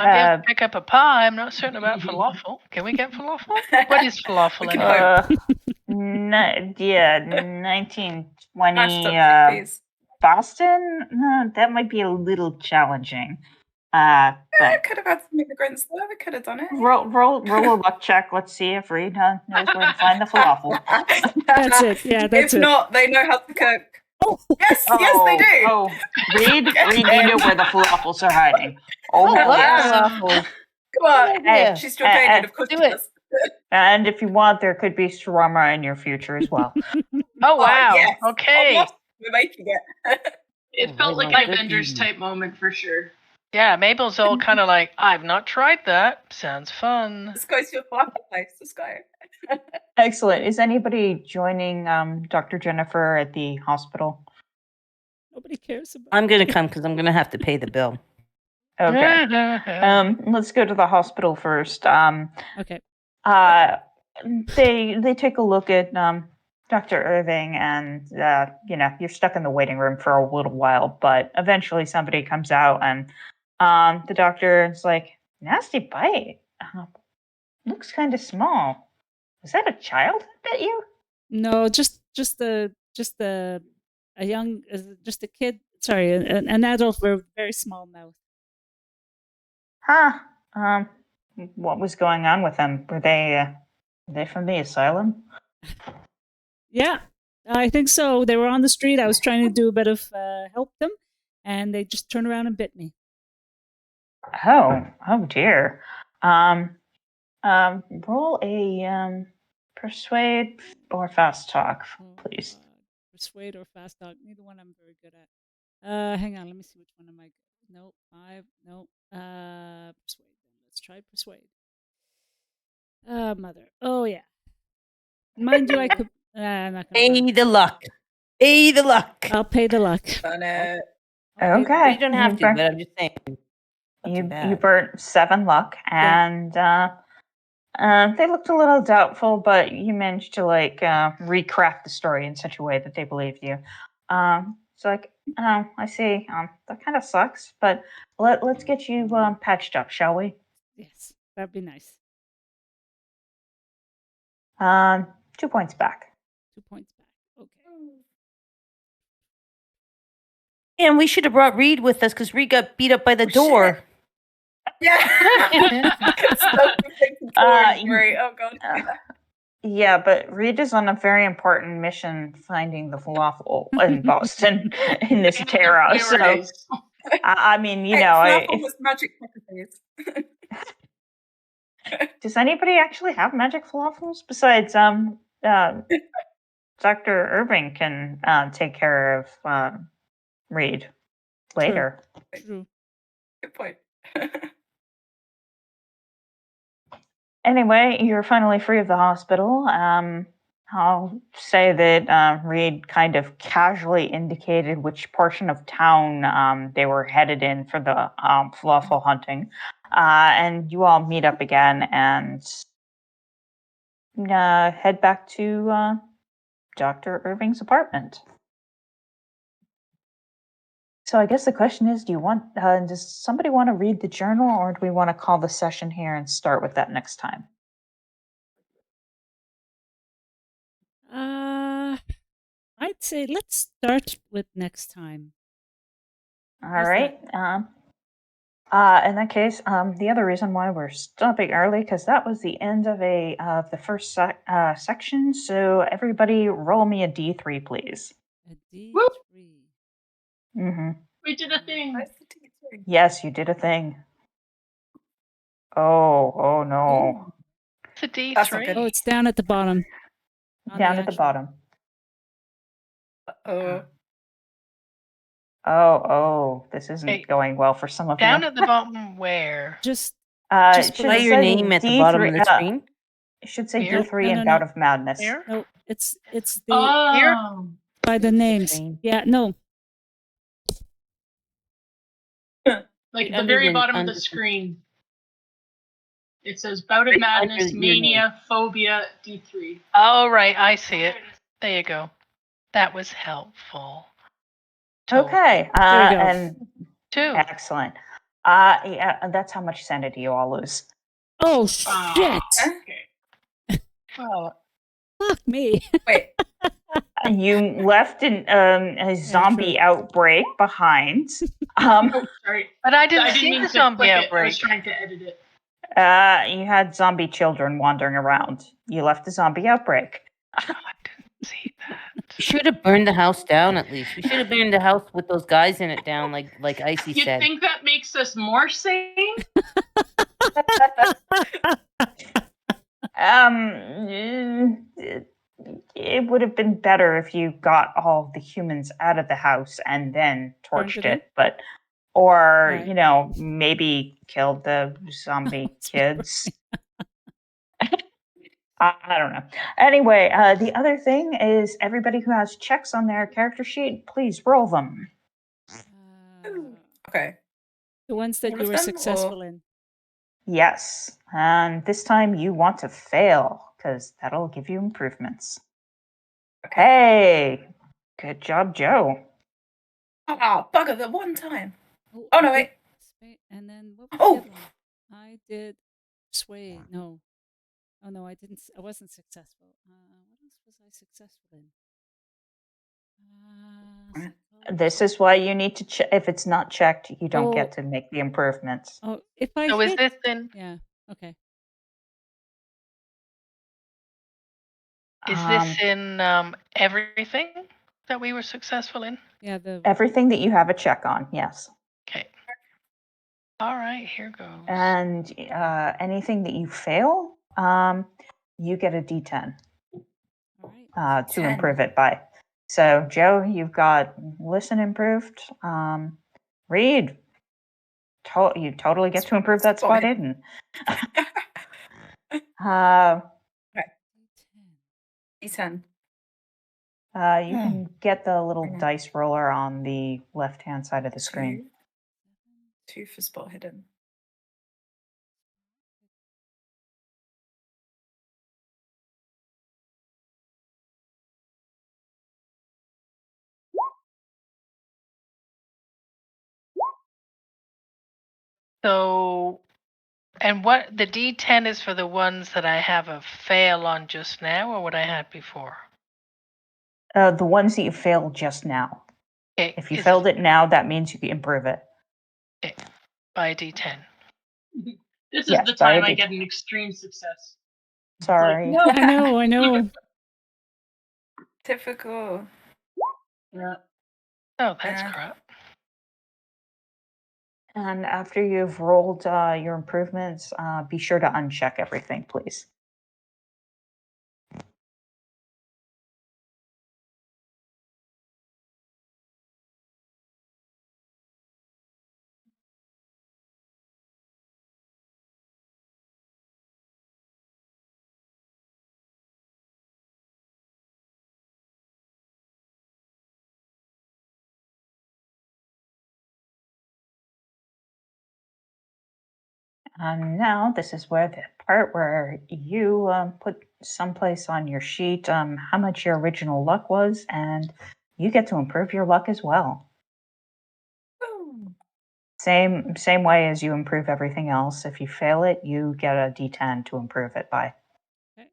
[SPEAKER 1] able to pick up a pie. I'm not certain about falafel. Can we get falafel? What is falafel
[SPEAKER 6] We can
[SPEAKER 1] anyway?
[SPEAKER 3] Yeah, 1920
[SPEAKER 6] Mashed up chickpeas.
[SPEAKER 3] Boston? No, that might be a little challenging.
[SPEAKER 6] I
[SPEAKER 3] But
[SPEAKER 6] could have had some immigrants there. We could have done it.
[SPEAKER 3] roll a luck check. Let's see if Reed knows where to find the falafel.
[SPEAKER 2] That's it. Yeah, that's
[SPEAKER 6] if
[SPEAKER 2] it.
[SPEAKER 6] not, they know how to cook.
[SPEAKER 2] Oh,
[SPEAKER 6] Yes, yes, they do.
[SPEAKER 3] Oh, Reed, you know where the falafels are hiding. Oh, yes.
[SPEAKER 6] Come on.
[SPEAKER 3] Hey,
[SPEAKER 6] She's Jordanian, of course
[SPEAKER 4] do
[SPEAKER 6] she
[SPEAKER 4] it.
[SPEAKER 6] does.
[SPEAKER 3] And if you want, there could be shawarma in your future as well.
[SPEAKER 1] Oh wow.
[SPEAKER 6] yes.
[SPEAKER 1] Okay.
[SPEAKER 6] Almost. We're making it.
[SPEAKER 5] It
[SPEAKER 4] Oh,
[SPEAKER 5] felt
[SPEAKER 4] right,
[SPEAKER 5] like
[SPEAKER 4] my
[SPEAKER 5] an
[SPEAKER 4] good
[SPEAKER 5] Avengers
[SPEAKER 4] evening.
[SPEAKER 5] type moment for sure.
[SPEAKER 1] Yeah, Mabel's all kind of like, I've not tried that. Sounds fun.
[SPEAKER 6] Let's go to your falafel place. Let's go.
[SPEAKER 3] Excellent. Is anybody joining Dr. Jennifer at the hospital?
[SPEAKER 2] nobody cares about.
[SPEAKER 4] I'm going to come because I'm going to have to pay the bill.
[SPEAKER 3] Okay. Let's go to the hospital first.
[SPEAKER 2] Okay.
[SPEAKER 3] They take a look at Dr. Irving, and you're stuck in the waiting room for a little while, but eventually somebody comes out, and the doctor is like, "Nasty bite. Looks kind of small. Is that a child that bit you?"
[SPEAKER 2] No, just a kid. Sorry, an adult with a very small mouth.
[SPEAKER 3] Huh. What was going on with them? Were they from the asylum?
[SPEAKER 2] Yeah, I think so. They were on the street. I was trying to do a bit of help them, and they just turned around and bit me.
[SPEAKER 3] Oh dear. Roll a persuade or fast talk, please.
[SPEAKER 2] Persuade or fast talk. Neither one I'm very good at. Hang on. Let me see which one am I. Nope. 5. Nope. Persuade. Let's try persuade. Mother. Oh yeah. Mind you, I could. I'm not gonna.
[SPEAKER 4] Pay the luck. Pay the luck.
[SPEAKER 2] I'll pay the luck.
[SPEAKER 6] Done it.
[SPEAKER 3] Okay.
[SPEAKER 4] You don't have to,
[SPEAKER 3] burnt-
[SPEAKER 4] but I'm just saying. Not too
[SPEAKER 3] You
[SPEAKER 4] bad.
[SPEAKER 3] burnt 7 luck, and they looked a little doubtful, but you managed to recraft the story in such a way that they believed you. It's like, oh, I see. That kind of sucks, but let's get you patched up, shall we?
[SPEAKER 2] Yes, that'd be nice.
[SPEAKER 3] 2 points back.
[SPEAKER 2] 2 points back. Okay.
[SPEAKER 4] And we should have brought Reed with us because Reed got beat up by the
[SPEAKER 6] Oh,
[SPEAKER 4] door.
[SPEAKER 6] shit. Yeah. Great. Oh god.
[SPEAKER 3] Yeah, but Reed is on a very important mission finding the falafel in Boston in this terror. So,
[SPEAKER 5] Priorities.
[SPEAKER 3] I mean,
[SPEAKER 6] Hey, falafel was magic properties.
[SPEAKER 3] does anybody actually have magic falafels besides Dr. Irving can take care of Reed later.
[SPEAKER 2] True.
[SPEAKER 6] Good point.
[SPEAKER 3] Anyway, you're finally free of the hospital. I'll say that Reed kind of casually indicated which portion of town they were headed in for the falafel hunting. And you all meet up again and head back to Dr. Irving's apartment. So I guess the question is, does somebody want to read the journal, or do we want to call the session here and start with that next time?
[SPEAKER 2] I I'd say let's start with next time.
[SPEAKER 3] All
[SPEAKER 2] How's
[SPEAKER 3] right. In that case, the other reason why we're stopping early because that was the end of the first section. So everybody, roll me a D3, please.
[SPEAKER 2] A
[SPEAKER 5] Whoop.
[SPEAKER 2] D3.
[SPEAKER 3] Mm-hmm.
[SPEAKER 5] We did a thing.
[SPEAKER 6] Where's the D3?
[SPEAKER 3] Yes, you did a thing. Oh no!
[SPEAKER 1] It's a D3.
[SPEAKER 6] That's not good.
[SPEAKER 2] Oh, it's down at the bottom. on
[SPEAKER 3] Down at the
[SPEAKER 2] actual-
[SPEAKER 3] bottom.
[SPEAKER 6] Oh.
[SPEAKER 3] Oh, this isn't
[SPEAKER 1] Hey,
[SPEAKER 3] going well for some of
[SPEAKER 1] Down
[SPEAKER 3] you.
[SPEAKER 1] at the bottom where?
[SPEAKER 2] Just
[SPEAKER 3] It
[SPEAKER 2] put
[SPEAKER 3] should
[SPEAKER 4] Write
[SPEAKER 3] say
[SPEAKER 4] your name at the bottom of the screen.
[SPEAKER 3] It should say
[SPEAKER 1] Here?
[SPEAKER 3] D3
[SPEAKER 2] No,
[SPEAKER 3] and
[SPEAKER 2] no,
[SPEAKER 3] Bout
[SPEAKER 2] no.
[SPEAKER 3] of Madness.
[SPEAKER 1] Here?
[SPEAKER 2] no. It's the
[SPEAKER 5] Oh.
[SPEAKER 2] by the names.
[SPEAKER 4] screen.
[SPEAKER 2] Yeah, no.
[SPEAKER 5] Like the
[SPEAKER 4] Under
[SPEAKER 5] very
[SPEAKER 4] the-
[SPEAKER 5] bottom of
[SPEAKER 4] under-
[SPEAKER 5] the screen. It says Bout of
[SPEAKER 4] Right
[SPEAKER 5] Madness,
[SPEAKER 4] under your name.
[SPEAKER 5] Mania, Phobia, D3.
[SPEAKER 1] Oh, right. I see it. There you go. That was helpful.
[SPEAKER 3] Okay.
[SPEAKER 2] There we go.
[SPEAKER 3] And
[SPEAKER 1] 2.
[SPEAKER 3] excellent. Yeah, that's how much sanity you all lose.
[SPEAKER 2] Oh
[SPEAKER 5] Ah,
[SPEAKER 2] shit!
[SPEAKER 5] Okay.
[SPEAKER 1] Well,
[SPEAKER 2] Fuck me.
[SPEAKER 6] Wait.
[SPEAKER 3] You left a zombie outbreak behind.
[SPEAKER 5] Oh, sorry.
[SPEAKER 1] but I didn't
[SPEAKER 5] I didn't
[SPEAKER 1] see
[SPEAKER 5] mean
[SPEAKER 1] the
[SPEAKER 5] to
[SPEAKER 1] zombie
[SPEAKER 5] click it. I
[SPEAKER 1] outbreak.
[SPEAKER 5] was trying to edit it.
[SPEAKER 3] You had zombie children wandering around. You left a zombie outbreak.
[SPEAKER 1] Oh, I didn't see that.
[SPEAKER 4] We should have burned the house down at least. We should have burned the house with those guys in it down, like Icy
[SPEAKER 5] You
[SPEAKER 4] said.
[SPEAKER 5] think that makes us more sane?
[SPEAKER 3] It would have been better if you got all the humans out of the house and then
[SPEAKER 2] Burned
[SPEAKER 3] torched
[SPEAKER 2] it in?
[SPEAKER 3] it, or
[SPEAKER 2] Right.
[SPEAKER 3] maybe killed the zombie kids. I don't know. Anyway, the other thing is everybody who has checks on their character sheet, please roll them.
[SPEAKER 6] Okay.
[SPEAKER 2] The ones that
[SPEAKER 6] All
[SPEAKER 2] you
[SPEAKER 6] of
[SPEAKER 2] were
[SPEAKER 6] them,
[SPEAKER 2] successful
[SPEAKER 6] or-
[SPEAKER 2] in.
[SPEAKER 3] Yes, and this time you want to fail because that'll give you improvements.
[SPEAKER 6] Okay.
[SPEAKER 3] Hey, good job, Joe.
[SPEAKER 6] Ah, bugger, the one time. Oh, no, wait.
[SPEAKER 2] And then what was
[SPEAKER 6] Oh.
[SPEAKER 2] the other one? I did sway. No. Oh no, I didn't. I wasn't successful. What else was I successful in?
[SPEAKER 3] This is why you need to check. If it's not checked, you don't
[SPEAKER 2] Oh.
[SPEAKER 3] get to make the improvements.
[SPEAKER 2] Oh, if I
[SPEAKER 1] So is
[SPEAKER 2] hit.
[SPEAKER 1] this in?
[SPEAKER 2] Yeah. Okay.
[SPEAKER 1] Is this in everything that we were successful in?
[SPEAKER 2] Yeah. The
[SPEAKER 3] Everything that you have a check on, yes.
[SPEAKER 1] Okay. All right, here goes.
[SPEAKER 3] And anything that you fail, you get a D10
[SPEAKER 2] all right.
[SPEAKER 3] to
[SPEAKER 6] 10.
[SPEAKER 3] improve it by. So, Joe, you've got listen improved. Read, you totally get to improve that spot hidden.
[SPEAKER 6] D10.
[SPEAKER 3] You can get the little dice roller on the left-hand side of the screen.
[SPEAKER 6] 2 for spot hidden.
[SPEAKER 1] So, and what the D10 is for the ones that I have a fail on just now, or what I had before?
[SPEAKER 3] The ones that you failed just now.
[SPEAKER 1] Okay,
[SPEAKER 3] If you
[SPEAKER 1] is
[SPEAKER 3] failed it now, that means you can improve it.
[SPEAKER 1] by a D10.
[SPEAKER 5] This is
[SPEAKER 3] Yes,
[SPEAKER 5] the
[SPEAKER 3] by a
[SPEAKER 5] time I
[SPEAKER 3] D10.
[SPEAKER 5] get an extreme success.
[SPEAKER 3] Sorry.
[SPEAKER 5] Like, no.
[SPEAKER 2] I know.
[SPEAKER 6] Typical.
[SPEAKER 5] Yeah.
[SPEAKER 1] Oh, that's
[SPEAKER 6] Yeah.
[SPEAKER 1] crap.
[SPEAKER 3] And after you've rolled your improvements, be sure to uncheck everything, please. And now this is where the part where you put someplace on your sheet how much your original luck was, and you get to improve your luck as well.
[SPEAKER 6] Ooh.
[SPEAKER 3] Same way as you improve everything else. If you fail it, you get a D10 to improve it by.
[SPEAKER 2] Okay.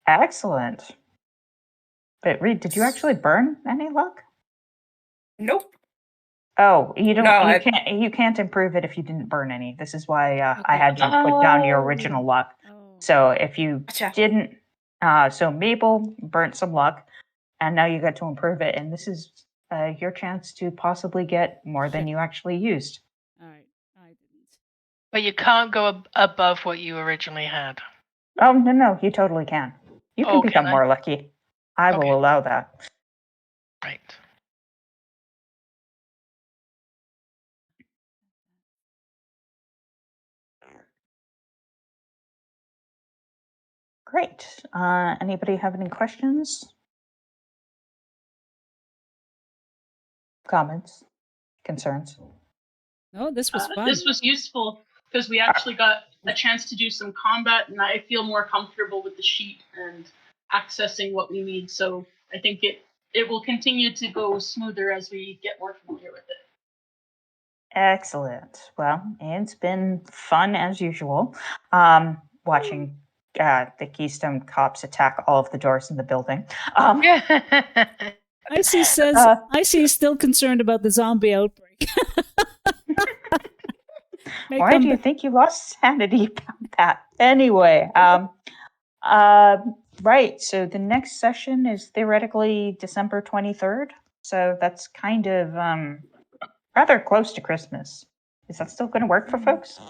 [SPEAKER 3] Excellent. But Reed, did you actually burn any luck?
[SPEAKER 6] Nope.
[SPEAKER 3] Oh, you don't.
[SPEAKER 6] No,
[SPEAKER 3] you
[SPEAKER 6] I-
[SPEAKER 3] can't. You can't improve it if you didn't burn any. This is why I
[SPEAKER 2] Okay.
[SPEAKER 3] had you put down your
[SPEAKER 6] Oh.
[SPEAKER 3] original luck.
[SPEAKER 2] Oh.
[SPEAKER 3] So if you
[SPEAKER 6] Gotcha.
[SPEAKER 3] didn't, so Mabel burnt some luck, and now you got to improve it, and this is your chance to possibly get more than
[SPEAKER 2] Shit.
[SPEAKER 3] you actually used.
[SPEAKER 2] All right. I didn't.
[SPEAKER 1] But you can't go above what you originally had.
[SPEAKER 3] Oh no, you totally can. You can
[SPEAKER 1] Oh, can
[SPEAKER 3] become
[SPEAKER 1] I?
[SPEAKER 3] more lucky. I
[SPEAKER 1] Okay.
[SPEAKER 3] will allow that.
[SPEAKER 1] Right.
[SPEAKER 3] Great. Anybody have any questions? Comments? Concerns?
[SPEAKER 2] No, this was fun.
[SPEAKER 5] This was useful because we actually got a chance to do some combat, and I feel more comfortable with the sheet and accessing what we need. So I think it will continue to go smoother as we get more familiar with it.
[SPEAKER 3] Excellent. Well, it's been fun as usual. Watching the Keystone cops attack all of the doors in the building.
[SPEAKER 2] Icy says, Icy is still concerned about the zombie outbreak.
[SPEAKER 3] Why do you think you lost sanity about that? Anyway, right. So the next session is theoretically December 23rd. So that's kind of rather close to Christmas. Is that still going to work for folks?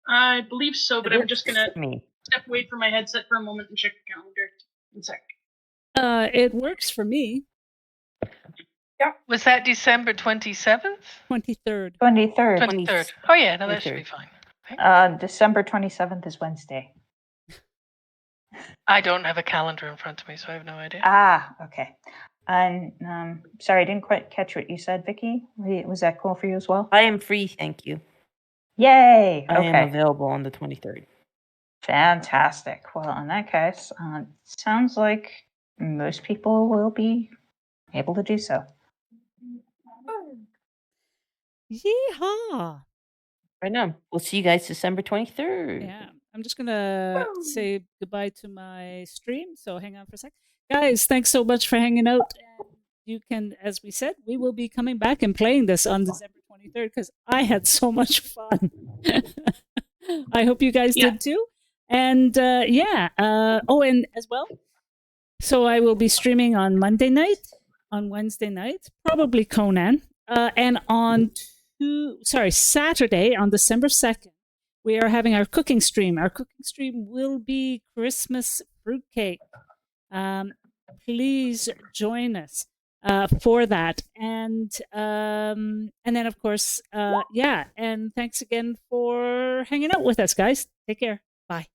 [SPEAKER 5] I believe so, but
[SPEAKER 4] It
[SPEAKER 5] I'm just
[SPEAKER 4] works
[SPEAKER 5] gonna
[SPEAKER 4] for me.
[SPEAKER 5] step away from my headset for a moment and check the calendar. One sec.
[SPEAKER 2] It works for me.
[SPEAKER 1] Was that December 27th?
[SPEAKER 2] 23rd.
[SPEAKER 3] 23rd.
[SPEAKER 1] 23rd. Oh, yeah, no, that should be
[SPEAKER 4] 23rd.
[SPEAKER 1] fine.
[SPEAKER 3] December 27th is Wednesday.
[SPEAKER 1] I don't have a calendar in front of me, so I have no idea.
[SPEAKER 3] Ah, okay. And sorry, I didn't quite catch what you said, Vicky. Was that cool for you as well?
[SPEAKER 4] I am free, thank you.
[SPEAKER 3] Yay!
[SPEAKER 4] I am
[SPEAKER 3] Okay,
[SPEAKER 4] available on the 23rd.
[SPEAKER 3] fantastic. Well, in that case, sounds like most people will be able to do so.
[SPEAKER 2] Yeehaw!
[SPEAKER 4] Right now. We'll see you guys December 23rd.
[SPEAKER 2] Yeah, I'm just gonna say goodbye to my stream. So hang on for a sec, guys. Thanks so much for hanging out. And you can, as we said, we will be coming back and playing this on December 23rd because I had so much fun. I hope you guys did too. And oh, and as well. So I will be streaming on Monday night, on Wednesday night, probably Conan, and on Saturday on December 2nd. We are having our cooking stream. Our cooking stream will be Christmas fruitcake. Please join us for that. And then, of course, and thanks again for hanging out with us, guys. Take care. Bye.